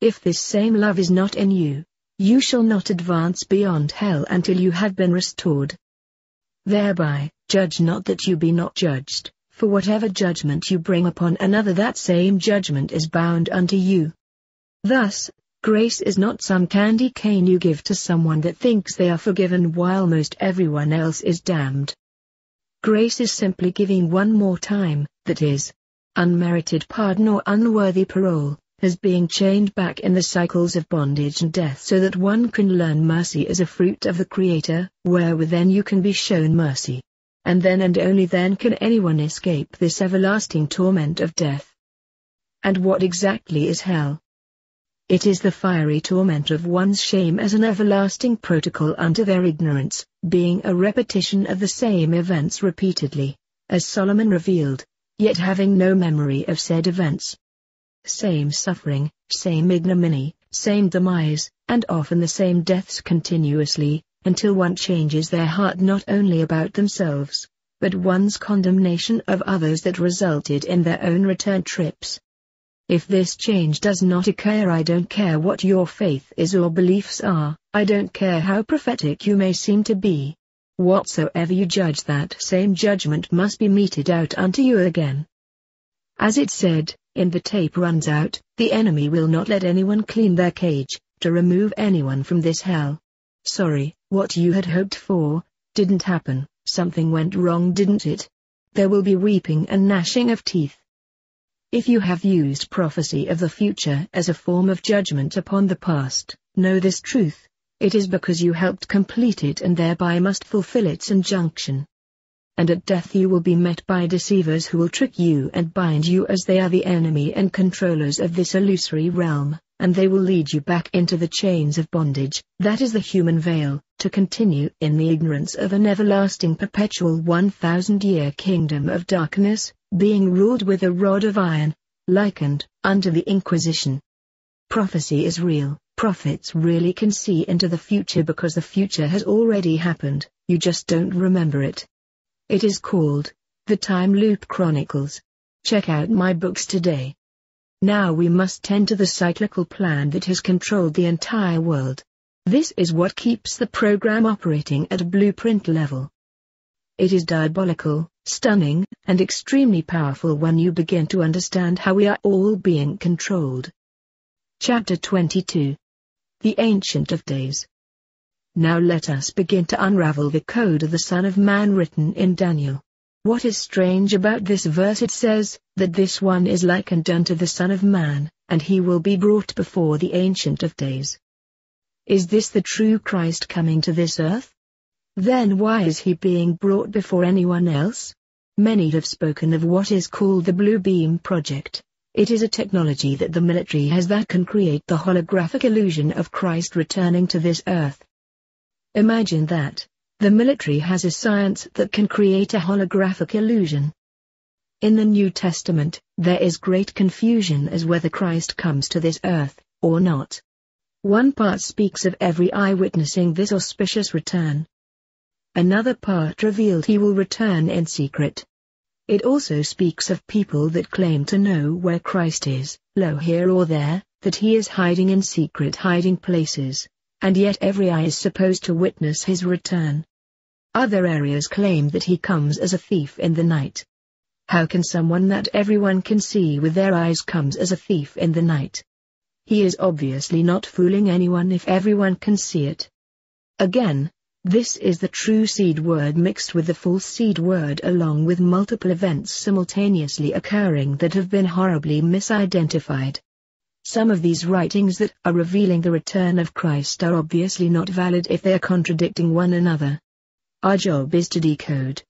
If this same love is not in you, you shall not advance beyond hell until you have been restored. Thereby, judge not that you be not judged, for whatever judgment you bring upon another, that same judgment is bound unto you. Thus, grace is not some candy cane you give to someone that thinks they are forgiven while most everyone else is damned. Grace is simply giving one more time, that is, unmerited pardon or unworthy parole, as being chained back in the cycles of bondage and death so that one can learn mercy as a fruit of the Creator, wherewith then you can be shown mercy. And then and only then can anyone escape this everlasting torment of death. And what exactly is hell? It is the fiery torment of one's shame as an everlasting protocol unto their ignorance, being a repetition of the same events repeatedly, as Solomon revealed, yet having no memory of said events. Same suffering, same ignominy, same demise, and often the same deaths continuously, until one changes their heart not only about themselves, but one's condemnation of others that resulted in their own return trips. If this change does not occur, I don't care what your faith is or beliefs are, I don't care how prophetic you may seem to be. Whatsoever you judge, that same judgment must be meted out unto you again. As it said, in the tape runs out, the enemy will not let anyone clean their cage, to remove anyone from this hell. Sorry, what you had hoped for, didn't happen, something went wrong, didn't it? There will be weeping and gnashing of teeth. If you have used prophecy of the future as a form of judgment upon the past, know this truth, it is because you helped complete it and thereby must fulfill its injunction. And at death you will be met by deceivers who will trick you and bind you as they are the enemy and controllers of this illusory realm, and they will lead you back into the chains of bondage, that is the human veil, to continue in the ignorance of an everlasting perpetual 1,000-year kingdom of darkness, being ruled with a rod of iron, likened unto the Inquisition. Prophecy is real, prophets really can see into the future because the future has already happened, you just don't remember it. It is called The Time Loop Chronicles. Check out my books today. Now we must tend to the cyclical plan that has controlled the entire world. This is what keeps the program operating at a blueprint level. It is diabolical, stunning, and extremely powerful when you begin to understand how we are all being controlled. Chapter 22. The Ancient of Days. Now let us begin to unravel the code of the Son of Man written in Daniel. What is strange about this verse? It says, that this one is likened unto the Son of Man, and he will be brought before the Ancient of Days. Is this the true Christ coming to this earth? Then why is he being brought before anyone else? Many have spoken of what is called the Blue Beam Project. It is a technology that the military has that can create the holographic illusion of Christ returning to this earth. Imagine that. The military has a science that can create a holographic illusion. In the New Testament, there is great confusion as whether Christ comes to this earth, or not. One part speaks of every eye witnessing this auspicious return. Another part revealed he will return in secret. It also speaks of people that claim to know where Christ is, lo here or there, that he is hiding in secret hiding places, and yet every eye is supposed to witness his return. Other areas claim that he comes as a thief in the night. How can someone that everyone can see with their eyes comes as a thief in the night? He is obviously not fooling anyone if everyone can see it. Again, this is the true seed word mixed with the false seed word, along with multiple events simultaneously occurring that have been horribly misidentified. Some of these writings that are revealing the return of Christ are obviously not valid if they are contradicting one another. Our job is to decode.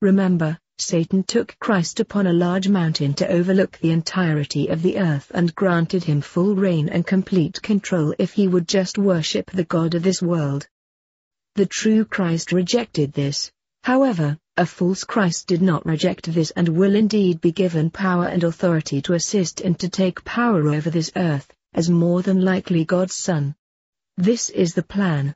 Remember, Satan took Christ upon a large mountain to overlook the entirety of the earth and granted him full reign and complete control if he would just worship the God of this world. The true Christ rejected this. However, a false Christ did not reject this and will indeed be given power and authority to assist and to take power over this earth, as more than likely God's Son. This is the plan.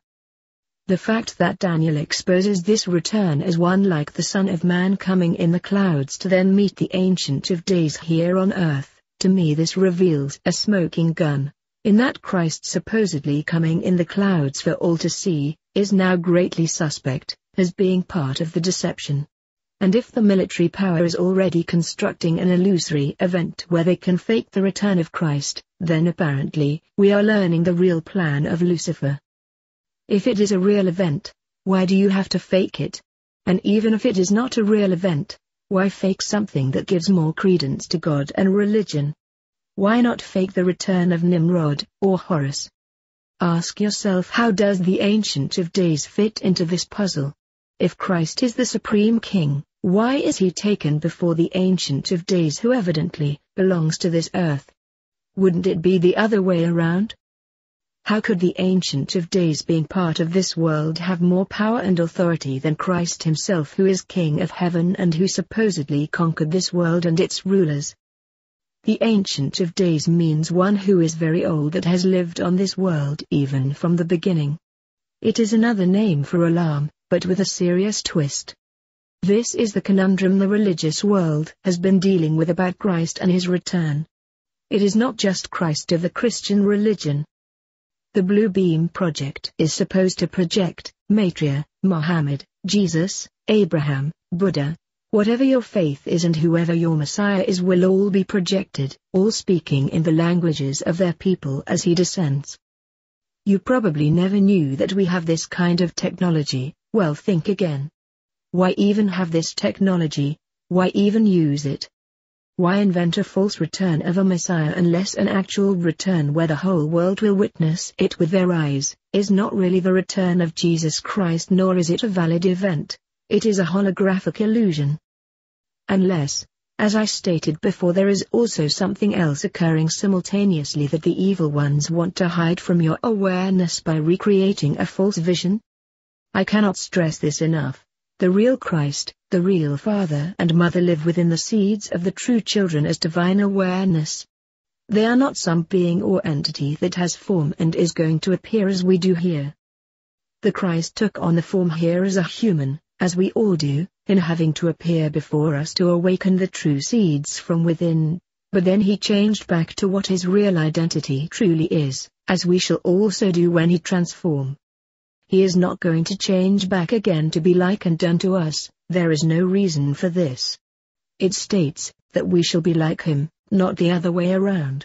The fact that Daniel exposes this return as one like the Son of Man coming in the clouds to then meet the Ancient of Days here on earth, to me this reveals a smoking gun, in that Christ supposedly coming in the clouds for all to see, is now greatly suspect, as being part of the deception. And if the military power is already constructing an illusory event where they can fake the return of Christ, then apparently, we are learning the real plan of Lucifer. If it is a real event, why do you have to fake it? And even if it is not a real event, why fake something that gives more credence to God and religion? Why not fake the return of Nimrod, or Horus? Ask yourself, how does the Ancient of Days fit into this puzzle? If Christ is the Supreme King, why is he taken before the Ancient of Days who evidently belongs to this earth? Wouldn't it be the other way around? How could the Ancient of Days being part of this world have more power and authority than Christ himself, who is King of Heaven and who supposedly conquered this world and its rulers? The Ancient of Days means one who is very old, that has lived on this world even from the beginning. It is another name for alarm, but with a serious twist. This is the conundrum the religious world has been dealing with about Christ and his return. It is not just Christ of the Christian religion. The Blue Beam Project is supposed to project Maitreya, Muhammad, Jesus, Abraham, Buddha. Whatever your faith is and whoever your Messiah is will all be projected, all speaking in the languages of their people as he descends. You probably never knew that we have this kind of technology. Well, think again. Why even have this technology? Why even use it? Why invent a false return of a Messiah unless an actual return where the whole world will witness it with their eyes, is not really the return of Jesus Christ, nor is it a valid event. It is a holographic illusion. Unless, as I stated before, there is also something else occurring simultaneously that the evil ones want to hide from your awareness by recreating a false vision. I cannot stress this enough. The real Christ, the real Father and Mother live within the seeds of the true children as divine awareness. They are not some being or entity that has form and is going to appear as we do here. The Christ took on the form here as a human, as we all do, in having to appear before us to awaken the true seeds from within, but then he changed back to what his real identity truly is, as we shall also do when he transform. He is not going to change back again to be likened unto us. There is no reason for this. It states that we shall be like him, not the other way around.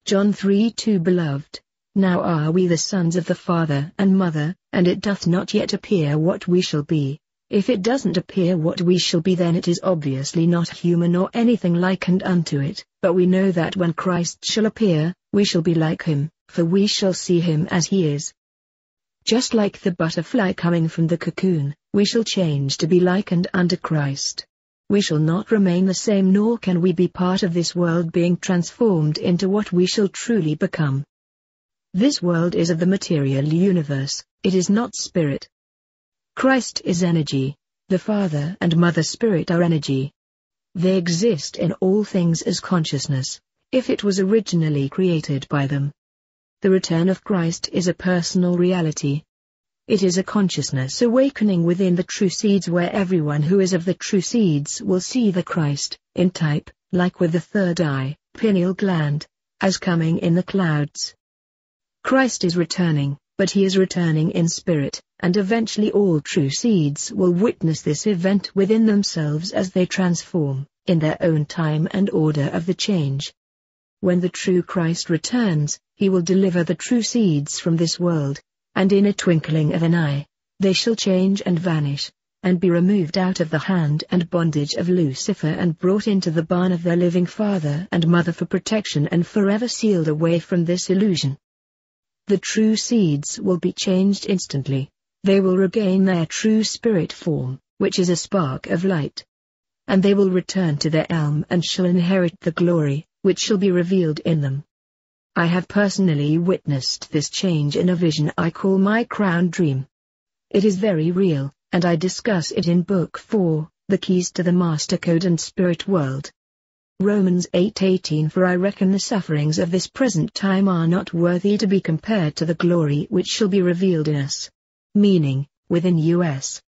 John 3:2 Beloved, now are we the sons of the Father and Mother, and it doth not yet appear what we shall be. If it doesn't appear what we shall be, then it is obviously not human or anything likened unto it, but we know that when Christ shall appear, we shall be like him, for we shall see him as he is. Just like the butterfly coming from the cocoon, we shall change to be likened unto Christ. We shall not remain the same, nor can we be part of this world being transformed into what we shall truly become. This world is of the material universe, it is not spirit. Christ is energy, the Father and Mother Spirit are energy. They exist in all things as consciousness, if it was originally created by them. The return of Christ is a personal reality. It is a consciousness awakening within the true seeds, where everyone who is of the true seeds will see the Christ, in type, like with the third eye, pineal gland, as coming in the clouds. Christ is returning, but he is returning in spirit, and eventually all true seeds will witness this event within themselves as they transform, in their own time and order of the change. When the true Christ returns, he will deliver the true seeds from this world, and in a twinkling of an eye, they shall change and vanish, and be removed out of the hand and bondage of Lucifer and brought into the barn of their living father and mother for protection and forever sealed away from this illusion. The true seeds will be changed instantly. They will regain their true spirit form, which is a spark of light. And they will return to their elm and shall inherit the glory, which shall be revealed in them. I have personally witnessed this change in a vision I call my crown dream. It is very real, and I discuss it in Book 4, The Keys to the Master Code and Spirit World. Romans 8:18 For I reckon the sufferings of this present time are not worthy to be compared to the glory which shall be revealed in us. Meaning, within us.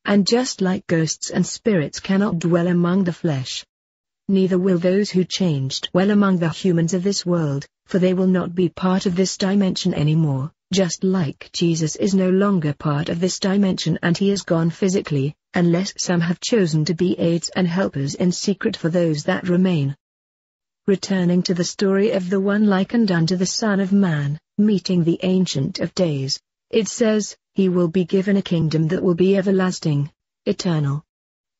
And just like ghosts and spirits cannot dwell among the flesh, neither will those who change dwell among the humans of this world, for they will not be part of this dimension anymore, just like Jesus is no longer part of this dimension and he is gone physically, unless some have chosen to be aids and helpers in secret for those that remain. Returning to the story of the one likened unto the Son of Man, meeting the Ancient of Days, it says, he will be given a kingdom that will be everlasting, eternal.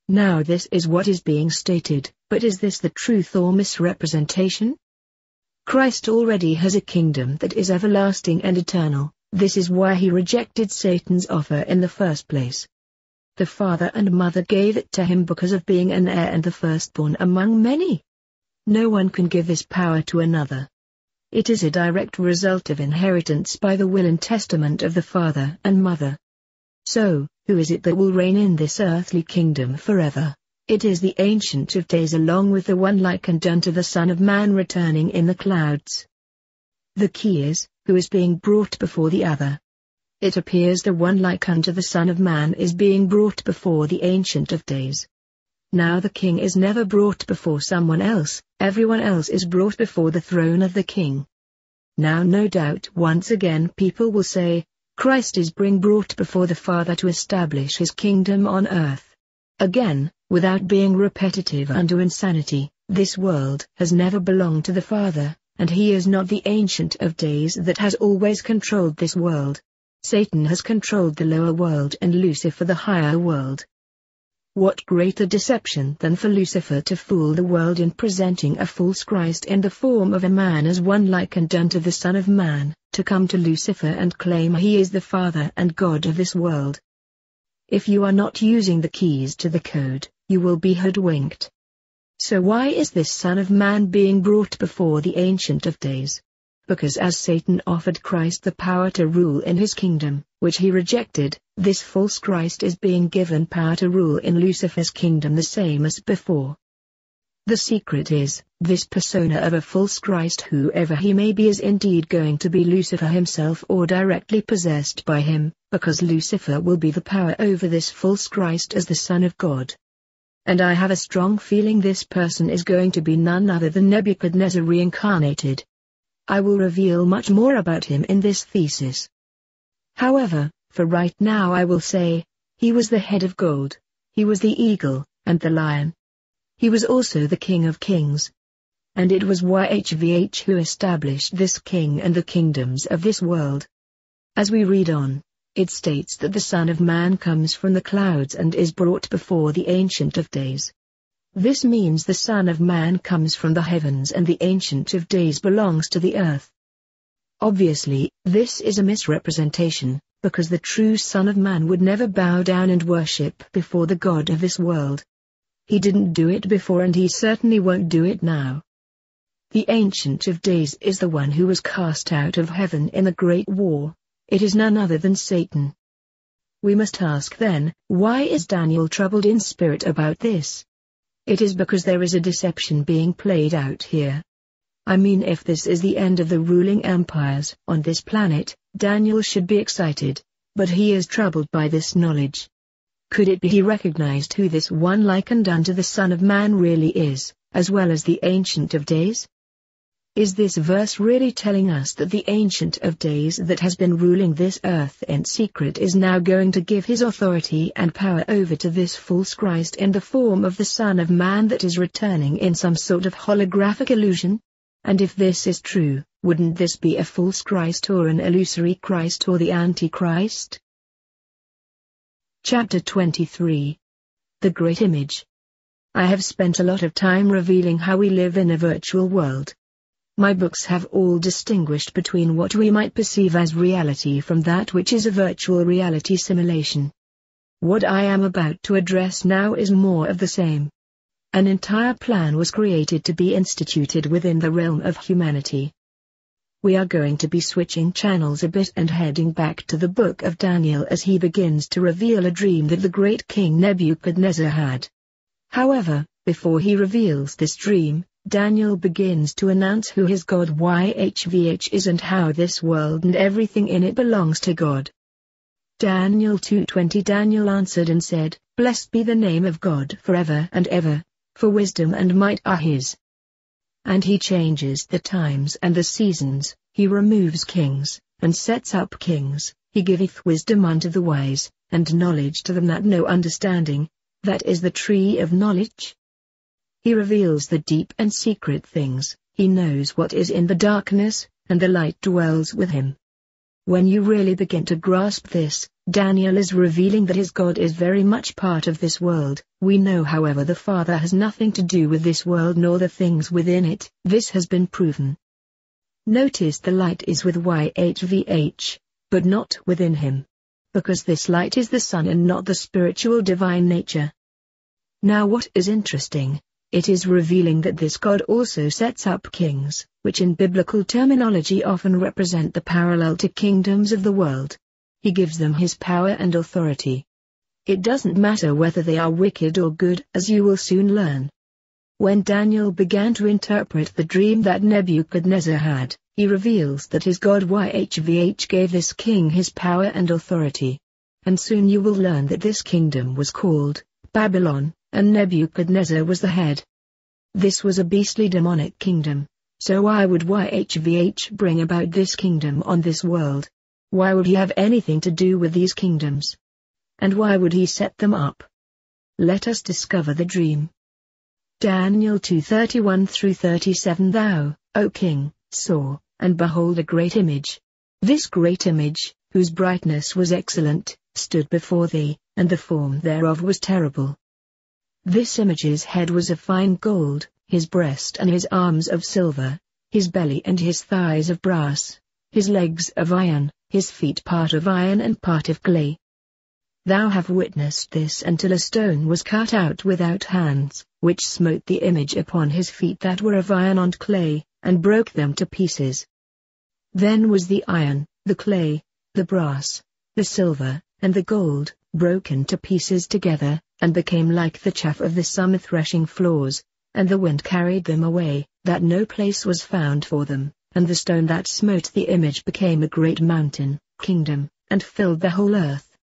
Now this is what is being stated, but is this the truth or misrepresentation? Christ already has a kingdom that is everlasting and eternal. This is why he rejected Satan's offer in the first place. The father and mother gave it to him because of being an heir and the firstborn among many. No one can give this power to another. It is a direct result of inheritance by the will and testament of the father and mother. So, who is it that will reign in this earthly kingdom forever? It is the Ancient of Days along with the one likened unto the Son of Man returning in the clouds. The key is, who is being brought before the other. It appears the one like unto the Son of Man is being brought before the Ancient of Days. Now the king is never brought before someone else, everyone else is brought before the throne of the king. Now no doubt once again people will say, Christ is being brought before the Father to establish his kingdom on earth. Again, without being repetitive unto insanity, this world has never belonged to the Father, and he is not the Ancient of Days that has always controlled this world. Satan has controlled the lower world and Lucifer the higher world. What greater deception than for Lucifer to fool the world in presenting a false Christ in the form of a man as one likened unto the Son of Man, to come to Lucifer and claim he is the Father and God of this world. If you are not using the keys to the code, you will be hoodwinked. So why is this Son of Man being brought before the Ancient of Days? Because as Satan offered Christ the power to rule in his kingdom, which he rejected, this false Christ is being given power to rule in Lucifer's kingdom the same as before. The secret is, this persona of a false Christ, whoever he may be, is indeed going to be Lucifer himself or directly possessed by him, because Lucifer will be the power over this false Christ as the Son of God. And I have a strong feeling this person is going to be none other than Nebuchadnezzar reincarnated. I will reveal much more about him in this thesis. However, for right now I will say, he was the head of gold, he was the eagle, and the lion. He was also the King of Kings. And it was YHVH who established this king and the kingdoms of this world. As we read on, it states that the Son of Man comes from the clouds and is brought before the Ancient of Days. This means the Son of Man comes from the heavens and the Ancient of Days belongs to the earth. Obviously, this is a misrepresentation, because the true Son of Man would never bow down and worship before the God of this world. He didn't do it before and he certainly won't do it now. The Ancient of Days is the one who was cast out of heaven in the Great War. It is none other than Satan. We must ask then, why is Daniel troubled in spirit about this? It is because there is a deception being played out here. I mean, if this is the end of the ruling empires on this planet, Daniel should be excited, but he is troubled by this knowledge. Could it be he recognized who this one likened unto the Son of Man really is, as well as the Ancient of Days? Is this verse really telling us that the Ancient of Days that has been ruling this earth in secret is now going to give his authority and power over to this false Christ in the form of the Son of Man that is returning in some sort of holographic illusion? And if this is true, wouldn't this be a false Christ or an illusory Christ or the Antichrist? Chapter 23. The Great Image. I have spent a lot of time revealing how we live in a virtual world. My books have all distinguished between what we might perceive as reality from that which is a virtual reality simulation. What I am about to address now is more of the same. An entire plan was created to be instituted within the realm of humanity. We are going to be switching channels a bit and heading back to the book of Daniel as he begins to reveal a dream that the great king Nebuchadnezzar had. However, before he reveals this dream, Daniel begins to announce who his God YHVH is and how this world and everything in it belongs to God. Daniel 2:20. Daniel answered and said, "Blessed be the name of God forever and ever, for wisdom and might are his. And he changes the times and the seasons, he removes kings, and sets up kings, he giveth wisdom unto the wise, and knowledge to them that know understanding, that is the tree of knowledge. He reveals the deep and secret things, he knows what is in the darkness, and the light dwells with him." When you really begin to grasp this, Daniel is revealing that his God is very much part of this world. We know, however, the Father has nothing to do with this world nor the things within it. This has been proven. Notice the light is with YHVH, but not within him. Because this light is the Son and not the spiritual divine nature. Now what is interesting? It is revealing that this God also sets up kings, which in biblical terminology often represent the parallel to kingdoms of the world. He gives them his power and authority. It doesn't matter whether they are wicked or good, as you will soon learn. When Daniel began to interpret the dream that Nebuchadnezzar had, he reveals that his God YHVH gave this king his power and authority. And soon you will learn that this kingdom was called Babylon, and Nebuchadnezzar was the head. This was a beastly demonic kingdom. So why would YHVH bring about this kingdom on this world? Why would he have anything to do with these kingdoms? And why would he set them up? Let us discover the dream. Daniel 2:31-37. Thou, O king, saw, and behold a great image. This great image, whose brightness was excellent, stood before thee, and the form thereof was terrible. This image's head was of fine gold, his breast and his arms of silver, his belly and his thighs of brass, his legs of iron, his feet part of iron and part of clay. Thou have witnessed this until a stone was cut out without hands, which smote the image upon his feet that were of iron and clay, and broke them to pieces. Then was the iron, the clay, the brass, the silver, and the gold, broken to pieces together, and became like the chaff of the summer threshing floors, and the wind carried them away, that no place was found for them, and the stone that smote the image became a great mountain, kingdom, and filled the whole earth.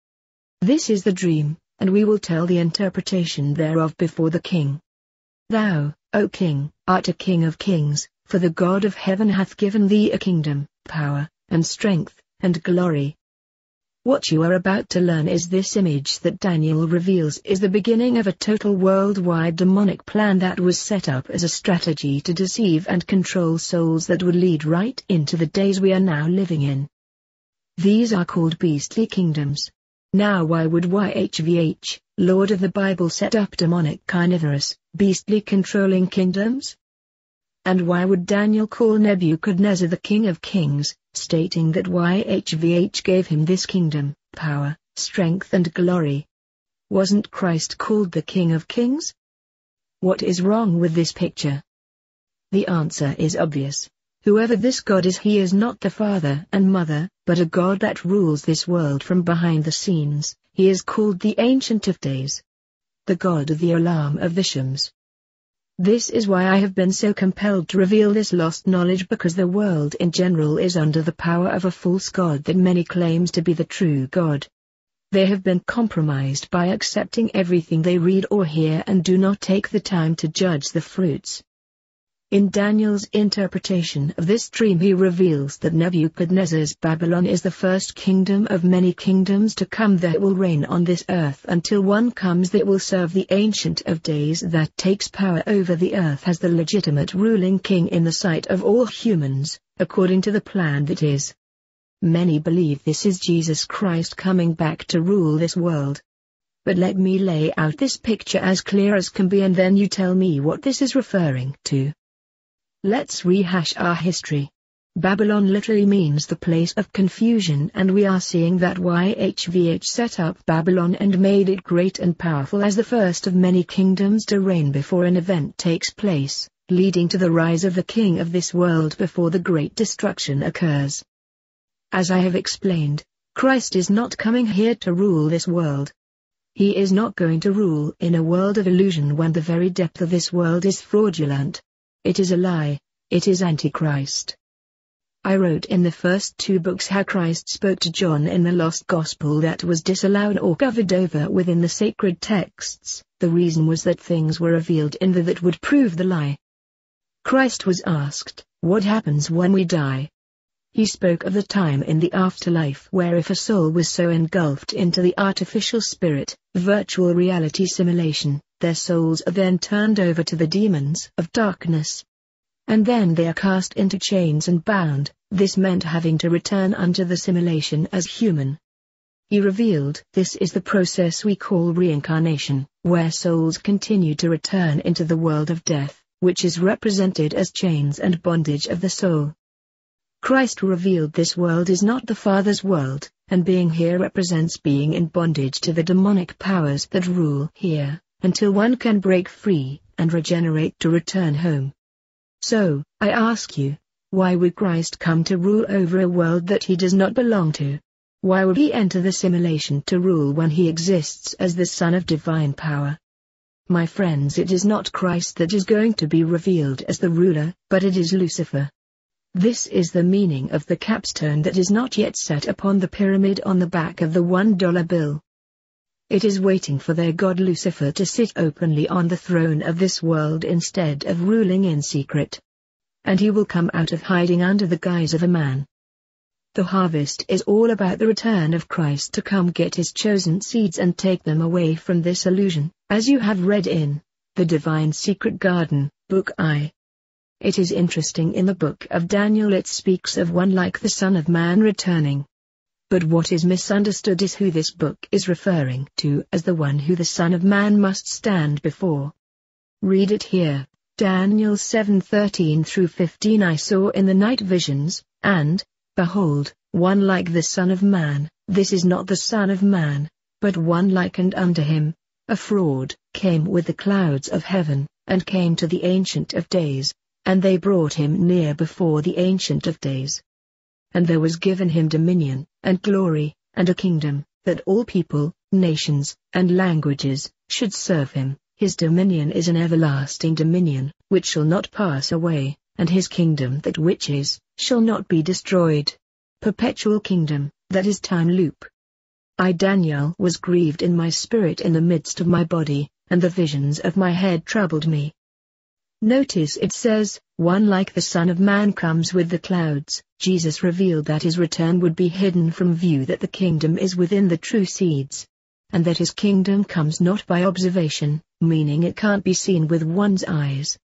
This is the dream, and we will tell the interpretation thereof before the king. Thou, O king, art a king of kings, for the God of heaven hath given thee a kingdom, power, and strength, and glory. What you are about to learn is this image that Daniel reveals is the beginning of a total worldwide demonic plan that was set up as a strategy to deceive and control souls that would lead right into the days we are now living in. These are called beastly kingdoms. Now why would YHVH, Lord of the Bible, set up demonic carnivorous, beastly controlling kingdoms? And why would Daniel call Nebuchadnezzar the King of Kings, stating that YHVH gave him this kingdom, power, strength and glory? Wasn't Christ called the King of Kings? What is wrong with this picture? The answer is obvious. Whoever this God is, he is not the father and mother, but a God that rules this world from behind the scenes. He is called the Ancient of Days, the God of the Olam of the Shams. This is why I have been so compelled to reveal this lost knowledge, because the world in general is under the power of a false God that many claims to be the true God. They have been compromised by accepting everything they read or hear and do not take the time to judge the fruits. In Daniel's interpretation of this dream, he reveals that Nebuchadnezzar's Babylon is the first kingdom of many kingdoms to come that will reign on this earth until one comes that will serve the Ancient of Days, that takes power over the earth as the legitimate ruling king in the sight of all humans, according to the plan that is. Many believe this is Jesus Christ coming back to rule this world. But let me lay out this picture as clear as can be, and then you tell me what this is referring to. Let's rehash our history. Babylon literally means the place of confusion, and we are seeing that YHVH set up Babylon and made it great and powerful as the first of many kingdoms to reign before an event takes place, leading to the rise of the king of this world before the great destruction occurs. As I have explained, Christ is not coming here to rule this world. He is not going to rule in a world of illusion when the very depth of this world is fraudulent. It is a lie, it is Antichrist. I wrote in the first 2 books how Christ spoke to John in the Lost Gospel that was disallowed or covered over within the sacred texts. The reason was that things were revealed in that would prove the lie. Christ was asked, "What happens when we die?" He spoke of the time in the afterlife where if a soul was so engulfed into the artificial spirit, virtual reality simulation, their souls are then turned over to the demons of darkness. And then they are cast into chains and bound. This meant having to return unto the simulation as human. He revealed this is the process we call reincarnation, where souls continue to return into the world of death, which is represented as chains and bondage of the soul. Christ revealed this world is not the Father's world, and being here represents being in bondage to the demonic powers that rule here, until one can break free and regenerate to return home. So, I ask you, why would Christ come to rule over a world that he does not belong to? Why would he enter the simulation to rule when he exists as the Son of divine power? My friends, it is not Christ that is going to be revealed as the ruler, but it is Lucifer. This is the meaning of the capstone that is not yet set upon the pyramid on the back of the $1 bill. It is waiting for their god Lucifer to sit openly on the throne of this world instead of ruling in secret. And he will come out of hiding under the guise of a man. The harvest is all about the return of Christ to come get his chosen seeds and take them away from this illusion, as you have read in The Divine Secret Garden, Book I. It is interesting, in the book of Daniel it speaks of one like the Son of Man returning. But what is misunderstood is who this book is referring to as the one who the Son of Man must stand before. Read it here, Daniel 7:13 through 15. I saw in the night visions, and, behold, one like the Son of Man. This is not the Son of Man, but one likened unto him. A fraud came with the clouds of heaven, and came to the Ancient of Days. And they brought him near before the Ancient of Days. And there was given him dominion, and glory, and a kingdom, that all people, nations, and languages, should serve him. His dominion is an everlasting dominion, which shall not pass away, and his kingdom that which is, shall not be destroyed. Perpetual kingdom, that is time loop. I Daniel was grieved in my spirit in the midst of my body, and the visions of my head troubled me. Notice it says, one like the Son of Man comes with the clouds. Jesus revealed that his return would be hidden from view, that the kingdom is within the true seeds. And that his kingdom comes not by observation, meaning it can't be seen with one's eyes.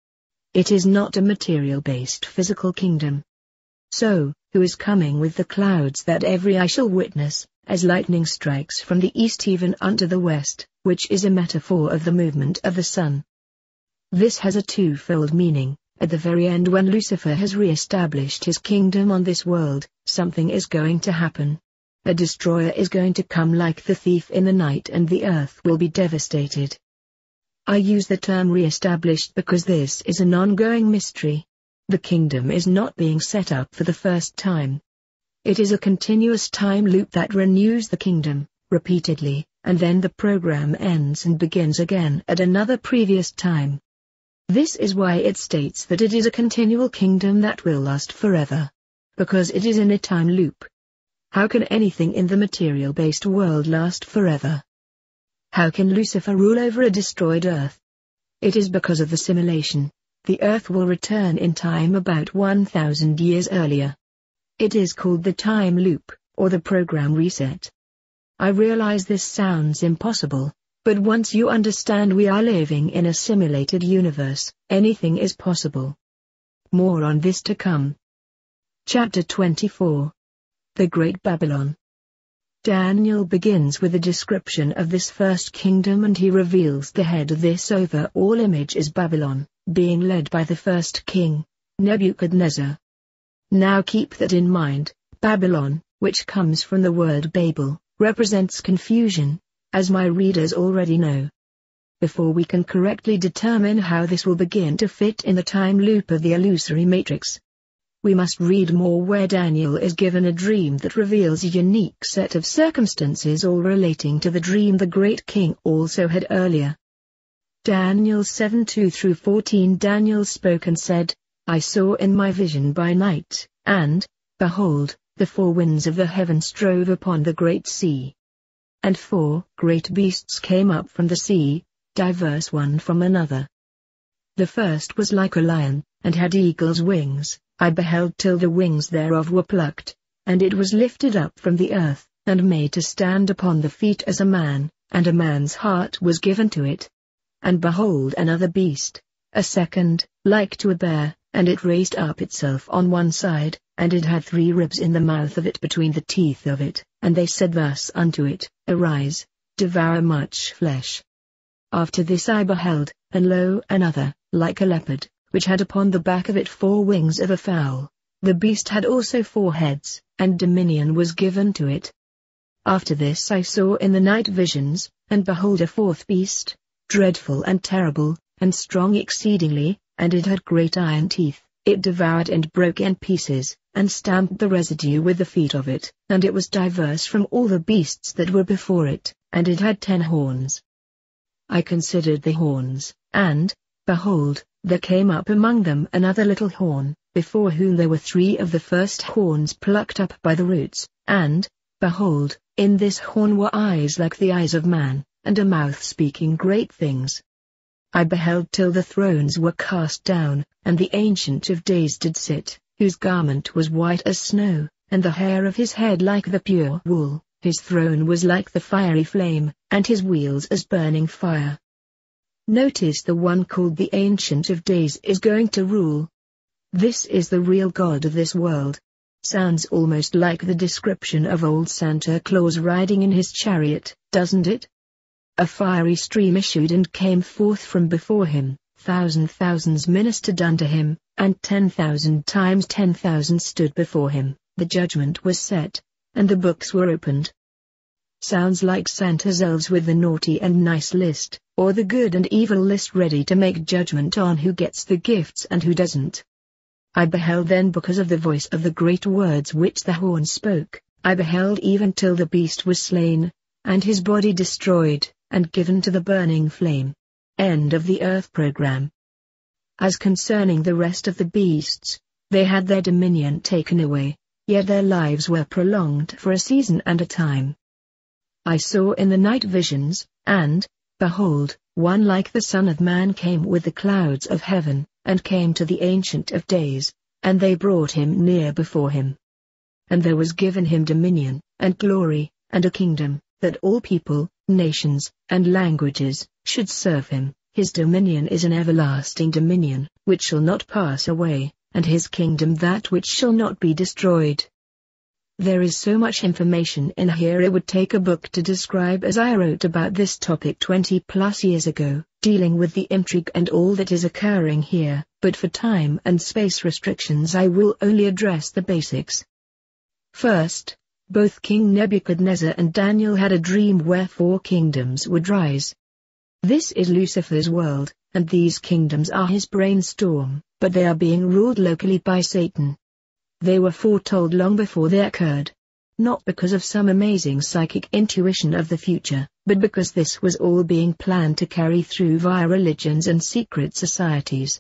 It is not a material-based physical kingdom. So, who is coming with the clouds that every eye shall witness, as lightning strikes from the east even unto the west, which is a metaphor of the movement of the sun. This has a twofold meaning. At the very end, when Lucifer has re-established his kingdom on this world, something is going to happen. A destroyer is going to come like the thief in the night, and the earth will be devastated. I use the term re-established because this is an ongoing mystery. The kingdom is not being set up for the first time. It is a continuous time loop that renews the kingdom, repeatedly, and then the program ends and begins again at another previous time. This is why it states that it is a continual kingdom that will last forever. Because it is in a time loop. How can anything in the material-based world last forever? How can Lucifer rule over a destroyed earth? It is because of the simulation. the Earth will return in time about 1,000 years earlier. It is called the time loop, or the program reset. I realize this sounds impossible, but once you understand we are living in a simulated universe, anything is possible. More on this to come. Chapter 24. The Great Babylon. Daniel begins with a description of this first kingdom, and he reveals the head of this overall image is Babylon, being led by the first king, Nebuchadnezzar. Now keep that in mind. Babylon, which comes from the word Babel, represents confusion, as my readers already know. Before we can correctly determine how this will begin to fit in the time loop of the illusory matrix, we must read more, where Daniel is given a dream that reveals a unique set of circumstances all relating to the dream the great king also had earlier. Daniel 7:2-14. Daniel spoke and said, I saw in my vision by night, and, behold, the four winds of the heavens drove upon the great sea. And four great beasts came up from the sea, diverse one from another. The first was like a lion, and had eagle's wings. I beheld till the wings thereof were plucked, and it was lifted up from the earth, and made to stand upon the feet as a man, and a man's heart was given to it. And behold another beast, a second, like to a bear, and it raised up itself on one side, and it had 3 ribs in the mouth of it between the teeth of it, and they said thus unto it, Arise, devour much flesh. After this I beheld, and lo, another, like a leopard, which had upon the back of it 4 wings of a fowl. The beast had also 4 heads, and dominion was given to it. After this I saw in the night visions, and behold a 4th beast, dreadful and terrible, and strong exceedingly, and it had great iron teeth. It devoured and broke in pieces, and stamped the residue with the feet of it, and it was diverse from all the beasts that were before it, and it had 10 horns. I considered the horns, and, behold, there came up among them another little horn, before whom there were 3 of the first horns plucked up by the roots, and, behold, in this horn were eyes like the eyes of man, and a mouth speaking great things. I beheld till the thrones were cast down, and the Ancient of Days did sit, whose garment was white as snow, and the hair of his head like the pure wool. His throne was like the fiery flame, and his wheels as burning fire. Notice the one called the Ancient of Days is going to rule. This is the real God of this world. Sounds almost like the description of old Santa Claus riding in his chariot, doesn't it? A fiery stream issued and came forth from before him, thousands ministered unto him, and 10,000 times 10,000 stood before him. The judgment was set, and the books were opened. Sounds like Santa's elves with the naughty and nice list, or the good and evil list ready to make judgment on who gets the gifts and who doesn't. I beheld then, because of the voice of the great words which the horn spoke, I beheld even till the beast was slain, and his body destroyed, and given to the burning flame. End of the Earth program. As concerning the rest of the beasts, they had their dominion taken away, yet their lives were prolonged for a season and a time. I saw in the night visions, and, behold, one like the Son of Man came with the clouds of heaven, and came to the Ancient of Days, and they brought him near before him. And there was given him dominion, and glory, and a kingdom, that all people, nations, and languages, should serve him. His dominion is an everlasting dominion, which shall not pass away, and his kingdom that which shall not be destroyed. There is so much information in here it would take a book to describe, as I wrote about this topic 20+ years ago, dealing with the intrigue and all that is occurring here, but for time and space restrictions I will only address the basics. First, both King Nebuchadnezzar and Daniel had a dream where 4 kingdoms would rise. This is Lucifer's world, and these kingdoms are his brainstorm, but they are being ruled locally by Satan. They were foretold long before they occurred. Not because of some amazing psychic intuition of the future, but because this was all being planned to carry through via religions and secret societies.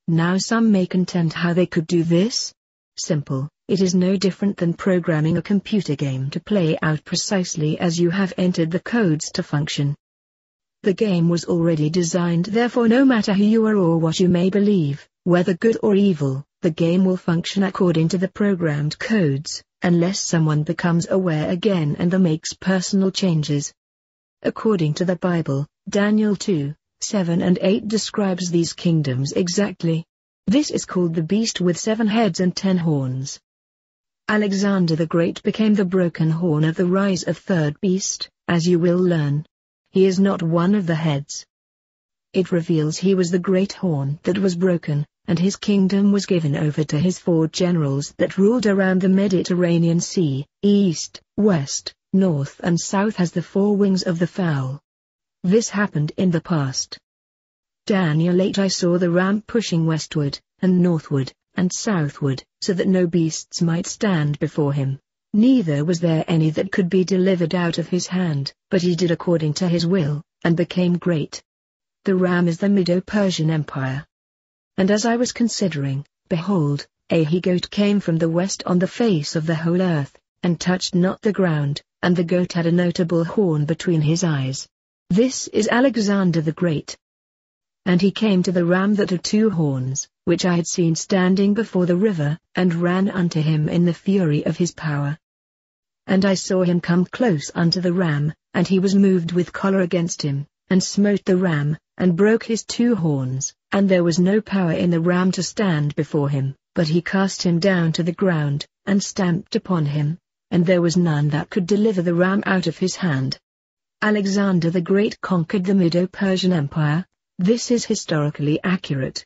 Now some may contend how they could do this. Simple, it is no different than programming a computer game to play out precisely as you have entered the codes to function. The game was already designed, therefore no matter who you are or what you may believe, whether good or evil, the game will function according to the programmed codes, unless someone becomes aware again and makes personal changes. According to the Bible, Daniel 2:7 and 8 describes these kingdoms exactly. This is called the beast with 7 heads and 10 horns. Alexander the Great became the broken horn at the rise of third beast, as you will learn. He is not one of the heads. It reveals he was the great horn that was broken, and his kingdom was given over to his 4 generals that ruled around the Mediterranean Sea, east, west, north and south as the 4 wings of the fowl. This happened in the past. Daniel 8 I saw the ram pushing westward, and northward, and southward, so that no beasts might stand before him. Neither was there any that could be delivered out of his hand, but he did according to his will, and became great. The ram is the Medo-Persian Empire. And as I was considering, behold, a he-goat came from the west on the face of the whole earth, and touched not the ground, and the goat had a notable horn between his eyes. This is Alexander the Great. And he came to the ram that had 2 horns, which I had seen standing before the river, and ran unto him in the fury of his power. And I saw him come close unto the ram, and he was moved with choler against him, and smote the ram, and broke his 2 horns, and there was no power in the ram to stand before him, but he cast him down to the ground, and stamped upon him, and there was none that could deliver the ram out of his hand. Alexander the Great conquered the Medo-Persian Empire. This is historically accurate.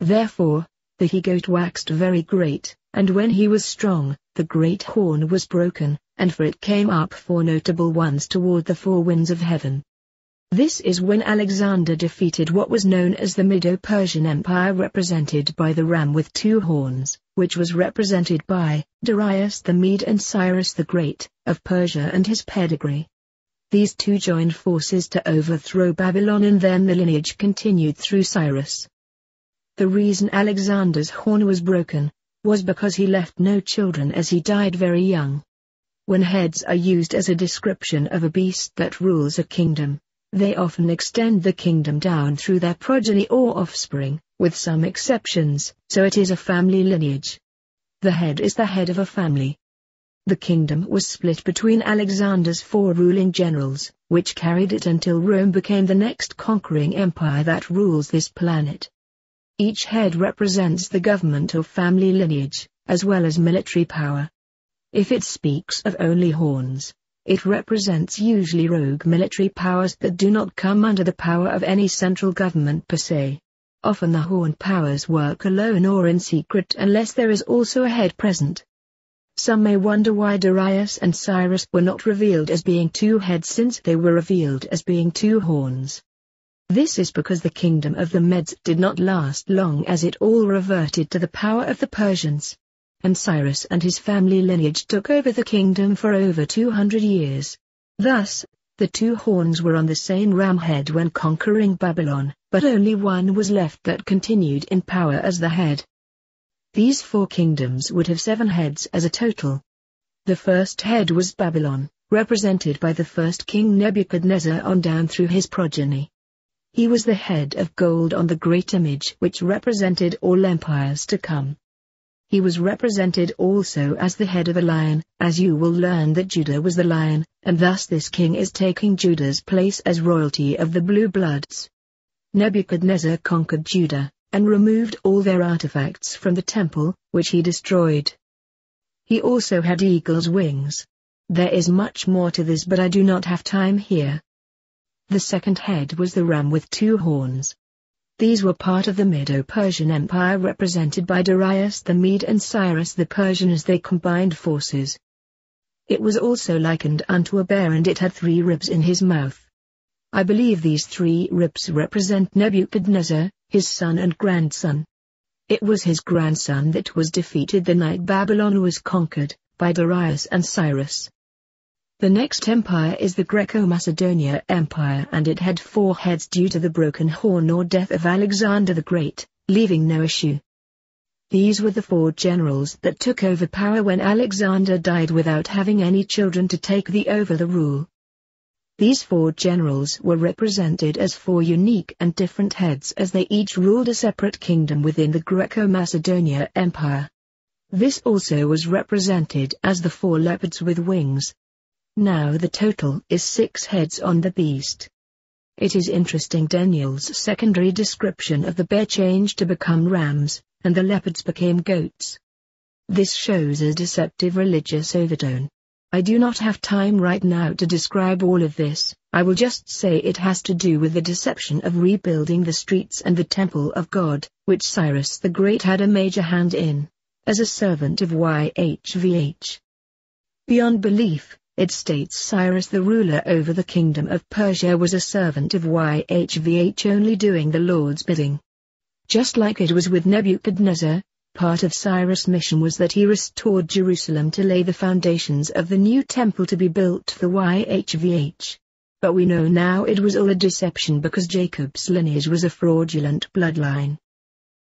Therefore, the he-goat waxed very great, and when he was strong, the great horn was broken, and for it came up 4 notable ones toward the 4 winds of heaven. This is when Alexander defeated what was known as the Medo-Persian Empire, represented by the ram with 2 horns, which was represented by Darius the Mede and Cyrus the Great, of Persia and his pedigree. These 2 joined forces to overthrow Babylon, and then the lineage continued through Cyrus. The reason Alexander's horn was broken was because he left no children, as he died very young. When heads are used as a description of a beast that rules a kingdom, they often extend the kingdom down through their progeny or offspring, with some exceptions, so it is a family lineage. The head is the head of a family. The kingdom was split between Alexander's 4 ruling generals, which carried it until Rome became the next conquering empire that rules this planet. Each head represents the government or family lineage, as well as military power. If it speaks of only horns, it represents usually rogue military powers that do not come under the power of any central government per se. Often the horn powers work alone or in secret unless there is also a head present. Some may wonder why Darius and Cyrus were not revealed as being 2 heads, since they were revealed as being 2 horns. This is because the kingdom of the Medes did not last long, as it all reverted to the power of the Persians. And Cyrus and his family lineage took over the kingdom for over 200 years. Thus, the 2 horns were on the same ram head when conquering Babylon, but only one was left that continued in power as the head. These 4 kingdoms would have 7 heads as a total. The first head was Babylon, represented by the first king Nebuchadnezzar on down through his progeny. He was the head of gold on the great image which represented all empires to come. He was represented also as the head of a lion, as you will learn that Judah was the lion, and thus this king is taking Judah's place as royalty of the blue bloods. Nebuchadnezzar conquered Judah, and removed all their artifacts from the temple, which he destroyed. He also had eagle's wings. There is much more to this, but I do not have time here. The second head was the ram with 2 horns. These were part of the Medo-Persian Empire, represented by Darius the Mede and Cyrus the Persian as they combined forces. It was also likened unto a bear, and it had 3 ribs in his mouth. I believe these 3 ribs represent Nebuchadnezzar, his son and grandson. It was his grandson that was defeated the night Babylon was conquered, by Darius and Cyrus. The next empire is the Greco-Macedonia Empire, and it had 4 heads due to the broken horn or death of Alexander the Great, leaving no issue. These were the 4 generals that took over power when Alexander died without having any children to take over the rule. These 4 generals were represented as 4 unique and different heads as they each ruled a separate kingdom within the Greco-Macedonia Empire. This also was represented as the 4 leopards with wings. Now the total is 6 heads on the beast. It is interesting Daniel's secondary description of the bear changed to become rams, and the leopards became goats. This shows a deceptive religious overtone. I do not have time right now to describe all of this. I will just say it has to do with the deception of rebuilding the streets and the temple of God, which Cyrus the Great had a major hand in, as a servant of Yhvh. Beyond belief, it states Cyrus the ruler over the kingdom of Persia was a servant of Yhvh only doing the Lord's bidding. Just like it was with Nebuchadnezzar, part of Cyrus' mission was that he restored Jerusalem to lay the foundations of the new temple to be built for Yhvh. But we know now it was all a deception because Jacob's lineage was a fraudulent bloodline.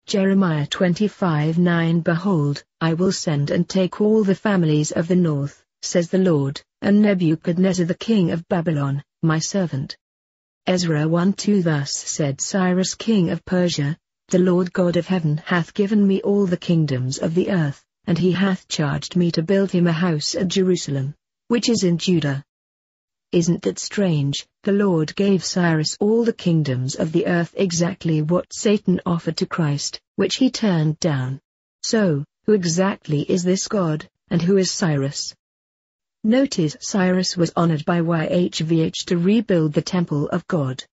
Jeremiah 25:9 Behold, I will send and take all the families of the north, says the Lord, and Nebuchadnezzar the king of Babylon, my servant. Ezra 1:2 Thus said Cyrus king of Persia, the Lord God of heaven hath given me all the kingdoms of the earth, and he hath charged me to build him a house at Jerusalem, which is in Judah. Isn't that strange? The Lord gave Cyrus all the kingdoms of the earth, exactly what Satan offered to Christ, which he turned down. So, who exactly is this God, and who is Cyrus? Notice Cyrus was honored by Yhvh to rebuild the temple of God.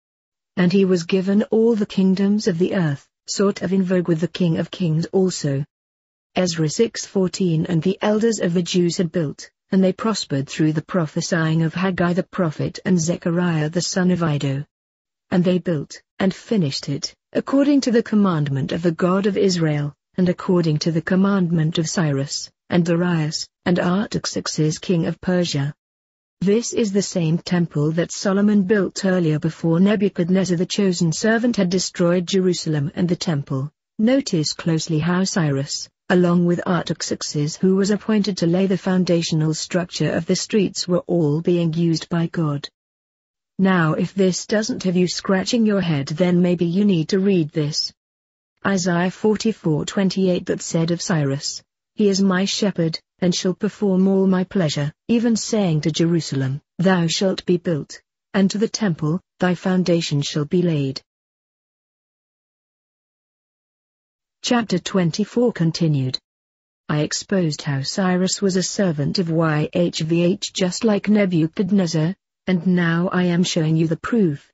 And he was given all the kingdoms of the earth, sort of in vogue with the King of Kings also. Ezra 6:14 And the elders of the Jews had built, and they prospered through the prophesying of Haggai the prophet and Zechariah the son of Iddo. And they built, and finished it, according to the commandment of the God of Israel, and according to the commandment of Cyrus, and Darius, and Artaxerxes king of Persia. This is the same temple that Solomon built earlier before Nebuchadnezzar the chosen servant had destroyed Jerusalem and the temple. Notice closely how Cyrus, along with Artaxerxes who was appointed to lay the foundational structure of the streets, were all being used by God. Now if this doesn't have you scratching your head, then maybe you need to read this. Isaiah 44:28 that said of Cyrus, He is my shepherd, and shall perform all my pleasure, even saying to Jerusalem, Thou shalt be built, and to the temple, thy foundation shall be laid. Chapter 24 continued. I exposed how Cyrus was a servant of Yhvh just like Nebuchadnezzar, and now I am showing you the proof.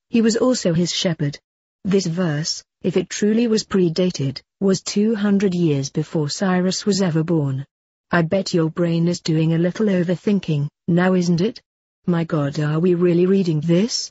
He was also his shepherd. This verse, if it truly was predated, was 200 years before Cyrus was ever born. I bet your brain is doing a little overthinking, now isn't it? My God, are we really reading this?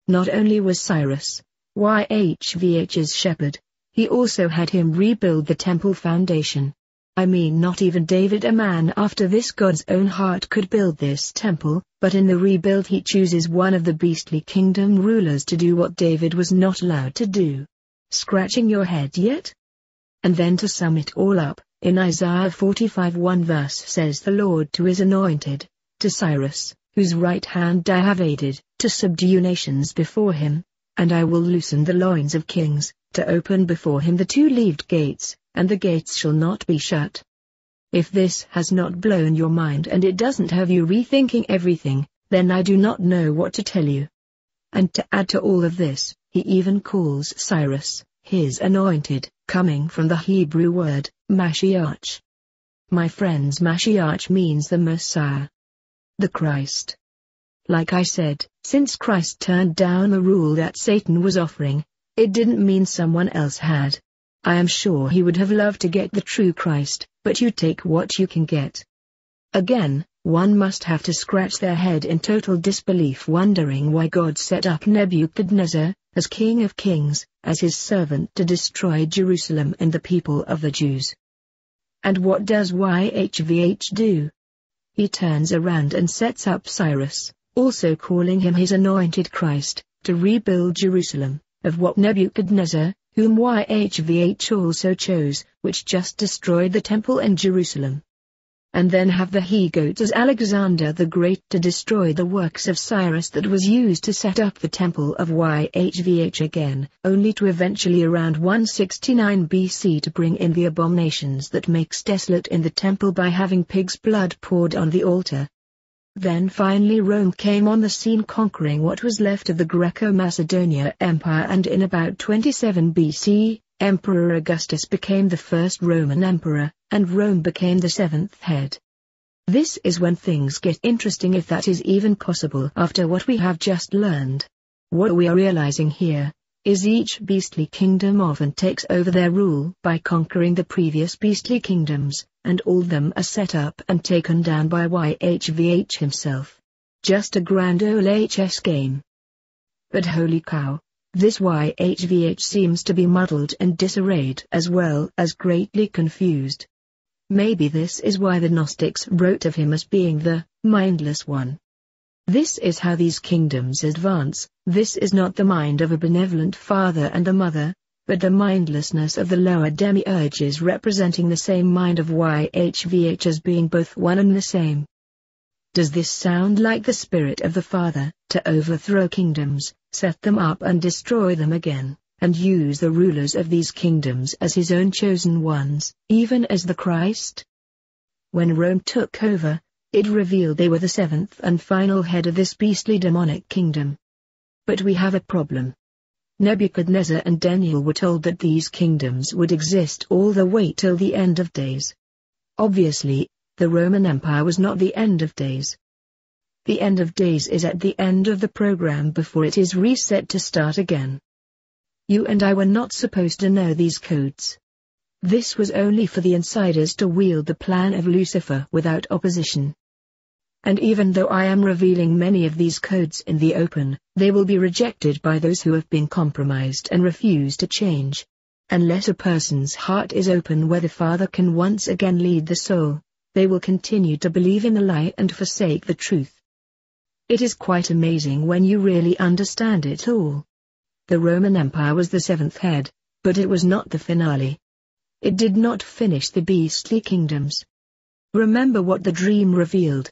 Not only was Cyrus Yhvh's shepherd, he also had him rebuild the temple foundation. I mean, not even David, a man after this God's own heart, could build this temple, but in the rebuild he chooses one of the beastly kingdom rulers to do what David was not allowed to do. Scratching your head yet? And then to sum it all up, in Isaiah 45:1 verse says the Lord to his anointed, to Cyrus, whose right hand I have aided, to subdue nations before him, and I will loosen the loins of kings, to open before him the 2-leaved gates, and the gates shall not be shut. If this has not blown your mind and it doesn't have you rethinking everything, then I do not know what to tell you. And to add to all of this, he even calls Cyrus, his anointed, coming from the Hebrew word, Mashiach. My friends, Mashiach means the Messiah. The Christ. Like I said, since Christ turned down the rule that Satan was offering, it didn't mean someone else had. I am sure he would have loved to get the true Christ, but you take what you can get. Again, one must have to scratch their head in total disbelief, wondering why God set up Nebuchadnezzar, as King of Kings, as his servant to destroy Jerusalem and the people of the Jews. And what does Yhvh do? He turns around and sets up Cyrus, also calling him his anointed Christ, to rebuild Jerusalem, of what Nebuchadnezzar, whom Yhvh also chose, which just destroyed the temple and Jerusalem. and then have the he-goat as Alexander the Great to destroy the works of Cyrus that was used to set up the temple of Yhvh again, only to eventually around 169 BC to bring in the abominations that makes desolate in the temple by having pig's blood poured on the altar. Then finally Rome came on the scene, conquering what was left of the Greco-Macedonia Empire, and in about 27 BC, Emperor Augustus became the first Roman emperor, and Rome became the seventh head. This is when things get interesting, if that is even possible after what we have just learned. What we are realizing here is each beastly kingdom often takes over their rule by conquering the previous beastly kingdoms, and all of them are set up and taken down by Yhvh himself. Just a grand old chess game. But holy cow, this Yhvh seems to be muddled and disarrayed as well as greatly confused. Maybe this is why the Gnostics wrote of him as being the mindless one. This is how these kingdoms advance. This is not the mind of a benevolent father and a mother, but the mindlessness of the lower demiurges representing the same mind of Yhvh as being both one and the same. Does this sound like the spirit of the Father, to overthrow kingdoms, set them up and destroy them again, and use the rulers of these kingdoms as his own chosen ones, even as the Christ? When Rome took over, it revealed they were the seventh and final head of this beastly demonic kingdom. But we have a problem. Nebuchadnezzar and Daniel were told that these kingdoms would exist all the way till the end of days. Obviously, the Roman Empire was not the end of days. The end of days is at the end of the program before it is reset to start again. You and I were not supposed to know these codes. This was only for the insiders to wield the plan of Lucifer without opposition. And even though I am revealing many of these codes in the open, they will be rejected by those who have been compromised and refuse to change. Unless a person's heart is open where the Father can once again lead the soul, they will continue to believe in the lie and forsake the truth. It is quite amazing when you really understand it all. The Roman Empire was the seventh head, but it was not the finale. It did not finish the beastly kingdoms. Remember what the dream revealed.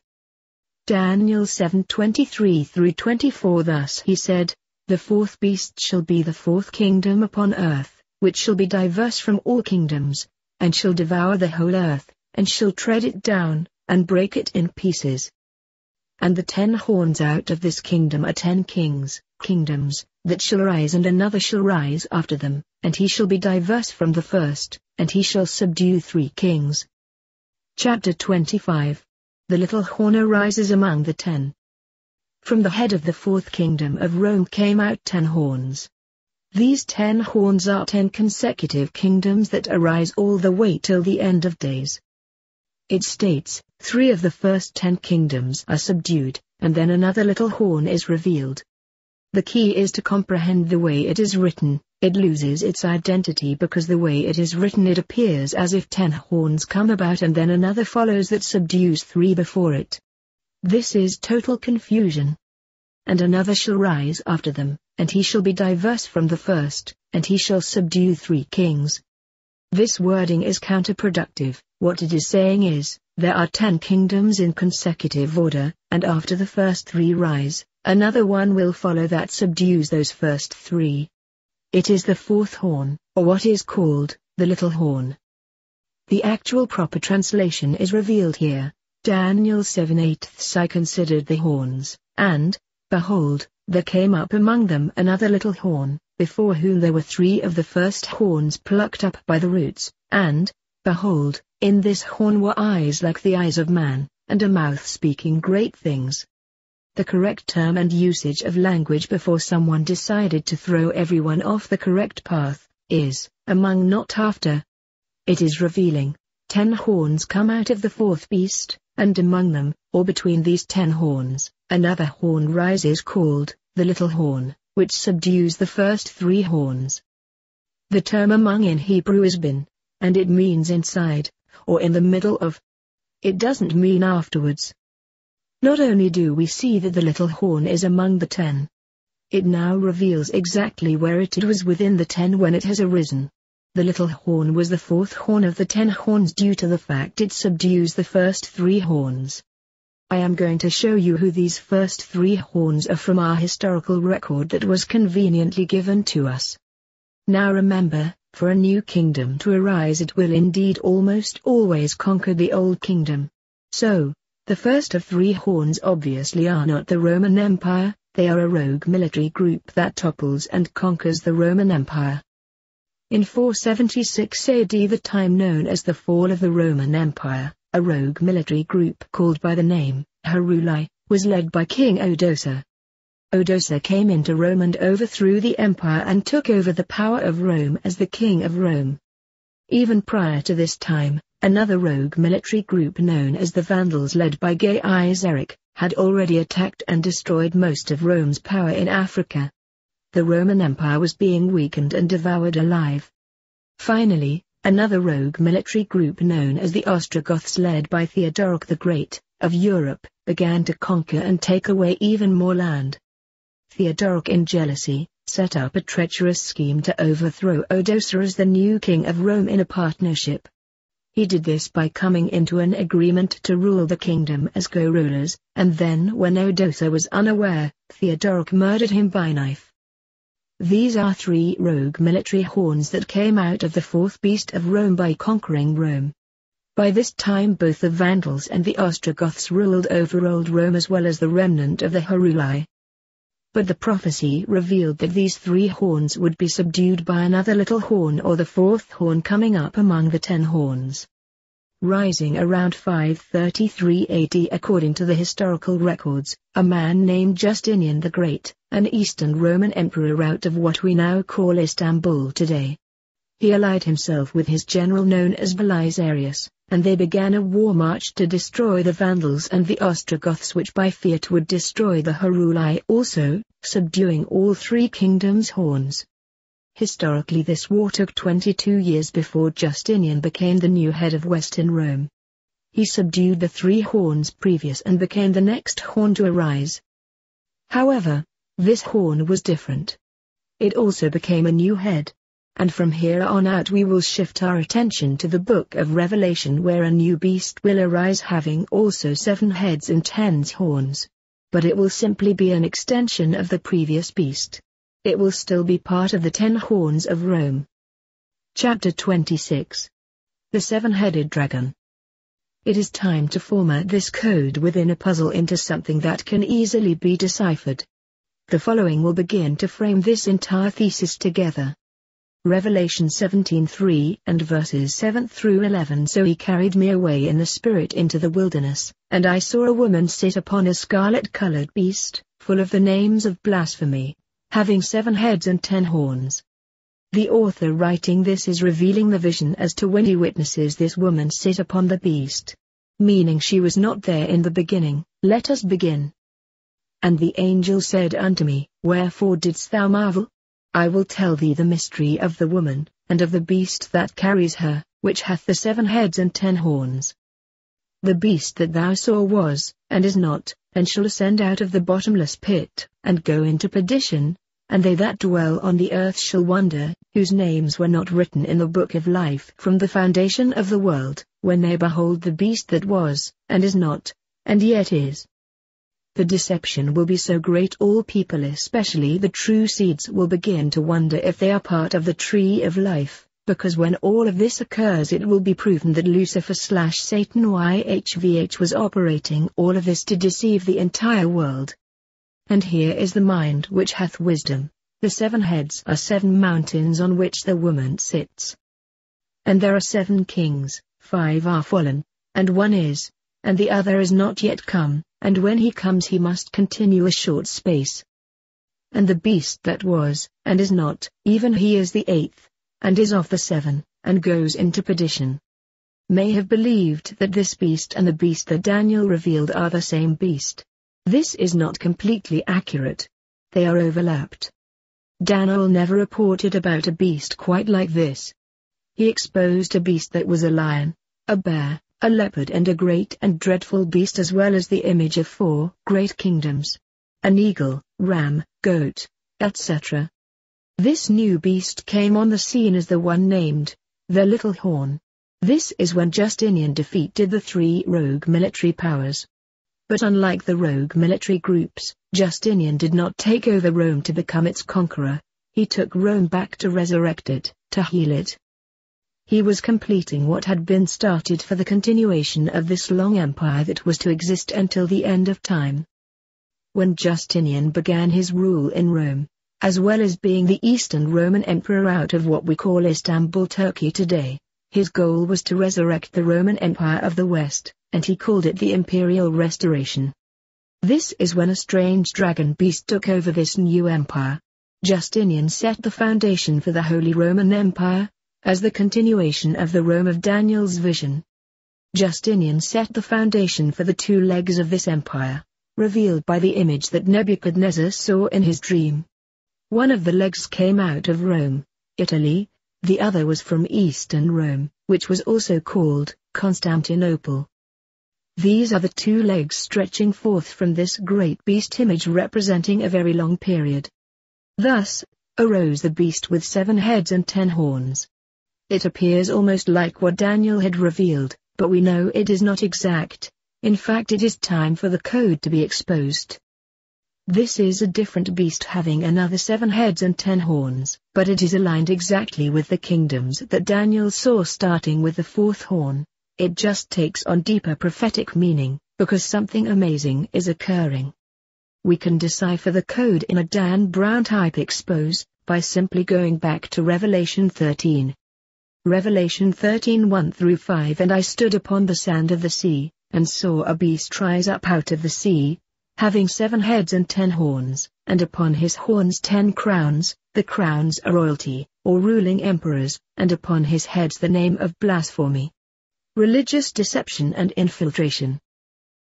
Daniel 7:23-24. Thus he said, "The fourth beast shall be the fourth kingdom upon earth, which shall be diverse from all kingdoms, and shall devour the whole earth, and shall tread it down, and break it in pieces. And the 10 horns out of this kingdom are 10 kingdoms, that shall rise, and another shall rise after them, and he shall be diverse from the first, and he shall subdue 3 kings." Chapter 25. The little horn arises among the 10. From the head of the fourth kingdom of Rome came out 10 horns. These 10 horns are 10 consecutive kingdoms that arise all the way till the end of days. It states, 3 of the first 10 kingdoms are subdued, and then another little horn is revealed. The key is to comprehend the way it is written. It loses its identity because the way it is written it appears as if 10 horns come about and then another follows that subdues 3 before it. This is total confusion. And another shall rise after them, and he shall be diverse from the first, and he shall subdue 3 kings. This wording is counterproductive. What it is saying is, there are 10 kingdoms in consecutive order, and after the first 3 rise, another one will follow that subdues those first 3. It is the fourth horn, or what is called, the little horn. The actual proper translation is revealed here. Daniel 7:8. I considered the horns, and, behold, there came up among them another little horn, before whom there were 3 of the first horns plucked up by the roots, and, behold, in this horn were eyes like the eyes of man, and a mouth speaking great things. The correct term and usage of language before someone decided to throw everyone off the correct path is, among not after. It is revealing. 10 horns come out of the fourth beast, and among them, or between these 10 horns, another horn rises called, the little horn, which subdues the first 3 horns. The term among in Hebrew is bin, and it means inside, or in the middle of. It doesn't mean afterwards. Not only do we see that the little horn is among the 10, it now reveals exactly where it was within the 10 when it has arisen. The little horn was the fourth horn of the 10 horns due to the fact it subdues the first 3 horns. I am going to show you who these first 3 horns are from our historical record that was conveniently given to us. Now remember, for a new kingdom to arise it will indeed almost always conquer the old kingdom. So, the first of 3 horns obviously are not the Roman Empire, they are a rogue military group that topples and conquers the Roman Empire. In 476 AD, the time known as the fall of the Roman Empire, a rogue military group called by the name Heruli was led by King Odoacer. Odoacer came into Rome and overthrew the empire and took over the power of Rome as the king of Rome. Even prior to this time, another rogue military group known as the Vandals led by Gaiseric had already attacked and destroyed most of Rome's power in Africa. The Roman Empire was being weakened and devoured alive. Finally, another rogue military group known as the Ostrogoths led by Theodoric the Great, of Europe, began to conquer and take away even more land. Theodoric in jealousy, set up a treacherous scheme to overthrow Odoacer as the new king of Rome in a partnership. He did this by coming into an agreement to rule the kingdom as co-rulers, and then when Odoacer was unaware, Theodoric murdered him by knife. These are 3 rogue military horns that came out of the 4th beast of Rome by conquering Rome. By this time both the Vandals and the Ostrogoths ruled over old Rome as well as the remnant of the Heruli. But the prophecy revealed that these 3 horns would be subdued by another little horn or the 4th horn coming up among the 10 horns. Rising around 533 AD according to the historical records, a man named Justinian the Great, an Eastern Roman emperor out of what we now call Istanbul today. He allied himself with his general known as Belisarius, and they began a war march to destroy the Vandals and the Ostrogoths, which by fiat would destroy the Heruli also, subduing all 3 kingdoms' horns. Historically this war took 22 years before Justinian became the new head of Western Rome. He subdued the 3 horns previous and became the next horn to arise. However, this horn was different. It also became a new head. And from here on out we will shift our attention to the book of Revelation, where a new beast will arise having also 7 heads and 10 horns. But it will simply be an extension of the previous beast. It will still be part of the 10 horns of Rome. Chapter 26. The 7-headed dragon. It is time to format this code within a puzzle into something that can easily be deciphered. The following will begin to frame this entire thesis together. Revelation 17:3 and verses 7 through 11. So he carried me away in the spirit into the wilderness, and I saw a woman sit upon a scarlet-colored beast, full of the names of blasphemy, having 7 heads and 10 horns. The author writing this is revealing the vision as to when he witnesses this woman sit upon the beast. Meaning she was not there in the beginning. Let us begin. And the angel said unto me, Wherefore didst thou marvel? I will tell thee the mystery of the woman, and of the beast that carries her, which hath the 7 heads and 10 horns. The beast that thou saw was, and is not, and shall ascend out of the bottomless pit, and go into perdition, and they that dwell on the earth shall wonder, whose names were not written in the book of life from the foundation of the world, when they behold the beast that was, and is not, and yet is. The deception will be so great all people, especially the true seeds, will begin to wonder if they are part of the tree of life, because when all of this occurs it will be proven that Lucifer/Satan YHVH was operating all of this to deceive the entire world. And here is the mind which hath wisdom. The 7 heads are 7 mountains on which the woman sits. And there are 7 kings, 5 are fallen, and 1 is, and the other is not yet come, and when he comes he must continue a short space. And the beast that was, and is not, even he is the 8th, and is of the 7, and goes into perdition. May have believed that this beast and the beast that Daniel revealed are the same beast. This is not completely accurate. They are overlapped. Daniel never reported about a beast quite like this. He exposed a beast that was a lion, a bear, a leopard and a great and dreadful beast, as well as the image of 4 great kingdoms. An eagle, ram, goat, etc. This new beast came on the scene as the one named, the Little Horn. This is when Justinian defeated the three rogue military powers. But unlike the rogue military groups, Justinian did not take over Rome to become its conqueror. He took Rome back to resurrect it, to heal it. He was completing what had been started for the continuation of this long empire that was to exist until the end of time. When Justinian began his rule in Rome, as well as being the Eastern Roman Emperor out of what we call Istanbul, Turkey today, his goal was to resurrect the Roman Empire of the West, and he called it the Imperial Restoration. This is when a strange dragon beast took over this new empire. Justinian set the foundation for the Holy Roman Empire, as the continuation of the Rome of Daniel's vision. Justinian set the foundation for the two legs of this empire, revealed by the image that Nebuchadnezzar saw in his dream. One of the legs came out of Rome, Italy, the other was from Eastern Rome, which was also called Constantinople. These are the two legs stretching forth from this great beast image representing a very long period. Thus, arose the beast with 7 heads and 10 horns. It appears almost like what Daniel had revealed, but we know it is not exact. In fact, it is time for the code to be exposed. This is a different beast having another 7 heads and 10 horns, but it is aligned exactly with the kingdoms that Daniel saw starting with the 4th horn. It just takes on deeper prophetic meaning, because something amazing is occurring. We can decipher the code in a Dan Brown type expose, by simply going back to Revelation 13. Revelation 13 1-5 And I stood upon the sand of the sea, and saw a beast rise up out of the sea, having 7 heads and 10 horns, and upon his horns 10 crowns, the crowns are royalty, or ruling emperors, and upon his heads the name of blasphemy, religious deception and infiltration.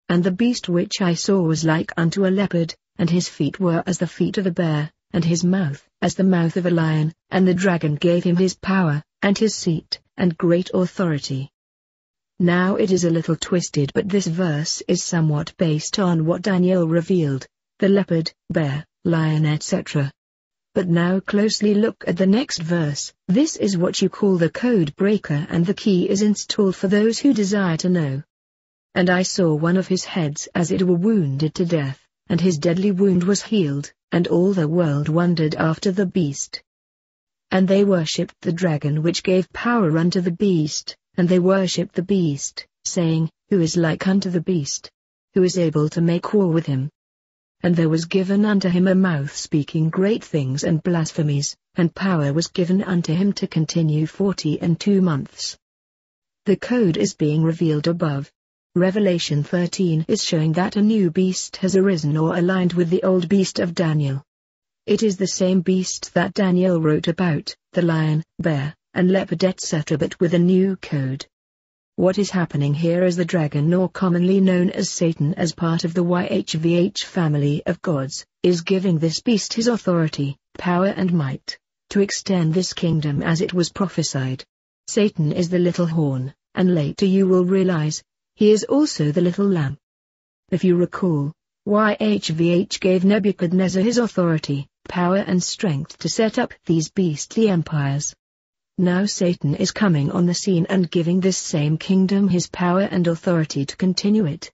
And the beast which I saw was like unto a leopard, and his feet were as the feet of a bear, and his mouth as the mouth of a lion, and the dragon gave him his power, and his seat, and great authority. Now it is a little twisted, but this verse is somewhat based on what Daniel revealed, the leopard, bear, lion etc. But now closely look at the next verse. This is what you call the code breaker, and the key is installed for those who desire to know. And I saw one of his heads as it were wounded to death, and his deadly wound was healed, and all the world wondered after the beast. And they worshipped the dragon which gave power unto the beast, and they worshipped the beast, saying, Who is like unto the beast? Who is able to make war with him? And there was given unto him a mouth speaking great things and blasphemies, and power was given unto him to continue 42 months. The code is being revealed above. Revelation 13 is showing that a new beast has arisen or aligned with the old beast of Daniel. It is the same beast that Daniel wrote about, the lion, bear, and leopard etc., but with a new code. What is happening here is the dragon, or commonly known as Satan, as part of the YHVH family of gods, is giving this beast his authority, power and might, to extend this kingdom as it was prophesied. Satan is the little horn, and later you will realize, he is also the little lamb. If you recall, YHVH gave Nebuchadnezzar his authority, power and strength to set up these beastly empires. Now Satan is coming on the scene and giving this same kingdom his power and authority to continue it.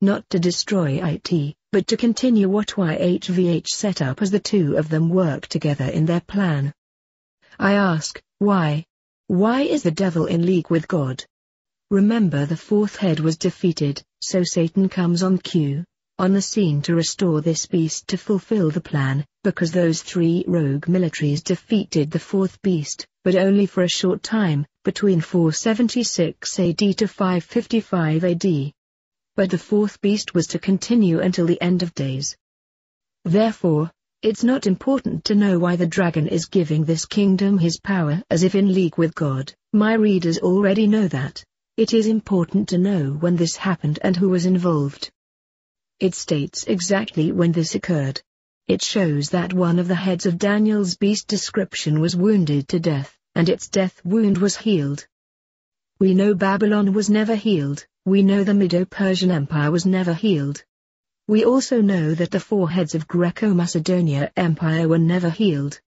Not to destroy it, but to continue what YHVH set up as the two of them work together in their plan. I ask, why? Why is the devil in league with God? Remember, the 4th head was defeated, so Satan comes on cue, on the scene to restore this beast to fulfill the plan, because those 3 rogue militaries defeated the 4th beast, but only for a short time, between 476 AD to 555 AD. But the 4th beast was to continue until the end of days. Therefore, it's not important to know why the dragon is giving this kingdom his power as if in league with God. My readers already know that. It is important to know when this happened and who was involved. It states exactly when this occurred. It shows that one of the heads of Daniel's beast description was wounded to death, and its death wound was healed. We know Babylon was never healed, we know the Medo-Persian Empire was never healed. We also know that the 4 heads of Greco-Macedonia Empire were never healed.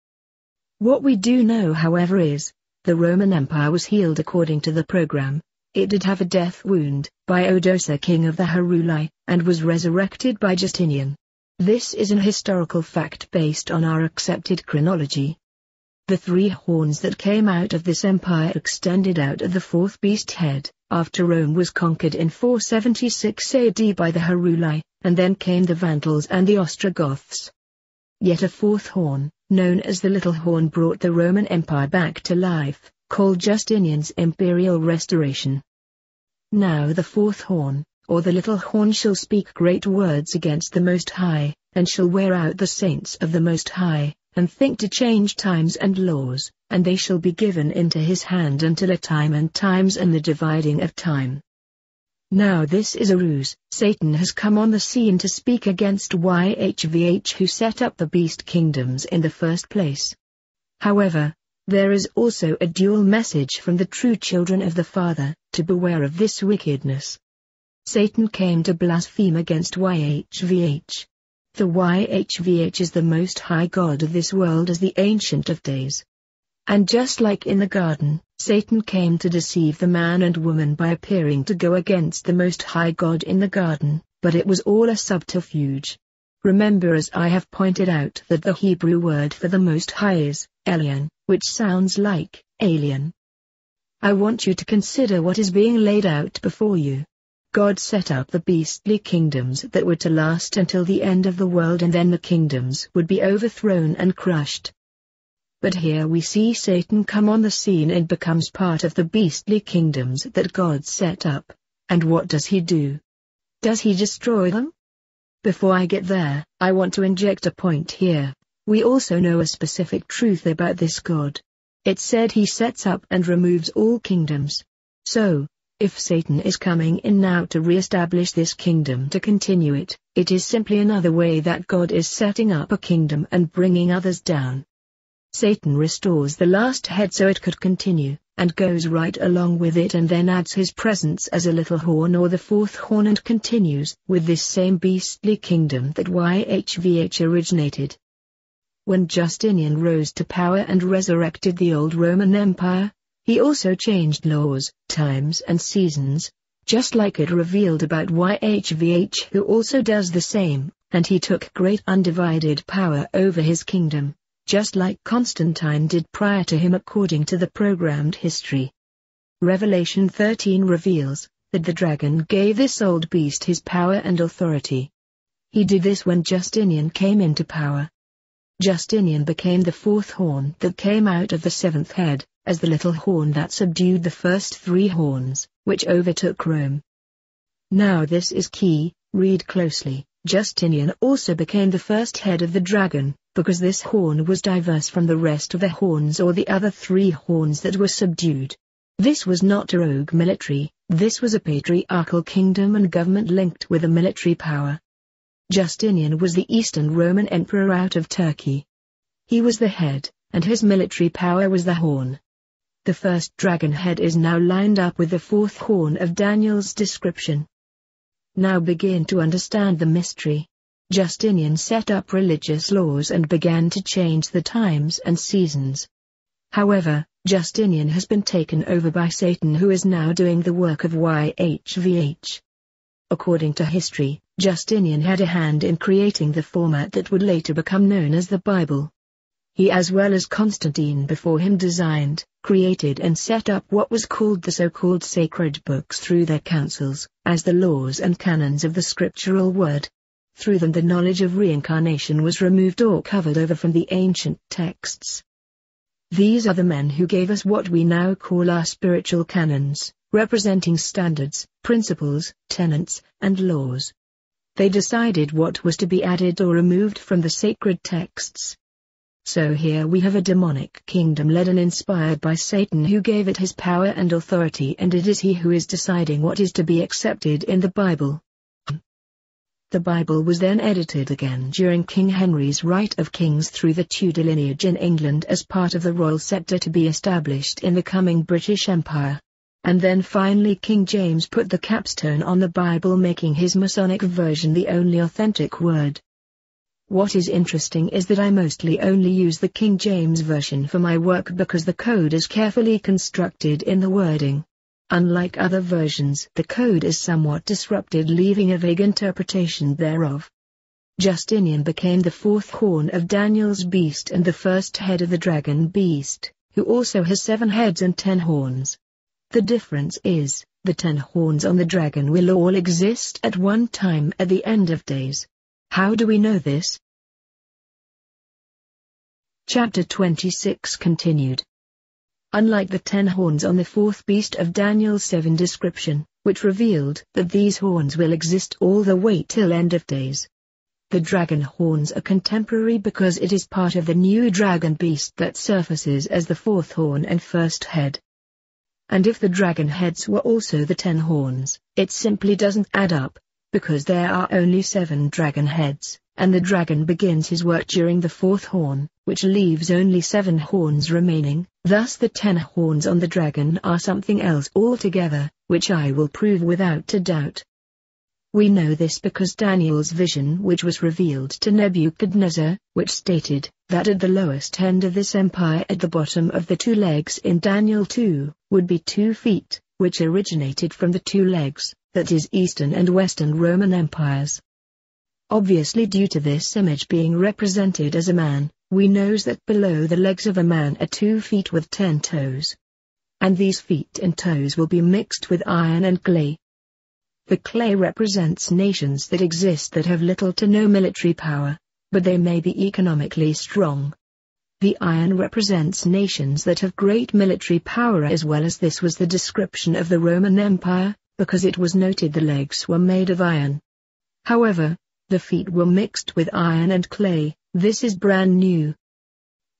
What we do know, however, is, the Roman Empire was healed according to the program. It did have a death wound, by Odoacer, king of the Heruli, and was resurrected by Justinian. This is an historical fact based on our accepted chronology. The 3 horns that came out of this empire extended out of the 4th beast head, after Rome was conquered in 476 AD by the Heruli, and then came the Vandals and the Ostrogoths. Yet a 4th horn, known as the Little Horn, brought the Roman Empire back to life, called Justinian's imperial restoration. Now the 4th horn, or the Little Horn, shall speak great words against the Most High, and shall wear out the saints of the Most High, and think to change times and laws, and they shall be given into his hand until a time and times and the dividing of time. Now this is a ruse. Satan has come on the scene to speak against YHVH, who set up the beast kingdoms in the first place. However, there is also a dual message from the true children of the Father, to beware of this wickedness. Satan came to blaspheme against YHVH. The YHVH is the Most High God of this world as the Ancient of Days. And just like in the garden, Satan came to deceive the man and woman by appearing to go against the Most High God in the garden, but it was all a subterfuge. Remember, as I have pointed out, that the Hebrew word for the Most High is Elyon, which sounds like alien. I want you to consider what is being laid out before you. God set up the beastly kingdoms that were to last until the end of the world, and then the kingdoms would be overthrown and crushed. But here we see Satan come on the scene and becomes part of the beastly kingdoms that God set up. And what does he do? Does he destroy them? Before I get there, I want to inject a point here. We also know a specific truth about this God. It said he sets up and removes all kingdoms. So, if Satan is coming in now to re-establish this kingdom to continue it, it is simply another way that God is setting up a kingdom and bringing others down. Satan restores the last head so it could continue, and goes right along with it, and then adds his presence as a little horn or the 4th horn, and continues with this same beastly kingdom that YHVH originated. When Justinian rose to power and resurrected the old Roman Empire, he also changed laws, times and seasons, just like it revealed about YHVH, who also does the same, and he took great undivided power over his kingdom, just like Constantine did prior to him according to the programmed history. Revelation 13 reveals that the dragon gave this old beast his power and authority. He did this when Justinian came into power. Justinian became the 4th horn that came out of the 7th head, as the little horn that subdued the first 3 horns, which overtook Rome. Now this is key, read closely. Justinian also became the first head of the dragon, because this horn was diverse from the rest of the horns or the other 3 horns that were subdued. This was not a rogue military, this was a patriarchal kingdom and government linked with a military power. Justinian was the Eastern Roman Emperor out of Turkey. He was the head, and his military power was the horn. The first dragon head is now lined up with the 4th horn of Daniel's description. Now begin to understand the mystery. Justinian set up religious laws and began to change the times and seasons. However, Justinian has been taken over by Satan, who is now doing the work of YHVH. According to history, Justinian had a hand in creating the format that would later become known as the Bible. He, as well as Constantine before him, designed, created and set up what was called the so-called sacred books through their councils, as the laws and canons of the scriptural word. Through them the knowledge of reincarnation was removed or covered over from the ancient texts. These are the men who gave us what we now call our spiritual canons, representing standards, principles, tenets, and laws. They decided what was to be added or removed from the sacred texts. So here we have a demonic kingdom led and inspired by Satan, who gave it his power and authority, and it is he who is deciding what is to be accepted in the Bible. The Bible was then edited again during King Henry's Right of Kings through the Tudor lineage in England as part of the royal scepter to be established in the coming British Empire. And then finally King James put the capstone on the Bible, making his Masonic version the only authentic word. What is interesting is that I mostly only use the King James Version for my work because the code is carefully constructed in the wording. Unlike other versions, the code is somewhat disrupted, leaving a vague interpretation thereof. Justinian became the fourth horn of Daniel's beast and the first head of the dragon beast, who also has 7 heads and 10 horns. The difference is, the 10 horns on the dragon will all exist at one time at the end of days. How do we know this? Chapter 26 continued. Unlike the 10 horns on the fourth beast of Daniel's 7 description, which revealed that these horns will exist all the way till end of days, the dragon horns are contemporary because it is part of the new dragon beast that surfaces as the fourth horn and first head. And if the dragon heads were also the 10 horns, it simply doesn't add up, because there are only 7 dragon heads, and the dragon begins his work during the fourth horn, which leaves only 7 horns remaining. Thus the 10 horns on the dragon are something else altogether, which I will prove without a doubt. We know this because Daniel's vision, which was revealed to Nebuchadnezzar, which stated that at the lowest end of this empire at the bottom of the 2 legs in Daniel 2, would be 2 feet, which originated from the 2 legs, that is Eastern and Western Roman empires. Obviously, due to this image being represented as a man, we know that below the legs of a man are 2 feet with 10 toes. And these feet and toes will be mixed with iron and clay. The clay represents nations that exist that have little to no military power, but they may be economically strong. The iron represents nations that have great military power as well, as this was the description of the Roman Empire, because it was noted the legs were made of iron. However, the feet were mixed with iron and clay. This is brand new.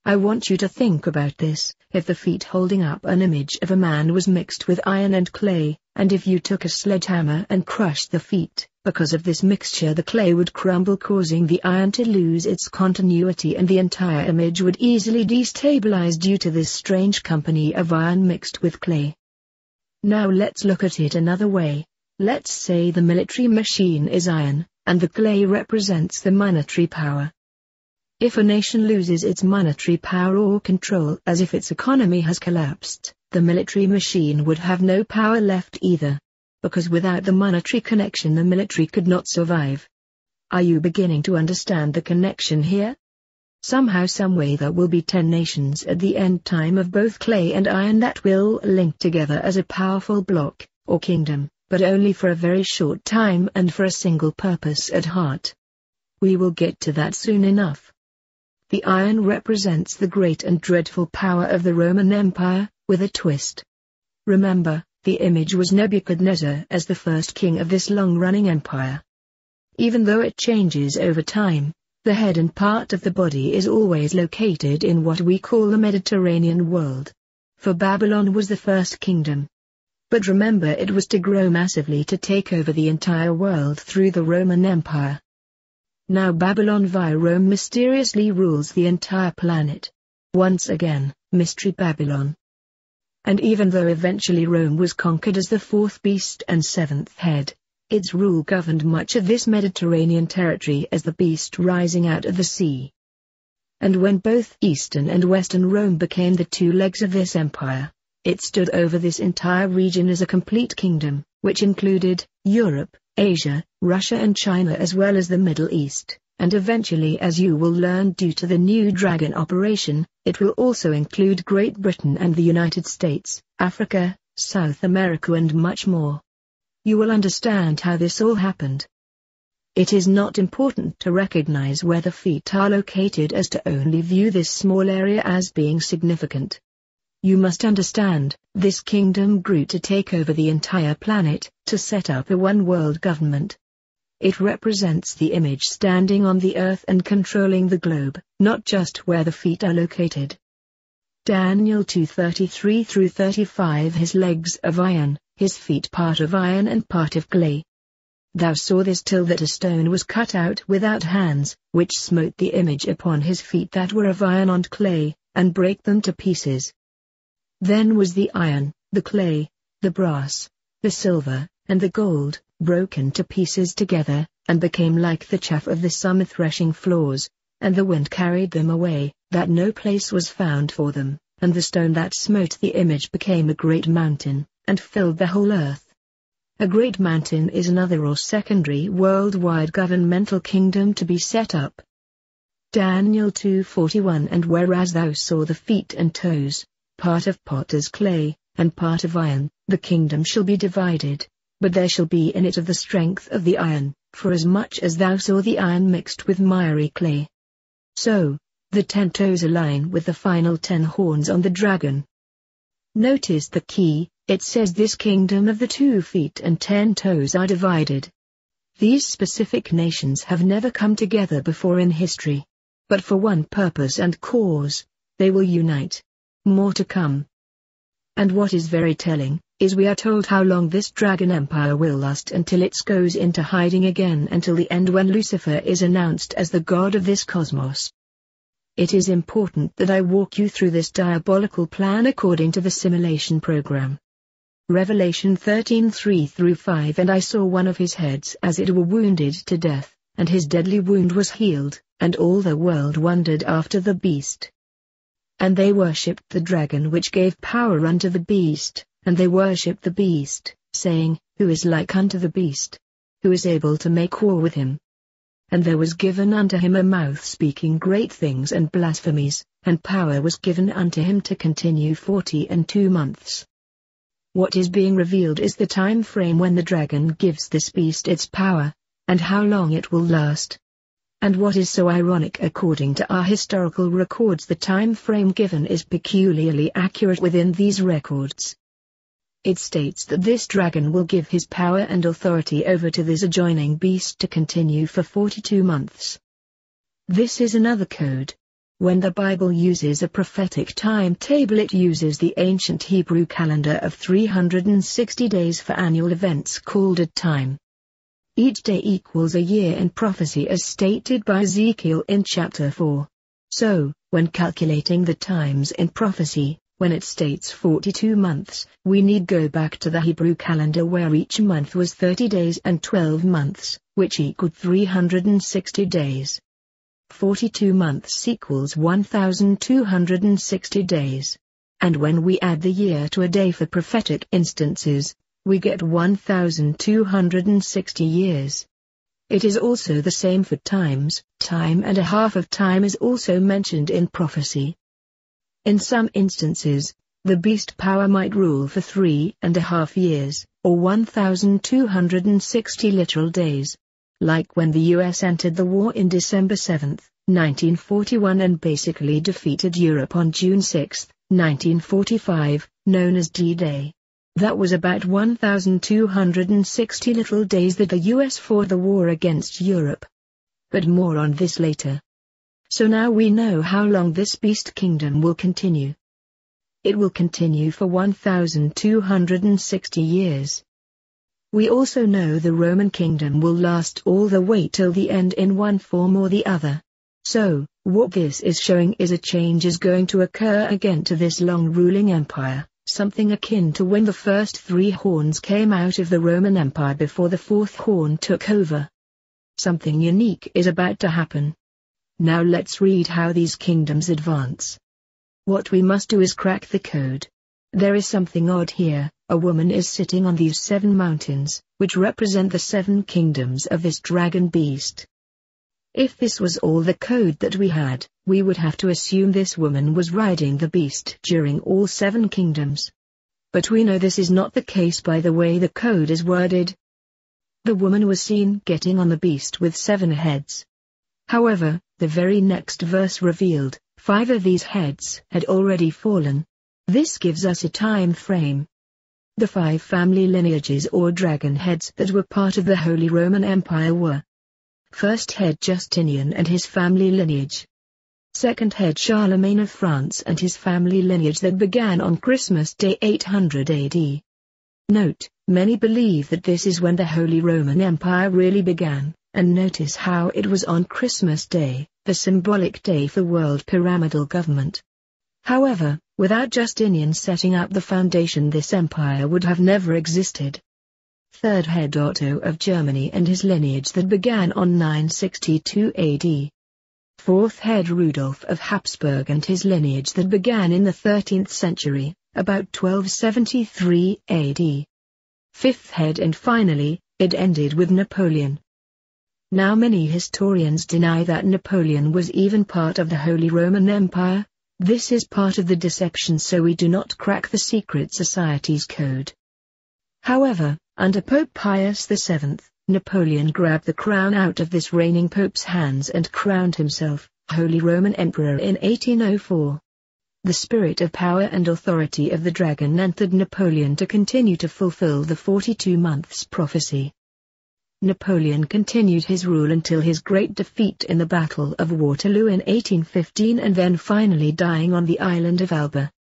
I want you to think about this. If the feet holding up an image of a man was mixed with iron and clay, and if you took a sledgehammer and crushed the feet, because of this mixture the clay would crumble, causing the iron to lose its continuity, and the entire image would easily destabilize due to this strange company of iron mixed with clay. Now let's look at it another way. Let's say the military machine is iron, and the clay represents the monetary power. If a nation loses its monetary power or control, as if its economy has collapsed, the military machine would have no power left either. Because without the monetary connection the military could not survive. Are you beginning to understand the connection here? Somehow, someway there will be 10 nations at the end time of both clay and iron that will link together as a powerful bloc, or kingdom, but only for a very short time and for a single purpose at heart. We will get to that soon enough. The iron represents the great and dreadful power of the Roman Empire, with a twist. Remember, the image was Nebuchadnezzar as the first king of this long-running empire. Even though it changes over time, the head and part of the body is always located in what we call the Mediterranean world. For Babylon was the first kingdom. But remember, it was to grow massively to take over the entire world through the Roman Empire. Now Babylon via Rome mysteriously rules the entire planet. Once again, Mystery Babylon. And even though eventually Rome was conquered as the 4th beast and 7th head, its rule governed much of this Mediterranean territory as the beast rising out of the sea. And when both Eastern and Western Rome became the 2 legs of this empire, it stood over this entire region as a complete kingdom, which included Europe, Asia, Russia and China, as well as the Middle East, and eventually, as you will learn due to the new dragon operation, it will also include Great Britain and the United States, Africa, South America and much more. You will understand how this all happened. It is not important to recognize where the feet are located as to only view this small area as being significant. You must understand, this kingdom grew to take over the entire planet, to set up a one-world government. It represents the image standing on the earth and controlling the globe, not just where the feet are located. Daniel 2:33-35. His legs of iron, his feet part of iron and part of clay. Thou saw this till that a stone was cut out without hands, which smote the image upon his feet that were of iron and clay, and brake them to pieces. Then was the iron, the clay, the brass, the silver, and the gold, broken to pieces together, and became like the chaff of the summer threshing floors, and the wind carried them away, that no place was found for them, and the stone that smote the image became a great mountain, and filled the whole earth. A great mountain is another or secondary worldwide governmental kingdom to be set up. Daniel 2:41. And whereas thou saw the feet and toes, part of potter's clay, and part of iron, the kingdom shall be divided, but there shall be in it of the strength of the iron, for as much as thou saw the iron mixed with miry clay. So, the 10 toes align with the final 10 horns on the dragon. Notice the key, it says this kingdom of the 2 feet and 10 toes are divided. These specific nations have never come together before in history. But for one purpose and cause, they will unite. More to come. And what is very telling, is we are told how long this dragon empire will last until it goes into hiding again until the end when Lucifer is announced as the god of this cosmos. It is important that I walk you through this diabolical plan according to the simulation program. Revelation 13:3-5. And I saw one of his heads as it were wounded to death, and his deadly wound was healed, and all the world wondered after the beast. And they worshipped the dragon which gave power unto the beast, and they worshipped the beast, saying, Who is like unto the beast? Who is able to make war with him? And there was given unto him a mouth speaking great things and blasphemies, and power was given unto him to continue 42 months. What is being revealed is the time frame when the dragon gives this beast its power, and how long it will last. And what is so ironic, according to our historical records, the time frame given is peculiarly accurate within these records. It states that this dragon will give his power and authority over to this adjoining beast to continue for 42 months. This is another code. When the Bible uses a prophetic timetable, it uses the ancient Hebrew calendar of 360 days for annual events called a time. Each day equals a year in prophecy as stated by Ezekiel in chapter 4. So, when calculating the times in prophecy, when it states 42 months, we need go back to the Hebrew calendar where each month was 30 days and 12 months, which equaled 360 days. 42 months equals 1,260 days. And when we add the year to a day for prophetic instances, we get 1,260 years. It is also the same for times. Time and a half of time is also mentioned in prophecy. In some instances, the beast power might rule for 3.5 years, or 1,260 literal days. Like when the US entered the war in December 7, 1941 and basically defeated Europe on June 6, 1945, known as D-Day. That was about 1,260 literal days that the US fought the war against Europe. But more on this later. So now we know how long this beast kingdom will continue. It will continue for 1,260 years. We also know the Roman kingdom will last all the way till the end in one form or the other. So, what this is showing is a change is going to occur again to this long ruling empire, something akin to when the first 3 horns came out of the Roman Empire before the 4th horn took over. Something unique is about to happen. Now let's read how these kingdoms advance. What we must do is crack the code. There is something odd here. A woman is sitting on these 7 mountains, which represent the 7 kingdoms of this dragon beast. If this was all the code that we had, we would have to assume this woman was riding the beast during all 7 kingdoms. But we know this is not the case by the way the code is worded. The woman was seen getting on the beast with 7 heads. However, the very next verse revealed, 5 of these heads had already fallen. This gives us a time frame. The 5 family lineages or dragon heads that were part of the Holy Roman Empire were: first head Justinian and his family lineage. Second head Charlemagne of France and his family lineage that began on Christmas Day 800 AD. Note, many believe that this is when the Holy Roman Empire really began, and notice how it was on Christmas Day, the symbolic day for world pyramidal government. However, without Justinian setting up the foundation, this empire would have never existed. Third head Otto of Germany and his lineage that began on 962 AD. Fourth head Rudolf of Habsburg and his lineage that began in the 13th century, about 1273 AD. Fifth head and finally, it ended with Napoleon. Now many historians deny that Napoleon was even part of the Holy Roman Empire. This is part of the deception so we do not crack the secret society's code. However, under Pope Pius VII, Napoleon grabbed the crown out of this reigning pope's hands and crowned himself Holy Roman Emperor in 1804. The spirit of power and authority of the dragon entered Napoleon to continue to fulfill the 42 months prophecy. Napoleon continued his rule until his great defeat in the Battle of Waterloo in 1815 and then finally dying on the island of Elba.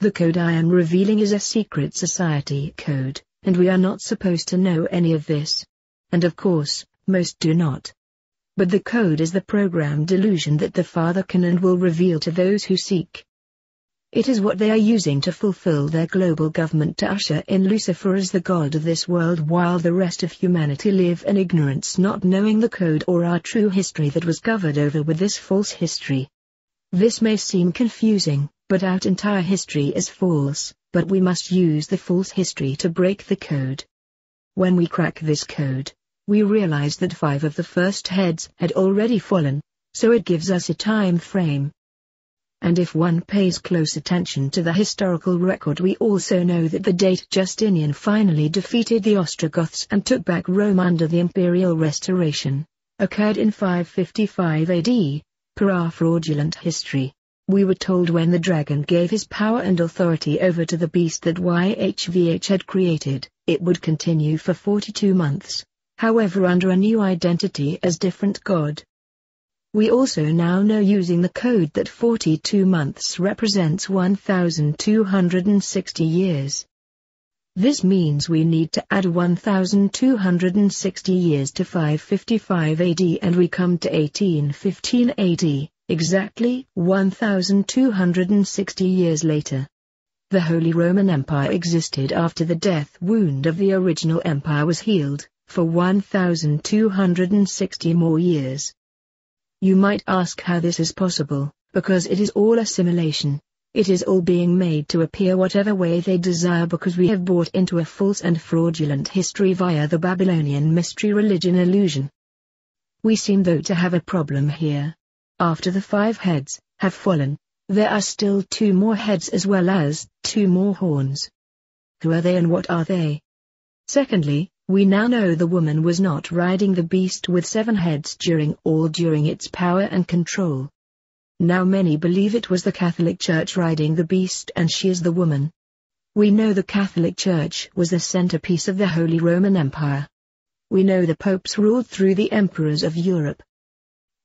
The code I am revealing is a secret society code, and we are not supposed to know any of this. And of course, most do not. But the code is the programmed delusion that the Father can and will reveal to those who seek. It is what they are using to fulfill their global government to usher in Lucifer as the god of this world while the rest of humanity live in ignorance not knowing the code or our true history that was covered over with this false history. This may seem confusing, but our entire history is false, but we must use the false history to break the code. When we crack this code, we realize that 5 of the first heads had already fallen, so it gives us a time frame. And if one pays close attention to the historical record we also know that the date Justinian finally defeated the Ostrogoths and took back Rome under the imperial restoration, occurred in 555 AD, per our fraudulent history. We were told when the dragon gave his power and authority over to the beast that YHVH had created, it would continue for 42 months, however under a new identity as different god. We also now know using the code that 42 months represents 1,260 years. This means we need to add 1,260 years to 555 AD and we come to 1815 AD, exactly 1,260 years later. The Holy Roman Empire existed after the death wound of the original empire was healed, for 1,260 more years. You might ask how this is possible, because it is all a simulation. It is all being made to appear whatever way they desire because we have bought into a false and fraudulent history via the Babylonian mystery religion illusion. We seem though to have a problem here. After the 5 heads have fallen, there are still 2 more heads as well as 2 more horns. Who are they and what are they? Secondly, we now know the woman was not riding the beast with 7 heads during its power and control. Now many believe it was the Catholic Church riding the beast and she is the woman. We know the Catholic Church was the centerpiece of the Holy Roman Empire. We know the popes ruled through the emperors of Europe.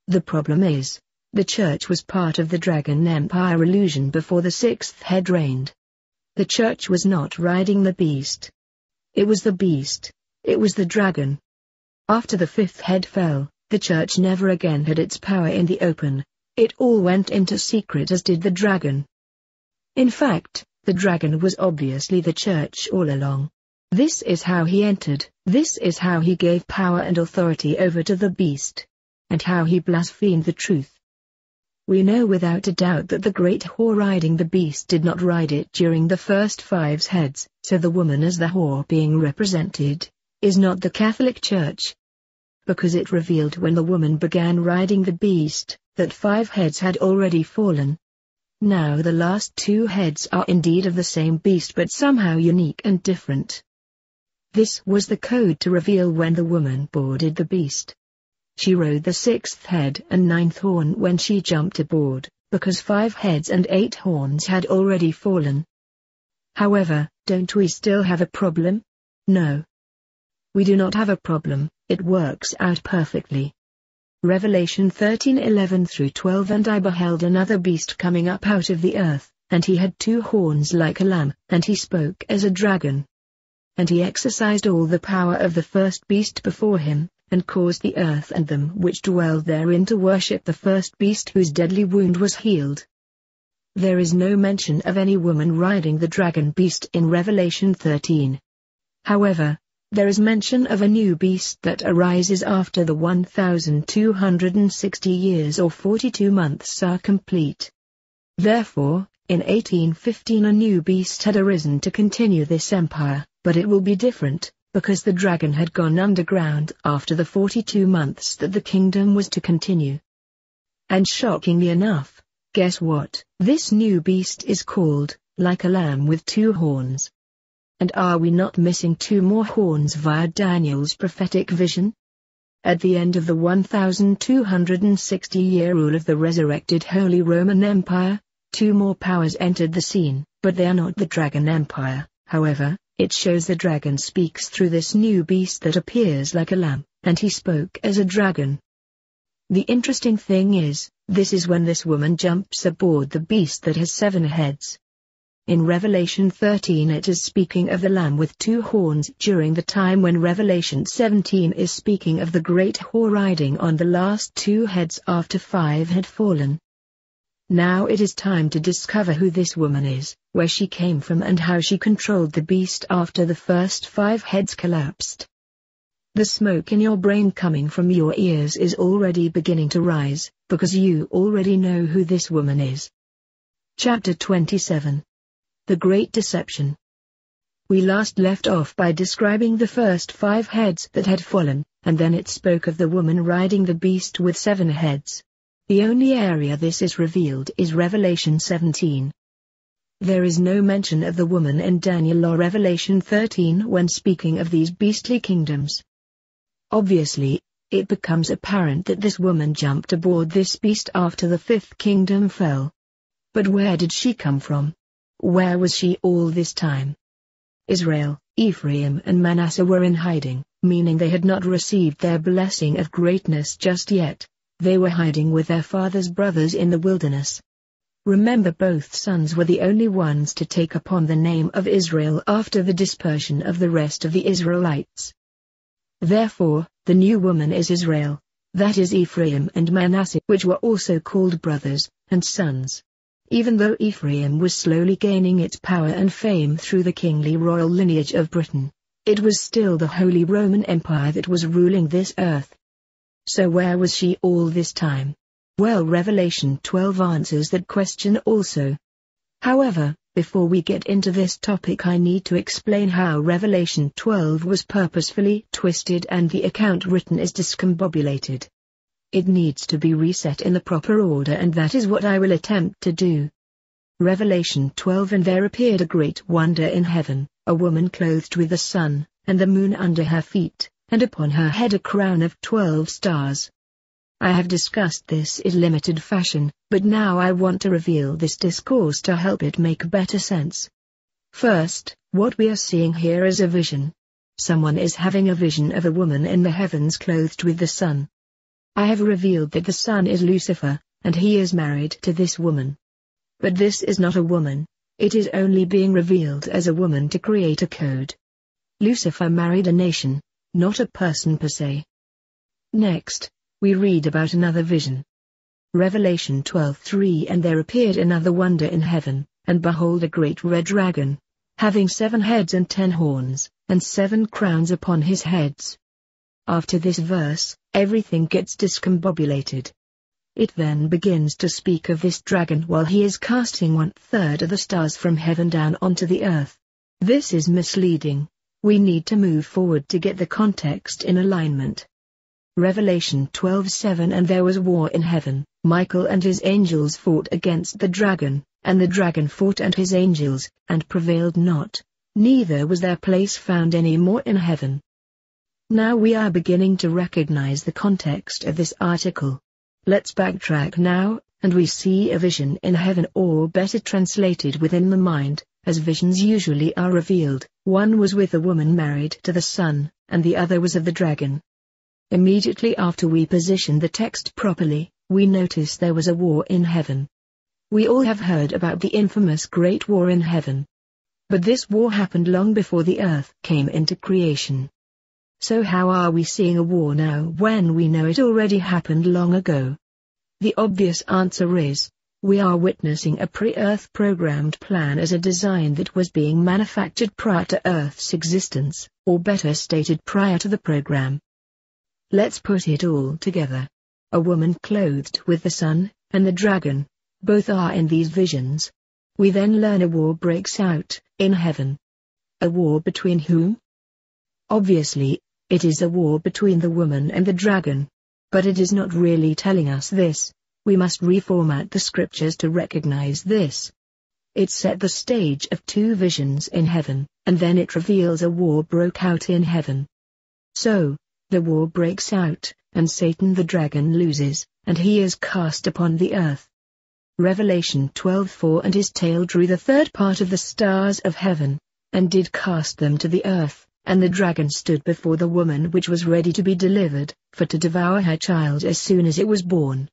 The problem is, the Church was part of the Dragon Empire illusion before the 6th head reigned. The Church was not riding the beast. It was the beast. It was the dragon. After the 5th head fell, the Church never again had its power in the open. It all went into secret as did the dragon. In fact, the dragon was obviously the Church all along. This is how he entered, this is how he gave power and authority over to the beast. And how he blasphemed the truth. We know without a doubt that the great whore riding the beast did not ride it during the first 5 heads, so the woman as the whore being represented is not the Catholic Church. Because it revealed when the woman began riding the beast, that 5 heads had already fallen. Now the last 2 heads are indeed of the same beast but somehow unique and different. This was the code to reveal when the woman boarded the beast. She rode the 6th head and 9th horn when she jumped aboard, because 5 heads and 8 horns had already fallen. However, don't we still have a problem? No. We do not have a problem, it works out perfectly. Revelation 13:11-12 And I beheld another beast coming up out of the earth, and he had 2 horns like a lamb, and he spoke as a dragon. And he exercised all the power of the first beast before him, and caused the earth and them which dwell therein to worship the first beast whose deadly wound was healed. There is no mention of any woman riding the dragon beast in Revelation 13. However, There is mention of a new beast that arises after the 1,260 years or 42 months are complete. Therefore, in 1815 a new beast had arisen to continue this empire, but it will be different, because the dragon had gone underground after the 42 months that the kingdom was to continue. And shockingly enough, guess what? This new beast is called, like a lamb with 2 horns. And are we not missing 2 more horns via Daniel's prophetic vision? At the end of the 1,260-year rule of the resurrected Holy Roman Empire, 2 more powers entered the scene, but they are not the Dragon Empire. However, it shows the dragon speaks through this new beast that appears like a lamb, and he spoke as a dragon. The interesting thing is, this is when this woman jumps aboard the beast that has 7 heads. In Revelation 13 it is speaking of the lamb with 2 horns during the time when Revelation 17 is speaking of the great whore riding on the last 2 heads after 5 had fallen. Now it is time to discover who this woman is, where she came from and how she controlled the beast after the first 5 heads collapsed. The smoke in your brain coming from your ears is already beginning to rise, because you already know who this woman is. Chapter 27. The Great Deception. We last left off by describing the first 5 heads that had fallen, and then it spoke of the woman riding the beast with 7 heads. The only area this is revealed is Revelation 17. There is no mention of the woman in Daniel or Revelation 13 when speaking of these beastly kingdoms. Obviously, it becomes apparent that this woman jumped aboard this beast after the 5th kingdom fell. But where did she come from? Where was she all this time? Israel, Ephraim and Manasseh were in hiding, meaning they had not received their blessing of greatness just yet. They were hiding with their father's brothers in the wilderness. Remember, both sons were the only ones to take upon the name of Israel after the dispersion of the rest of the Israelites. Therefore, the new woman is Israel, that is Ephraim and Manasseh, which were also called brothers and sons. Even though Ephraim was slowly gaining its power and fame through the kingly royal lineage of Britain, it was still the Holy Roman Empire that was ruling this earth. So where was she all this time? Well, Revelation 12 answers that question also. However, before we get into this topic I need to explain how Revelation 12 was purposefully twisted and the account written is discombobulated. It needs to be reset in the proper order, and that is what I will attempt to do. Revelation 12. And there appeared a great wonder in heaven, a woman clothed with the sun, and the moon under her feet, and upon her head a crown of 12 stars. I have discussed this in limited fashion, but now I want to reveal this discourse to help it make better sense. First, what we are seeing here is a vision. Someone is having a vision of a woman in the heavens clothed with the sun. I have revealed that the sun is Lucifer, and he is married to this woman. But this is not a woman, it is only being revealed as a woman to create a code. Lucifer married a nation, not a person per se. Next, we read about another vision. Revelation 12:3. And there appeared another wonder in heaven, and behold a great red dragon, having 7 heads and 10 horns, and 7 crowns upon his heads. After this verse, everything gets discombobulated. It then begins to speak of this dragon while he is casting 1/3 of the stars from heaven down onto the earth. This is misleading. We need to move forward to get the context in alignment. Revelation 12:7. And there was war in heaven, Michael and his angels fought against the dragon, and the dragon fought and his angels, and prevailed not, neither was their place found any more in heaven. Now we are beginning to recognize the context of this article. Let's backtrack now, and we see a vision in heaven, or better translated within the mind, as visions usually are revealed. One was with a woman married to the sun, and the other was of the dragon. Immediately after we position the text properly, we notice there was a war in heaven. We all have heard about the infamous Great War in heaven. But this war happened long before the earth came into creation. So how are we seeing a war now when we know it already happened long ago? The obvious answer is, we are witnessing a pre-Earth programmed plan as a design that was being manufactured prior to Earth's existence, or better stated prior to the program. Let's put it all together. A woman clothed with the sun, and the dragon, both are in these visions. We then learn a war breaks out, in heaven. A war between whom? Obviously, it is a war between the woman and the dragon. But it is not really telling us this. We must reformat the scriptures to recognize this. It set the stage of two visions in heaven, and then it reveals a war broke out in heaven. So, the war breaks out, and Satan the dragon loses, and he is cast upon the earth. Revelation 12:4 And his tail drew the third part of the stars of heaven, and did cast them to the earth, and the dragon stood before the woman which was ready to be delivered, for to devour her child as soon as it was born.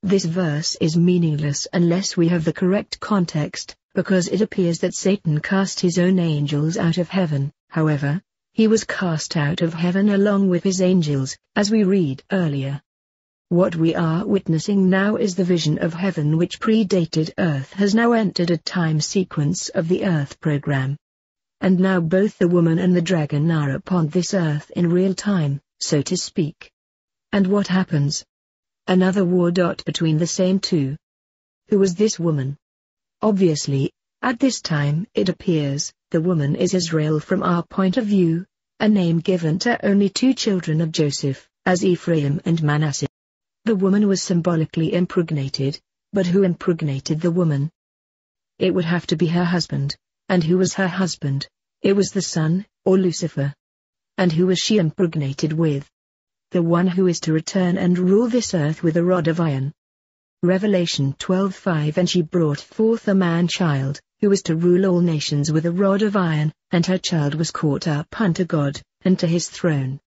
This verse is meaningless unless we have the correct context, because it appears that Satan cast his own angels out of heaven. However, he was cast out of heaven along with his angels, as we read earlier. What we are witnessing now is the vision of heaven which predated earth has now entered a time sequence of the earth program. And now both the woman and the dragon are upon this earth in real time, so to speak. And what happens? Another war between the same two. Who was this woman? Obviously, at this time it appears, the woman is Israel from our point of view, a name given to only two children of Joseph, as Ephraim and Manasseh. The woman was symbolically impregnated, but who impregnated the woman? It would have to be her husband. And who was her husband? It was the sun, or Lucifer. And who was she impregnated with? The one who is to return and rule this earth with a rod of iron. Revelation 12:5 And she brought forth a man-child, who was to rule all nations with a rod of iron, and her child was caught up unto God, and to his throne.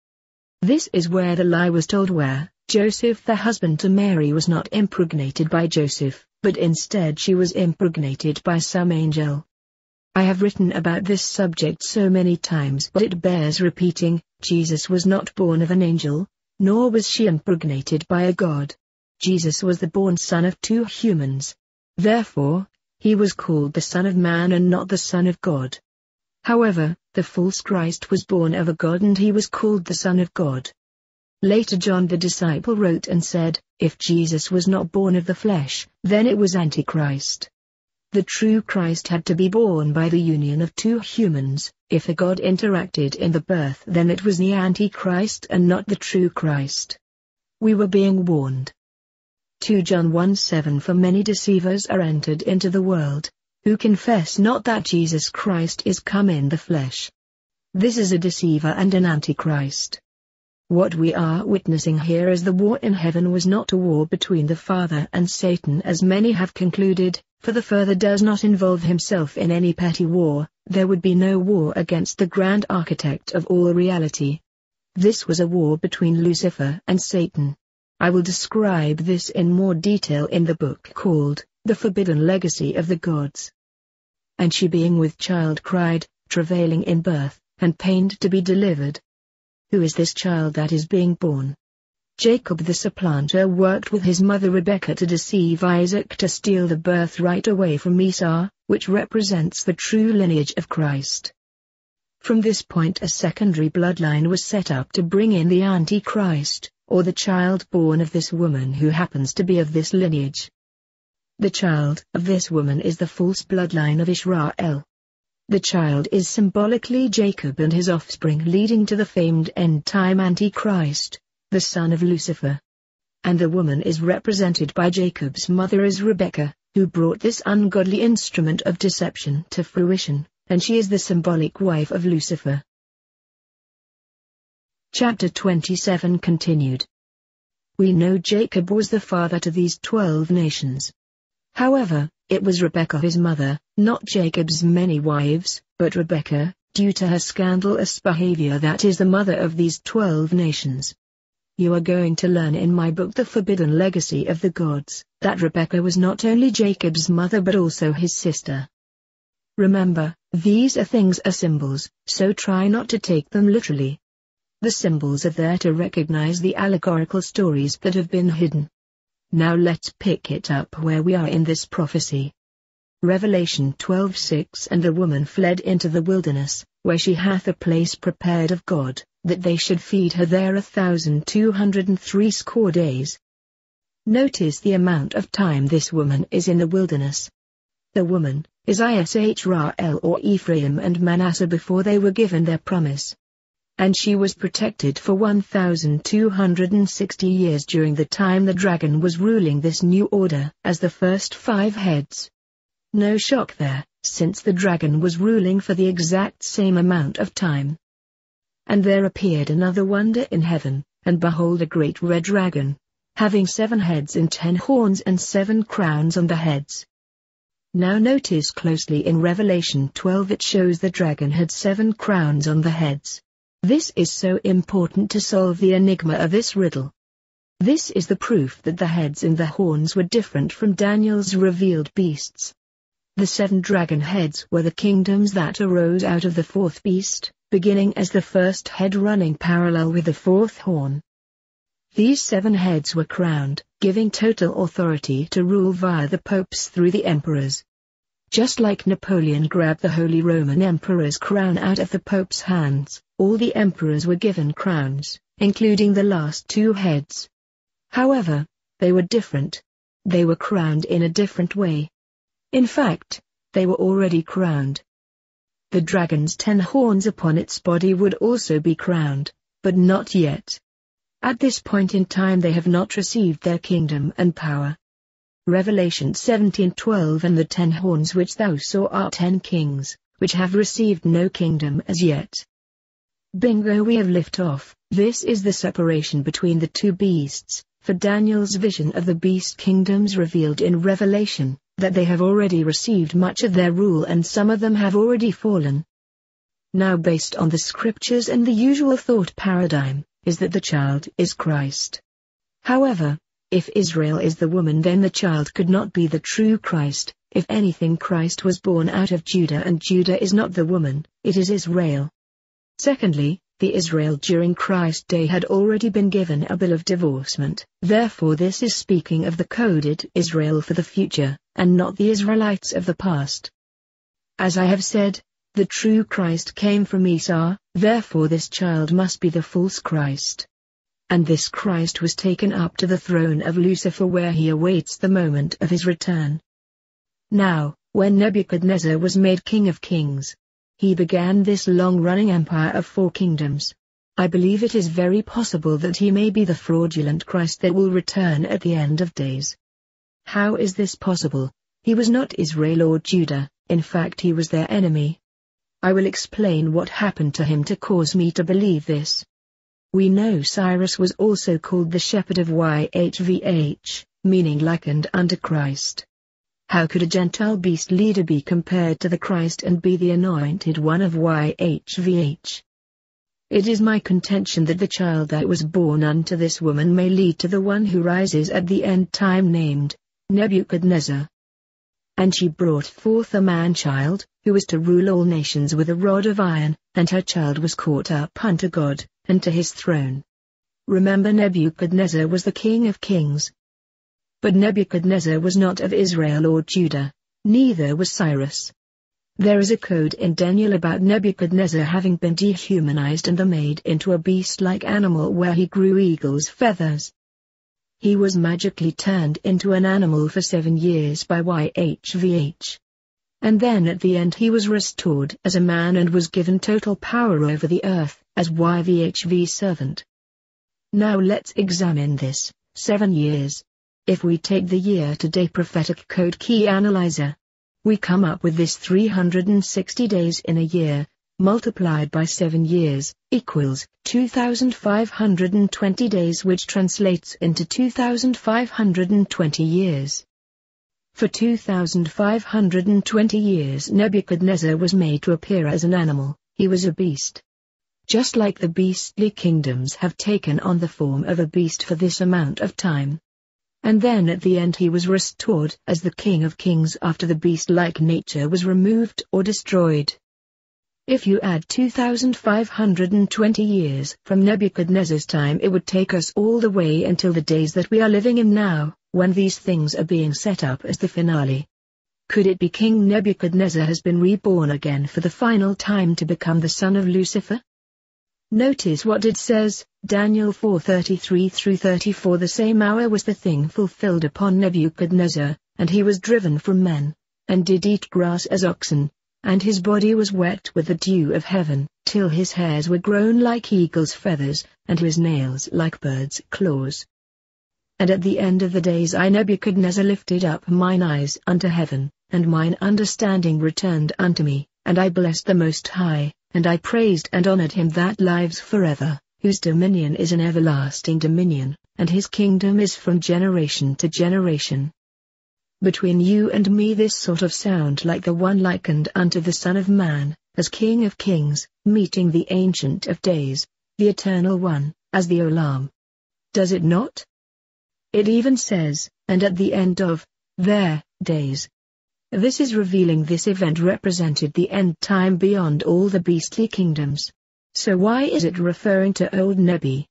This is where the lie was told, where Joseph the husband to Mary was not impregnated by Joseph, but instead she was impregnated by some angel. I have written about this subject so many times, but it bears repeating. Jesus was not born of an angel, nor was she impregnated by a god. Jesus was the born son of two humans. Therefore, he was called the Son of Man and not the Son of God. However, the false Christ was born of a god and he was called the Son of God. Later John the disciple wrote and said, if Jesus was not born of the flesh, then it was Antichrist. The true Christ had to be born by the union of two humans. If a god interacted in the birth, then it was the Antichrist and not the true Christ. We were being warned. 2 John 1:7 For many deceivers are entered into the world, who confess not that Jesus Christ is come in the flesh. This is a deceiver and an Antichrist. What we are witnessing here is the war in heaven was not a war between the Father and Satan as many have concluded, for the Father does not involve himself in any petty war. There would be no war against the grand architect of all reality. This was a war between Lucifer and Satan. I will describe this in more detail in the book called, The Forbidden Legacy of the Gods. And she being with child cried, travailing in birth, and pained to be delivered. Who is this child that is being born? Jacob the supplanter worked with his mother Rebekah to deceive Isaac to steal the birthright away from Esau, which represents the true lineage of Christ. From this point a secondary bloodline was set up to bring in the Antichrist, or the child born of this woman who happens to be of this lineage. The child of this woman is the false bloodline of Israel. The child is symbolically Jacob and his offspring leading to the famed end-time Antichrist, the son of Lucifer. And the woman is represented by Jacob's mother as Rebekah, who brought this ungodly instrument of deception to fruition, and she is the symbolic wife of Lucifer. Chapter 27 continued. We know Jacob was the father to these 12 nations. However, it was Rebekah his mother, not Jacob's many wives, but Rebekah, due to her scandalous behavior, that is the mother of these 12 nations. You are going to learn in my book The Forbidden Legacy of the Gods, that Rebekah was not only Jacob's mother but also his sister. Remember, these things are symbols, so try not to take them literally. The symbols are there to recognize the allegorical stories that have been hidden. Now let's pick it up where we are in this prophecy. Revelation 12:6 And the woman fled into the wilderness, where she hath a place prepared of God, that they should feed her there 1,260 days. Notice the amount of time this woman is in the wilderness. The woman is Israel or Ephraim and Manasseh before they were given their promise. And she was protected for 1,260 years during the time the dragon was ruling this new order as the first 5 heads. No shock there, since the dragon was ruling for the exact same amount of time. And there appeared another wonder in heaven, and behold a great red dragon, having 7 heads and 10 horns and 7 crowns on the heads. Now notice closely in Revelation 12 it shows the dragon had 7 crowns on the heads. This is so important to solve the enigma of this riddle. This is the proof that the heads and the horns were different from Daniel's revealed beasts. The 7 dragon heads were the kingdoms that arose out of the 4th beast, beginning as the first head running parallel with the 4th horn. These 7 heads were crowned, giving total authority to rule via the popes through the emperors. Just like Napoleon grabbed the Holy Roman Emperor's crown out of the Pope's hands, all the emperors were given crowns, including the last 2 heads. However, they were different. They were crowned in a different way. In fact, they were already crowned. The dragon's 10 horns upon its body would also be crowned, but not yet. At this point in time they have not received their kingdom and power. Revelation 17:12 And the 10 horns which thou saw are 10 kings, which have received no kingdom as yet. Bingo, we have lift off. This is the separation between the 2 beasts, for Daniel's vision of the beast kingdoms revealed in Revelation, that they have already received much of their rule and some of them have already fallen. Now based on the scriptures and the usual thought paradigm, is that the child is Christ. However, if Israel is the woman then the child could not be the true Christ. If anything, Christ was born out of Judah and Judah is not the woman, it is Israel. Secondly, the Israel during Christ's day had already been given a bill of divorcement, therefore this is speaking of the coded Israel for the future, and not the Israelites of the past. As I have said, the true Christ came from Esau, therefore this child must be the false Christ. And this Christ was taken up to the throne of Lucifer where he awaits the moment of his return. Now, when Nebuchadnezzar was made king of kings, he began this long-running empire of 4 kingdoms. I believe it is very possible that he may be the fraudulent Christ that will return at the end of days. How is this possible? He was not Israel or Judah, in fact he was their enemy. I will explain what happened to him to cause me to believe this. We know Cyrus was also called the shepherd of YHVH, meaning likened unto Christ. How could a Gentile beast leader be compared to the Christ and be the anointed one of YHVH? It is my contention that the child that was born unto this woman may lead to the one who rises at the end time named Nebuchadnezzar. And she brought forth a man-child, who was to rule all nations with a rod of iron, and her child was caught up unto God, and to his throne. Remember, Nebuchadnezzar was the king of kings. But Nebuchadnezzar was not of Israel or Judah, neither was Cyrus. There is a code in Daniel about Nebuchadnezzar having been dehumanized and made into a beast-like animal where he grew eagle's feathers. He was magically turned into an animal for 7 years by YHVH. And then at the end he was restored as a man and was given total power over the earth, as YVHV's servant. Now let's examine this, 7 years. If we take the year-to-day prophetic code key analyzer, we come up with this 360 days in a year, multiplied by 7 years, equals 2,520 days, which translates into 2,520 years. For 2,520 years Nebuchadnezzar was made to appear as an animal, he was a beast. Just like the beastly kingdoms have taken on the form of a beast for this amount of time. And then at the end he was restored as the King of Kings after the beast-like nature was removed or destroyed. If you add 2,520 years from Nebuchadnezzar's time, it would take us all the way until the days that we are living in now, when these things are being set up as the finale. Could it be King Nebuchadnezzar has been reborn again for the final time to become the son of Lucifer? Notice what it says, Daniel 4:33-34. The same hour was the thing fulfilled upon Nebuchadnezzar, and he was driven from men, and did eat grass as oxen, and his body was wet with the dew of heaven, till his hairs were grown like eagle's feathers, and his nails like birds' claws. And at the end of the days I Nebuchadnezzar lifted up mine eyes unto heaven, and mine understanding returned unto me, and I blessed the Most High, and I praised and honored him that lives forever, whose dominion is an everlasting dominion, and his kingdom is from generation to generation. Between you and me this sort of sound like the one likened unto the Son of Man, as King of Kings, meeting the Ancient of Days, the Eternal One, as the Olam. Does it not? It even says, and at the end of their days. This is revealing this event represented the end time beyond all the beastly kingdoms. So why is it referring to old Nebi?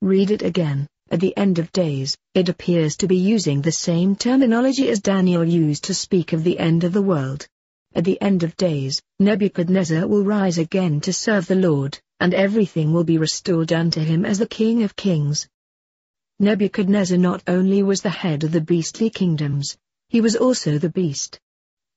Read it again. At the end of days, it appears to be using the same terminology as Daniel used to speak of the end of the world. At the end of days, Nebuchadnezzar will rise again to serve the Lord, and everything will be restored unto him as the King of Kings. Nebuchadnezzar not only was the head of the beastly kingdoms, he was also the beast.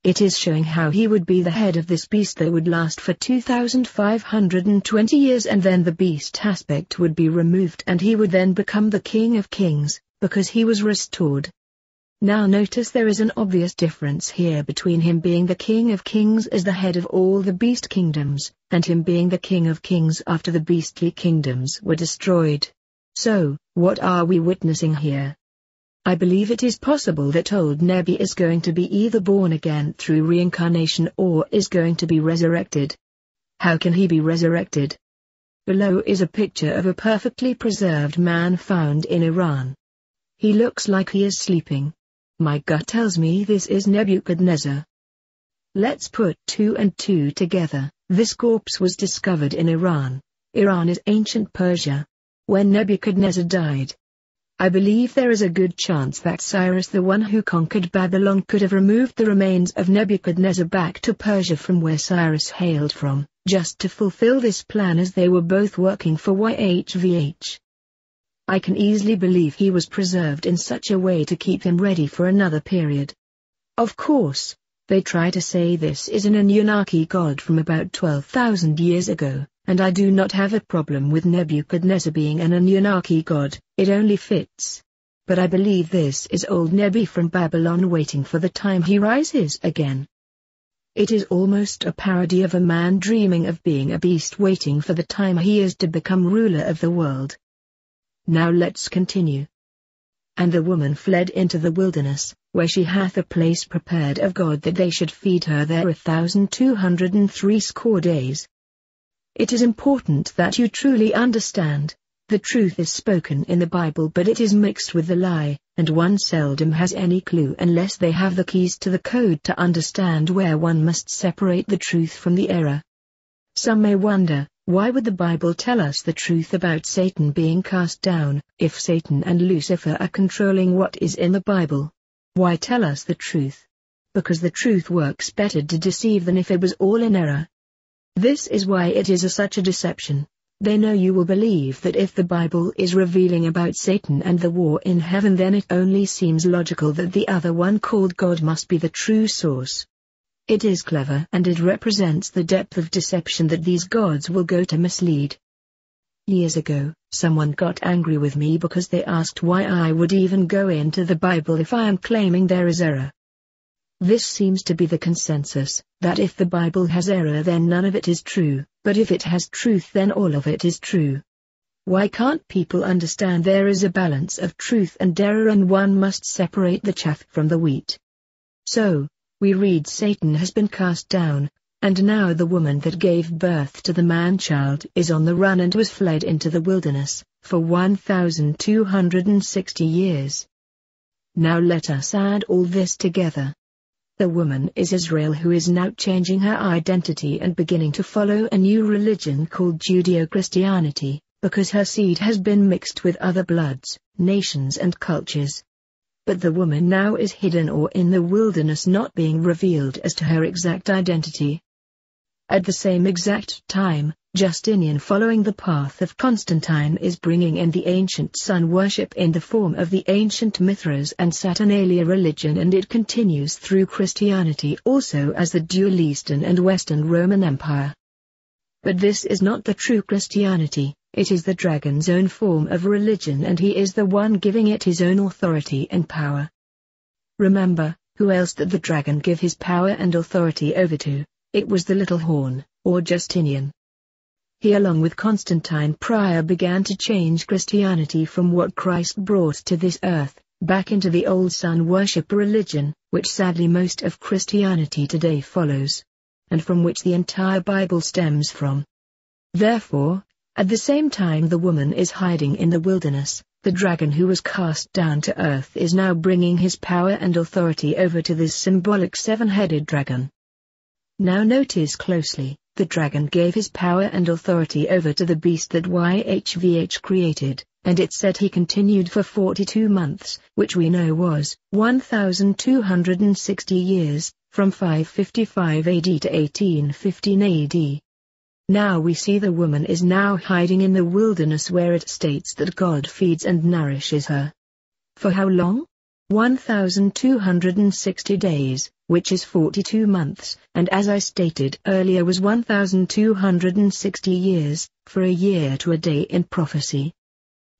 It is showing how he would be the head of this beast that would last for 2,520 years, and then the beast aspect would be removed and he would then become the King of Kings, because he was restored. Now notice there is an obvious difference here between him being the King of Kings as the head of all the beast kingdoms, and him being the King of Kings after the beastly kingdoms were destroyed. So, what are we witnessing here? I believe it is possible that old Nebi is going to be either born again through reincarnation or is going to be resurrected. How can he be resurrected? Below is a picture of a perfectly preserved man found in Iran. He looks like he is sleeping. My gut tells me this is Nebuchadnezzar. Let's put 2 and 2 together. This corpse was discovered in Iran. Iran is ancient Persia. When Nebuchadnezzar died, I believe there is a good chance that Cyrus, the one who conquered Babylon, could have removed the remains of Nebuchadnezzar back to Persia from where Cyrus hailed from, just to fulfill this plan, as they were both working for YHVH. I can easily believe he was preserved in such a way to keep him ready for another period. Of course, they try to say this is an Anunnaki god from about 12,000 years ago. And I do not have a problem with Nebuchadnezzar being an Anunnaki god, it only fits. But I believe this is old Nebi from Babylon waiting for the time he rises again. It is almost a parody of a man dreaming of being a beast waiting for the time he is to become ruler of the world. Now let's continue. And the woman fled into the wilderness, where she hath a place prepared of God that they should feed her there 1,260 days. It is important that you truly understand. The truth is spoken in the Bible, but it is mixed with the lie, and one seldom has any clue unless they have the keys to the code to understand where one must separate the truth from the error. Some may wonder, why would the Bible tell us the truth about Satan being cast down, if Satan and Lucifer are controlling what is in the Bible? Why tell us the truth? Because the truth works better to deceive than if it was all in error. This is why it is such a deception. They know you will believe that if the Bible is revealing about Satan and the war in heaven, then it only seems logical that the other one called God must be the true source. It is clever, and it represents the depth of deception that these gods will go to mislead. Years ago, someone got angry with me because they asked why I would even go into the Bible if I am claiming there is error. This seems to be the consensus, that if the Bible has error then none of it is true, but if it has truth then all of it is true. Why can't people understand there is a balance of truth and error, and one must separate the chaff from the wheat? So, we read Satan has been cast down, and now the woman that gave birth to the man-child is on the run and was fled into the wilderness, for 1,260 years. Now let us add all this together. The woman is Israel, who is now changing her identity and beginning to follow a new religion called Judeo-Christianity, because her seed has been mixed with other bloods, nations and cultures. but the woman now is hidden or in the wilderness, not being revealed as to her exact identity. At the same exact time, Justinian, following the path of Constantine, is bringing in the ancient sun worship in the form of the ancient Mithras and Saturnalia religion, and it continues through Christianity also as the dual Eastern and Western Roman Empire. But this is not the true Christianity, it is the dragon's own form of religion, and he is the one giving it his own authority and power. Remember, who else did the dragon give his power and authority over to? It was the little horn, or Justinian. He, along with Constantine prior, began to change Christianity from what Christ brought to this earth, back into the old sun worship religion, which sadly most of Christianity today follows, and from which the entire Bible stems from. Therefore, at the same time the woman is hiding in the wilderness, the dragon who was cast down to earth is now bringing his power and authority over to this symbolic seven-headed dragon. Now notice closely, the dragon gave his power and authority over to the beast that YHVH created, and it said he continued for 42 months, which we know was 1,260 years, from 555 AD to 1815 AD. Now we see the woman is now hiding in the wilderness, where it states that God feeds and nourishes her. For how long? 1,260 days, which is 42 months, and as I stated earlier was 1,260 years, for a year to a day in prophecy.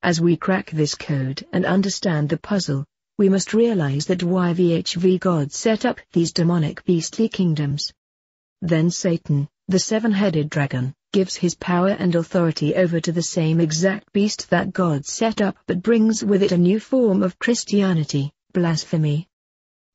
As we crack this code and understand the puzzle, we must realize that YVHV God set up these demonic beastly kingdoms. Then Satan, the seven-headed dragon, gives his power and authority over to the same exact beast that God set up, but brings with it a new form of Christianity, blasphemy.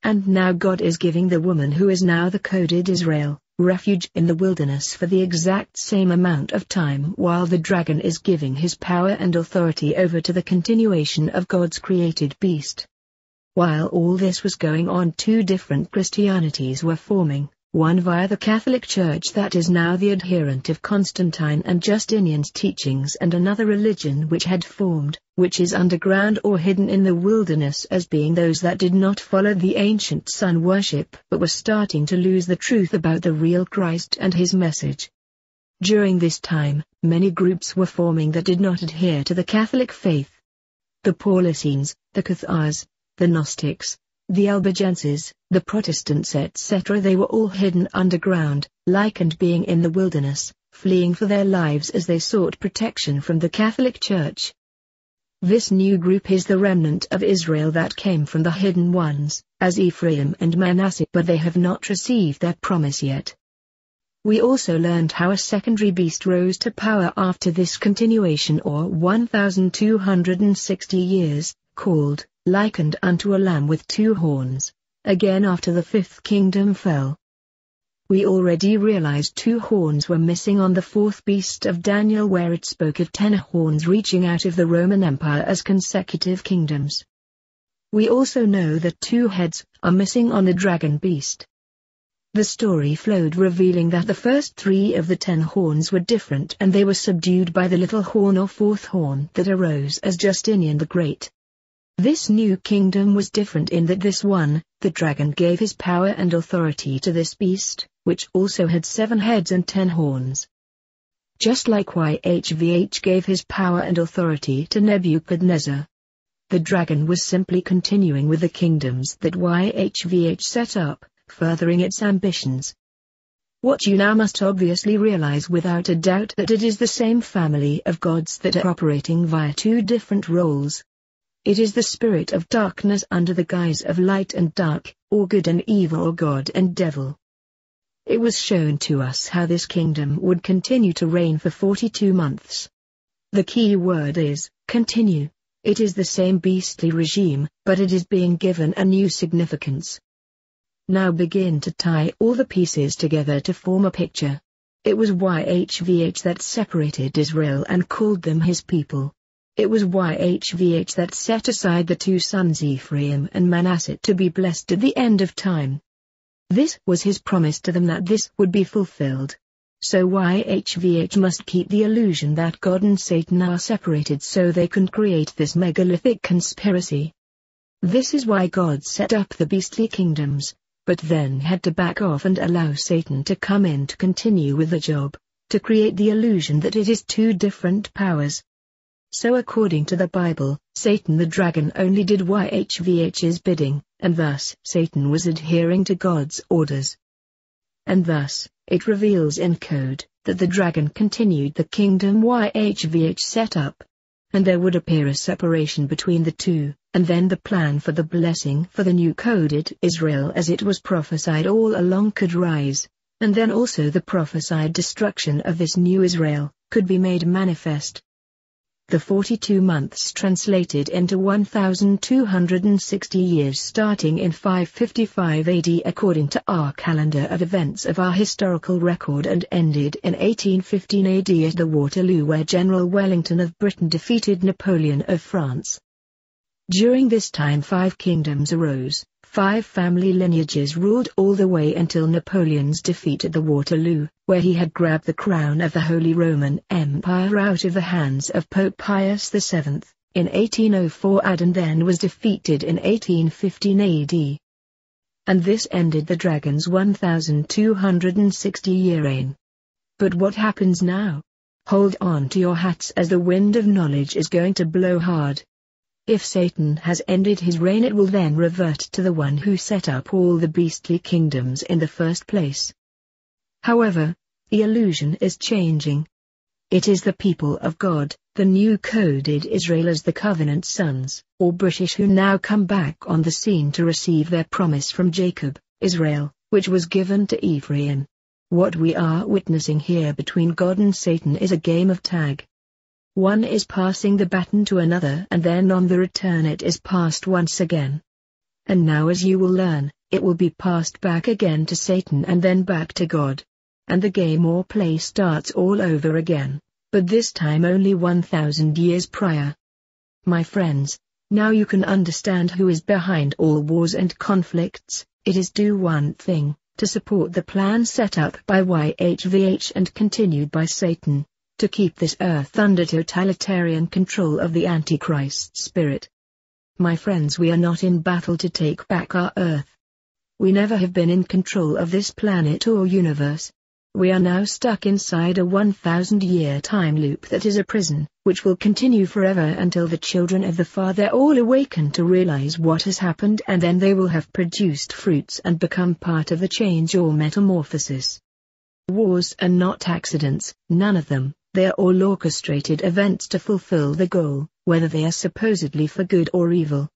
And now God is giving the woman, who is now the coded Israel, refuge in the wilderness for the exact same amount of time, while the dragon is giving his power and authority over to the continuation of God's created beast. While all this was going on, two different Christianities were forming. One via the Catholic Church that is now the adherent of Constantine and Justinian's teachings, and another religion which had formed, which is underground or hidden in the wilderness, as being those that did not follow the ancient sun worship but were starting to lose the truth about the real Christ and his message. During this time, many groups were forming that did not adhere to the Catholic faith. The Paulicians, the Cathars, the Gnostics, the Albigenses, the Protestants, etc. They were all hidden underground, likened being in the wilderness, fleeing for their lives as they sought protection from the Catholic Church. This new group is the remnant of Israel that came from the hidden ones, as Ephraim and Manasseh, but they have not received their promise yet. We also learned how a secondary beast rose to power after this continuation, or 1,260 years, called, likened unto a lamb with two horns, again after the fifth kingdom fell. We already realized two horns were missing on the fourth beast of Daniel, where it spoke of 10 horns reaching out of the Roman Empire as consecutive kingdoms. We also know that 2 heads are missing on the dragon beast. The story flowed, revealing that the first 3 of the 10 horns were different, and they were subdued by the little horn or fourth horn that arose as Justinian the Great. This new kingdom was different in that this one, the dragon, gave his power and authority to this beast, which also had 7 heads and 10 horns. Just like YHVH gave his power and authority to Nebuchadnezzar. The dragon was simply continuing with the kingdoms that YHVH set up, furthering its ambitions. What you now must obviously realize without a doubt that it is the same family of gods that are operating via 2 different roles. It is the spirit of darkness under the guise of light and dark, or good and evil, or God and devil. It was shown to us how this kingdom would continue to reign for 42 months. The key word is, continue. It is the same beastly regime, but it is being given a new significance. Now begin to tie all the pieces together to form a picture. It was YHVH that separated Israel and called them his people. It was YHVH that set aside the 2 sons Ephraim and Manasseh to be blessed at the end of time. This was his promise to them that this would be fulfilled. So YHVH must keep the illusion that God and Satan are separated so they can create this megalithic conspiracy. This is why God set up the beastly kingdoms, but then had to back off and allow Satan to come in to continue with the job, to create the illusion that it is two different powers. So according to the Bible, Satan the dragon only did YHVH's bidding, and thus Satan was adhering to God's orders. And thus, it reveals in code, that the dragon continued the kingdom YHVH set up. And there would appear a separation between the two, and then the plan for the blessing for the new coded Israel as it was prophesied all along could rise, and then also the prophesied destruction of this new Israel could be made manifest. The 42 months translated into 1260 years starting in 555 AD according to our calendar of events of our historical record and ended in 1815 AD at the Waterloo where General Wellington of Britain defeated Napoleon of France. During this time 5 kingdoms arose, 5 family lineages ruled all the way until Napoleon's defeat at the Waterloo, where he had grabbed the crown of the Holy Roman Empire out of the hands of Pope Pius VII, in 1804 and then was defeated in 1815 AD. And this ended the dragon's 1260-year reign. But what happens now? Hold on to your hats as the wind of knowledge is going to blow hard. If Satan has ended his reign it will then revert to the one who set up all the beastly kingdoms in the first place. However, the illusion is changing. It is the people of God, the new coded Israel as the covenant sons, or British who now come back on the scene to receive their promise from Jacob, Israel, which was given to Ephraim. What we are witnessing here between God and Satan is a game of tag. One is passing the baton to another and then on the return it is passed once again. And now as you will learn, it will be passed back again to Satan and then back to God. And the game or play starts all over again, but this time only 1,000 years prior. My friends, now you can understand who is behind all wars and conflicts. It is do one thing, to support the plan set up by YHVH and continued by Satan, to keep this earth under totalitarian control of the Antichrist spirit. My friends, we are not in battle to take back our earth. We never have been in control of this planet or universe. We are now stuck inside a 1,000-year time loop that is a prison, which will continue forever until the children of the Father all awaken to realize what has happened and then they will have produced fruits and become part of the change or metamorphosis. Wars are not accidents, none of them. They are all orchestrated events to fulfill the goal, whether they are supposedly for good or evil.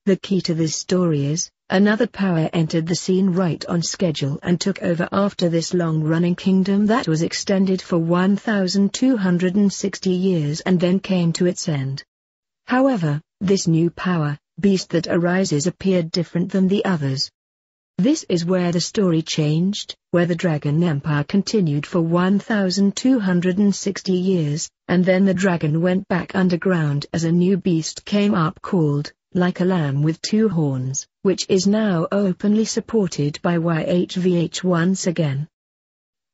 The key to this story is, another power entered the scene right on schedule and took over after this long-running kingdom that was extended for 1,260 years and then came to its end. However, this new power, beast that arises appeared different than the others. This is where the story changed, where the Dragon Empire continued for 1,260 years, and then the dragon went back underground as a new beast came up called, like a lamb with 2 horns, which is now openly supported by YHVH once again.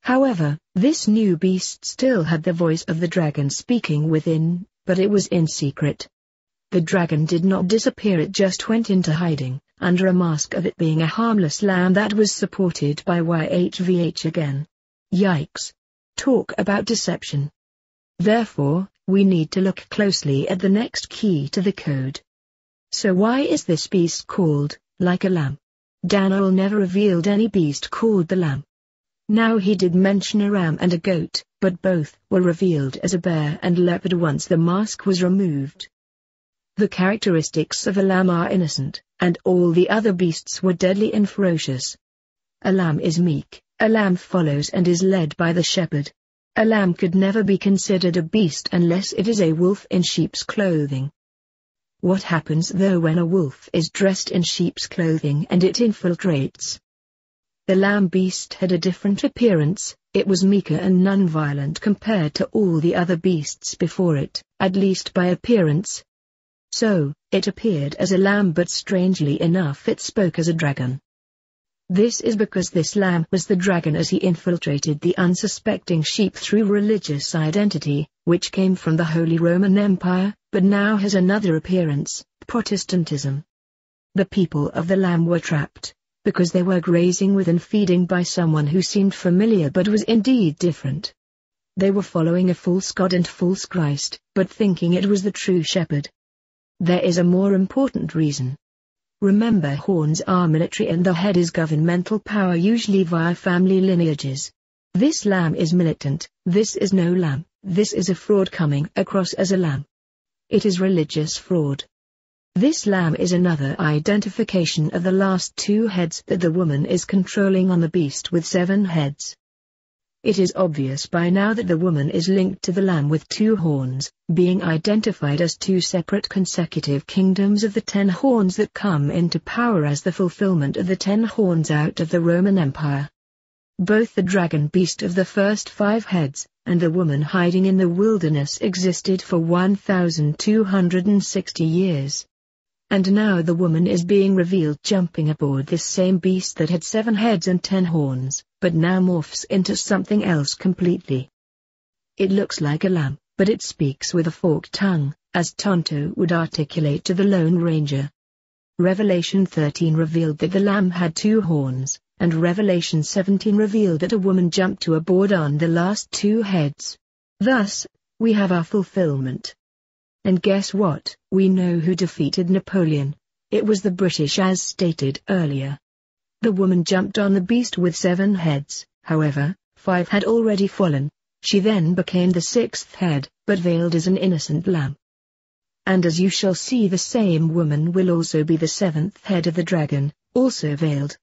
However, this new beast still had the voice of the dragon speaking within, but it was in secret. The dragon did not disappear, it just went into hiding, under a mask of it being a harmless lamb that was supported by YHVH again. Yikes! Talk about deception. Therefore, we need to look closely at the next key to the code. So why is this beast called, like a lamb? Daniel never revealed any beast called the lamb. Now he did mention a ram and a goat, but both were revealed as a bear and leopard once the mask was removed. The characteristics of a lamb are innocent, and all the other beasts were deadly and ferocious. A lamb is meek, a lamb follows and is led by the shepherd. A lamb could never be considered a beast unless it is a wolf in sheep's clothing. What happens though when a wolf is dressed in sheep's clothing and it infiltrates? The lamb beast had a different appearance, it was meeker and non-violent compared to all the other beasts before it, at least by appearance. So, it appeared as a lamb but strangely enough it spoke as a dragon. This is because this lamb was the dragon as he infiltrated the unsuspecting sheep through religious identity, which came from the Holy Roman Empire, but now has another appearance, Protestantism. The people of the Lamb were trapped, because they were grazing with and feeding by someone who seemed familiar but was indeed different. They were following a false god and false Christ, but thinking it was the true shepherd. There is a more important reason. Remember, horns are military and the head is governmental power, usually via family lineages. This lamb is militant, this is no lamb, this is a fraud coming across as a lamb. It is religious fraud. This lamb is another identification of the last two heads that the woman is controlling on the beast with 7 heads. It is obvious by now that the woman is linked to the lamb with 2 horns, being identified as 2 separate consecutive kingdoms of the 10 horns that come into power as the fulfillment of the 10 horns out of the Roman Empire. Both the dragon beast of the first 5 heads, and the woman hiding in the wilderness existed for 1,260 years. And now the woman is being revealed jumping aboard this same beast that had 7 heads and 10 horns, but now morphs into something else completely. It looks like a lamb, but it speaks with a forked tongue, as Tonto would articulate to the Lone Ranger. Revelation 13 revealed that the lamb had 2 horns, and Revelation 17 revealed that a woman jumped to aboard on the last 2 heads. Thus, we have our fulfillment. And guess what? We know who defeated Napoleon. It was the British, as stated earlier. The woman jumped on the beast with 7 heads, however, 5 had already fallen. She then became the 6th head, but veiled as an innocent lamb. And as you shall see, the same woman will also be the 7th head of the dragon, also veiled.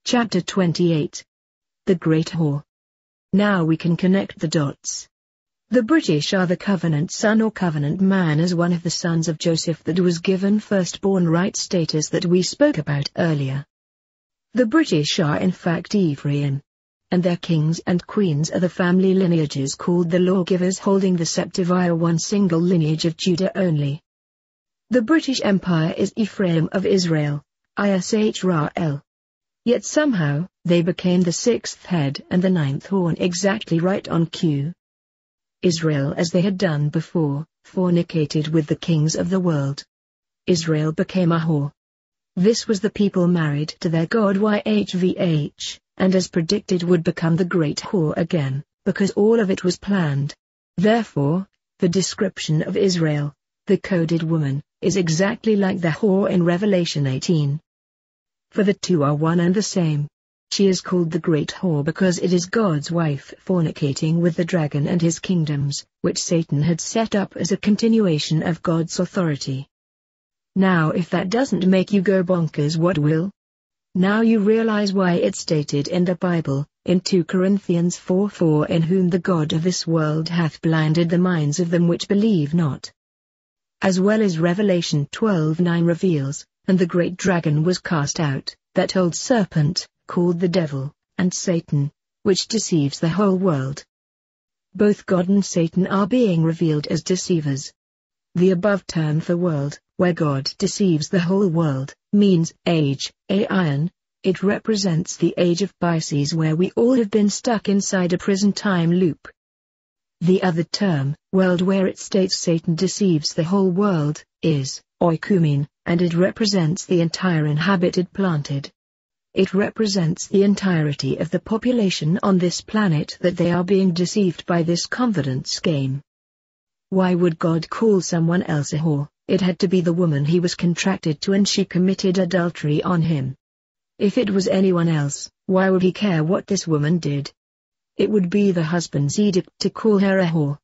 Chapter 28. The Great Whore. Now we can connect the dots. The British are the covenant son or covenant man as one of the sons of Joseph that was given firstborn right status that we spoke about earlier. The British are in fact Ephraim. And their kings and queens are the family lineages called the lawgivers holding the scepter via one single lineage of Judah only. The British Empire is Ephraim of Israel, Israel. Yet somehow, they became the 6th head and the 9th horn exactly right on cue. Israel, as they had done before, fornicated with the kings of the world. Israel became a whore. This was the people married to their god YHVH, and as predicted would become the great whore again, because all of it was planned. Therefore, the description of Israel, the coded woman, is exactly like the whore in Revelation 18. For the two are one and the same. She is called the Great Whore because it is God's wife fornicating with the dragon and his kingdoms, which Satan had set up as a continuation of God's authority. Now if that doesn't make you go bonkers, what will? Now you realize why it's stated in the Bible, in 2 Corinthians 4:4, in whom the God of this world hath blinded the minds of them which believe not. As well as Revelation 12:9 reveals, and the great dragon was cast out, that old serpent, called the devil, and Satan, which deceives the whole world. Both God and Satan are being revealed as deceivers. The above term for world, where God deceives the whole world, means age, aeon. It represents the age of Pisces where we all have been stuck inside a prison time loop. The other term, world, where it states Satan deceives the whole world, is oikoumene, and it represents the entire inhabited planted. It represents the entirety of the population on this planet that they are being deceived by this confidence game. Why would God call someone else a whore? It had to be the woman he was contracted to, and she committed adultery on him. If it was anyone else, why would he care what this woman did? It would be the husband's edict to call her a whore.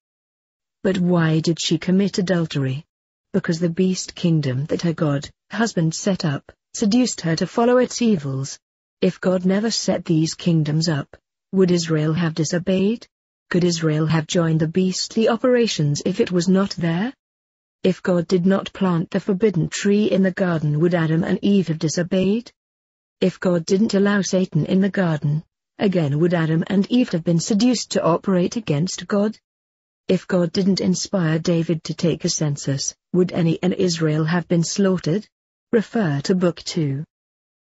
But why did she commit adultery? Because the beast kingdom that her husband set up, seduced her to follow its evils. If God never set these kingdoms up, would Israel have disobeyed? Could Israel have joined the beastly operations if it was not there? If God did not plant the forbidden tree in the garden, would Adam and Eve have disobeyed? If God didn't allow Satan in the garden, again would Adam and Eve have been seduced to operate against God? If God didn't inspire David to take a census, would any in Israel have been slaughtered? Refer to Book 2.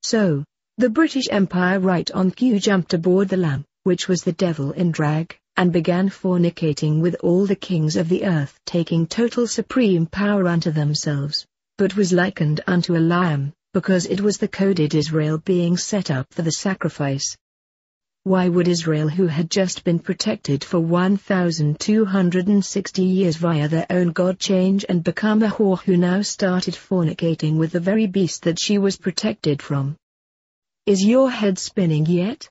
So, the British Empire right on cue jumped aboard the lamb, which was the devil in drag, and began fornicating with all the kings of the earth, taking total supreme power unto themselves. but was likened unto a lamb, because it was the coded Israel being set up for the sacrifice. Why would Israel, who had just been protected for 1,260 years via their own God, change and become a whore who now started fornicating with the very beast that she was protected from? Is your head spinning yet?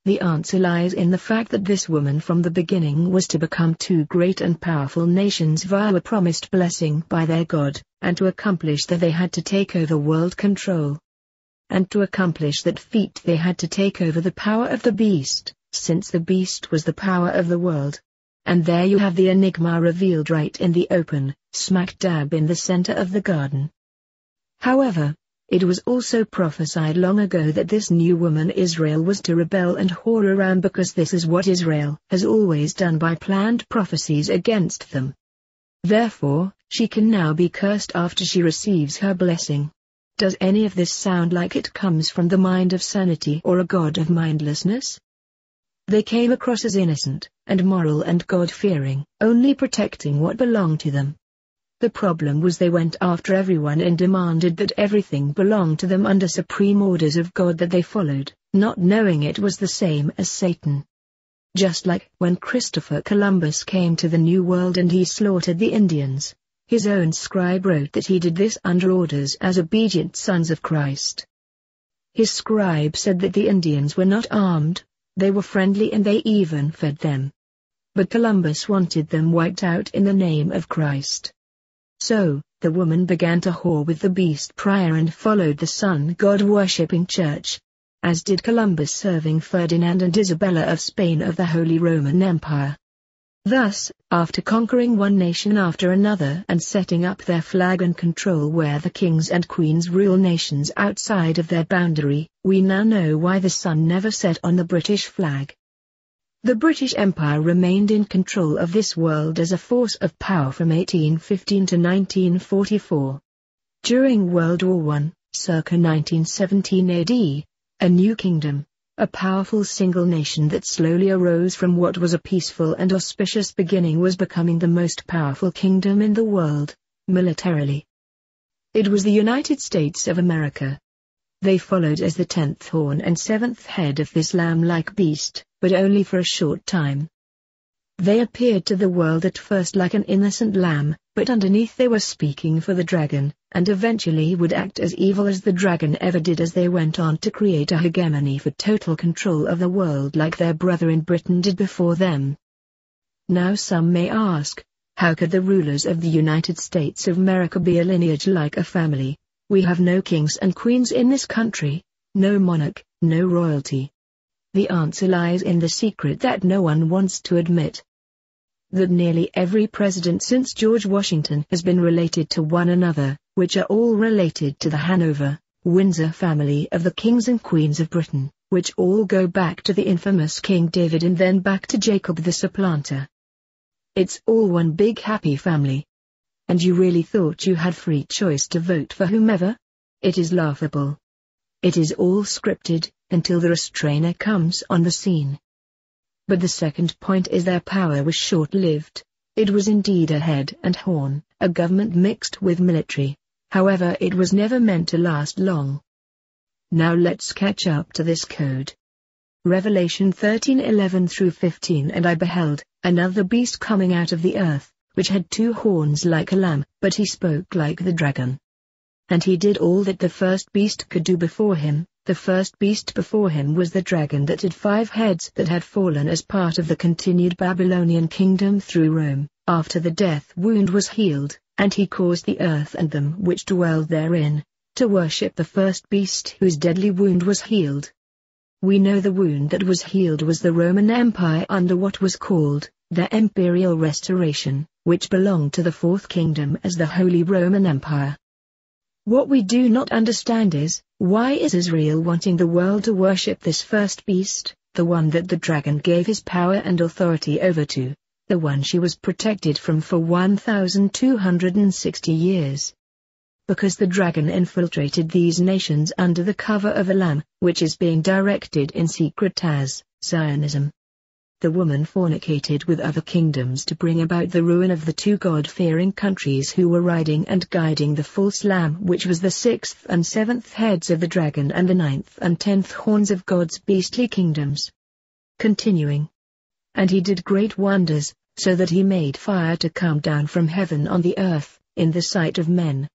The answer lies in the fact that this woman from the beginning was to become two great and powerful nations via a promised blessing by their God, and to accomplish that they had to take over world control. And to accomplish that feat they had to take over the power of the beast, since the beast was the power of the world. And there you have the enigma revealed right in the open, smack dab in the center of the garden. However, it was also prophesied long ago that this new woman Israel was to rebel and whore around, because this is what Israel has always done by planned prophecies against them. Therefore, she can now be cursed after she receives her blessing. Does any of this sound like it comes from the mind of sanity or a god of mindlessness? They came across as innocent, and moral and God-fearing, only protecting what belonged to them. The problem was they went after everyone and demanded that everything belonged to them under supreme orders of God that they followed, not knowing it was the same as Satan. Just like when Christopher Columbus came to the New World and he slaughtered the Indians. His own scribe wrote that he did this under orders as obedient sons of Christ. His scribe said that the Indians were not armed, they were friendly and they even fed them. But Columbus wanted them wiped out in the name of Christ. So, the woman began to whore with the beast prior and followed the sun god-worshipping church. As did Columbus, serving Ferdinand and Isabella of Spain of the Holy Roman Empire. Thus, after conquering one nation after another and setting up their flag and control where the kings and queens rule nations outside of their boundary, we now know why the sun never set on the British flag. The British Empire remained in control of this world as a force of power from 1815 to 1944. During World War I, circa 1917 AD, a new kingdom, a powerful single nation that slowly arose from what was a peaceful and auspicious beginning, was becoming the most powerful kingdom in the world, militarily. It was the United States of America. They followed as the 10th horn and 7th head of this lamb-like beast, but only for a short time. They appeared to the world at first like an innocent lamb, but underneath they were speaking for the dragon, and eventually would act as evil as the dragon ever did as they went on to create a hegemony for total control of the world like their brother in Britain did before them. Now some may ask, how could the rulers of the United States of America be a lineage like a family? We have no kings and queens in this country, no monarch, no royalty. The answer lies in the secret that no one wants to admit. That nearly every president since George Washington has been related to one another, which are all related to the Hanover, Windsor family of the kings and queens of Britain, which all go back to the infamous King David and then back to Jacob the supplanter. It's all one big happy family. And you really thought you had free choice to vote for whomever? It is laughable. It is all scripted, until the restrainer comes on the scene. But the second point is their power was short-lived. It was indeed a head and horn, a government mixed with military. However, it was never meant to last long. Now let's catch up to this code. Revelation 13:11 through 15. And I beheld another beast coming out of the earth, which had 2 horns like a lamb, but he spoke like the dragon. And he did all that the first beast could do before him. The first beast before him was the dragon that had 5 heads that had fallen as part of the continued Babylonian kingdom through Rome, after the death wound was healed, and he caused the earth and them which dwelled therein, to worship the first beast whose deadly wound was healed. We know the wound that was healed was the Roman Empire under what was called the Imperial Restoration, which belonged to the 4th kingdom as the Holy Roman Empire. What we do not understand is, why is Israel wanting the world to worship this first beast, the one that the dragon gave his power and authority over to, the one she was protected from for 1,260 years? Because the dragon infiltrated these nations under the cover of a lamb, which is being directed in secret as Zionism. the woman fornicated with other kingdoms to bring about the ruin of the two God-fearing countries who were riding and guiding the false lamb, which was the sixth and seventh heads of the dragon and the ninth and 10th horns of God's beastly kingdoms. Continuing. And he did great wonders, so that he made fire to come down from heaven on the earth, in the sight of men,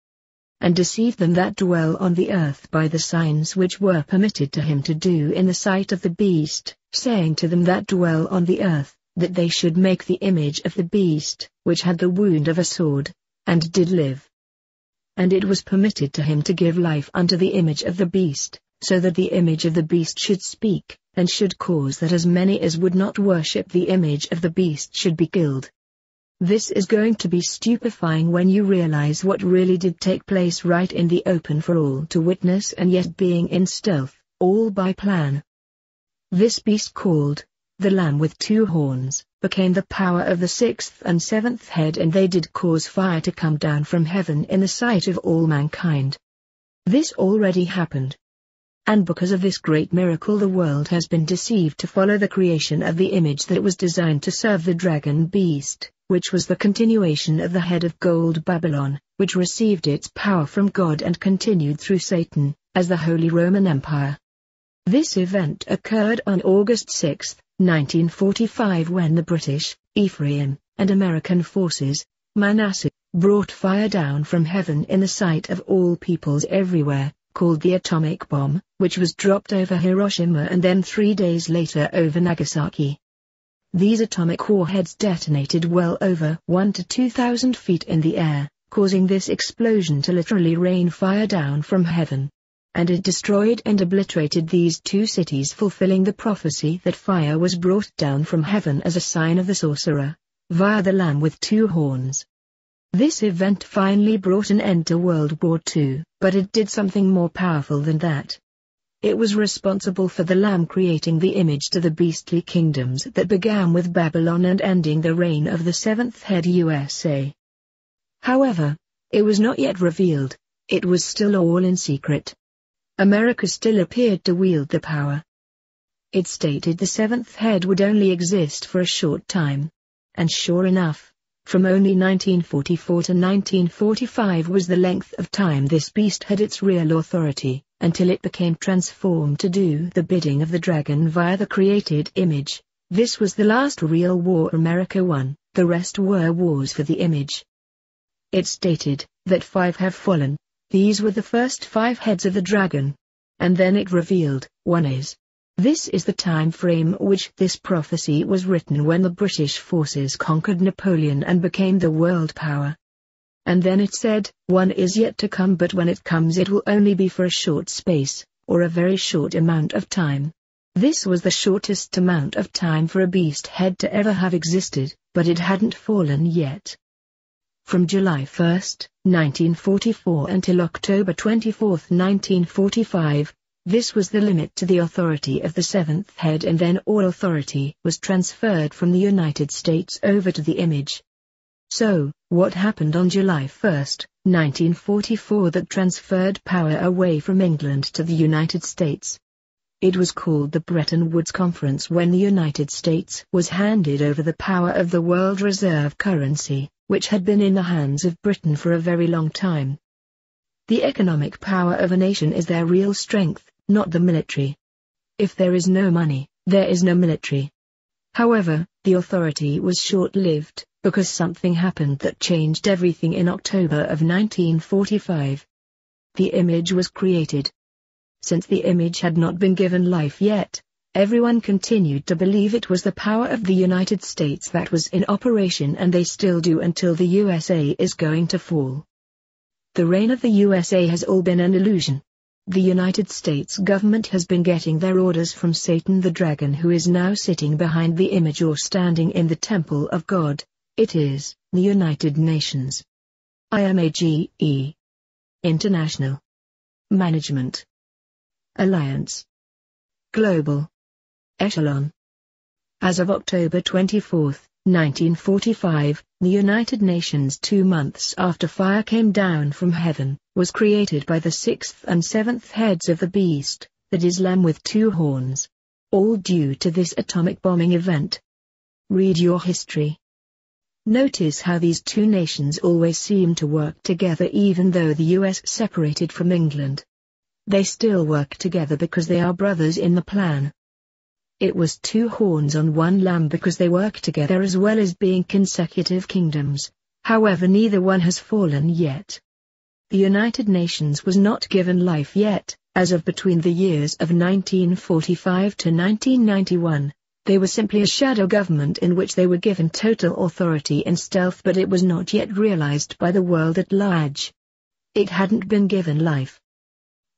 and deceived them that dwell on the earth by the signs which were permitted to him to do in the sight of the beast, saying to them that dwell on the earth, that they should make the image of the beast, which had the wound of a sword, and did live. And it was permitted to him to give life unto the image of the beast, so that the image of the beast should speak, and should cause that as many as would not worship the image of the beast should be killed. This is going to be stupefying when you realize what really did take place right in the open for all to witness, and yet being in stealth, all by plan. This beast called, the Lamb with two horns, became the power of the sixth and seventh head, and they did cause fire to come down from heaven in the sight of all mankind. This already happened. And because of this great miracle the world has been deceived to follow the creation of the image that was designed to serve the dragon beast, which was the continuation of the head of gold Babylon, which received its power from God and continued through Satan, as the Holy Roman Empire. This event occurred on August 6, 1945, when the British, Ephraim, and American forces, Manasseh, brought fire down from heaven in the sight of all peoples everywhere, called the atomic bomb, which was dropped over Hiroshima and then 3 days later over Nagasaki. These atomic warheads detonated well over 1 to 2,000 feet in the air, causing this explosion to literally rain fire down from heaven. And it destroyed and obliterated these two cities, fulfilling the prophecy that fire was brought down from heaven as a sign of the sorcerer, via the Lamb with two horns. This event finally brought an end to World War II, but it did something more powerful than that. It was responsible for the Lamb creating the image to the beastly kingdoms that began with Babylon and ending the reign of the seventh head USA. However, it was not yet revealed, it was still all in secret. America still appeared to wield the power. It stated the seventh head would only exist for a short time. And sure enough, from only 1944 to 1945 was the length of time this beast had its real authority, until it became transformed to do the bidding of the dragon via the created image. This was the last real war America won, the rest were wars for the image. It stated that 5 have fallen. These were the first 5 heads of the dragon. And then it revealed, 1 is. This is the time frame which this prophecy was written when the British forces conquered Napoleon and became the world power. And then it said, 1 is yet to come, but when it comes it will only be for a short space, or a very short amount of time. This was the shortest amount of time for a beast head to ever have existed, but it hadn't fallen yet. From July 1, 1944 until October 24, 1945, this was the limit to the authority of the seventh head, and then all authority was transferred from the United States over to the image. So, what happened on July 1, 1944 that transferred power away from England to the United States? It was called the Bretton Woods Conference, when the United States was handed over the power of the world reserve currency, which had been in the hands of Britain for a very long time. The economic power of a nation is their real strength, not the military. If there is no money, there is no military. However, the authority was short-lived, because something happened that changed everything in October of 1945. The image was created. Since the image had not been given life yet, everyone continued to believe it was the power of the United States that was in operation, and they still do until the USA is going to fall. The reign of the USA has all been an illusion. The United States government has been getting their orders from Satan the dragon, who is now sitting behind the image or standing in the temple of God. It is the United Nations. IMAGE. International. Management. Alliance. Global. Echelon. As of October 24, 1945, the United Nations, 2 months after fire came down from heaven, was created by the 6th and 7th heads of the beast, that is Lamb with 2 horns. All due to this atomic bombing event, Read your history. Notice how these two nations always seem to work together even though the US separated from England. They still work together because they are brothers in the plan. It was two horns on one lamb because they work together as well as being consecutive kingdoms, however neither one has fallen yet. The United Nations was not given life yet, as of between the years of 1945 to 1991. They were simply a shadow government in which they were given total authority in stealth, but it was not yet realized by the world at large. It hadn't been given life.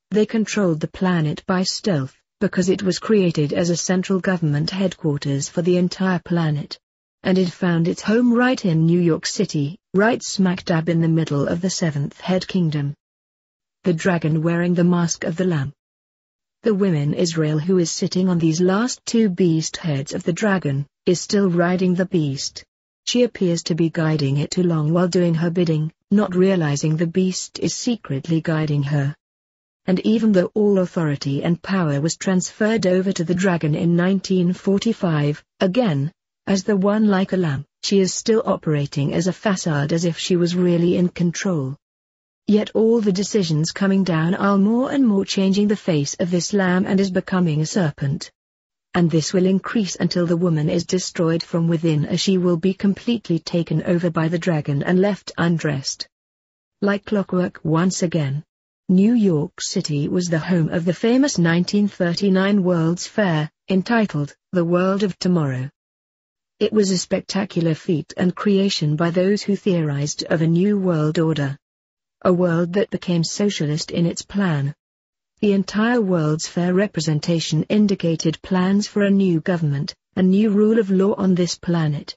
They controlled the planet by stealth, because it was created as a central government headquarters for the entire planet. And it found its home right in New York City, right smack dab in the middle of the seventh head kingdom. The dragon wearing the mask of the lamb. The woman Israel, who is sitting on these last two beast heads of the dragon, is still riding the beast. She appears to be guiding it along while doing her bidding, not realizing the beast is secretly guiding her. And even though all authority and power was transferred over to the dragon in 1945, again, as the one like a lamb, she is still operating as a facade as if she was really in control. Yet all the decisions coming down are more and more changing the face of this lamb and is becoming a serpent. And this will increase until the woman is destroyed from within, as she will be completely taken over by the dragon and left undressed. Like clockwork once again. New York City was the home of the famous 1939 World's Fair, entitled The World of Tomorrow. It was a spectacular feat and creation by those who theorized of a new world order. A world that became socialist in its plan. The entire World's Fair representation indicated plans for a new government, a new rule of law on this planet.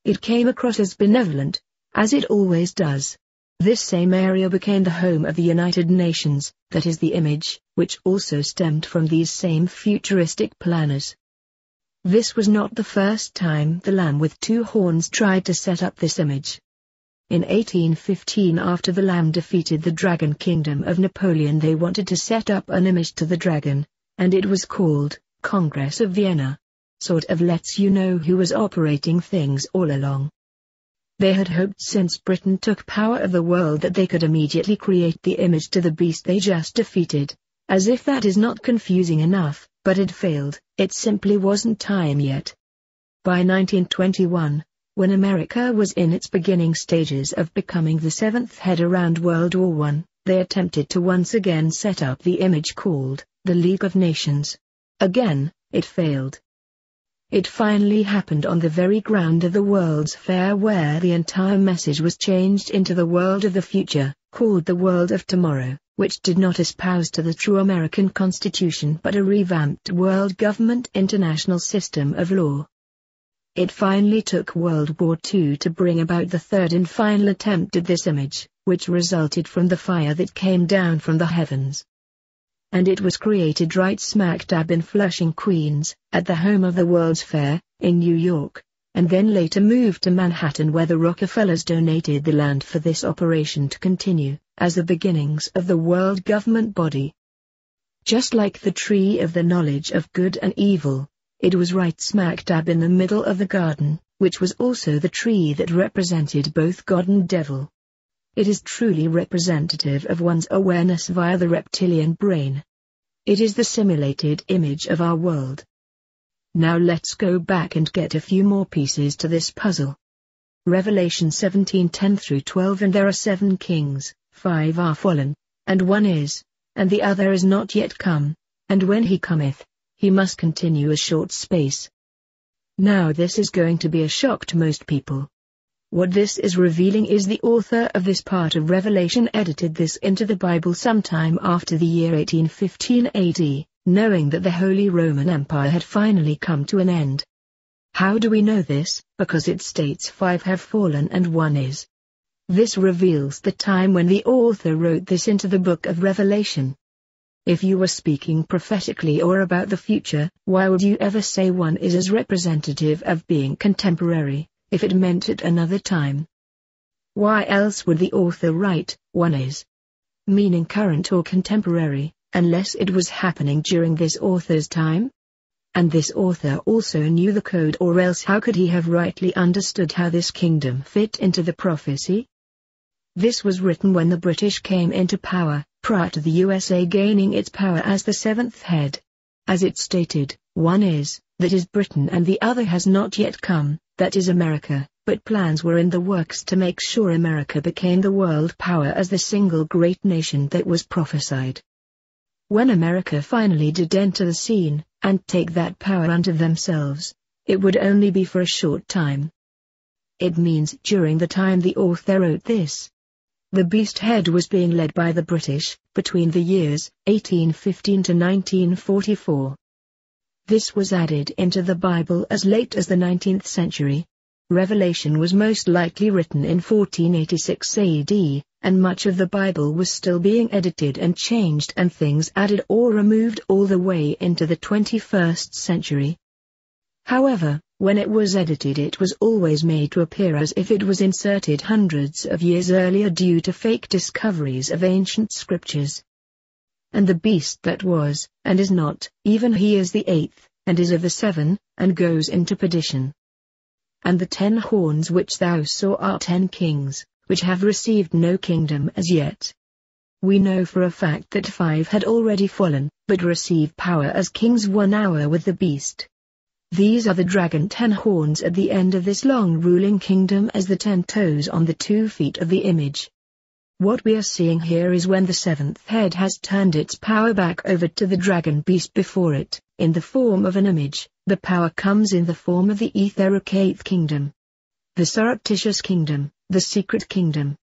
It came across as benevolent, as it always does. This same area became the home of the United Nations, that is the image, which also stemmed from these same futuristic planners. This was not the first time the lamb with two horns tried to set up this image. In 1815, after the lamb defeated the dragon kingdom of Napoleon, they wanted to set up an image to the dragon, and it was called Congress of Vienna. Sort of lets you know who was operating things all along. They had hoped since Britain took power of the world that they could immediately create the image to the beast they just defeated. As if that is not confusing enough, but it failed. It simply wasn't time yet. By 1921, when America was in its beginning stages of becoming the seventh head around World War I, they attempted to once again set up the image called the League of Nations. Again, it failed. It finally happened on the very ground of the World's Fair, where the entire message was changed into the world of the future, called the World of Tomorrow, which did not espouse to the true American Constitution but a revamped world government international system of law. It finally took World War II to bring about the third and final attempt at this image, which resulted from the fire that came down from the heavens. And it was created right smack dab in Flushing, Queens, at the home of the World's Fair, in New York, and then later moved to Manhattan, where the Rockefellers donated the land for this operation to continue, as the beginnings of the world government body. Just like the tree of the knowledge of good and evil, it was right smack dab in the middle of the garden, which was also the tree that represented both God and devil. It is truly representative of one's awareness via the reptilian brain. It is the simulated image of our world. Now let's go back and get a few more pieces to this puzzle. Revelation 17:10-12. And there are 7 kings, 5 are fallen, and 1 is, and the other is not yet come, and when he cometh, he must continue a short space. Now this is going to be a shock to most people. What this is revealing is the author of this part of Revelation edited this into the Bible sometime after the year 1815 AD, knowing that the Holy Roman Empire had finally come to an end. How do we know this? Because it states 5 have fallen and 1 is. This reveals the time when the author wrote this into the book of Revelation. If you were speaking prophetically or about the future, why would you ever say 1 is as representative of being contemporary, if it meant at another time? Why else would the author write 1 is, meaning current or contemporary, unless it was happening during this author's time? And this author also knew the code, or else how could he have rightly understood how this kingdom fit into the prophecy? This was written when the British came into power, prior to the USA gaining its power as the seventh head. As it stated, one is, that is Britain, and the other has not yet come, that is America, but plans were in the works to make sure America became the world power as the single great nation that was prophesied. When America finally did enter the scene, and take that power unto themselves, it would only be for a short time. It means during the time the author wrote this. The beast head was being led by the British, between the years 1815 to 1944. This was added into the Bible as late as the 19th century. Revelation was most likely written in 1486 AD, and much of the Bible was still being edited and changed and things added or removed all the way into the 21st century. However, when it was edited, it was always made to appear as if it was inserted hundreds of years earlier due to fake discoveries of ancient scriptures. And the beast that was, and is not, even he is the eighth, and is of the seven, and goes into perdition. And the 10 horns which thou saw are 10 kings, which have received no kingdom as yet. We know for a fact that 5 had already fallen, but received power as kings 1 hour with the beast. These are the dragon 10 horns at the end of this long ruling kingdom as the 10 toes on the 2 feet of the image. What we are seeing here is when the 7th head has turned its power back over to the dragon beast before it, in the form of an image, the power comes in the form of the etheric 8th kingdom. The surreptitious kingdom, the secret kingdom.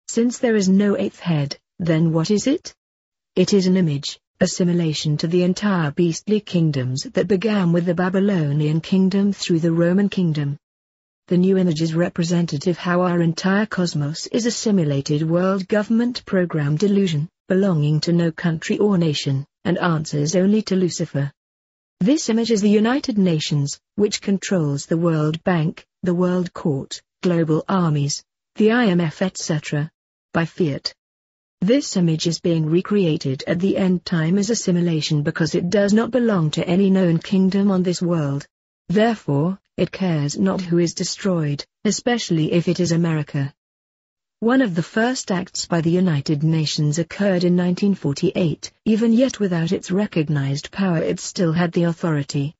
Since there is no 8th head, then what is it? It is an image, a simulation to the entire beastly kingdoms that began with the Babylonian kingdom through the Roman kingdom. The new image is representative how our entire cosmos is a simulated world government program delusion, belonging to no country or nation, and answers only to Lucifer. This image is the United Nations, which controls the World Bank, the World Court, global armies, the IMF etc. by fiat. This image is being recreated at the end time as a simulation because it does not belong to any known kingdom on this world. Therefore, it cares not who is destroyed, especially if it is America. One of the first acts by the United Nations occurred in 1948, even yet without its recognized power it still had the authority.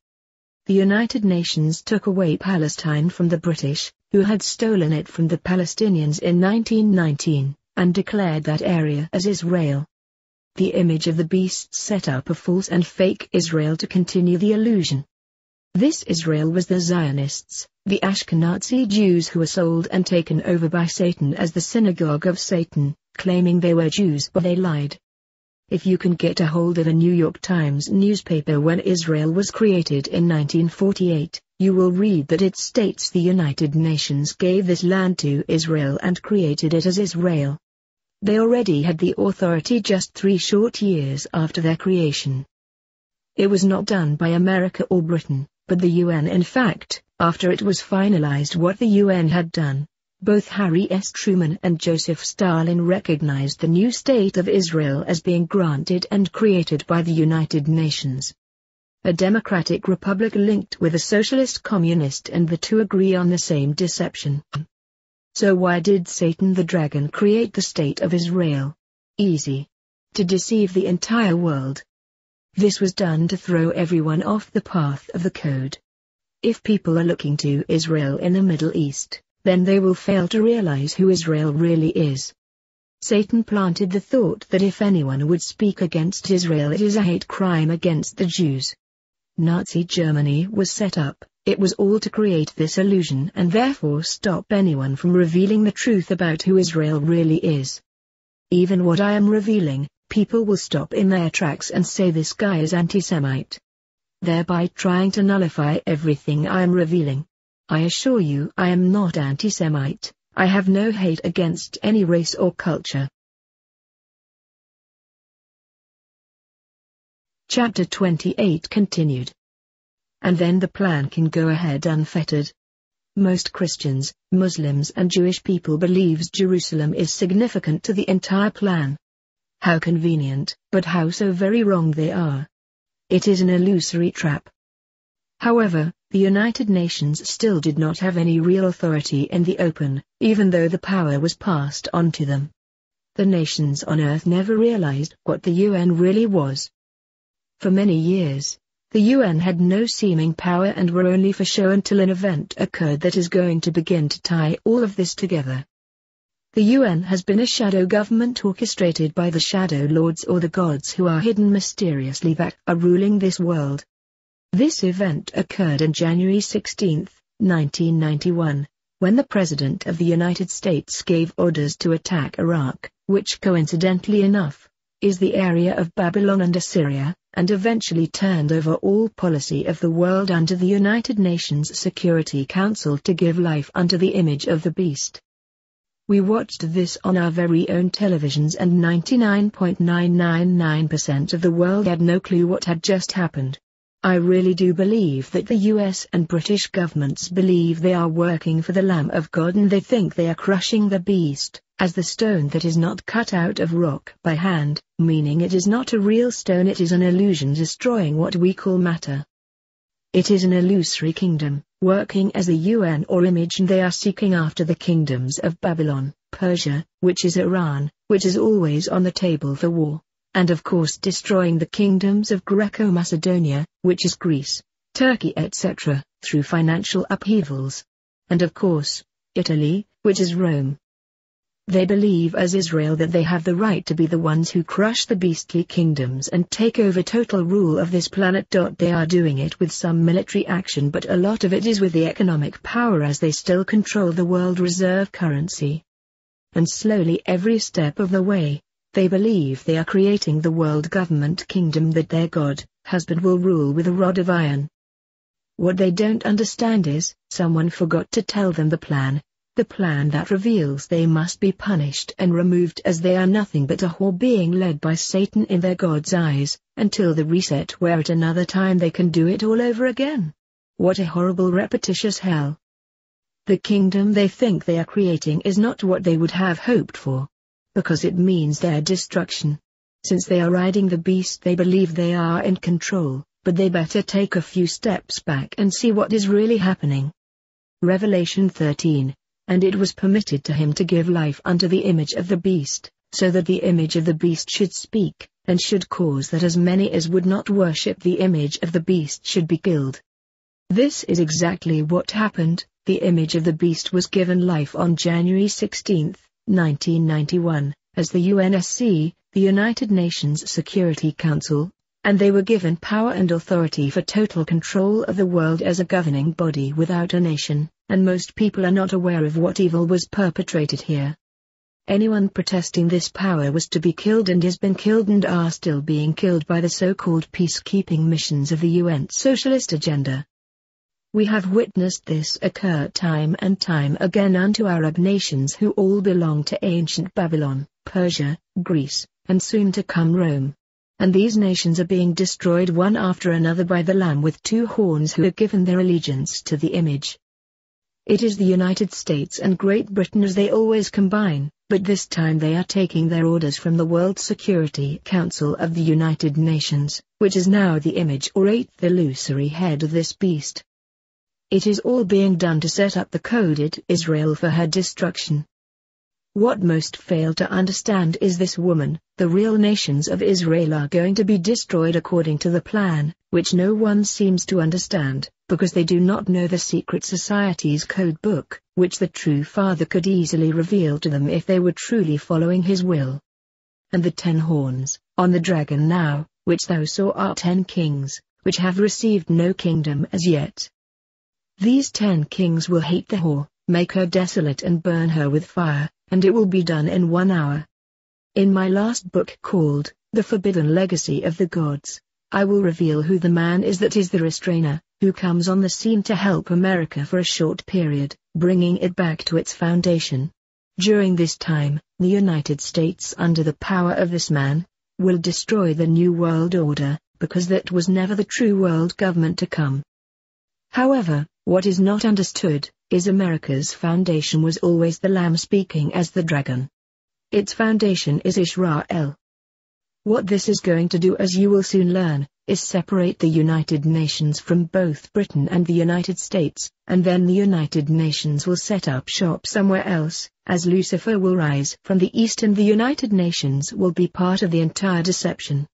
The United Nations took away Palestine from the British, who had stolen it from the Palestinians in 1919, and declared that area as Israel. The image of the beast set up a false and fake Israel to continue the illusion. This Israel was the Zionists, the Ashkenazi Jews who were sold and taken over by Satan as the synagogue of Satan, claiming they were Jews but they lied. If you can get a hold of a New York Times newspaper when Israel was created in 1948, you will read that it states the United Nations gave this land to Israel and created it as Israel. They already had the authority just 3 short years after their creation. It was not done by America or Britain, but the UN. In fact, after it was finalized what the UN had done, both Harry S. Truman and Joseph Stalin recognized the new state of Israel as being granted and created by the United Nations. A democratic republic linked with a socialist communist, and the two agree on the same deception. So why did Satan the dragon create the state of Israel? Easy. To deceive the entire world. This was done to throw everyone off the path of the code. If people are looking to Israel in the Middle East, then they will fail to realize who Israel really is. Satan planted the thought that if anyone would speak against Israel, it is a hate crime against the Jews. Nazi Germany was set up, it was all to create this illusion and therefore stop anyone from revealing the truth about who Israel really is. Even what I am revealing, people will stop in their tracks and say this guy is anti-Semite, thereby trying to nullify everything I am revealing. I assure you I am not anti-Semite, I have no hate against any race or culture. Chapter 28 continued. And then the plan can go ahead unfettered. Most Christians, Muslims and Jewish people believes Jerusalem is significant to the entire plan. How convenient, but how so very wrong they are. It is an illusory trap. However, the United Nations still did not have any real authority in the open, even though the power was passed on to them. The nations on Earth never realized what the UN really was. For many years, the UN had no seeming power and were only for show until an event occurred that is going to begin to tie all of this together. The UN has been a shadow government orchestrated by the shadow lords or the gods who are hidden mysteriously that are ruling this world. This event occurred on January 16, 1991, when the President of the United States gave orders to attack Iraq, which coincidentally enough, is the area of Babylon and Assyria, and eventually turned over all policy of the world under the United Nations Security Council to give life unto the image of the beast. We watched this on our very own televisions and 99.999% of the world had no clue what had just happened. I really do believe that the US and British governments believe they are working for the Lamb of God and they think they are crushing the beast, as the stone that is not cut out of rock by hand, meaning it is not a real stone, it is an illusion destroying what we call matter. It is an illusory kingdom, working as a UN or image, and they are seeking after the kingdoms of Babylon, Persia, which is Iran, which is always on the table for war, and of course destroying the kingdoms of Greco-Macedonia, which is Greece, Turkey etc., through financial upheavals. And of course, Italy, which is Rome. They believe as Israel that they have the right to be the ones who crush the beastly kingdoms and take over total rule of this planet. They are doing it with some military action, but a lot of it is with the economic power as they still control the world reserve currency. And slowly every step of the way, they believe they are creating the world government kingdom that their God, husband will rule with a rod of iron. What they don't understand is, someone forgot to tell them the plan that reveals they must be punished and removed as they are nothing but a whore being led by Satan in their God's eyes, until the reset where at another time they can do it all over again. What a horrible repetitious hell. The kingdom they think they are creating is not what they would have hoped for, because it means their destruction. Since they are riding the beast they believe they are in control, but they better take a few steps back and see what is really happening. Revelation 13. And it was permitted to him to give life unto the image of the beast, so that the image of the beast should speak, and should cause that as many as would not worship the image of the beast should be killed. This is exactly what happened. The image of the beast was given life on January 16, 1991, as the UNSC, the United Nations Security Council, and they were given power and authority for total control of the world as a governing body without a nation, and most people are not aware of what evil was perpetrated here. Anyone protesting this power was to be killed and has been killed and are still being killed by the so-called peacekeeping missions of the UN socialist agenda. We have witnessed this occur time and time again unto Arab nations who all belong to ancient Babylon, Persia, Greece, and soon to come Rome. And these nations are being destroyed one after another by the Lamb with two horns who have given their allegiance to the image. It is the United States and Great Britain as they always combine, but this time they are taking their orders from the World Security Council of the United Nations, which is now the image or eighth illusory head of this beast. It is all being done to set up the coded Israel for her destruction. What most fail to understand is this woman, the real nations of Israel are going to be destroyed according to the plan, which no one seems to understand, because they do not know the secret society's code book, which the true Father could easily reveal to them if they were truly following his will. And the 10 horns, on the dragon now, which thou saw are 10 kings, which have received no kingdom as yet. These 10 kings will hate the whore, make her desolate and burn her with fire, and it will be done in 1 hour. In my last book called, The Forbidden Legacy of the Gods, I will reveal who the man is that is the restrainer, who comes on the scene to help America for a short period, bringing it back to its foundation. During this time, the United States under the power of this man, will destroy the New World Order, because that was never the true world government to come. However, what is not understood, is America's foundation was always the Lamb speaking as the dragon. Its foundation is Israel. What this is going to do, as you will soon learn, is separate the United Nations from both Britain and the United States, and then the United Nations will set up shop somewhere else, as Lucifer will rise from the east and the United Nations will be part of the entire deception.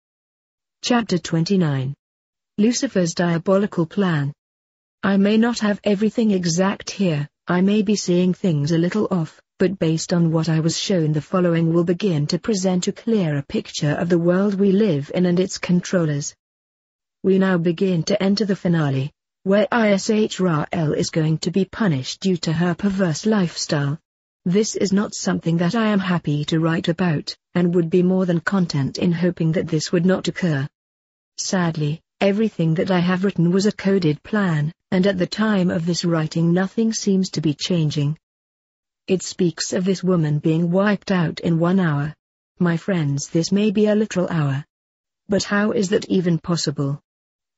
Chapter 29. Lucifer's Diabolical Plan. I may not have everything exact here, I may be seeing things a little off, but based on what I was shown, the following will begin to present a clearer picture of the world we live in and its controllers. We now begin to enter the finale, where Israel is going to be punished due to her perverse lifestyle. This is not something that I am happy to write about, and would be more than content in hoping that this would not occur. Sadly, everything that I have written was a coded plan, and at the time of this writing nothing seems to be changing. It speaks of this woman being wiped out in 1 hour. My friends, this may be a literal hour. But how is that even possible?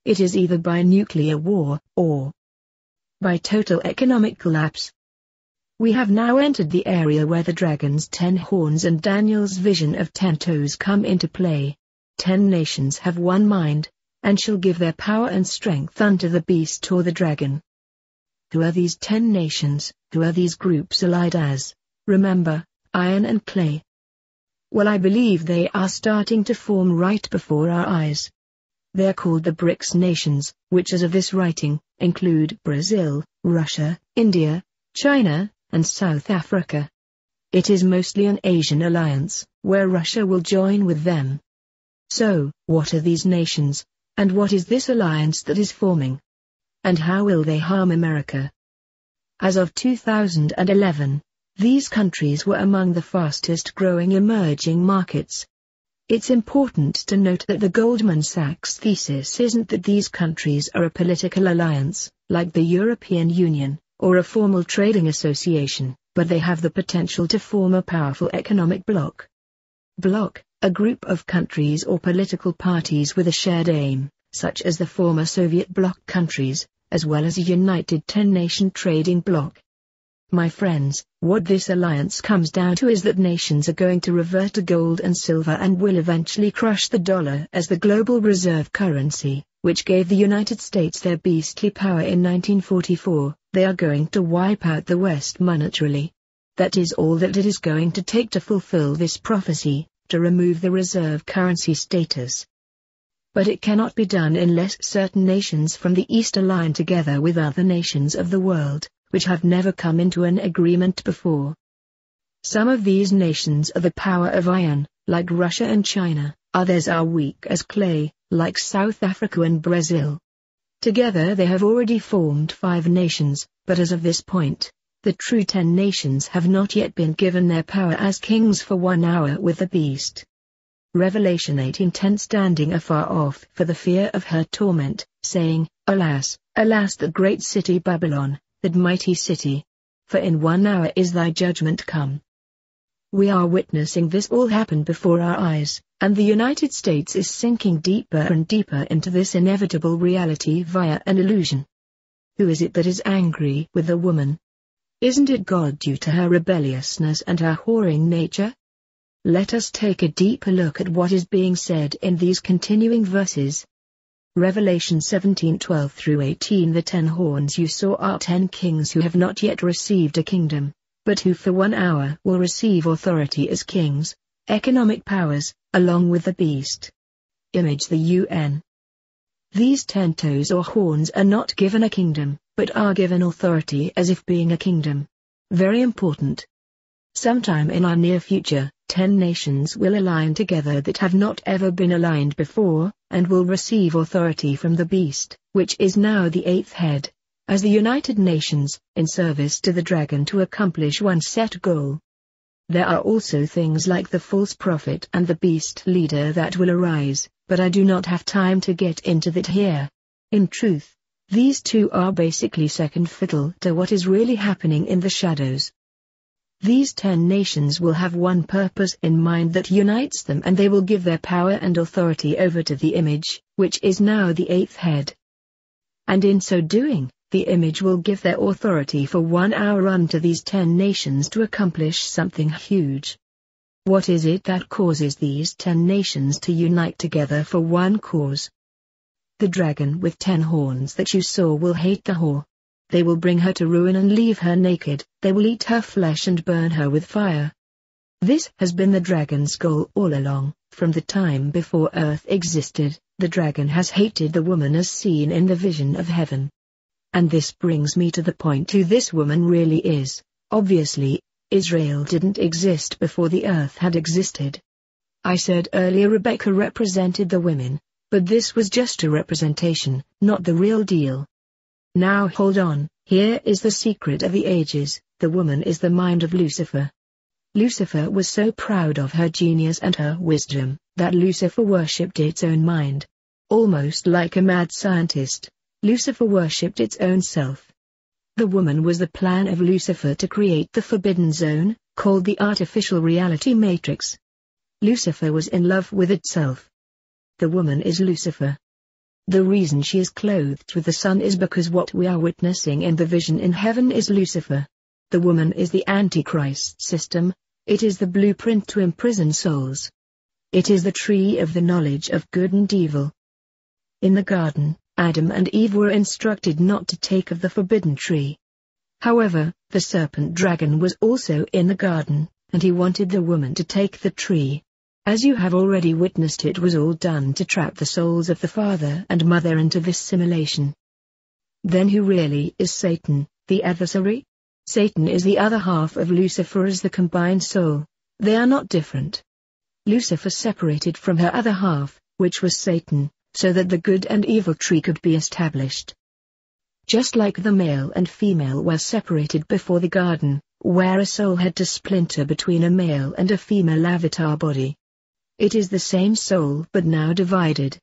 It is either by nuclear war, or by total economic collapse. We have now entered the area where the dragon's 10 horns and Daniel's vision of 10 toes come into play. 10 nations have one mind, and shall give their power and strength unto the beast or the dragon. Who are these 10 nations, who are these groups allied as? Remember, iron and clay. Well, I believe they are starting to form right before our eyes. They are called the BRICS nations, which as of this writing, include Brazil, Russia, India, China, and South Africa. It is mostly an Asian alliance, where Russia will join with them. So, what are these nations, and what is this alliance that is forming? And how will they harm America? As of 2011, these countries were among the fastest growing emerging markets. It's important to note that the Goldman Sachs thesis isn't that these countries are a political alliance, like the European Union, or a formal trading association, but they have the potential to form a powerful economic bloc. Bloc, a group of countries or political parties with a shared aim, such as the former Soviet bloc countries, as well as a united 10-nation trading bloc. My friends, what this alliance comes down to is that nations are going to revert to gold and silver and will eventually crush the dollar as the global reserve currency, which gave the United States their beastly power in 1944. They are going to wipe out the West monetarily. That is all that it is going to take to fulfill this prophecy, to remove the reserve currency status. But it cannot be done unless certain nations from the East align together with other nations of the world, which have never come into an agreement before. Some of these nations are the power of iron, like Russia and China, others are weak as clay, like South Africa and Brazil. Together they have already formed 5 nations, but as of this point, the true 10 nations have not yet been given their power as kings for 1 hour with the beast. Revelation 18:10 standing afar off for the fear of her torment, saying, Alas, alas, that great city Babylon, that mighty city! For in 1 hour is thy judgment come. We are witnessing this all happen before our eyes, and the United States is sinking deeper and deeper into this inevitable reality via an illusion. Who is it that is angry with the woman? Isn't it God due to her rebelliousness and her whoring nature? Let us take a deeper look at what is being said in these continuing verses. Revelation 17:12-18 The 10 horns you saw are 10 kings who have not yet received a kingdom, but who for 1 hour will receive authority as kings, economic powers, along with the beast. Image the UN. These 10 toes or horns are not given a kingdom, but are given authority as if being a kingdom. Very important. Sometime in our near future, 10 nations will align together that have not ever been aligned before, and will receive authority from the beast, which is now the 8th head, as the United Nations, in service to the dragon to accomplish one set goal. There are also things like the false prophet and the beast leader that will arise, but I do not have time to get into that here. In truth, these two are basically second fiddle to what is really happening in the shadows. These 10 nations will have one purpose in mind that unites them, and they will give their power and authority over to the image, which is now the 8th head. And in so doing, the image will give their authority for 1 hour unto these 10 nations to accomplish something huge. What is it that causes these 10 nations to unite together for one cause? The dragon with 10 horns that you saw will hate the whore. They will bring her to ruin and leave her naked. They will eat her flesh and burn her with fire. This has been the dragon's goal all along. From the time before earth existed, the dragon has hated the woman as seen in the vision of heaven. And this brings me to the point who this woman really is. Obviously, Israel didn't exist before the earth had existed. I said earlier Rebecca represented the women, but this was just a representation, not the real deal. Now hold on, here is the secret of the ages. The woman is the mind of Lucifer. Lucifer was so proud of her genius and her wisdom, that Lucifer worshipped its own mind. Almost like a mad scientist, Lucifer worshipped its own self. The woman was the plan of Lucifer to create the forbidden zone, called the artificial reality matrix. Lucifer was in love with itself. The woman is Lucifer. The reason she is clothed with the sun is because what we are witnessing in the vision in heaven is Lucifer. The woman is the Antichrist system. It is the blueprint to imprison souls. It is the tree of the knowledge of good and evil. In the garden, Adam and Eve were instructed not to take of the forbidden tree. However, the serpent dragon was also in the garden, and he wanted the woman to take the tree. As you have already witnessed, it was all done to trap the souls of the father and mother into this simulation. Then who really is Satan, the adversary? Satan is the other half of Lucifer as the combined soul. They are not different. Lucifer separated from her other half, which was Satan, so that the good and evil tree could be established. Just like the male and female were separated before the garden, where a soul had to splinter between a male and a female avatar body. It is the same soul but now divided.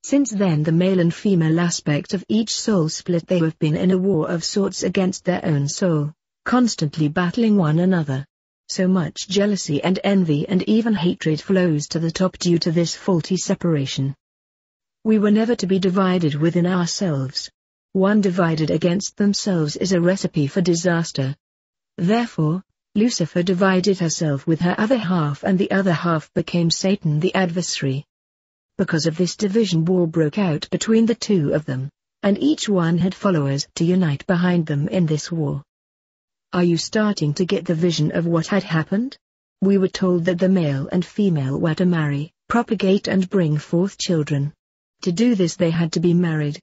Since then the male and female aspect of each soul split. They have been in a war of sorts against their own soul, constantly battling one another. So much jealousy and envy and even hatred flows to the top due to this faulty separation. We were never to be divided within ourselves. One divided against themselves is a recipe for disaster. Therefore, Lucifer divided herself with her other half, and the other half became Satan the adversary. Because of this division, war broke out between the two of them, and each one had followers to unite behind them in this war. Are you starting to get the vision of what had happened? We were told that the male and female were to marry, propagate and bring forth children. To do this they had to be married.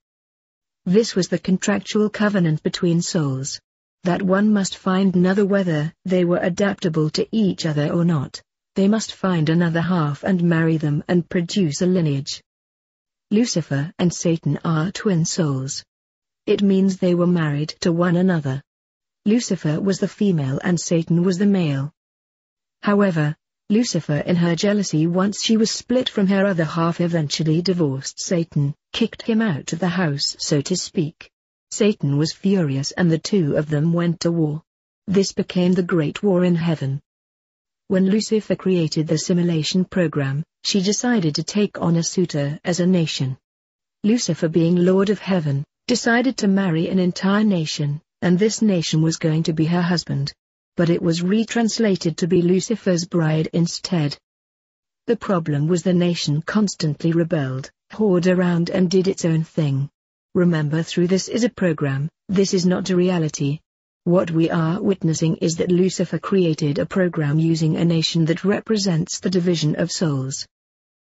This was the contractual covenant between souls. That one must find another whether they were adaptable to each other or not. They must find another half and marry them and produce a lineage. Lucifer and Satan are twin souls. It means they were married to one another. Lucifer was the female and Satan was the male. However, Lucifer in her jealousy, once she was split from her other half, eventually divorced Satan, kicked him out of the house so to speak. Satan was furious and the two of them went to war. This became the Great War in heaven. When Lucifer created the simulation program, she decided to take on a suitor as a nation. Lucifer, being Lord of Heaven, decided to marry an entire nation, and this nation was going to be her husband. But it was retranslated to be Lucifer's bride instead. The problem was the nation constantly rebelled, whored around and did its own thing. Remember, through this is a program, this is not a reality. What we are witnessing is that Lucifer created a program using a nation that represents the division of souls.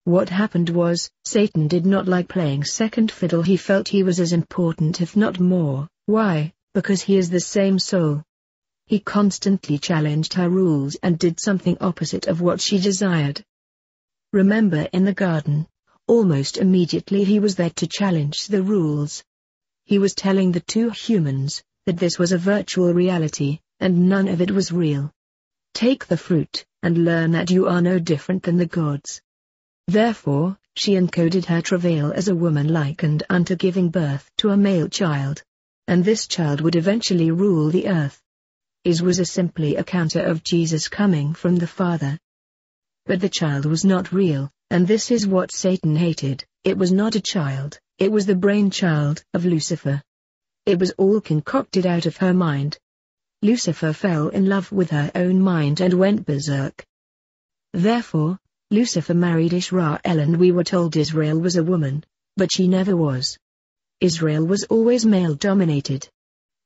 What happened was, Satan did not like playing second fiddle. He felt he was as important if not more. Why? Because he is the same soul. He constantly challenged her rules and did something opposite of what she desired. Remember, in the garden, almost immediately he was there to challenge the rules. He was telling the two humans that this was a virtual reality, and none of it was real. Take the fruit, and learn that you are no different than the gods. Therefore, she encoded her travail as a woman likened unto giving birth to a male child. And this child would eventually rule the earth. Is was simply a counter of Jesus coming from the Father. But the child was not real, and this is what Satan hated. It was not a child, it was the brainchild of Lucifer. It was all concocted out of her mind. Lucifer fell in love with her own mind and went berserk. Therefore, Lucifer married Israel, and we were told Israel was a woman, but she never was. Israel was always male-dominated.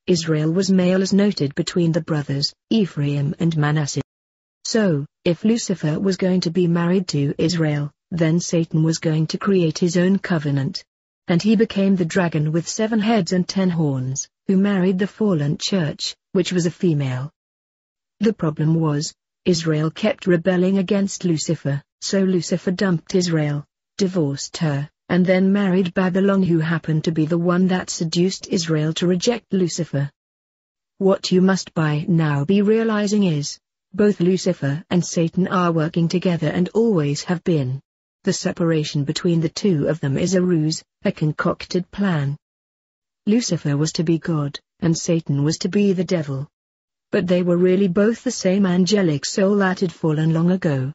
Israel was male as noted between the brothers, Ephraim and Manasseh. So, if Lucifer was going to be married to Israel, then Satan was going to create his own covenant. And he became the dragon with 7 heads and 10 horns, who married the fallen church, which was a female. The problem was, Israel kept rebelling against Lucifer, so Lucifer dumped Israel, divorced her, and then married Babylon, who happened to be the one that seduced Israel to reject Lucifer. What you must by now be realizing is, both Lucifer and Satan are working together and always have been. The separation between the two of them is a ruse, a concocted plan. Lucifer was to be God, and Satan was to be the devil. But they were really both the same angelic soul that had fallen long ago.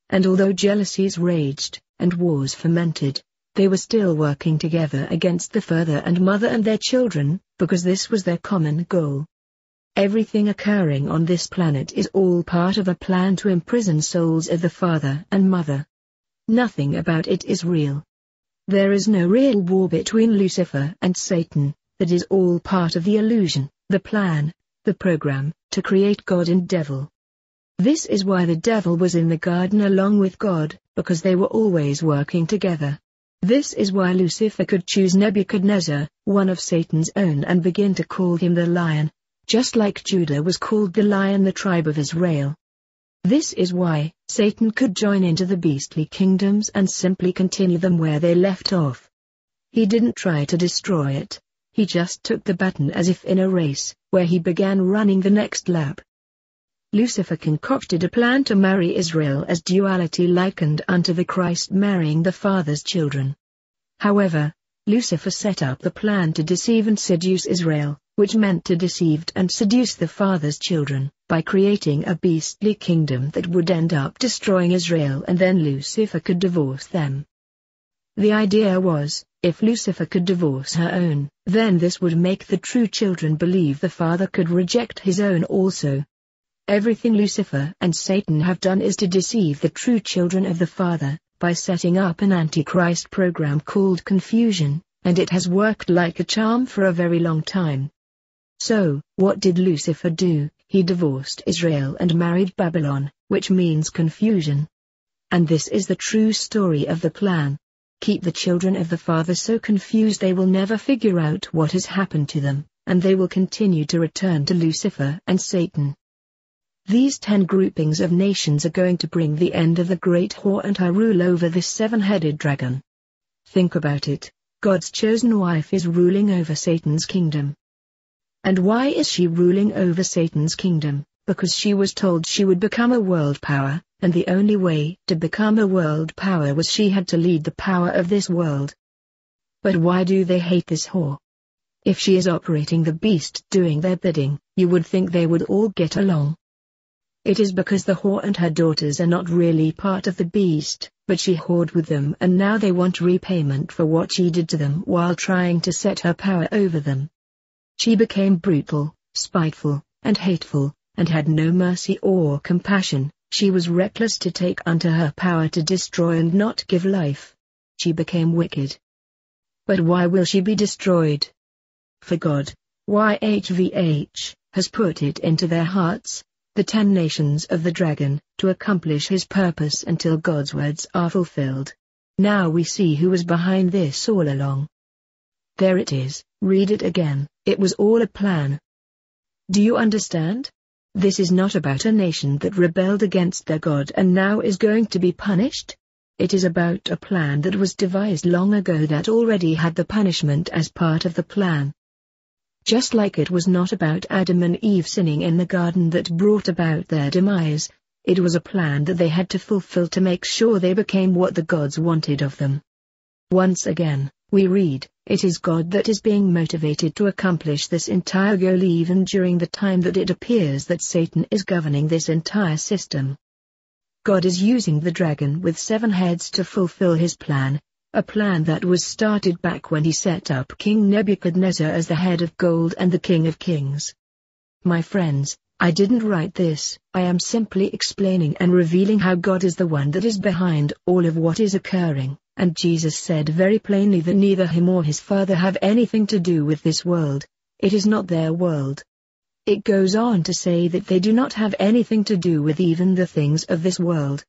And although jealousies raged, and wars fermented, they were still working together against the father and mother and their children, because this was their common goal. Everything occurring on this planet is all part of a plan to imprison souls of the father and mother. Nothing about it is real. There is no real war between Lucifer and Satan, that is all part of the illusion, the plan, the program, to create God and devil. This is why the devil was in the garden along with God, because they were always working together. This is why Lucifer could choose Nebuchadnezzar, one of Satan's own, and begin to call him the lion, just like Judah was called the lion, the tribe of Israel. This is why Satan could join into the beastly kingdoms and simply continue them where they left off. He didn't try to destroy it, he just took the baton as if in a race, where he began running the next lap. Lucifer concocted a plan to marry Israel as duality likened unto the Christ marrying the Father's children. However, Lucifer set up the plan to deceive and seduce Israel, which meant to deceive and seduce the Father's children, by creating a beastly kingdom that would end up destroying Israel, and then Lucifer could divorce them. The idea was, if Lucifer could divorce her own, then this would make the true children believe the Father could reject his own also. Everything Lucifer and Satan have done is to deceive the true children of the Father, by setting up an Antichrist program called confusion, and it has worked like a charm for a very long time. So, what did Lucifer do? He divorced Israel and married Babylon, which means confusion. And this is the true story of the plan. Keep the children of the Father so confused they will never figure out what has happened to them, and they will continue to return to Lucifer and Satan. These 10 groupings of nations are going to bring the end of the great whore and her rule over this 7-headed dragon. Think about it, God's chosen wife is ruling over Satan's kingdom. And why is she ruling over Satan's kingdom? Because she was told she would become a world power, and the only way to become a world power was she had to lead the power of this world. But why do they hate this whore? If she is operating the beast doing their bidding, you would think they would all get along. It is because the whore and her daughters are not really part of the beast, but she whored with them, and now they want repayment for what she did to them while trying to set her power over them. She became brutal, spiteful, and hateful, and had no mercy or compassion. She was reckless to take unto her power to destroy and not give life. She became wicked. But why will she be destroyed? For God, YHVH, has put it into their hearts, the 10 nations of the dragon, to accomplish his purpose until God's words are fulfilled. Now we see who was behind this all along. There it is, read it again, it was all a plan. Do you understand? This is not about a nation that rebelled against their God and now is going to be punished. It is about a plan that was devised long ago that already had the punishment as part of the plan. Just like it was not about Adam and Eve sinning in the garden that brought about their demise, it was a plan that they had to fulfill to make sure they became what the gods wanted of them. Once again, we read, it is God that is being motivated to accomplish this entire goal even during the time that it appears that Satan is governing this entire system. God is using the dragon with 7 heads to fulfill his plan, a plan that was started back when he set up King Nebuchadnezzar as the head of gold and the King of Kings. My friends, I didn't write this, I am simply explaining and revealing how God is the one that is behind all of what is occurring, and Jesus said very plainly that neither him or his Father have anything to do with this world. It is not their world. It goes on to say that they do not have anything to do with even the things of this world.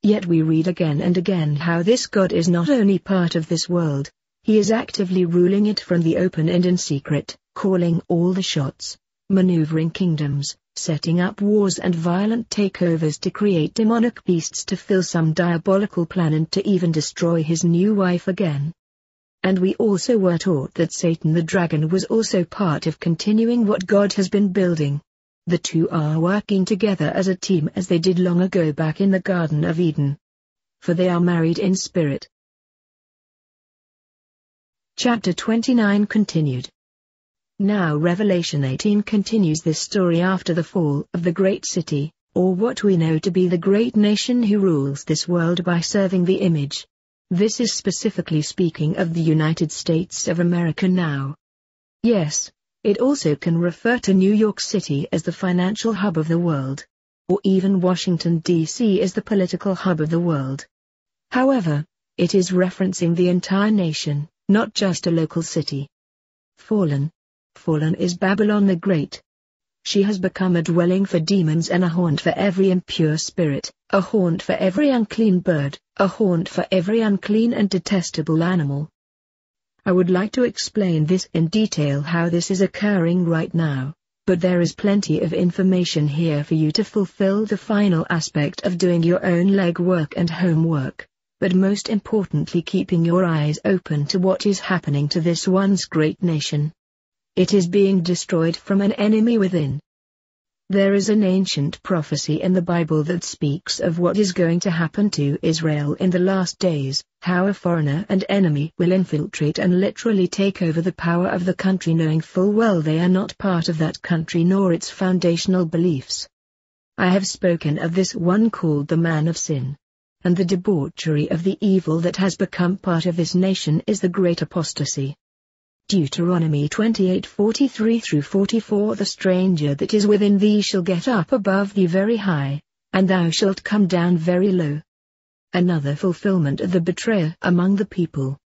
Yet we read again and again how this God is not only part of this world, he is actively ruling it from the open and in secret, calling all the shots, maneuvering kingdoms, setting up wars and violent takeovers to create demonic beasts to fill some diabolical plan and to even destroy his new wife again. And we also were taught that Satan the dragon was also part of continuing what God has been building. The two are working together as a team as they did long ago back in the Garden of Eden. For they are married in spirit. Chapter 29 continued. Now Revelation 18 continues this story after the fall of the great city, or what we know to be the great nation who rules this world by serving the image. This is specifically speaking of the United States of America now. Yes, it also can refer to New York City as the financial hub of the world, or even Washington, D.C. as the political hub of the world. However, it is referencing the entire nation, not just a local city. Fallen is Babylon the Great. She has become a dwelling for demons and a haunt for every impure spirit, a haunt for every unclean bird, a haunt for every unclean and detestable animal. I would like to explain this in detail how this is occurring right now, but there is plenty of information here for you to fulfill the final aspect of doing your own legwork and homework, but most importantly keeping your eyes open to what is happening to this once great nation. It is being destroyed from an enemy within. There is an ancient prophecy in the Bible that speaks of what is going to happen to Israel in the last days, how a foreigner and enemy will infiltrate and literally take over the power of the country, knowing full well they are not part of that country nor its foundational beliefs. I have spoken of this one called the man of sin. And the debauchery of the evil that has become part of this nation is the great apostasy. Deuteronomy 28:43-44 The stranger that is within thee shall get up above thee very high, and thou shalt come down very low. Another fulfillment of the betrayer among the people.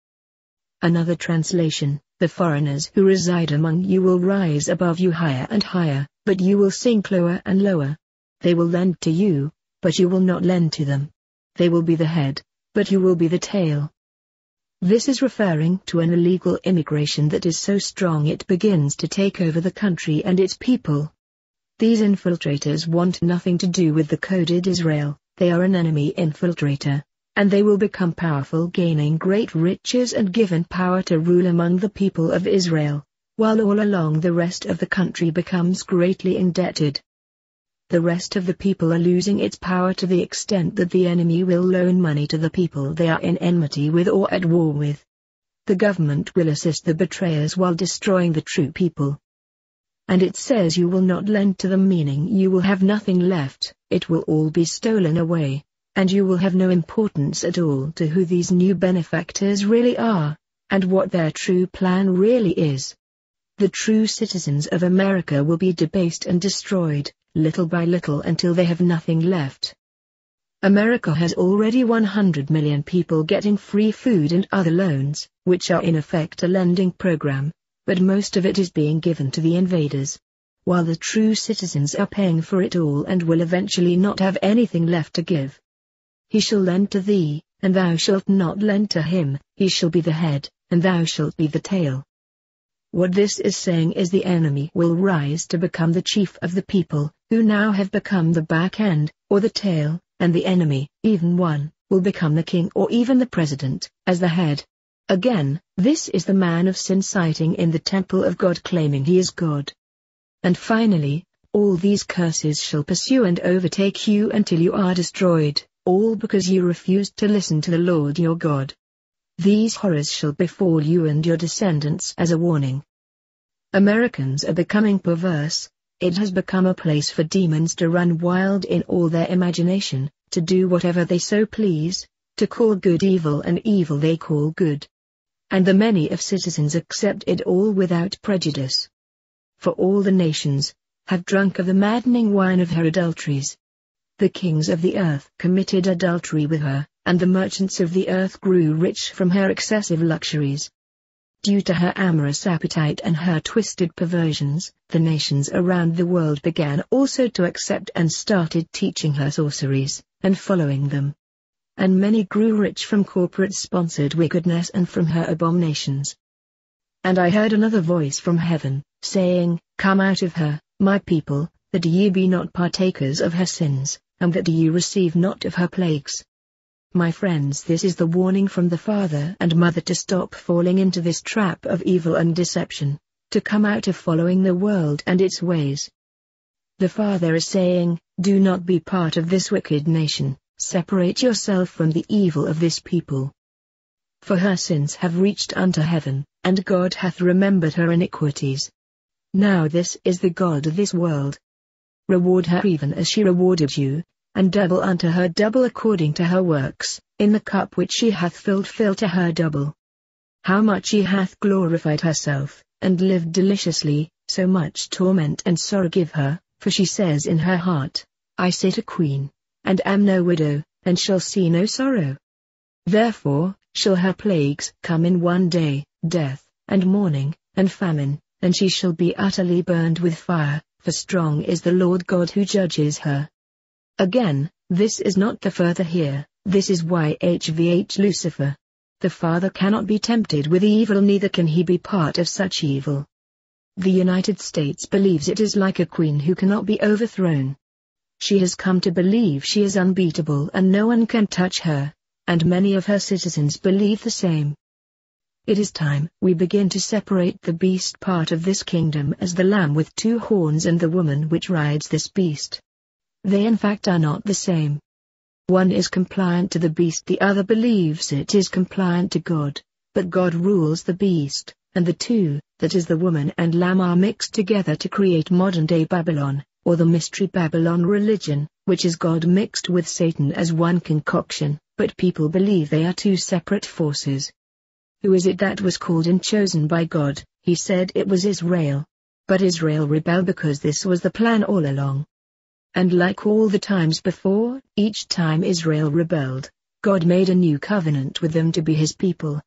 Another translation, the foreigners who reside among you will rise above you higher and higher, but you will sink lower and lower. They will lend to you, but you will not lend to them. They will be the head, but you will be the tail. This is referring to an illegal immigration that is so strong it begins to take over the country and its people. These infiltrators want nothing to do with the coded Israel, they are an enemy infiltrator, and they will become powerful, gaining great riches and given power to rule among the people of Israel, while all along the rest of the country becomes greatly indebted. The rest of the people are losing its power to the extent that the enemy will loan money to the people they are in enmity with or at war with. The government will assist the betrayers while destroying the true people. And it says you will not lend to them, meaning you will have nothing left, it will all be stolen away, and you will have no importance at all to who these new benefactors really are, and what their true plan really is. The true citizens of America will be debased and destroyed, little by little until they have nothing left. America has already 100 million people getting free food and other loans, which are in effect a lending program, but most of it is being given to the invaders, while the true citizens are paying for it all and will eventually not have anything left to give. He shall lend to thee, and thou shalt not lend to him, he shall be the head, and thou shalt be the tail. What this is saying is the enemy will rise to become the chief of the people, who now have become the back end, or the tail, and the enemy, even one, will become the king or even the president, as the head. Again, this is the man of sin sighting in the temple of God claiming he is God. And finally, all these curses shall pursue and overtake you until you are destroyed, all because you refused to listen to the Lord your God. These horrors shall befall you and your descendants as a warning. Americans are becoming perverse. It has become a place for demons to run wild in all their imagination, to do whatever they so please, to call good evil and evil they call good. And the many of citizens accept it all without prejudice. For all the nations, have drunk of the maddening wine of her adulteries. The kings of the earth committed adultery with her, and the merchants of the earth grew rich from her excessive luxuries. Due to her amorous appetite and her twisted perversions, the nations around the world began also to accept and started teaching her sorceries, and following them. And many grew rich from corporate-sponsored wickedness and from her abominations. And I heard another voice from heaven, saying, Come out of her, my people, that ye be not partakers of her sins, and that ye receive not of her plagues. My friends, this is the warning from the father and mother to stop falling into this trap of evil and deception, to come out of following the world and its ways. The father is saying, Do not be part of this wicked nation, separate yourself from the evil of this people. For her sins have reached unto heaven, and God hath remembered her iniquities. Now this is the God of this world. Reward her even as she rewarded you, and double unto her double according to her works, in the cup which she hath filled fill to her double. How much she hath glorified herself, and lived deliciously, so much torment and sorrow give her, for she says in her heart, I sit a queen, and am no widow, and shall see no sorrow. Therefore shall her plagues come in one day, death, and mourning, and famine, and she shall be utterly burned with fire, for strong is the Lord God who judges her. Again, this is not the further here, this is YHVH Lucifer. The father cannot be tempted with evil, neither can he be part of such evil. The United States believes it is like a queen who cannot be overthrown. She has come to believe she is unbeatable and no one can touch her, and many of her citizens believe the same. It is time we begin to separate the beast part of this kingdom as the lamb with two horns and the woman which rides this beast. They in fact are not the same. One is compliant to the beast, the other believes it is compliant to God, but God rules the beast, and the two, that is the woman and lamb, are mixed together to create modern-day Babylon, or the Mystery Babylon religion, which is God mixed with Satan as one concoction, but people believe they are two separate forces. Who is it that was called and chosen by God? He said it was Israel. But Israel rebelled because this was the plan all along. And like all the times before, each time Israel rebelled, God made a new covenant with them to be his people.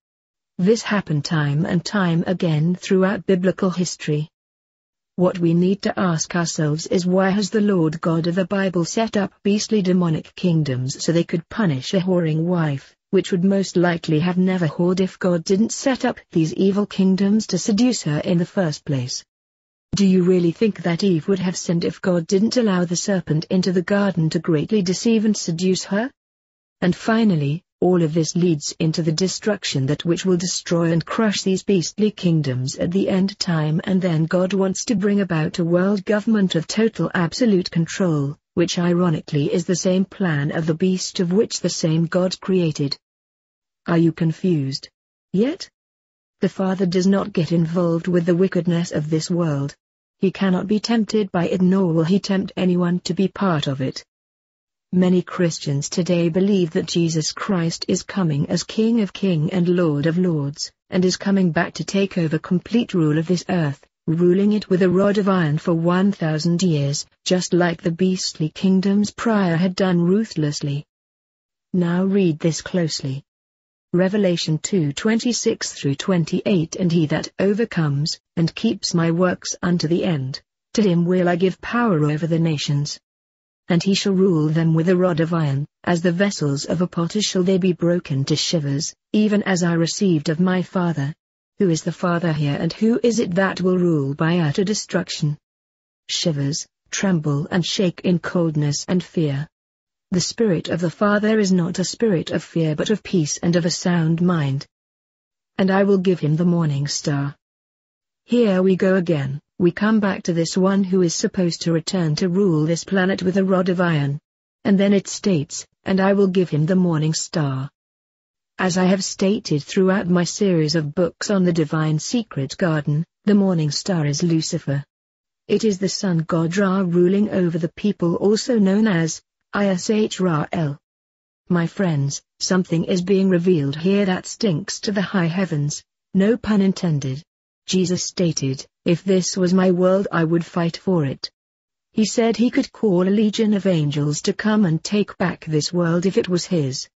This happened time and time again throughout biblical history. What we need to ask ourselves is, why has the Lord God of the Bible set up beastly demonic kingdoms so they could punish a whoring wife, which would most likely have never whored if God didn't set up these evil kingdoms to seduce her in the first place? Do you really think that Eve would have sinned if God didn't allow the serpent into the garden to greatly deceive and seduce her? And finally, all of this leads into the destruction that which will destroy and crush these beastly kingdoms at the end time, and then God wants to bring about a world government of total absolute control, which ironically is the same plan of the beast of which the same God created. Are you confused yet? The Father does not get involved with the wickedness of this world. He cannot be tempted by it, nor will he tempt anyone to be part of it. Many Christians today believe that Jesus Christ is coming as King of Kings and Lord of Lords, and is coming back to take over complete rule of this earth, ruling it with a rod of iron for 1,000 years, just like the beastly kingdoms prior had done ruthlessly. Now read this closely. Revelation 2:26-28 And he that overcomes, and keeps my works unto the end, to him will I give power over the nations. And he shall rule them with a rod of iron, as the vessels of a potter shall they be broken to shivers, even as I received of my Father. Who is the Father here, and who is it that will rule by utter destruction? Shivers, tremble and shake in coldness and fear. The Spirit of the Father is not a spirit of fear but of peace and of a sound mind. And I will give him the morning star. Here we go again, we come back to this one who is supposed to return to rule this planet with a rod of iron. And then it states, and I will give him the morning star. As I have stated throughout my series of books on the divine secret garden, the morning star is Lucifer. It is the sun god Ra ruling over the people, also known as Ish Ra-El. My friends, something is being revealed here that stinks to the high heavens, no pun intended. Jesus stated, if this was my world I would fight for it. He said he could call a legion of angels to come and take back this world if it was his.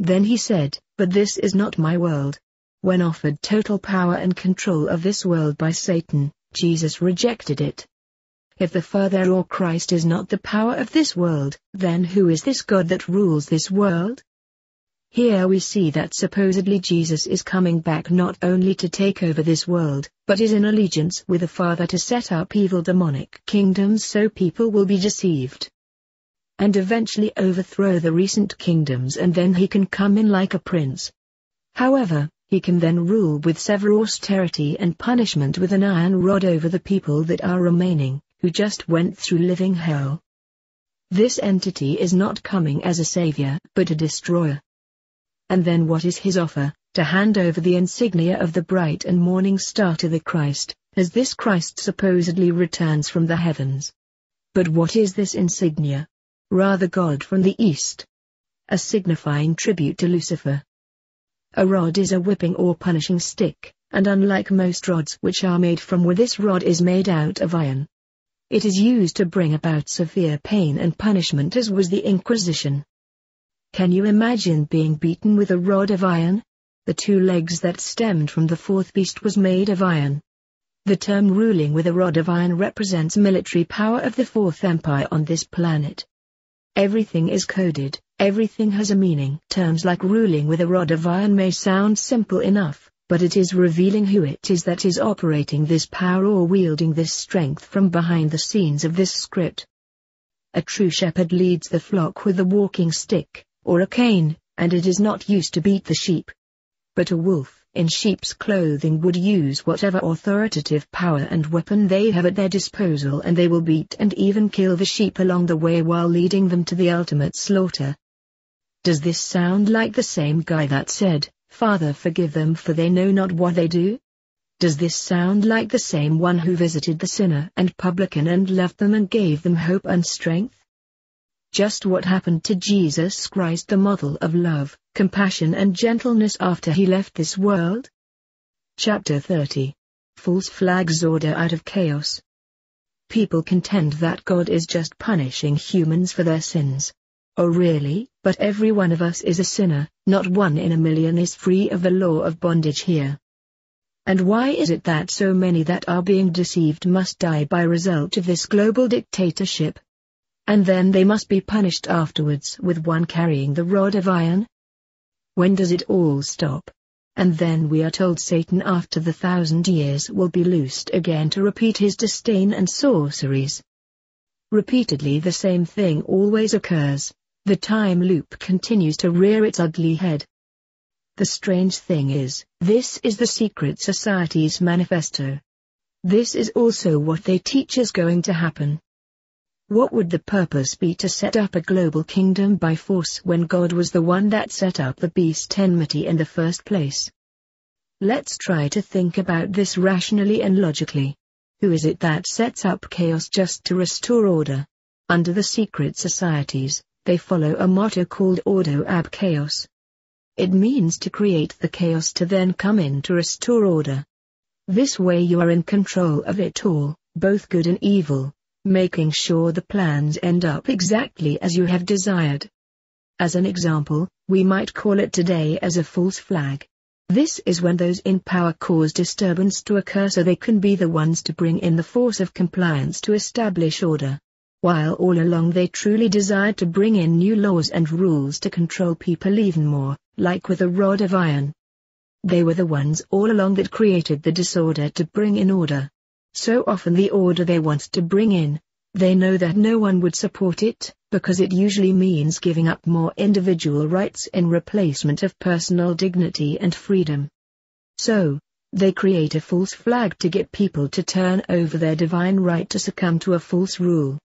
Then he said, "But this is not my world." When offered total power and control of this world by Satan, Jesus rejected it. If the Father or Christ is not the power of this world, then who is this God that rules this world? Here we see that supposedly Jesus is coming back not only to take over this world, but is in allegiance with the Father to set up evil demonic kingdoms so people will be deceived. And eventually overthrow the recent kingdoms, and then he can come in like a prince. However, he can then rule with severe austerity and punishment with an iron rod over the people that are remaining, who just went through living hell. This entity is not coming as a savior, but a destroyer. And then what is his offer? To hand over the insignia of the bright and morning star to the Christ, as this Christ supposedly returns from the heavens. But what is this insignia? Rather God from the east. A signifying tribute to Lucifer. A rod is a whipping or punishing stick, and unlike most rods which are made from wood, this rod is made out of iron. It is used to bring about severe pain and punishment, as was the Inquisition. Can you imagine being beaten with a rod of iron? The two legs that stemmed from the fourth beast was made of iron. The term ruling with a rod of iron represents military power of the fourth empire on this planet. Everything is coded, everything has a meaning. Terms like ruling with a rod of iron may sound simple enough, but it is revealing who it is that is operating this power or wielding this strength from behind the scenes of this script. A true shepherd leads the flock with a walking stick, or a cane, and it is not used to beat the sheep. But a wolf, in sheep's clothing, would use whatever authoritative power and weapon they have at their disposal, and they will beat and even kill the sheep along the way while leading them to the ultimate slaughter. Does this sound like the same guy that said, "Father, forgive them, for they know not what they do"? Does this sound like the same one who visited the sinner and publican and loved them and gave them hope and strength? Just what happened to Jesus Christ, the model of love, compassion and gentleness after he left this world? Chapter 30. False flags order out of chaos. People contend that God is just punishing humans for their sins. Oh really? But every one of us is a sinner, not 1 in a million is free of the law of bondage here. And why is it that so many that are being deceived must die by result of this global dictatorship? And then they must be punished afterwards with one carrying the rod of iron? When does it all stop? And then we are told Satan after the 1,000 years will be loosed again to repeat his disdain and sorceries. Repeatedly the same thing always occurs. The time loop continues to rear its ugly head. The strange thing is, this is the secret society's manifesto. This is also what they teach is going to happen. What would the purpose be to set up a global kingdom by force when God was the one that set up the beast enmity in the first place? Let's try to think about this rationally and logically. Who is it that sets up chaos just to restore order? Under the secret societies, they follow a motto called Ordo ab Chaos. It means to create the chaos to then come in to restore order. This way you are in control of it all, both good and evil, making sure the plans end up exactly as you have desired. As an example, we might call it today as a false flag. This is when those in power cause disturbance to occur so they can be the ones to bring in the force of compliance to establish order. While all along they truly desired to bring in new laws and rules to control people even more, like with a rod of iron. They were the ones all along that created the disorder to bring in order. So often the order they want to bring in, they know that no one would support it, because it usually means giving up more individual rights in replacement of personal dignity and freedom. So, they create a false flag to get people to turn over their divine right to succumb to a false rule.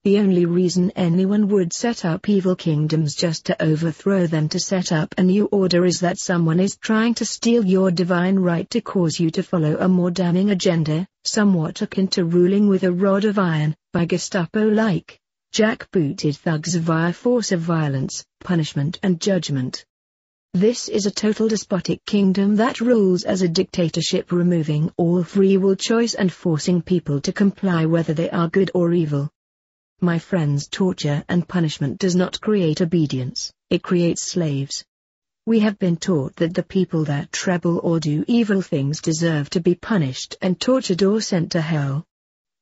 The only reason anyone would set up evil kingdoms just to overthrow them to set up a new order is that someone is trying to steal your divine right to cause you to follow a more damning agenda, somewhat akin to ruling with a rod of iron, by Gestapo-like, jackbooted thugs via force of violence, punishment and judgment. This is a total despotic kingdom that rules as a dictatorship, removing all free will choice and forcing people to comply whether they are good or evil. My friends, torture and punishment does not create obedience, it creates slaves. We have been taught that the people that trouble or do evil things deserve to be punished and tortured or sent to hell.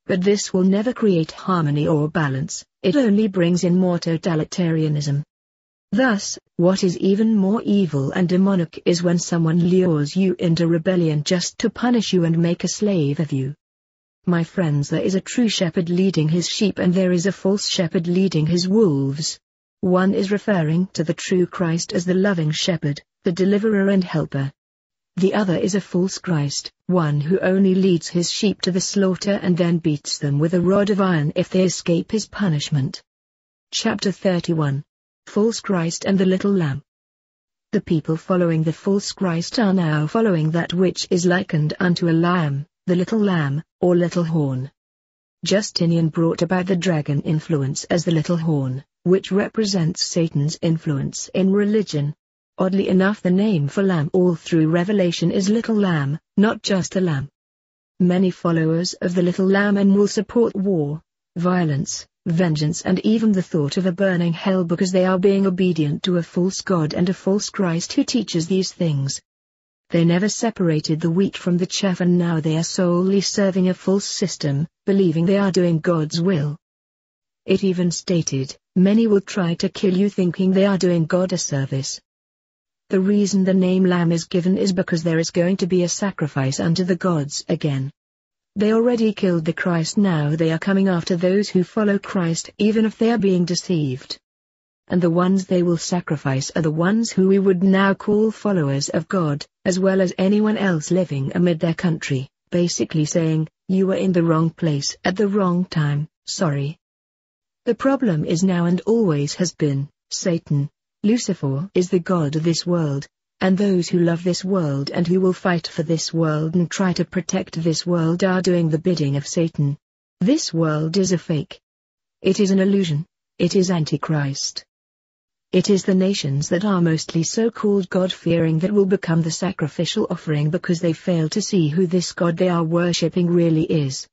But this will never create harmony or balance, it only brings in more totalitarianism. Thus, what is even more evil and demonic is when someone lures you into rebellion just to punish you and make a slave of you. My friends, there is a true shepherd leading his sheep and there is a false shepherd leading his wolves. One is referring to the true Christ as the loving shepherd, the deliverer and helper. The other is a false Christ, one who only leads his sheep to the slaughter and then beats them with a rod of iron if they escape his punishment. Chapter 31. False Christ and the Little Lamb. The people following the false Christ are now following that which is likened unto a lamb, the little lamb, or little horn. Justinian brought about the dragon influence as the little horn, which represents Satan's influence in religion. Oddly enough, the name for lamb all through Revelation is little lamb, not just a lamb. Many followers of the little lamb and will support war, violence, vengeance and even the thought of a burning hell because they are being obedient to a false god and a false Christ who teaches these things. They never separated the wheat from the chaff and now they are solely serving a false system, believing they are doing God's will. It even stated, many will try to kill you thinking they are doing God a service. The reason the name Lamb is given is because there is going to be a sacrifice unto the gods again. They already killed the Christ, now they are coming after those who follow Christ even if they are being deceived. And the ones they will sacrifice are the ones who we would now call followers of God, as well as anyone else living amid their country, basically saying, you were in the wrong place at the wrong time, sorry. The problem is now and always has been, Satan, Lucifer is the god of this world, and those who love this world and who will fight for this world and try to protect this world are doing the bidding of Satan. This world is a fake. It is an illusion. It is Antichrist. It is the nations that are mostly so-called God-fearing that will become the sacrificial offering because they fail to see who this God they are worshipping really is.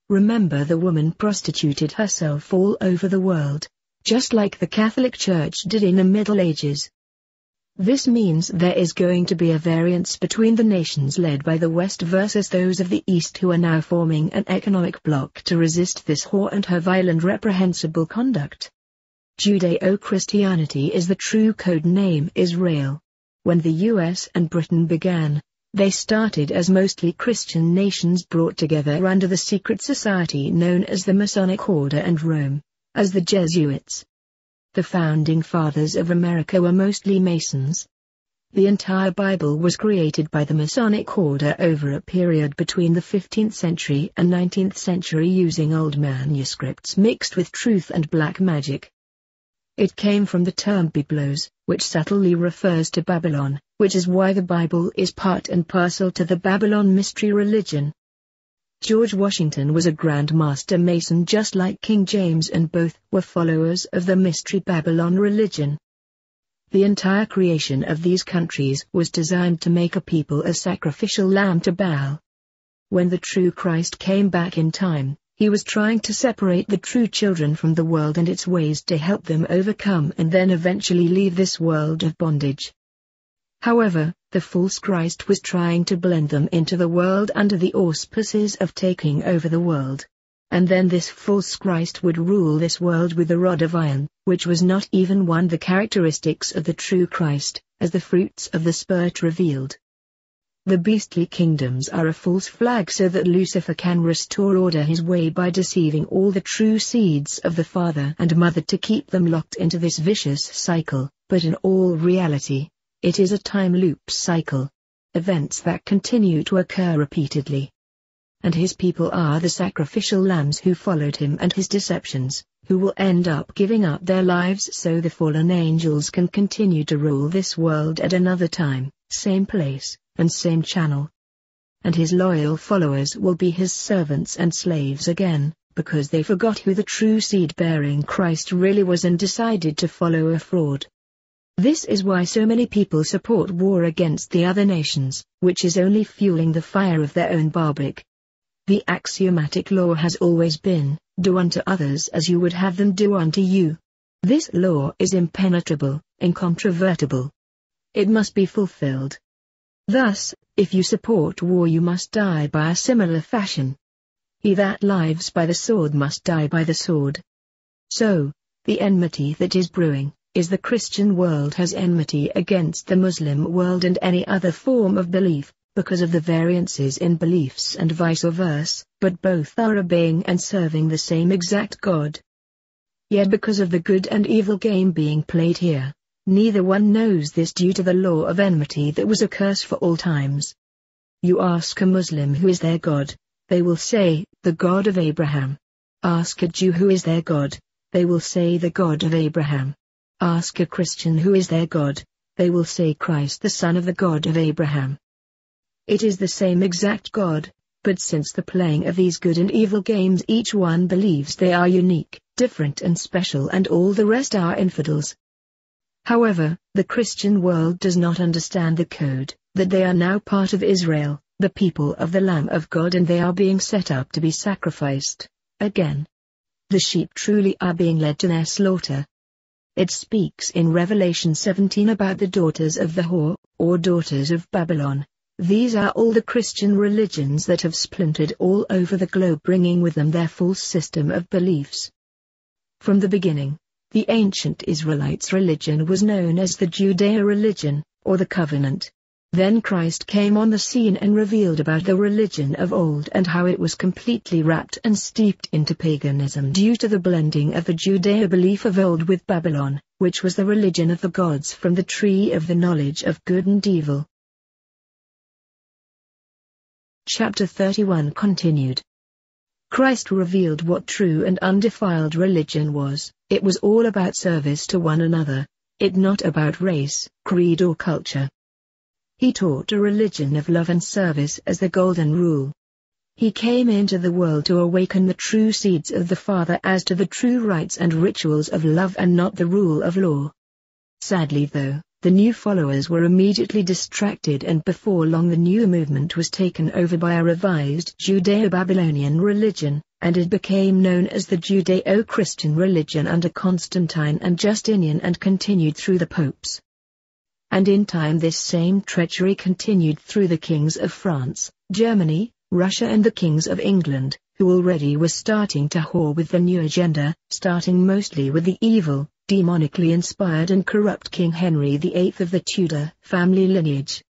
Remember, the woman prostituted herself all over the world, just like the Catholic Church did in the Middle Ages. This means there is going to be a variance between the nations led by the West versus those of the East who are now forming an economic bloc to resist this whore and her vile and reprehensible conduct. Judeo-Christianity is the true code name Israel. When the US and Britain began, they started as mostly Christian nations brought together under the secret society known as the Masonic Order, and Rome, as the Jesuits. The founding fathers of America were mostly Masons. The entire Bible was created by the Masonic Order over a period between the 15th century and 19th century using old manuscripts mixed with truth and black magic. It came from the term Biblos, which subtly refers to Babylon, which is why the Bible is part and parcel to the Babylon mystery religion. George Washington was a Grand Master Mason just like King James, and both were followers of the mystery Babylon religion. The entire creation of these countries was designed to make a people a sacrificial lamb to Baal. When the true Christ came back in time, he was trying to separate the true children from the world and its ways to help them overcome and then eventually leave this world of bondage. However, the false Christ was trying to blend them into the world under the auspices of taking over the world. And then this false Christ would rule this world with a rod of iron, which was not even one of the characteristics of the true Christ, as the fruits of the Spirit revealed. The beastly kingdoms are a false flag so that Lucifer can restore order his way by deceiving all the true seeds of the father and mother to keep them locked into this vicious cycle, but in all reality, it is a time loop cycle. Events that continue to occur repeatedly. And his people are the sacrificial lambs who followed him and his deceptions, who will end up giving up their lives so the fallen angels can continue to rule this world at another time, same place, and same channel. And his loyal followers will be his servants and slaves again, because they forgot who the true seed-bearing Christ really was and decided to follow a fraud. This is why so many people support war against the other nations, which is only fueling the fire of their own barbaric. The axiomatic law has always been, do unto others as you would have them do unto you. This law is impenetrable, incontrovertible. It must be fulfilled. Thus, if you support war you must die by a similar fashion. He that lives by the sword must die by the sword. So, the enmity that is brewing, is the Christian world has enmity against the Muslim world and any other form of belief, because of the variances in beliefs and vice versa, but both are obeying and serving the same exact God. Yet because of the good and evil game being played here, neither one knows this due to the law of enmity that was a curse for all times. You ask a Muslim who is their God, they will say, the God of Abraham. Ask a Jew who is their God, they will say the God of Abraham. Ask a Christian who is their God, they will say Christ the Son of the God of Abraham. It is the same exact God, but since the playing of these good and evil games each one believes they are unique, different and special and all the rest are infidels. However, the Christian world does not understand the code, that they are now part of Israel, the people of the Lamb of God and they are being set up to be sacrificed, again. The sheep truly are being led to their slaughter. It speaks in Revelation 17 about the daughters of the whore, or daughters of Babylon. These are all the Christian religions that have splintered all over the globe bringing with them their false system of beliefs. From the beginning, the ancient Israelites' religion was known as the Judea religion, or the covenant. Then Christ came on the scene and revealed about the religion of old and how it was completely wrapped and steeped into paganism due to the blending of the Judea belief of old with Babylon, which was the religion of the gods from the tree of the knowledge of good and evil. Chapter 31 continued. Christ revealed what true and undefiled religion was. It was all about service to one another, it not about race, creed or culture. He taught a religion of love and service as the golden rule. He came into the world to awaken the true seeds of the Father as to the true rites and rituals of love and not the rule of law. Sadly though, the new followers were immediately distracted and before long the new movement was taken over by a revised Judeo-Babylonian religion, and it became known as the Judeo-Christian religion under Constantine and Justinian and continued through the popes. And in time this same treachery continued through the kings of France, Germany, Russia and the kings of England, who already were starting to whore with the new agenda, starting mostly with the evil, demonically inspired and corrupt King Henry VIII of the Tudor family lineage.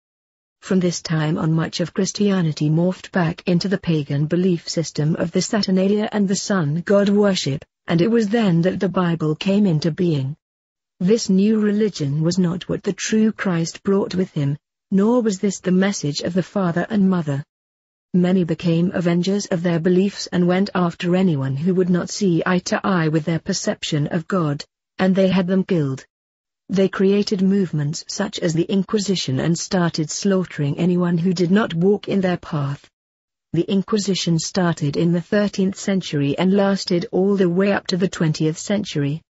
From this time on much of Christianity morphed back into the pagan belief system of the Saturnalia and the sun god worship, and it was then that the Bible came into being. This new religion was not what the true Christ brought with him, nor was this the message of the Father and Mother. Many became avengers of their beliefs and went after anyone who would not see eye to eye with their perception of God, and they had them killed. They created movements such as the Inquisition and started slaughtering anyone who did not walk in their path. The Inquisition started in the 13th century and lasted all the way up to the 20th century.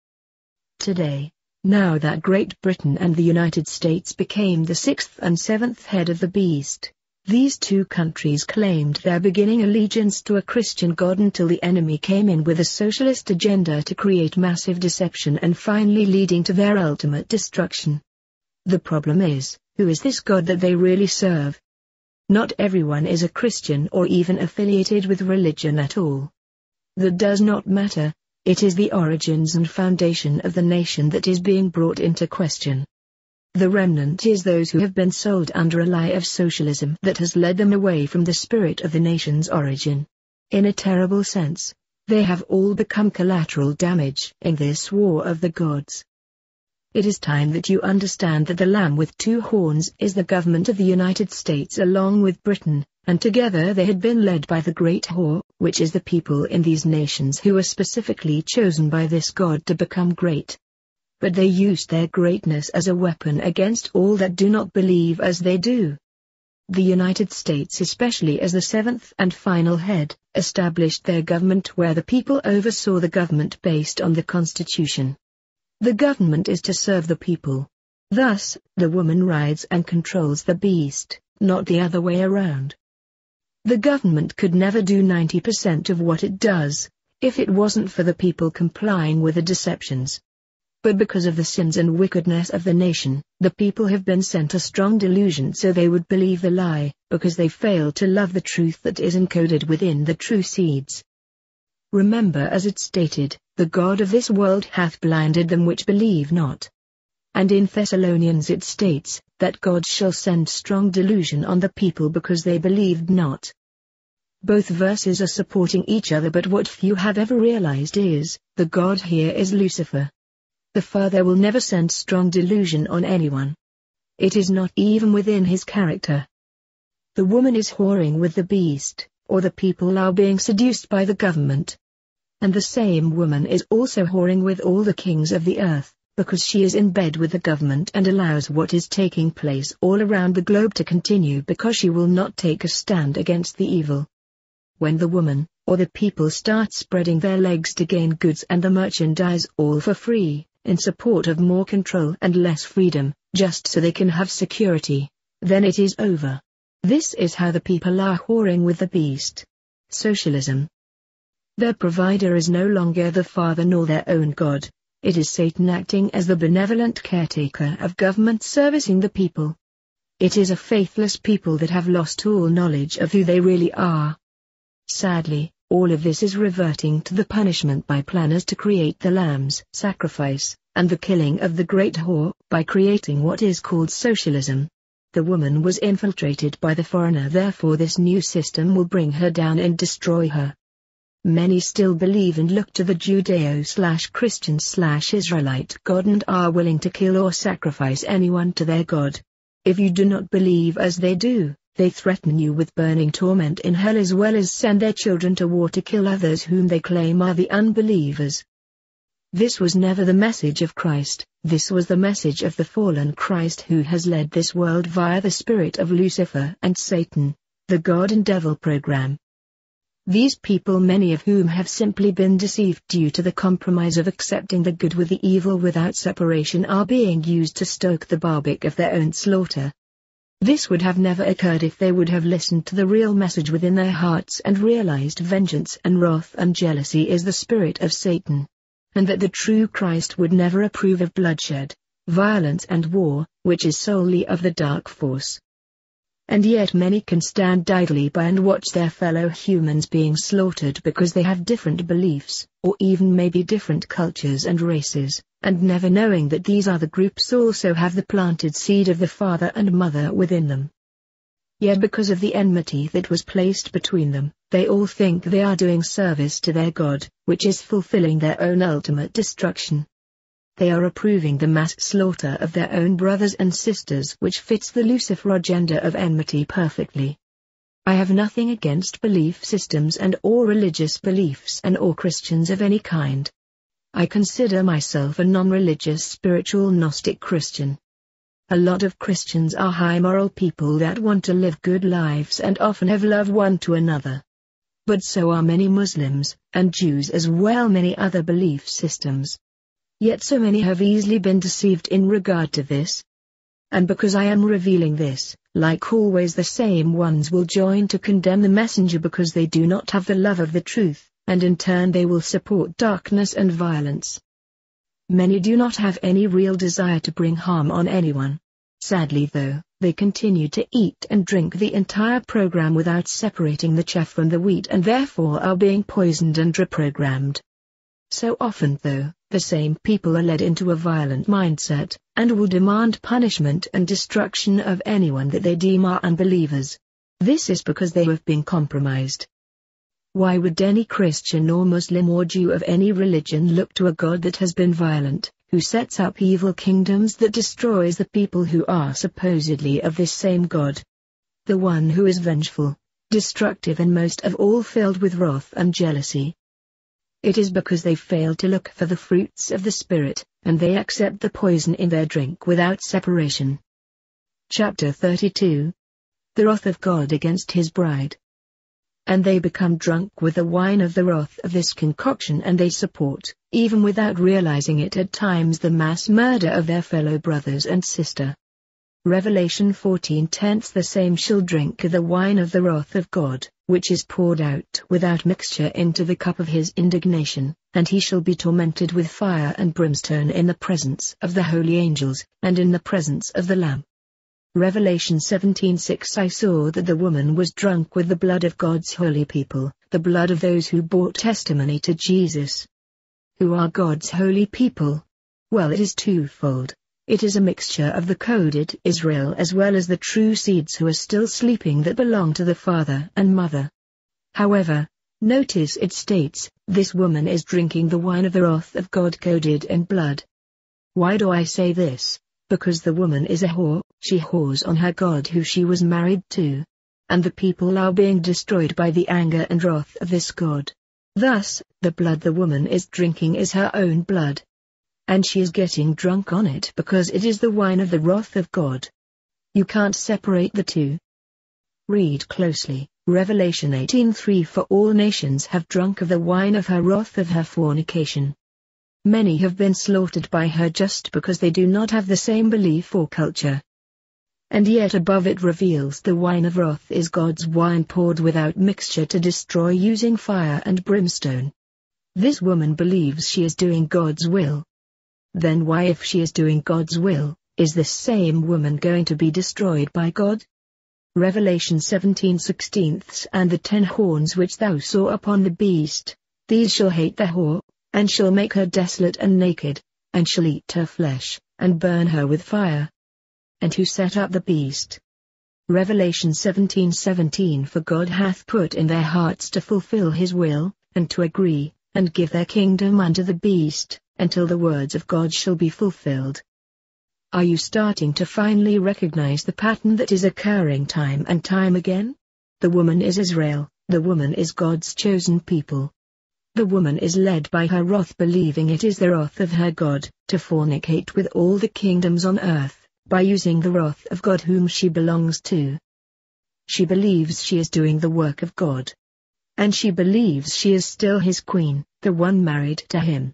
Today, now that Great Britain and the United States became the sixth and seventh head of the beast, these two countries claimed their beginning allegiance to a Christian God until the enemy came in with a socialist agenda to create massive deception and finally leading to their ultimate destruction. The problem is, who is this God that they really serve? Not everyone is a Christian or even affiliated with religion at all. That does not matter. It is the origins and foundation of the nation that is being brought into question. The remnant is those who have been sold under a lie of socialism that has led them away from the spirit of the nation's origin. In a terrible sense, they have all become collateral damage in this war of the gods. It is time that you understand that the Lamb with two horns is the government of the United States along with Britain, and together they had been led by the great whore, which is the people in these nations who are specifically chosen by this God to become great. But they used their greatness as a weapon against all that do not believe as they do. The United States, especially as the seventh and final head, established their government where the people oversaw the government based on the Constitution. The government is to serve the people. Thus, the woman rides and controls the beast, not the other way around. The government could never do 90% of what it does, if it wasn't for the people complying with the deceptions. But because of the sins and wickedness of the nation, the people have been sent a strong delusion so they would believe the lie, because they fail to love the truth that is encoded within the true seeds. Remember, as it stated, the God of this world hath blinded them which believe not. And in Thessalonians it states, that God shall send strong delusion on the people because they believed not. Both verses are supporting each other, but what few have ever realized is, the God here is Lucifer. The Father will never send strong delusion on anyone. It is not even within his character. The woman is whoring with the beast, or the people are being seduced by the government. And the same woman is also whoring with all the kings of the earth, because she is in bed with the government and allows what is taking place all around the globe to continue because she will not take a stand against the evil. When the woman, or the people start spreading their legs to gain goods and the merchandise all for free, in support of more control and less freedom, just so they can have security, then it is over. This is how the people are whoring with the beast. Socialism. Their provider is no longer the Father nor their own God. It is Satan acting as the benevolent caretaker of government servicing the people. It is a faithless people that have lost all knowledge of who they really are. Sadly, all of this is reverting to the punishment by planners to create the lamb's sacrifice, and the killing of the great whore, by creating what is called socialism. The woman was infiltrated by the foreigner, therefore this new system will bring her down and destroy her. Many still believe and look to the Judeo-Christian-Israelite God and are willing to kill or sacrifice anyone to their God. If you do not believe as they do, they threaten you with burning torment in hell, as well as send their children to war to kill others whom they claim are the unbelievers. This was never the message of Christ. This was the message of the fallen Christ, who has led this world via the spirit of Lucifer and Satan, the God and Devil program. These people, many of whom have simply been deceived due to the compromise of accepting the good with the evil without separation, are being used to stoke the barbecue of their own slaughter. This would have never occurred if they would have listened to the real message within their hearts and realized vengeance and wrath and jealousy is the spirit of Satan, and that the true Christ would never approve of bloodshed, violence and war, which is solely of the dark force. And yet many can stand idly by and watch their fellow humans being slaughtered because they have different beliefs, or even maybe different cultures and races, and never knowing that these other groups also have the planted seed of the father and mother within them. Yet because of the enmity that was placed between them, they all think they are doing service to their God, which is fulfilling their own ultimate destruction. They are approving the mass slaughter of their own brothers and sisters, which fits the Lucifer agenda of enmity perfectly. I have nothing against belief systems and or religious beliefs and or Christians of any kind. I consider myself a non-religious spiritual Gnostic Christian. A lot of Christians are high moral people that want to live good lives and often have love one to another. But so are many Muslims, and Jews as well, many other belief systems. Yet so many have easily been deceived in regard to this. And because I am revealing this, like always the same ones will join to condemn the messenger because they do not have the love of the truth, and in turn they will support darkness and violence. Many do not have any real desire to bring harm on anyone. Sadly though, they continue to eat and drink the entire program without separating the chaff from the wheat, and therefore are being poisoned and reprogrammed. So often though, the same people are led into a violent mindset, and will demand punishment and destruction of anyone that they deem are unbelievers. This is because they have been compromised. Why would any Christian or Muslim or Jew of any religion look to a God that has been violent, who sets up evil kingdoms that destroys the people who are supposedly of this same God? The one who is vengeful, destructive and most of all filled with wrath and jealousy. It is because they fail to look for the fruits of the Spirit, and they accept the poison in their drink without separation. Chapter 32. The wrath of God against his bride. And they become drunk with the wine of the wrath of this concoction, and they support, even without realizing it at times, the mass murder of their fellow brothers and sister. Revelation 14:10 The same shall drink of the wine of the wrath of God, which is poured out without mixture into the cup of his indignation, and he shall be tormented with fire and brimstone in the presence of the holy angels, and in the presence of the Lamb. Revelation 17:6 I saw that the woman was drunk with the blood of God's holy people, the blood of those who bore testimony to Jesus. Who are God's holy people? Well, it is twofold. It is a mixture of the coded Israel as well as the true seeds who are still sleeping that belong to the father and mother. However, notice it states, this woman is drinking the wine of the wrath of God coded in blood. Why do I say this? Because the woman is a whore, she whores on her God who she was married to. And the people are being destroyed by the anger and wrath of this God. Thus, the blood the woman is drinking is her own blood. And she is getting drunk on it because it is the wine of the wrath of God. You can't separate the two. Read closely, Revelation 18:3 For all nations have drunk of the wine of her wrath of her fornication. Many have been slaughtered by her just because they do not have the same belief or culture. And yet above it reveals the wine of wrath is God's wine poured without mixture to destroy using fire and brimstone. This woman believes she is doing God's will. Then why, if she is doing God's will, is this same woman going to be destroyed by God? Revelation 17:16 And the 10 horns which thou saw upon the beast, these shall hate the whore, and shall make her desolate and naked, and shall eat her flesh, and burn her with fire. And who set up the beast? Revelation 17:17 For God hath put in their hearts to fulfill his will, and to agree, and give their kingdom unto the beast, until the words of God shall be fulfilled. Are you starting to finally recognize the pattern that is occurring time and time again? The woman is Israel, the woman is God's chosen people. The woman is led by her wrath, believing it is the wrath of her God, to fornicate with all the kingdoms on earth, by using the wrath of God whom she belongs to. She believes she is doing the work of God. And she believes she is still his queen, the one married to him.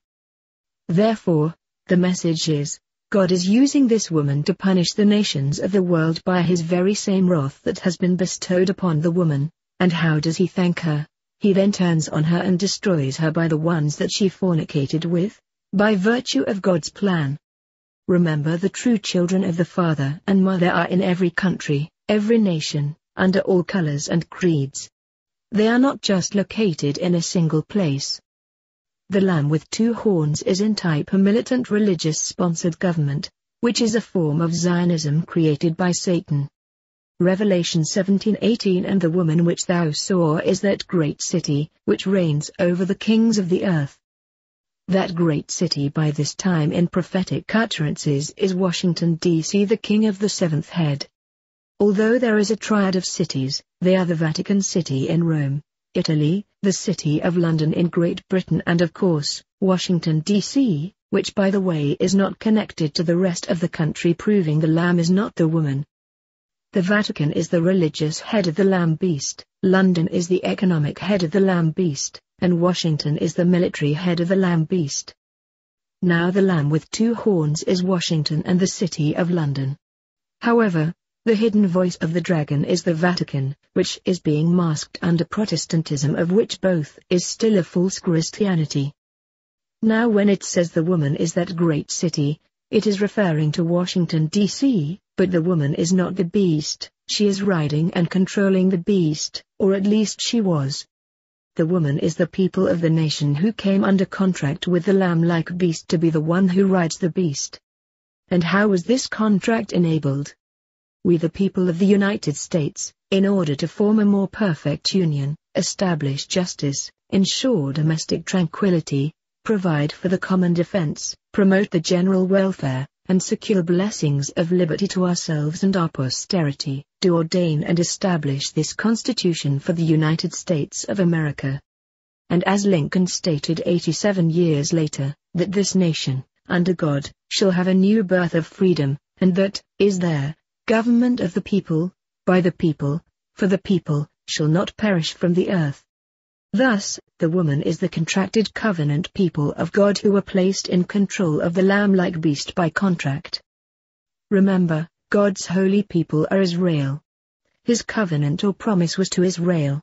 Therefore, the message is, God is using this woman to punish the nations of the world by his very same wrath that has been bestowed upon the woman. And how does he thank her? He then turns on her and destroys her by the ones that she fornicated with, by virtue of God's plan. Remember, the true children of the Father and Mother are in every country, every nation, under all colors and creeds. They are not just located in a single place. The lamb with 2 horns is in type a militant religious-sponsored government, which is a form of Zionism created by Satan. Revelation 17:18 And the woman which thou saw is that great city, which reigns over the kings of the earth. That great city by this time in prophetic utterances is Washington, D.C., the king of the 7th head. Although there is a triad of cities, they are the Vatican City in Rome, Italy, the City of London in Great Britain, and of course, Washington, D.C., which by the way is not connected to the rest of the country, proving the lamb is not the woman. The Vatican is the religious head of the lamb beast, London is the economic head of the lamb beast, and Washington is the military head of the lamb beast. Now the lamb with 2 horns is Washington and the City of London. However, the hidden voice of the dragon is the Vatican, which is being masked under Protestantism, of which both is still a false Christianity. Now when it says the woman is that great city, it is referring to Washington, D.C., but the woman is not the beast, she is riding and controlling the beast, or at least she was. The woman is the people of the nation who came under contract with the lamb-like beast to be the one who rides the beast. And how was this contract enabled? We, the people of the United States, in order to form a more perfect union, establish justice, ensure domestic tranquility, provide for the common defense, promote the general welfare, and secure blessings of liberty to ourselves and our posterity, do ordain and establish this Constitution for the United States of America. And as Lincoln stated 87 years later, that this nation, under God, shall have a new birth of freedom, and that, is there, government of the people, by the people, for the people, shall not perish from the earth. Thus, the woman is the contracted covenant people of God who were placed in control of the lamb-like beast by contract. Remember, God's holy people are Israel. His covenant or promise was to Israel.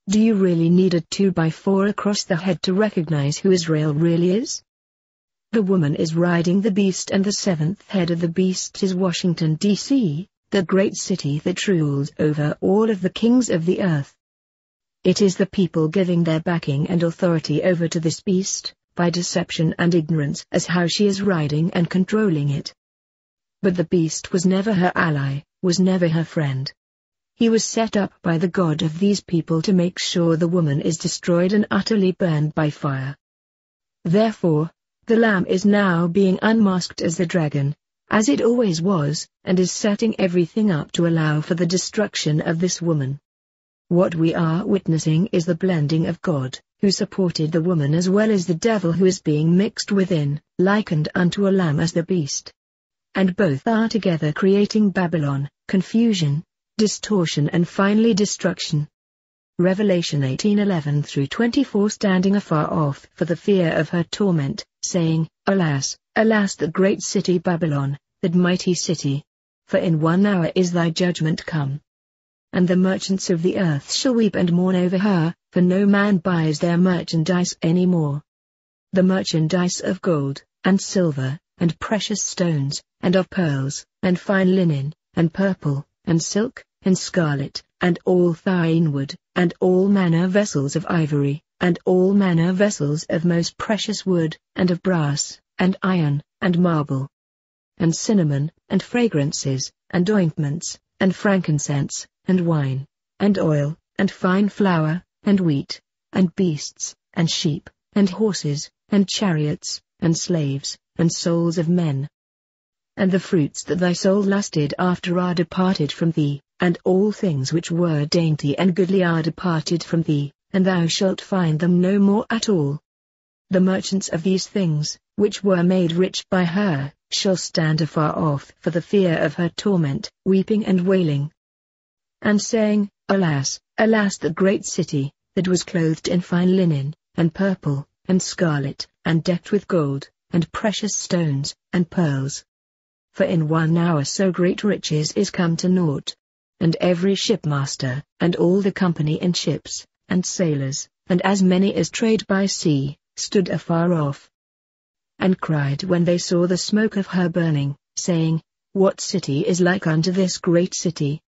Do you really need a 2x4 across the head to recognize who Israel really is? The woman is riding the beast, and the seventh head of the beast is Washington, D.C., the great city that rules over all of the kings of the earth. It is the people giving their backing and authority over to this beast, by deception and ignorance, as how she is riding and controlling it. But the beast was never her ally, was never her friend. He was set up by the God of these people to make sure the woman is destroyed and utterly burned by fire. Therefore, the Lamb is now being unmasked as the dragon, as it always was, and is setting everything up to allow for the destruction of this woman. What we are witnessing is the blending of God, who supported the woman, as well as the devil who is being mixed within, likened unto a lamb as the beast. And both are together creating Babylon, confusion, distortion, and finally destruction. Revelation 18:11-24. Standing afar off for the fear of her torment, saying, Alas, alas, the great city Babylon, that mighty city! For in 1 hour is thy judgment come. And the merchants of the earth shall weep and mourn over her, for no man buys their merchandise any more. The merchandise of gold, and silver, and precious stones, and of pearls, and fine linen, and purple, and silk, and scarlet, and all fine wood, and all manner vessels of ivory, and all manner vessels of most precious wood, and of brass, and iron, and marble, and cinnamon, and fragrances, and ointments, and frankincense, and wine, and oil, and fine flour, and wheat, and beasts, and sheep, and horses, and chariots, and slaves, and souls of men. And the fruits that thy soul lusted after are departed from thee, and all things which were dainty and goodly are departed from thee, and thou shalt find them no more at all. The merchants of these things, which were made rich by her, shall stand afar off for the fear of her torment, weeping and wailing, and saying, Alas, alas, the great city, that was clothed in fine linen, and purple, and scarlet, and decked with gold, and precious stones, and pearls. For in 1 hour so great riches is come to naught. And every shipmaster, and all the company in ships, and sailors, and as many as trade by sea, stood afar off, and cried when they saw the smoke of her burning, saying, What city is like unto this great city?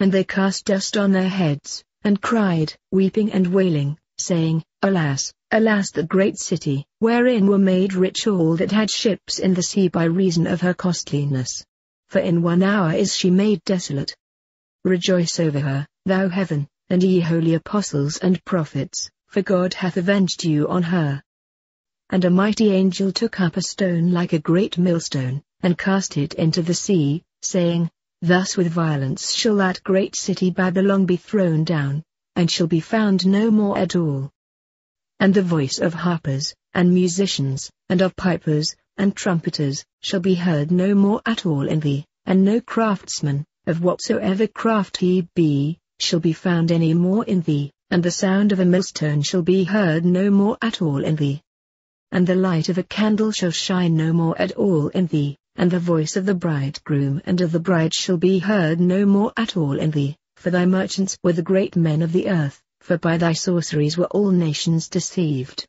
And they cast dust on their heads, and cried, weeping and wailing, saying, Alas, alas, the great city, wherein were made rich all that had ships in the sea by reason of her costliness. For in 1 hour is she made desolate. Rejoice over her, thou heaven, and ye holy apostles and prophets, for God hath avenged you on her. And a mighty angel took up a stone like a great millstone, and cast it into the sea, saying, Thus with violence shall that great city Babylon be thrown down, and shall be found no more at all. And the voice of harpers, and musicians, and of pipers, and trumpeters, shall be heard no more at all in thee, and no craftsman, of whatsoever craft he be, shall be found any more in thee, and the sound of a millstone shall be heard no more at all in thee. And the light of a candle shall shine no more at all in thee, and the voice of the bridegroom and of the bride shall be heard no more at all in thee, for thy merchants were the great men of the earth, for by thy sorceries were all nations deceived.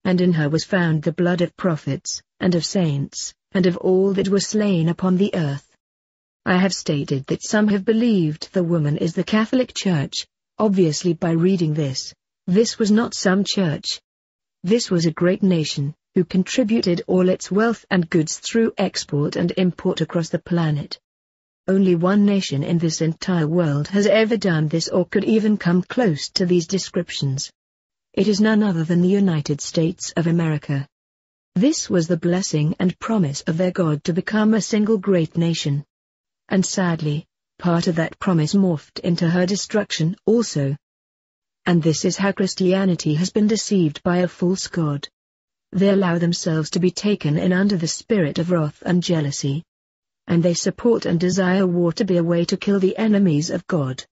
And in her was found the blood of prophets, and of saints, and of all that were slain upon the earth. I have stated that some have believed the woman is the Catholic Church. Obviously by reading this was not some church. This was a great nation, who contributed all its wealth and goods through export and import across the planet. Only one nation in this entire world has ever done this or could even come close to these descriptions. It is none other than the United States of America. This was the blessing and promise of their God to become a single great nation. And sadly, part of that promise morphed into her destruction also. And this is how Christianity has been deceived by a false god. They allow themselves to be taken in under the spirit of wrath and jealousy. And they support and desire war to be a way to kill the enemies of God.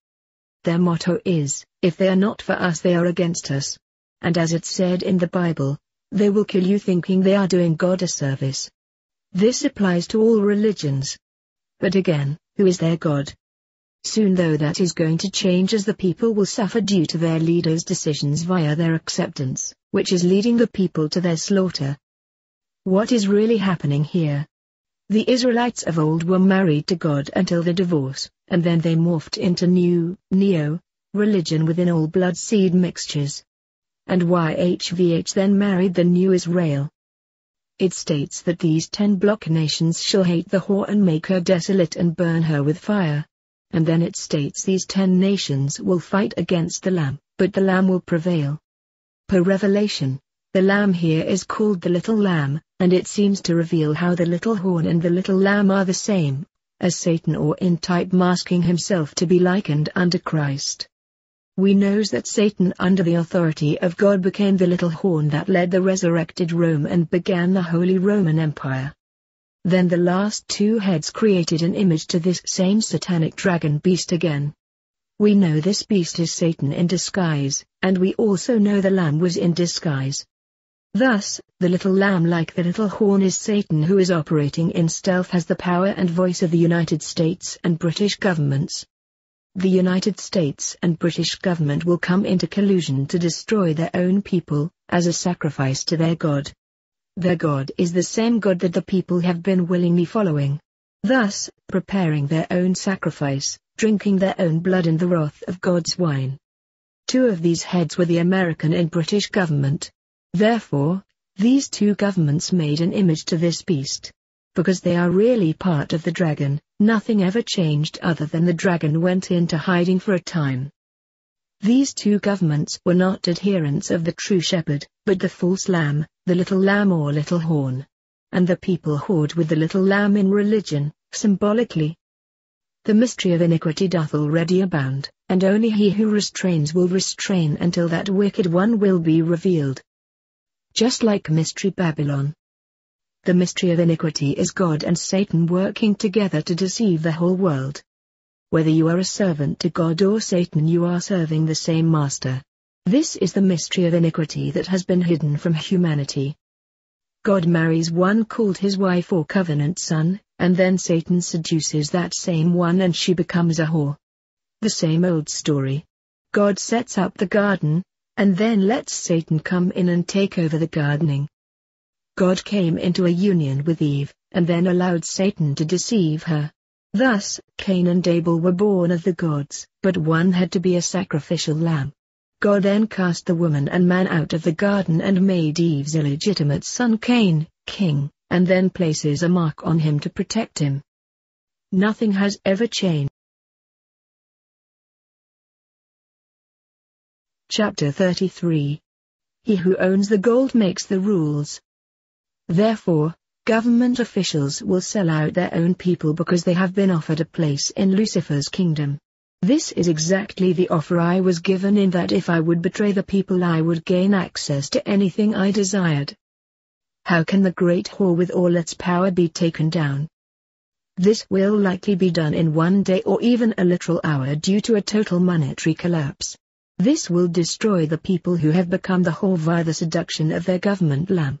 Their motto is, If they are not for us, they are against us. And as it said in the Bible, they will kill you thinking they are doing God a service. This applies to all religions. But again, who is their God? Soon though that is going to change, as the people will suffer due to their leaders' decisions via their acceptance, which is leading the people to their slaughter. What is really happening here? The Israelites of old were married to God until the divorce, and then they morphed into new, neo-religion within all blood seed mixtures. And YHVH then married the new Israel. It states that these 10 block nations shall hate the whore and make her desolate and burn her with fire. And then it states these 10 nations will fight against the Lamb, but the Lamb will prevail. Per Revelation, the Lamb here is called the Little Lamb, and it seems to reveal how the little horn and the little lamb are the same, as Satan or in type masking himself to be likened unto Christ. We knows that Satan under the authority of God became the little horn that led the resurrected Rome and began the Holy Roman Empire. Then the last 2 heads created an image to this same satanic dragon beast again. We know this beast is Satan in disguise, and we also know the lamb was in disguise. Thus, the little lamb like the little horn is Satan, who is operating in stealth, has the power and voice of the United States and British governments. The United States and British government will come into collusion to destroy their own people, as a sacrifice to their God. Their God is the same God that the people have been willingly following. Thus, preparing their own sacrifice, drinking their own blood and the wrath of God's wine. 2 of these heads were the American and British government. Therefore, these 2 governments made an image to this beast. Because they are really part of the dragon, nothing ever changed other than the dragon went into hiding for a time. These 2 governments were not adherents of the true shepherd, but the false lamb, the little lamb or little horn. And the people whored with the little lamb in religion, symbolically. The mystery of iniquity doth already abound, and only he who restrains will restrain until that wicked one will be revealed. Just like Mystery Babylon. The mystery of iniquity is God and Satan working together to deceive the whole world. Whether you are a servant to God or Satan, you are serving the same master. This is the mystery of iniquity that has been hidden from humanity. God marries one called his wife or covenant son, and then Satan seduces that same one and she becomes a whore. The same old story. God sets up the garden, and then lets Satan come in and take over the gardening. God came into a union with Eve, and then allowed Satan to deceive her. Thus, Cain and Abel were born of the gods, but one had to be a sacrificial lamb. God then cast the woman and man out of the garden and made Eve's illegitimate son Cain, king, and then places a mark on him to protect him. Nothing has ever changed. Chapter 33. He who owns the gold makes the rules. Therefore, government officials will sell out their own people because they have been offered a place in Lucifer's kingdom. This is exactly the offer I was given, in that if I would betray the people I would gain access to anything I desired. How can the great whore with all its power be taken down? This will likely be done in one day or even a literal hour due to a total monetary collapse. This will destroy the people who have become the whore via the seduction of their government lamb.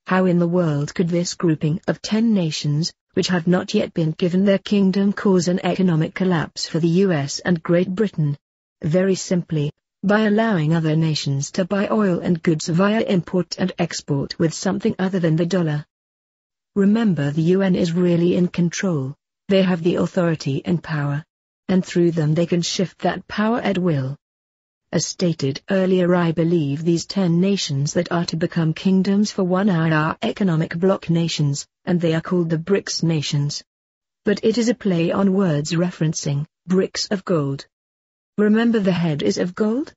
How in the world could this grouping of 10 nations, which have not yet been given their kingdom, cause an economic collapse for the US and Great Britain? Very simply, by allowing other nations to buy oil and goods via import and export with something other than the dollar. Remember, the UN is really in control. They have the authority and power. And through them they can shift that power at will. As stated earlier, I believe these 10 nations that are to become kingdoms for 1 hour are economic bloc nations, and they are called the BRICS nations. But it is a play on words referencing bricks of gold. Remember, the head is of gold?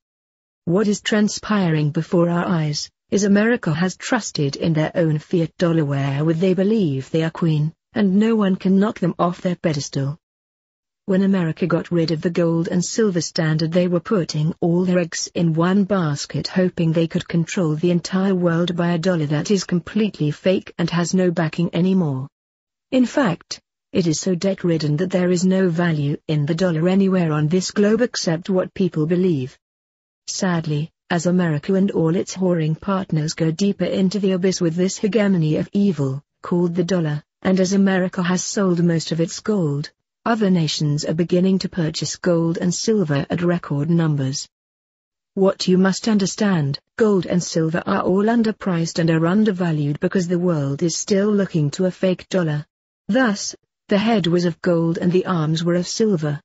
What is transpiring before our eyes is America has trusted in their own fiat dollar wherewith they believe they are queen, and no one can knock them off their pedestal. When America got rid of the gold and silver standard, they were putting all their eggs in one basket, hoping they could control the entire world by a dollar that is completely fake and has no backing anymore. In fact, It is so debt-ridden that there is no value in the dollar anywhere on this globe except what people believe. Sadly, as America and all its whoring partners go deeper into the abyss with this hegemony of evil, called the dollar, and as America has sold most of its gold, other nations are beginning to purchase gold and silver at record numbers. What you must understand, gold and silver are all underpriced and are undervalued because the world is still looking to a fake dollar. Thus, the head was of gold and the arms were of silver.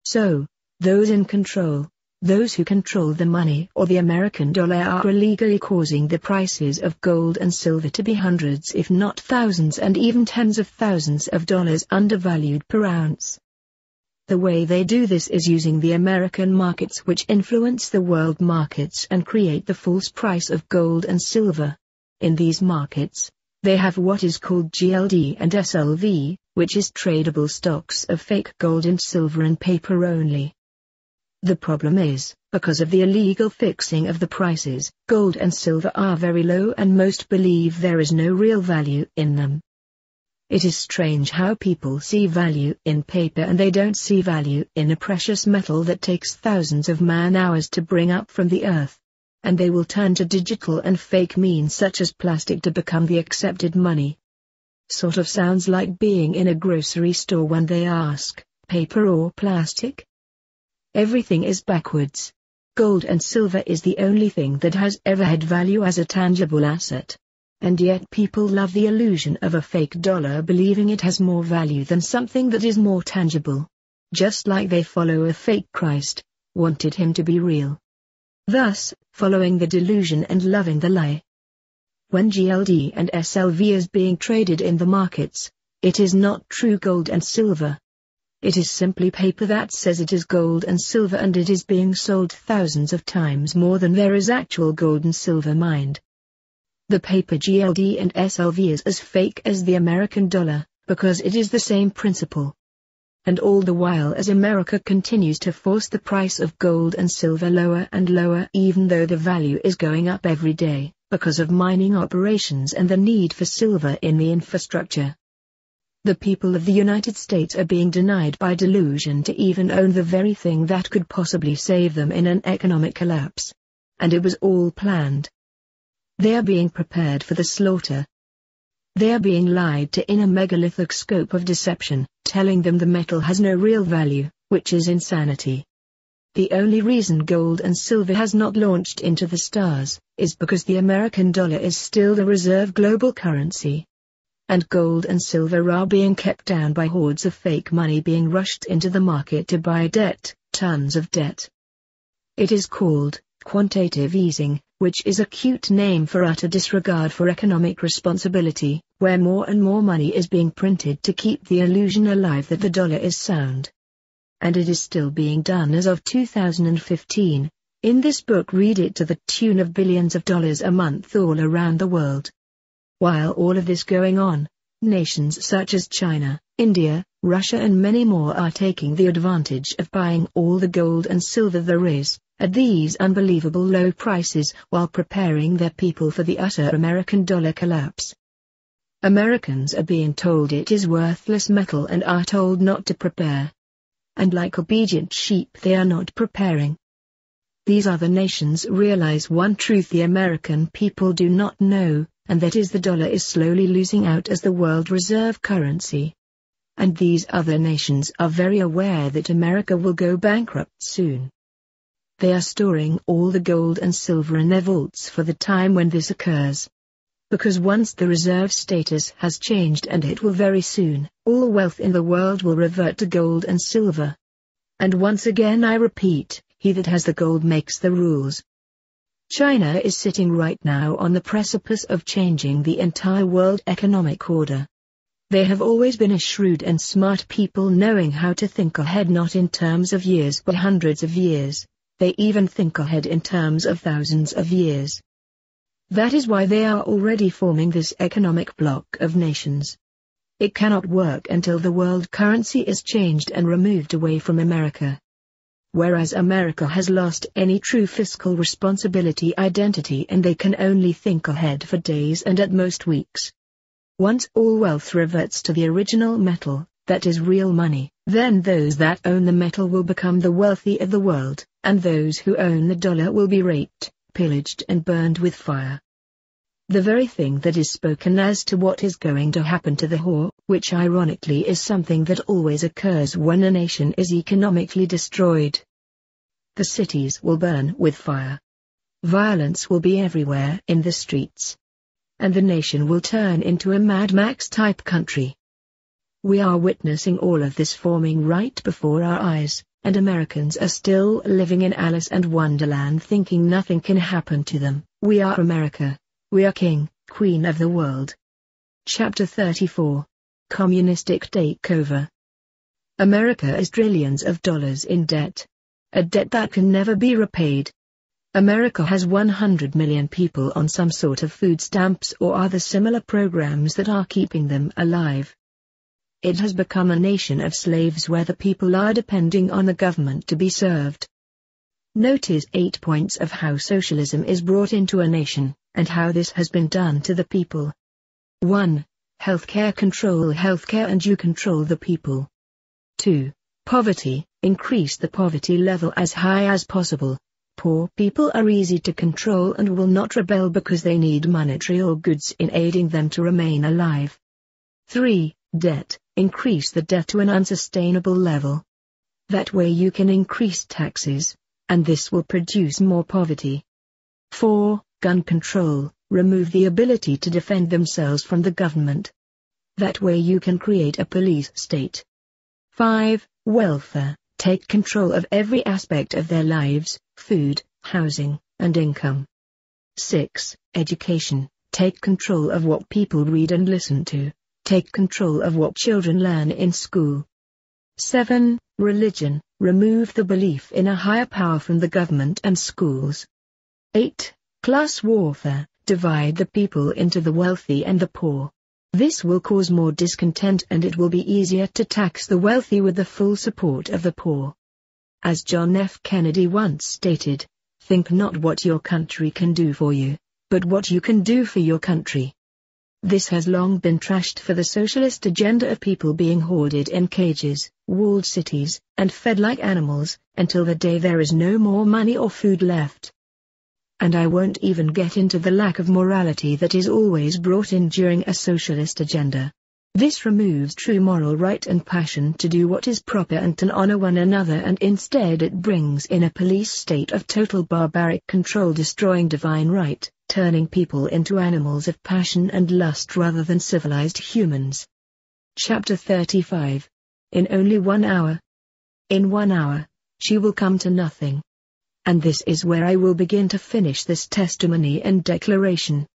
So, those in control, those who control the money or the American dollar are illegally causing the prices of gold and silver to be hundreds if not thousands and even tens of thousands of dollars undervalued per ounce. The way they do this is using the American markets which influence the world markets and create the false price of gold and silver. In these markets, they have what is called GLD and SLV, which is tradable stocks of fake gold and silver and paper only. The problem is, because of the illegal fixing of the prices, gold and silver are very low and most believe there is no real value in them. It is strange how people see value in paper and they don't see value in a precious metal that takes thousands of man-hours to bring up from the earth. And they will turn to digital and fake means such as plastic to become the accepted money. Sort of sounds like being in a grocery store when they ask, paper or plastic? Everything is backwards. Gold and silver is the only thing that has ever had value as a tangible asset. And yet people love the illusion of a fake dollar, believing it has more value than something that is more tangible. Just like they follow a fake Christ, wanted him to be real. Thus, following the delusion and loving the lie. When GLD and SLV is being traded in the markets, it is not true gold and silver. It is simply paper that says it is gold and silver, and it is being sold thousands of times more than there is actual gold and silver mined. The paper GLD and SLV is as fake as the American dollar, because it is the same principle. And all the while as America continues to force the price of gold and silver lower and lower, even though the value is going up every day, because of mining operations and the need for silver in the infrastructure. The people of the United States are being denied by delusion to even own the very thing that could possibly save them in an economic collapse. And it was all planned. They are being prepared for the slaughter. They are being lied to in a megalithic scope of deception, telling them the metal has no real value, which is insanity. The only reason gold and silver has not launched into the stars, is because the American dollar is still the reserve global currency. And gold and silver are being kept down by hordes of fake money being rushed into the market to buy debt, tons of debt. It is called quantitative easing, which is a cute name for utter disregard for economic responsibility, where more and more money is being printed to keep the illusion alive that the dollar is sound. And it is still being done as of 2015. In this book read it to the tune of billions of dollars a month all around the world. While all of this going on, nations such as China, India, Russia and many more are taking the advantage of buying all the gold and silver there is, at these unbelievable low prices, while preparing their people for the utter American dollar collapse. Americans are being told it is worthless metal and are told not to prepare. And like obedient sheep they are not preparing. These other nations realize one truth the American people do not know, and that is the dollar is slowly losing out as the world reserve currency. And these other nations are very aware that America will go bankrupt soon. They are storing all the gold and silver in their vaults for the time when this occurs. Because once the reserve status has changed, and it will very soon, all wealth in the world will revert to gold and silver. And once again I repeat, he that has the gold makes the rules. China is sitting right now on the precipice of changing the entire world economic order. They have always been a shrewd and smart people, knowing how to think ahead, not in terms of years but hundreds of years. They even think ahead in terms of thousands of years. That is why they are already forming this economic bloc of nations. It cannot work until the world currency is changed and removed away from America. Whereas America has lost any true fiscal responsibility identity, and they can only think ahead for days and at most weeks. Once all wealth reverts to the original metal, that is real money, then those that own the metal will become the wealthy of the world, and those who own the dollar will be raped, pillaged and burned with fire. The very thing that is spoken as to what is going to happen to the whore, which ironically is something that always occurs when a nation is economically destroyed. The cities will burn with fire. Violence will be everywhere in the streets. And the nation will turn into a Mad Max-type country. We are witnessing all of this forming right before our eyes, and Americans are still living in Alice and Wonderland thinking nothing can happen to them. We are America. We are king, queen of the world. Chapter 34. Communistic Takeover. America is trillions of dollars in debt. A debt that can never be repaid. America has 100 million people on some sort of food stamps or other similar programs that are keeping them alive. It has become a nation of slaves where the people are depending on the government to be served. Notice 8 points of how socialism is brought into a nation, and how this has been done to the people. 1. Healthcare. Control healthcare and you control the people. 2. Poverty. Increase the poverty level as high as possible. Poor people are easy to control and will not rebel because they need monetary or goods in aiding them to remain alive. 3. Debt. Increase the debt to an unsustainable level. That way you can increase taxes, and this will produce more poverty. 4. Gun control. Remove the ability to defend themselves from the government. That way you can create a police state. 5. Welfare. Take control of every aspect of their lives, food, housing, and income. 6. Education. Take control of what people read and listen to. Take control of what children learn in school. 7. Religion. Remove the belief in a higher power from the government and schools. 8. Class warfare. Divide the people into the wealthy and the poor. This will cause more discontent and it will be easier to tax the wealthy with the full support of the poor. As John F. Kennedy once stated, think not what your country can do for you, but what you can do for your country. This has long been trashed for the socialist agenda of people being hoarded in cages, walled cities, and fed like animals, until the day there is no more money or food left. And I won't even get into the lack of morality that is always brought in during a socialist agenda. This removes true moral right and passion to do what is proper and to honor one another, and instead it brings in a police state of total barbaric control, destroying divine right, turning people into animals of passion and lust rather than civilized humans. Chapter 35. In only 1 hour. In 1 hour, she will come to nothing. And this is where I will begin to finish this testimony and declaration.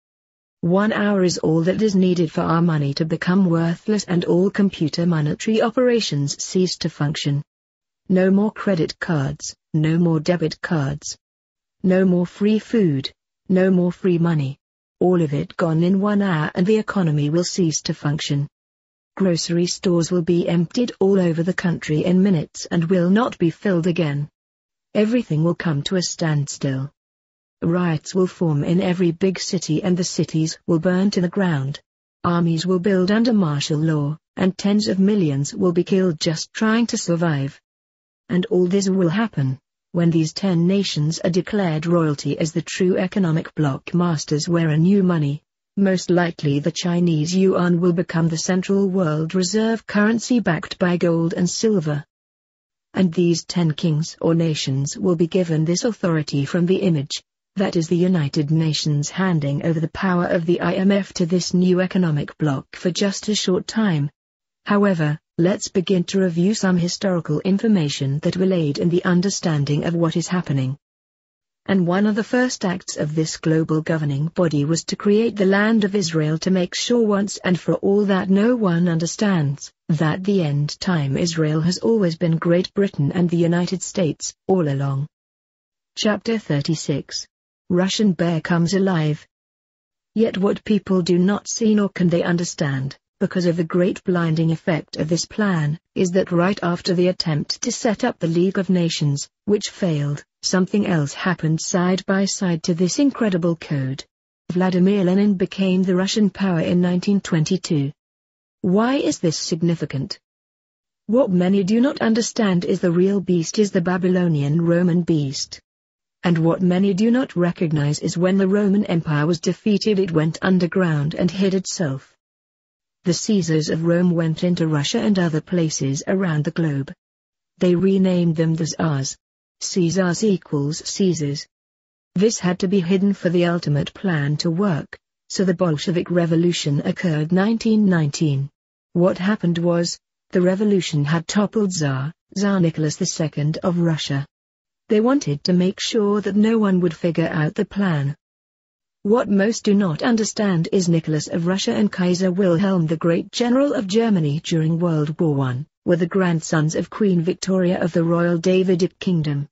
1 hour is all that is needed for our money to become worthless and all computer monetary operations cease to function. No more credit cards, no more debit cards. No more free food, no more free money. All of it gone in 1 hour and the economy will cease to function. Grocery stores will be emptied all over the country in minutes and will not be filled again. Everything will come to a standstill. Riots will form in every big city and the cities will burn to the ground. Armies will build under martial law, and tens of millions will be killed just trying to survive. And all this will happen when these 10 nations are declared royalty as the true economic bloc masters, where a new money, most likely the Chinese yuan, will become the central world reserve currency backed by gold and silver. And these 10 kings or nations will be given this authority from the image, that is the United Nations, handing over the power of the IMF to this new economic bloc for just a short time. However, let's begin to review some historical information that will aid in the understanding of what is happening. And one of the first acts of this global governing body was to create the land of Israel, to make sure once and for all that no one understands that the end time Israel has always been Great Britain and the United States, all along. Chapter 36. Russian Bear comes alive. Yet what people do not see nor can they understand, because of the great blinding effect of this plan, is that right after the attempt to set up the League of Nations, which failed, something else happened side by side to this incredible code. Vladimir Lenin became the Russian power in 1922. Why is this significant? What many do not understand is the real beast is the Babylonian Roman beast. And what many do not recognize is when the Roman Empire was defeated, it went underground and hid itself. The Caesars of Rome went into Russia and other places around the globe. They renamed them the Tsars. Caesars equals Caesars. This had to be hidden for the ultimate plan to work, so the Bolshevik Revolution occurred 1919. What happened was, the revolution had toppled Tsar Nicholas II of Russia. They wanted to make sure that no one would figure out the plan. What most do not understand is Nicholas of Russia and Kaiser Wilhelm, the great general of Germany during World War I, were the grandsons of Queen Victoria of the Royal Davidic Kingdom.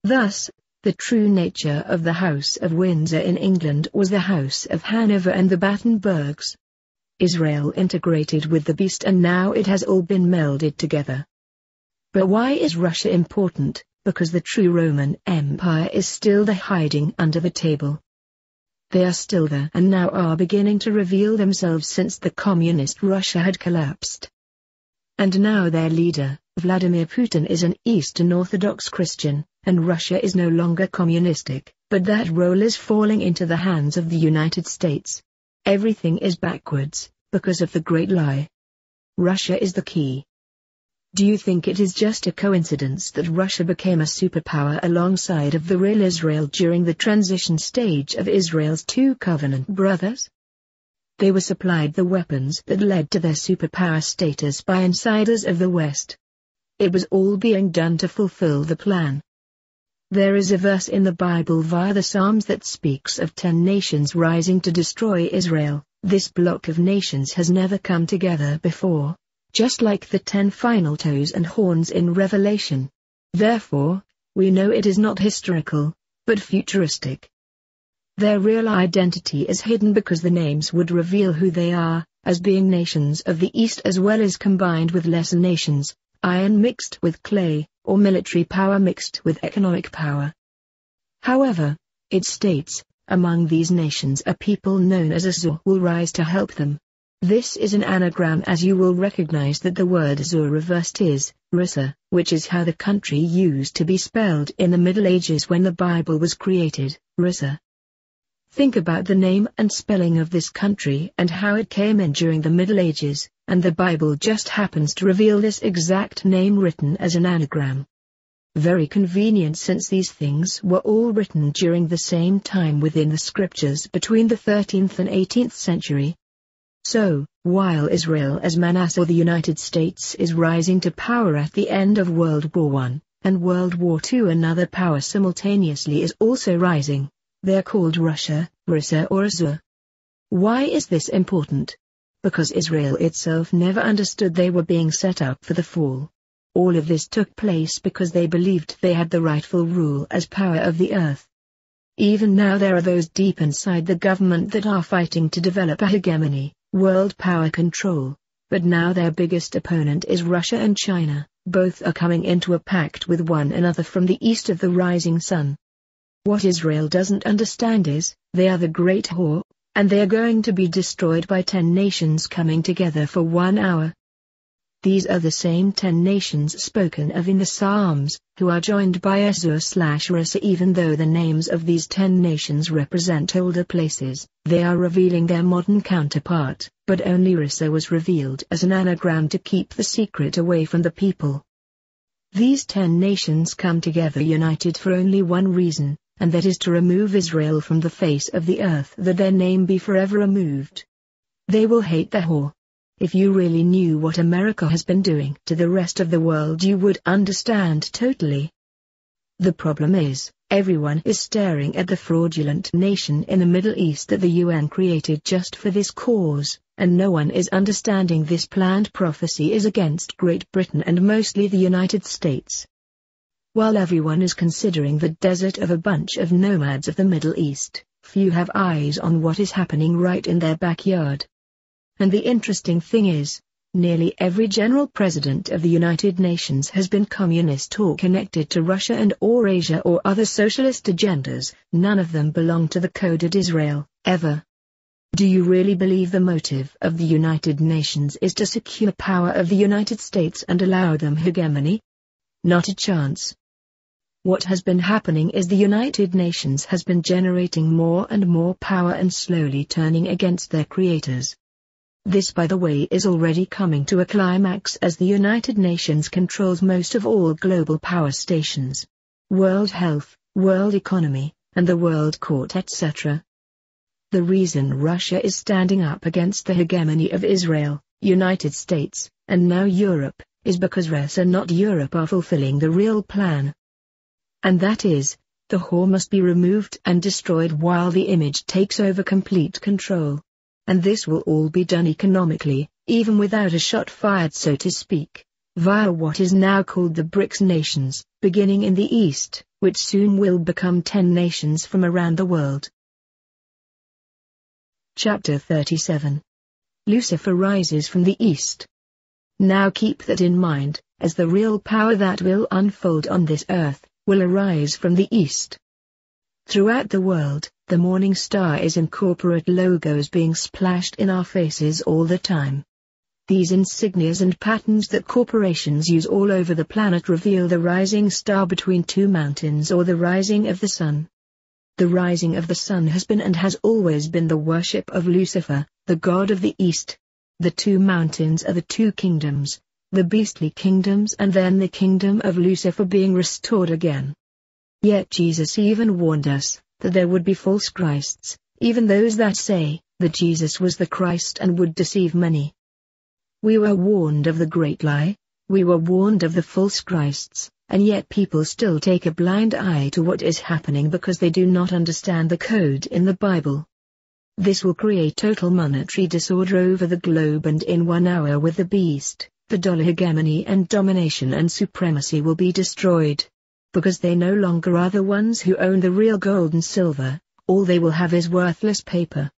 Thus, the true nature of the House of Windsor in England was the House of Hanover and the Battenbergs. Israel integrated with the beast, and now it has all been melded together. But why is Russia important? Because the true Roman Empire is still there, hiding under the table. They are still there and now are beginning to reveal themselves since the communist Russia had collapsed. And now their leader, Vladimir Putin, is an Eastern Orthodox Christian, and Russia is no longer communistic, but that role is falling into the hands of the United States. Everything is backwards, because of the great lie. Russia is the key. Do you think it is just a coincidence that Russia became a superpower alongside of the real Israel during the transition stage of Israel's two covenant brothers? They were supplied the weapons that led to their superpower status by insiders of the West. It was all being done to fulfill the plan. There is a verse in the Bible via the Psalms that speaks of 10 nations rising to destroy Israel. This block of nations has never come together before, just like the 10 final toes and horns in Revelation. Therefore, we know it is not historical, but futuristic. Their real identity is hidden because the names would reveal who they are, as being nations of the East as well as combined with lesser nations, iron mixed with clay, or military power mixed with economic power. However, it states, among these nations a people known as Azur will rise to help them. This is an anagram, as you will recognize that the word Azur reversed is Rissa, which is how the country used to be spelled in the Middle Ages when the Bible was created, Rissa. Think about the name and spelling of this country and how it came in during the Middle Ages, and the Bible just happens to reveal this exact name written as an anagram. Very convenient, since these things were all written during the same time within the scriptures between the 13th and 18th century. So, while Israel as Manasseh or the United States is rising to power at the end of World War I, and World War II another power simultaneously is also rising, they are called Russia, Rissa or Azur. Why is this important? Because Israel itself never understood they were being set up for the fall. All of this took place because they believed they had the rightful rule as power of the earth. Even now there are those deep inside the government that are fighting to develop a hegemony, world power control, but now their biggest opponent is Russia and China. Both are coming into a pact with one another from the east of the rising sun. What Israel doesn't understand is, they are the great whore, and they are going to be destroyed by 10 nations coming together for 1 hour. These are the same 10 nations spoken of in the Psalms, who are joined by Azur/Rissa. Even though the names of these 10 nations represent older places, they are revealing their modern counterpart, but only Rissa was revealed as an anagram to keep the secret away from the people. These 10 nations come together united for only one reason, and that is to remove Israel from the face of the earth, that their name be forever removed. They will hate the whore. If you really knew what America has been doing to the rest of the world, you would understand totally. The problem is, everyone is staring at the fraudulent nation in the Middle East that the UN created just for this cause, and no one is understanding this planned prophecy is against Great Britain and mostly the United States. While everyone is considering the desert of a bunch of nomads of the Middle East, few have eyes on what is happening right in their backyard. And the interesting thing is, nearly every general president of the United Nations has been communist or connected to Russia and or Asia or other socialist agendas. None of them belong to the coded Israel, ever. Do you really believe the motive of the United Nations is to secure power of the United States and allow them hegemony? Not a chance. What has been happening is the United Nations has been generating more and more power and slowly turning against their creators. This, by the way, is already coming to a climax as the United Nations controls most of all global power stations, world health, world economy, and the world court, etc. The reason Russia is standing up against the hegemony of Israel, United States, and now Europe, is because Russia not Europe are fulfilling the real plan. And that is, the whore must be removed and destroyed while the image takes over complete control. And this will all be done economically, even without a shot fired, so to speak, via what is now called the BRICS nations, beginning in the East, which soon will become 10 nations from around the world. Chapter 37. Lucifer rises from the East. Now keep that in mind, as the real power that will unfold on this earth, will arise from the East. Throughout the world, the morning star is in corporate logos being splashed in our faces all the time. These insignias and patterns that corporations use all over the planet reveal the rising star between two mountains or the rising of the sun. The rising of the sun has been and has always been the worship of Lucifer, the god of the East. The two mountains are the two kingdoms, the beastly kingdoms and then the kingdom of Lucifer being restored again. Yet Jesus even warned us that there would be false Christs, even those that say that Jesus was the Christ and would deceive many. We were warned of the great lie, we were warned of the false Christs, and yet people still take a blind eye to what is happening because they do not understand the code in the Bible. This will create total monetary disorder over the globe, and in 1 hour with the beast, the dollar hegemony and domination and supremacy will be destroyed. Because they no longer are the ones who own the real gold and silver, all they will have is worthless paper.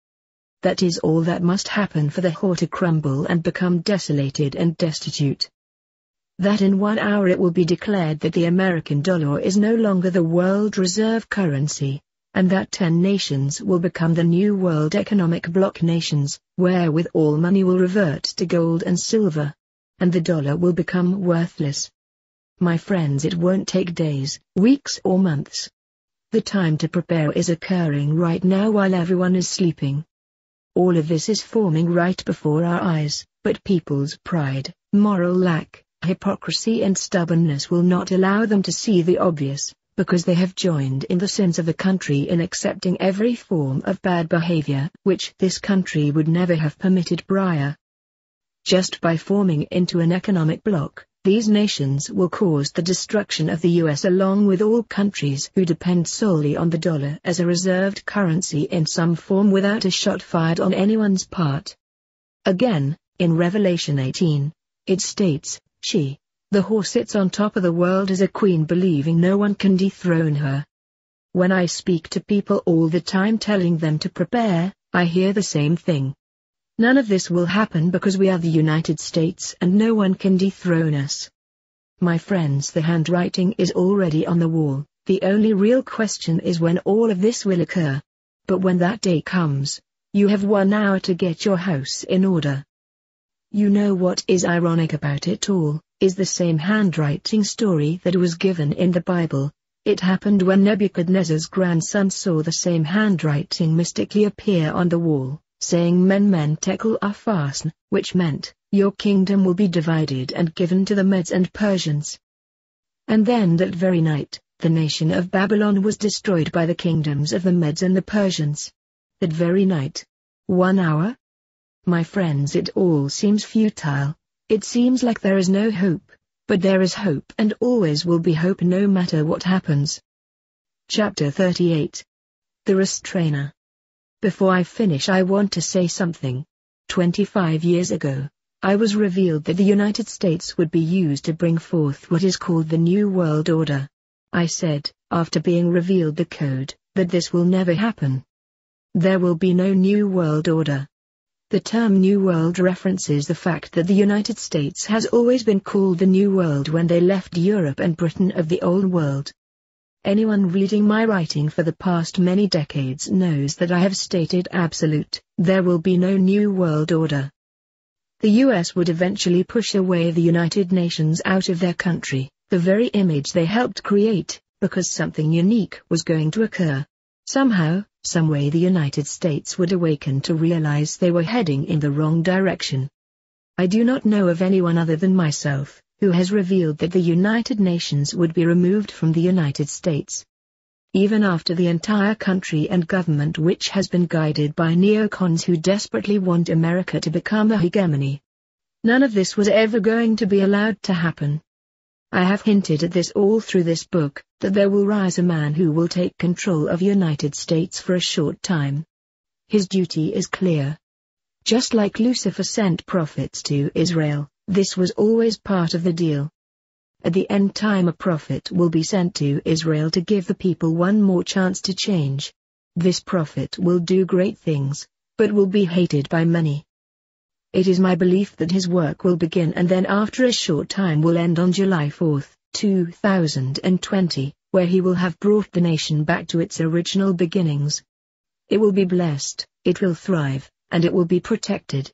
That is all that must happen for the whore to crumble and become desolated and destitute. That in 1 hour it will be declared that the American dollar is no longer the world reserve currency, and that 10 nations will become the new world economic bloc nations, wherewith all money will revert to gold and silver. And the dollar will become worthless. My friends, it won't take days, weeks or months. The time to prepare is occurring right now while everyone is sleeping. All of this is forming right before our eyes, but people's pride, moral lack, hypocrisy and stubbornness will not allow them to see the obvious, because they have joined in the sins of the country in accepting every form of bad behavior which this country would never have permitted prior. Just by forming into an economic bloc, these nations will cause the destruction of the US along with all countries who depend solely on the dollar as a reserved currency in some form without a shot fired on anyone's part. Again, in Revelation 18, it states, "She, the whore, sits on top of the world as a queen, believing no one can dethrone her." When I speak to people all the time telling them to prepare, I hear the same thing. None of this will happen because we are the United States and no one can dethrone us. My friends, the handwriting is already on the wall. The only real question is when all of this will occur. But when that day comes, you have 1 hour to get your house in order. You know what is ironic about it all, is the same handwriting story that was given in the Bible. It happened when Nebuchadnezzar's grandson saw the same handwriting mystically appear on the wall, saying Men Tekel Upharsin, which meant, your kingdom will be divided and given to the Medes and Persians. And then that very night, the nation of Babylon was destroyed by the kingdoms of the Medes and the Persians. That very night. 1 hour? My friends, it all seems futile. It seems like there is no hope, but there is hope and always will be hope no matter what happens. Chapter 38. The Restrainer. Before I finish, I want to say something. 25 years ago, I was revealed that the United States would be used to bring forth what is called the New World Order. I said, after being revealed the code, that this will never happen. There will be no New World Order. The term New World references the fact that the United States has always been called the New World when they left Europe and Britain of the Old World. Anyone reading my writing for the past many decades knows that I have stated absolute, there will be no new world order. The US would eventually push away the United Nations out of their country, the very image they helped create, because something unique was going to occur. Somehow, someway the United States would awaken to realize they were heading in the wrong direction. I do not know of anyone other than myself who has revealed that the United Nations would be removed from the United States. Even after the entire country and government which has been guided by neocons who desperately want America to become a hegemony. None of this was ever going to be allowed to happen. I have hinted at this all through this book, that there will rise a man who will take control of United States for a short time. His duty is clear. Just like Lucifer sent prophets to Israel, this was always part of the deal. At the end time a prophet will be sent to Israel to give the people one more chance to change. This prophet will do great things, but will be hated by many. It is my belief that his work will begin and then after a short time will end on July 4, 2020, where he will have brought the nation back to its original beginnings. It will be blessed, it will thrive, and it will be protected.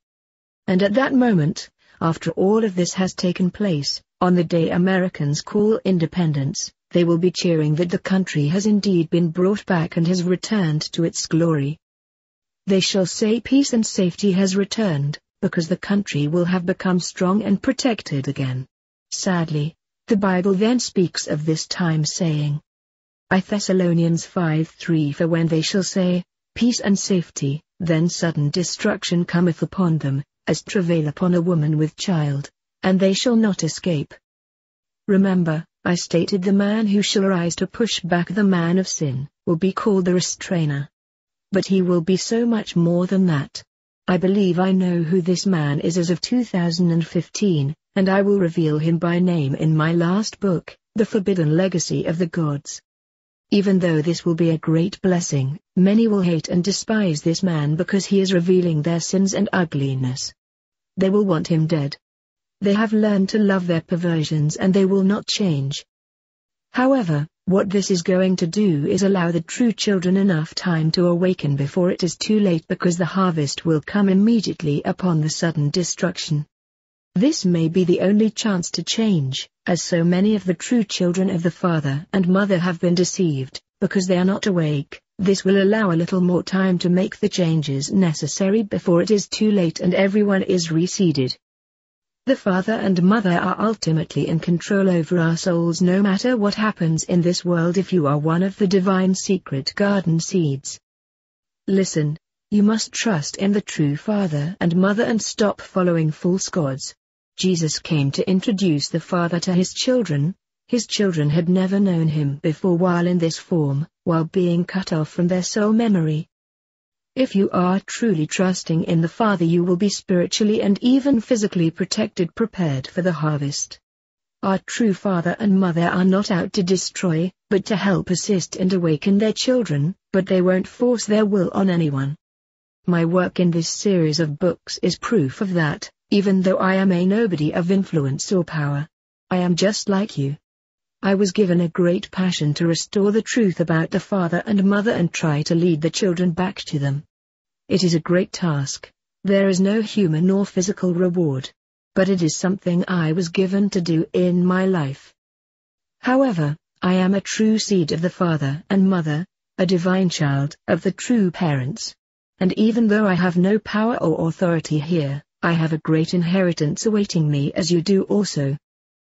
And at that moment, after all of this has taken place, on the day Americans call independence, they will be cheering that the country has indeed been brought back and has returned to its glory. They shall say peace and safety has returned, because the country will have become strong and protected again. Sadly, the Bible then speaks of this time saying, I Thessalonians 5:3 For when they shall say, peace and safety, then sudden destruction cometh upon them, as travail upon a woman with child, and they shall not escape. Remember, I stated the man who shall rise to push back the man of sin, will be called the restrainer. But he will be so much more than that. I believe I know who this man is as of 2015, and I will reveal him by name in my last book, The Forbidden Legacy of the Gods. Even though this will be a great blessing, many will hate and despise this man because he is revealing their sins and ugliness. They will want him dead. They have learned to love their perversions and they will not change. However, what this is going to do is allow the true children enough time to awaken before it is too late because the harvest will come immediately upon the sudden destruction. This may be the only chance to change, as so many of the true children of the Father and Mother have been deceived, because they are not awake. This will allow a little more time to make the changes necessary before it is too late and everyone is reseeded. The Father and Mother are ultimately in control over our souls no matter what happens in this world if you are one of the divine secret garden seeds. Listen, you must trust in the true Father and Mother and stop following false gods. Jesus came to introduce the Father to his children. His children had never known him before while in this form, while being cut off from their soul memory. If you are truly trusting in the Father you will be spiritually and even physically protected, prepared for the harvest. Our true Father and Mother are not out to destroy, but to help assist and awaken their children, but they won't force their will on anyone. My work in this series of books is proof of that, even though I am a nobody of influence or power. I am just like you. I was given a great passion to restore the truth about the Father and Mother and try to lead the children back to them. It is a great task. There is no human or physical reward. But it is something I was given to do in my life. However, I am a true seed of the Father and Mother, a divine child of the true parents. And even though I have no power or authority here, I have a great inheritance awaiting me as you do also.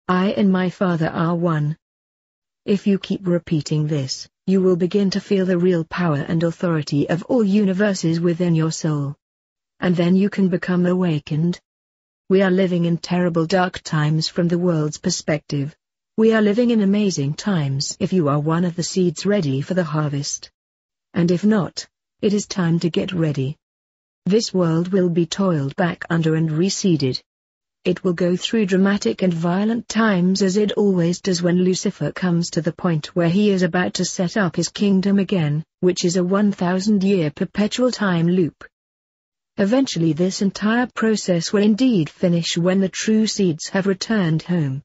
I and my Father are one. If you keep repeating this, you will begin to feel the real power and authority of all universes within your soul. And then you can become awakened. We are living in terrible dark times from the world's perspective. We are living in amazing times if you are one of the seeds ready for the harvest. And if not, it is time to get ready. This world will be toiled back under and reseeded. It will go through dramatic and violent times as it always does when Lucifer comes to the point where he is about to set up his kingdom again, which is a 1,000-year perpetual time loop. Eventually this entire process will indeed finish when the true seeds have returned home.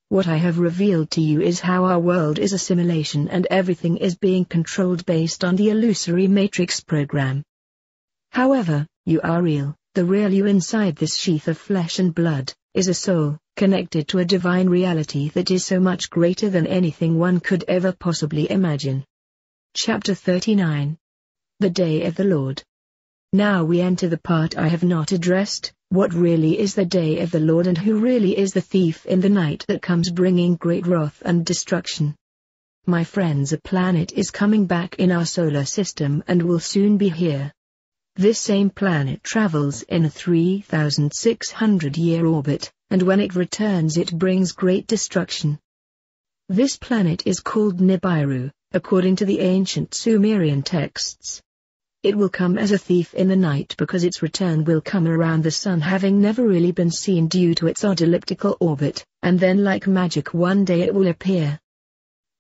What I have revealed to you is how our world is a simulation and everything is being controlled based on the illusory matrix program. However, you are real. The real you inside this sheath of flesh and blood is a soul, connected to a divine reality that is so much greater than anything one could ever possibly imagine. Chapter 39. The Day of the Lord. Now we enter the part I have not addressed. What really is the day of the Lord, and who really is the thief in the night that comes bringing great wrath and destruction? My friends, a planet is coming back in our solar system and will soon be here. This same planet travels in a 3,600-year orbit, and when it returns it brings great destruction. This planet is called Nibiru, according to the ancient Sumerian texts. It will come as a thief in the night because its return will come around the sun, having never really been seen due to its odd elliptical orbit, and then like magic one day it will appear.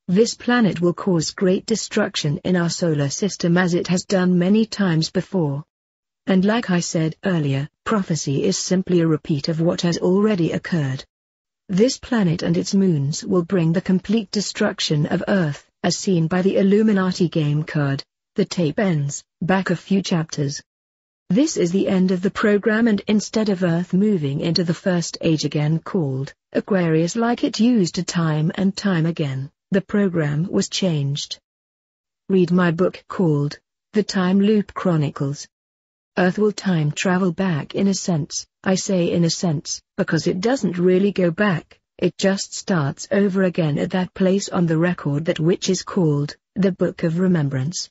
This planet will cause great destruction in our solar system as it has done many times before. And like I said earlier, prophecy is simply a repeat of what has already occurred. This planet and its moons will bring the complete destruction of Earth, as seen by the Illuminati game card. The tape ends, back a few chapters. This is the end of the program, and instead of Earth moving into the first age again called Aquarius like it used to time and time again, the program was changed. Read my book called The Time Loop Chronicles. Earth will time travel back in a sense. I say in a sense, because it doesn't really go back, it just starts over again at that place on the record that which is called the Book of Remembrance.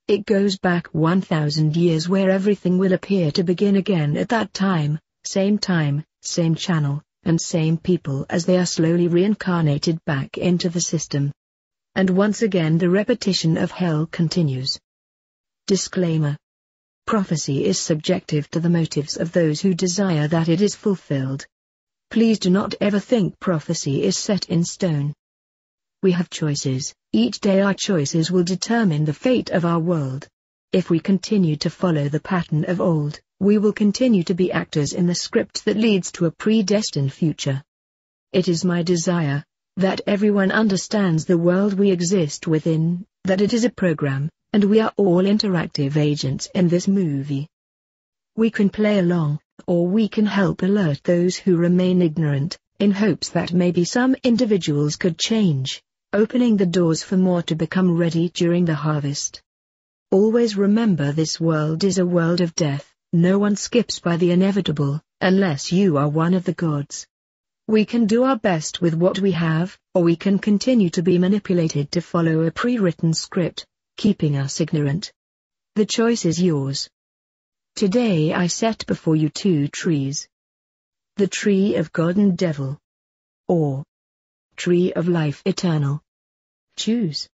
It goes back 1,000 years where everything will appear to begin again at that time, same channel, and same people as they are slowly reincarnated back into the system. And once again the repetition of hell continues. Disclaimer. Prophecy is subjective to the motives of those who desire that it is fulfilled. Please do not ever think prophecy is set in stone. We have choices. Each day our choices will determine the fate of our world. If we continue to follow the pattern of old, we will continue to be actors in the script that leads to a predestined future. It is my desire that everyone understands the world we exist within, that it is a program, and we are all interactive agents in this movie. We can play along, or we can help alert those who remain ignorant, in hopes that maybe some individuals could change, opening the doors for more to become ready during the harvest. Always remember, this world is a world of death. No one skips by the inevitable, unless you are one of the gods. We can do our best with what we have, or we can continue to be manipulated to follow a pre-written script, keeping us ignorant. The choice is yours. Today I set before you two trees. The tree of God and devil. Or tree of life eternal. Choose.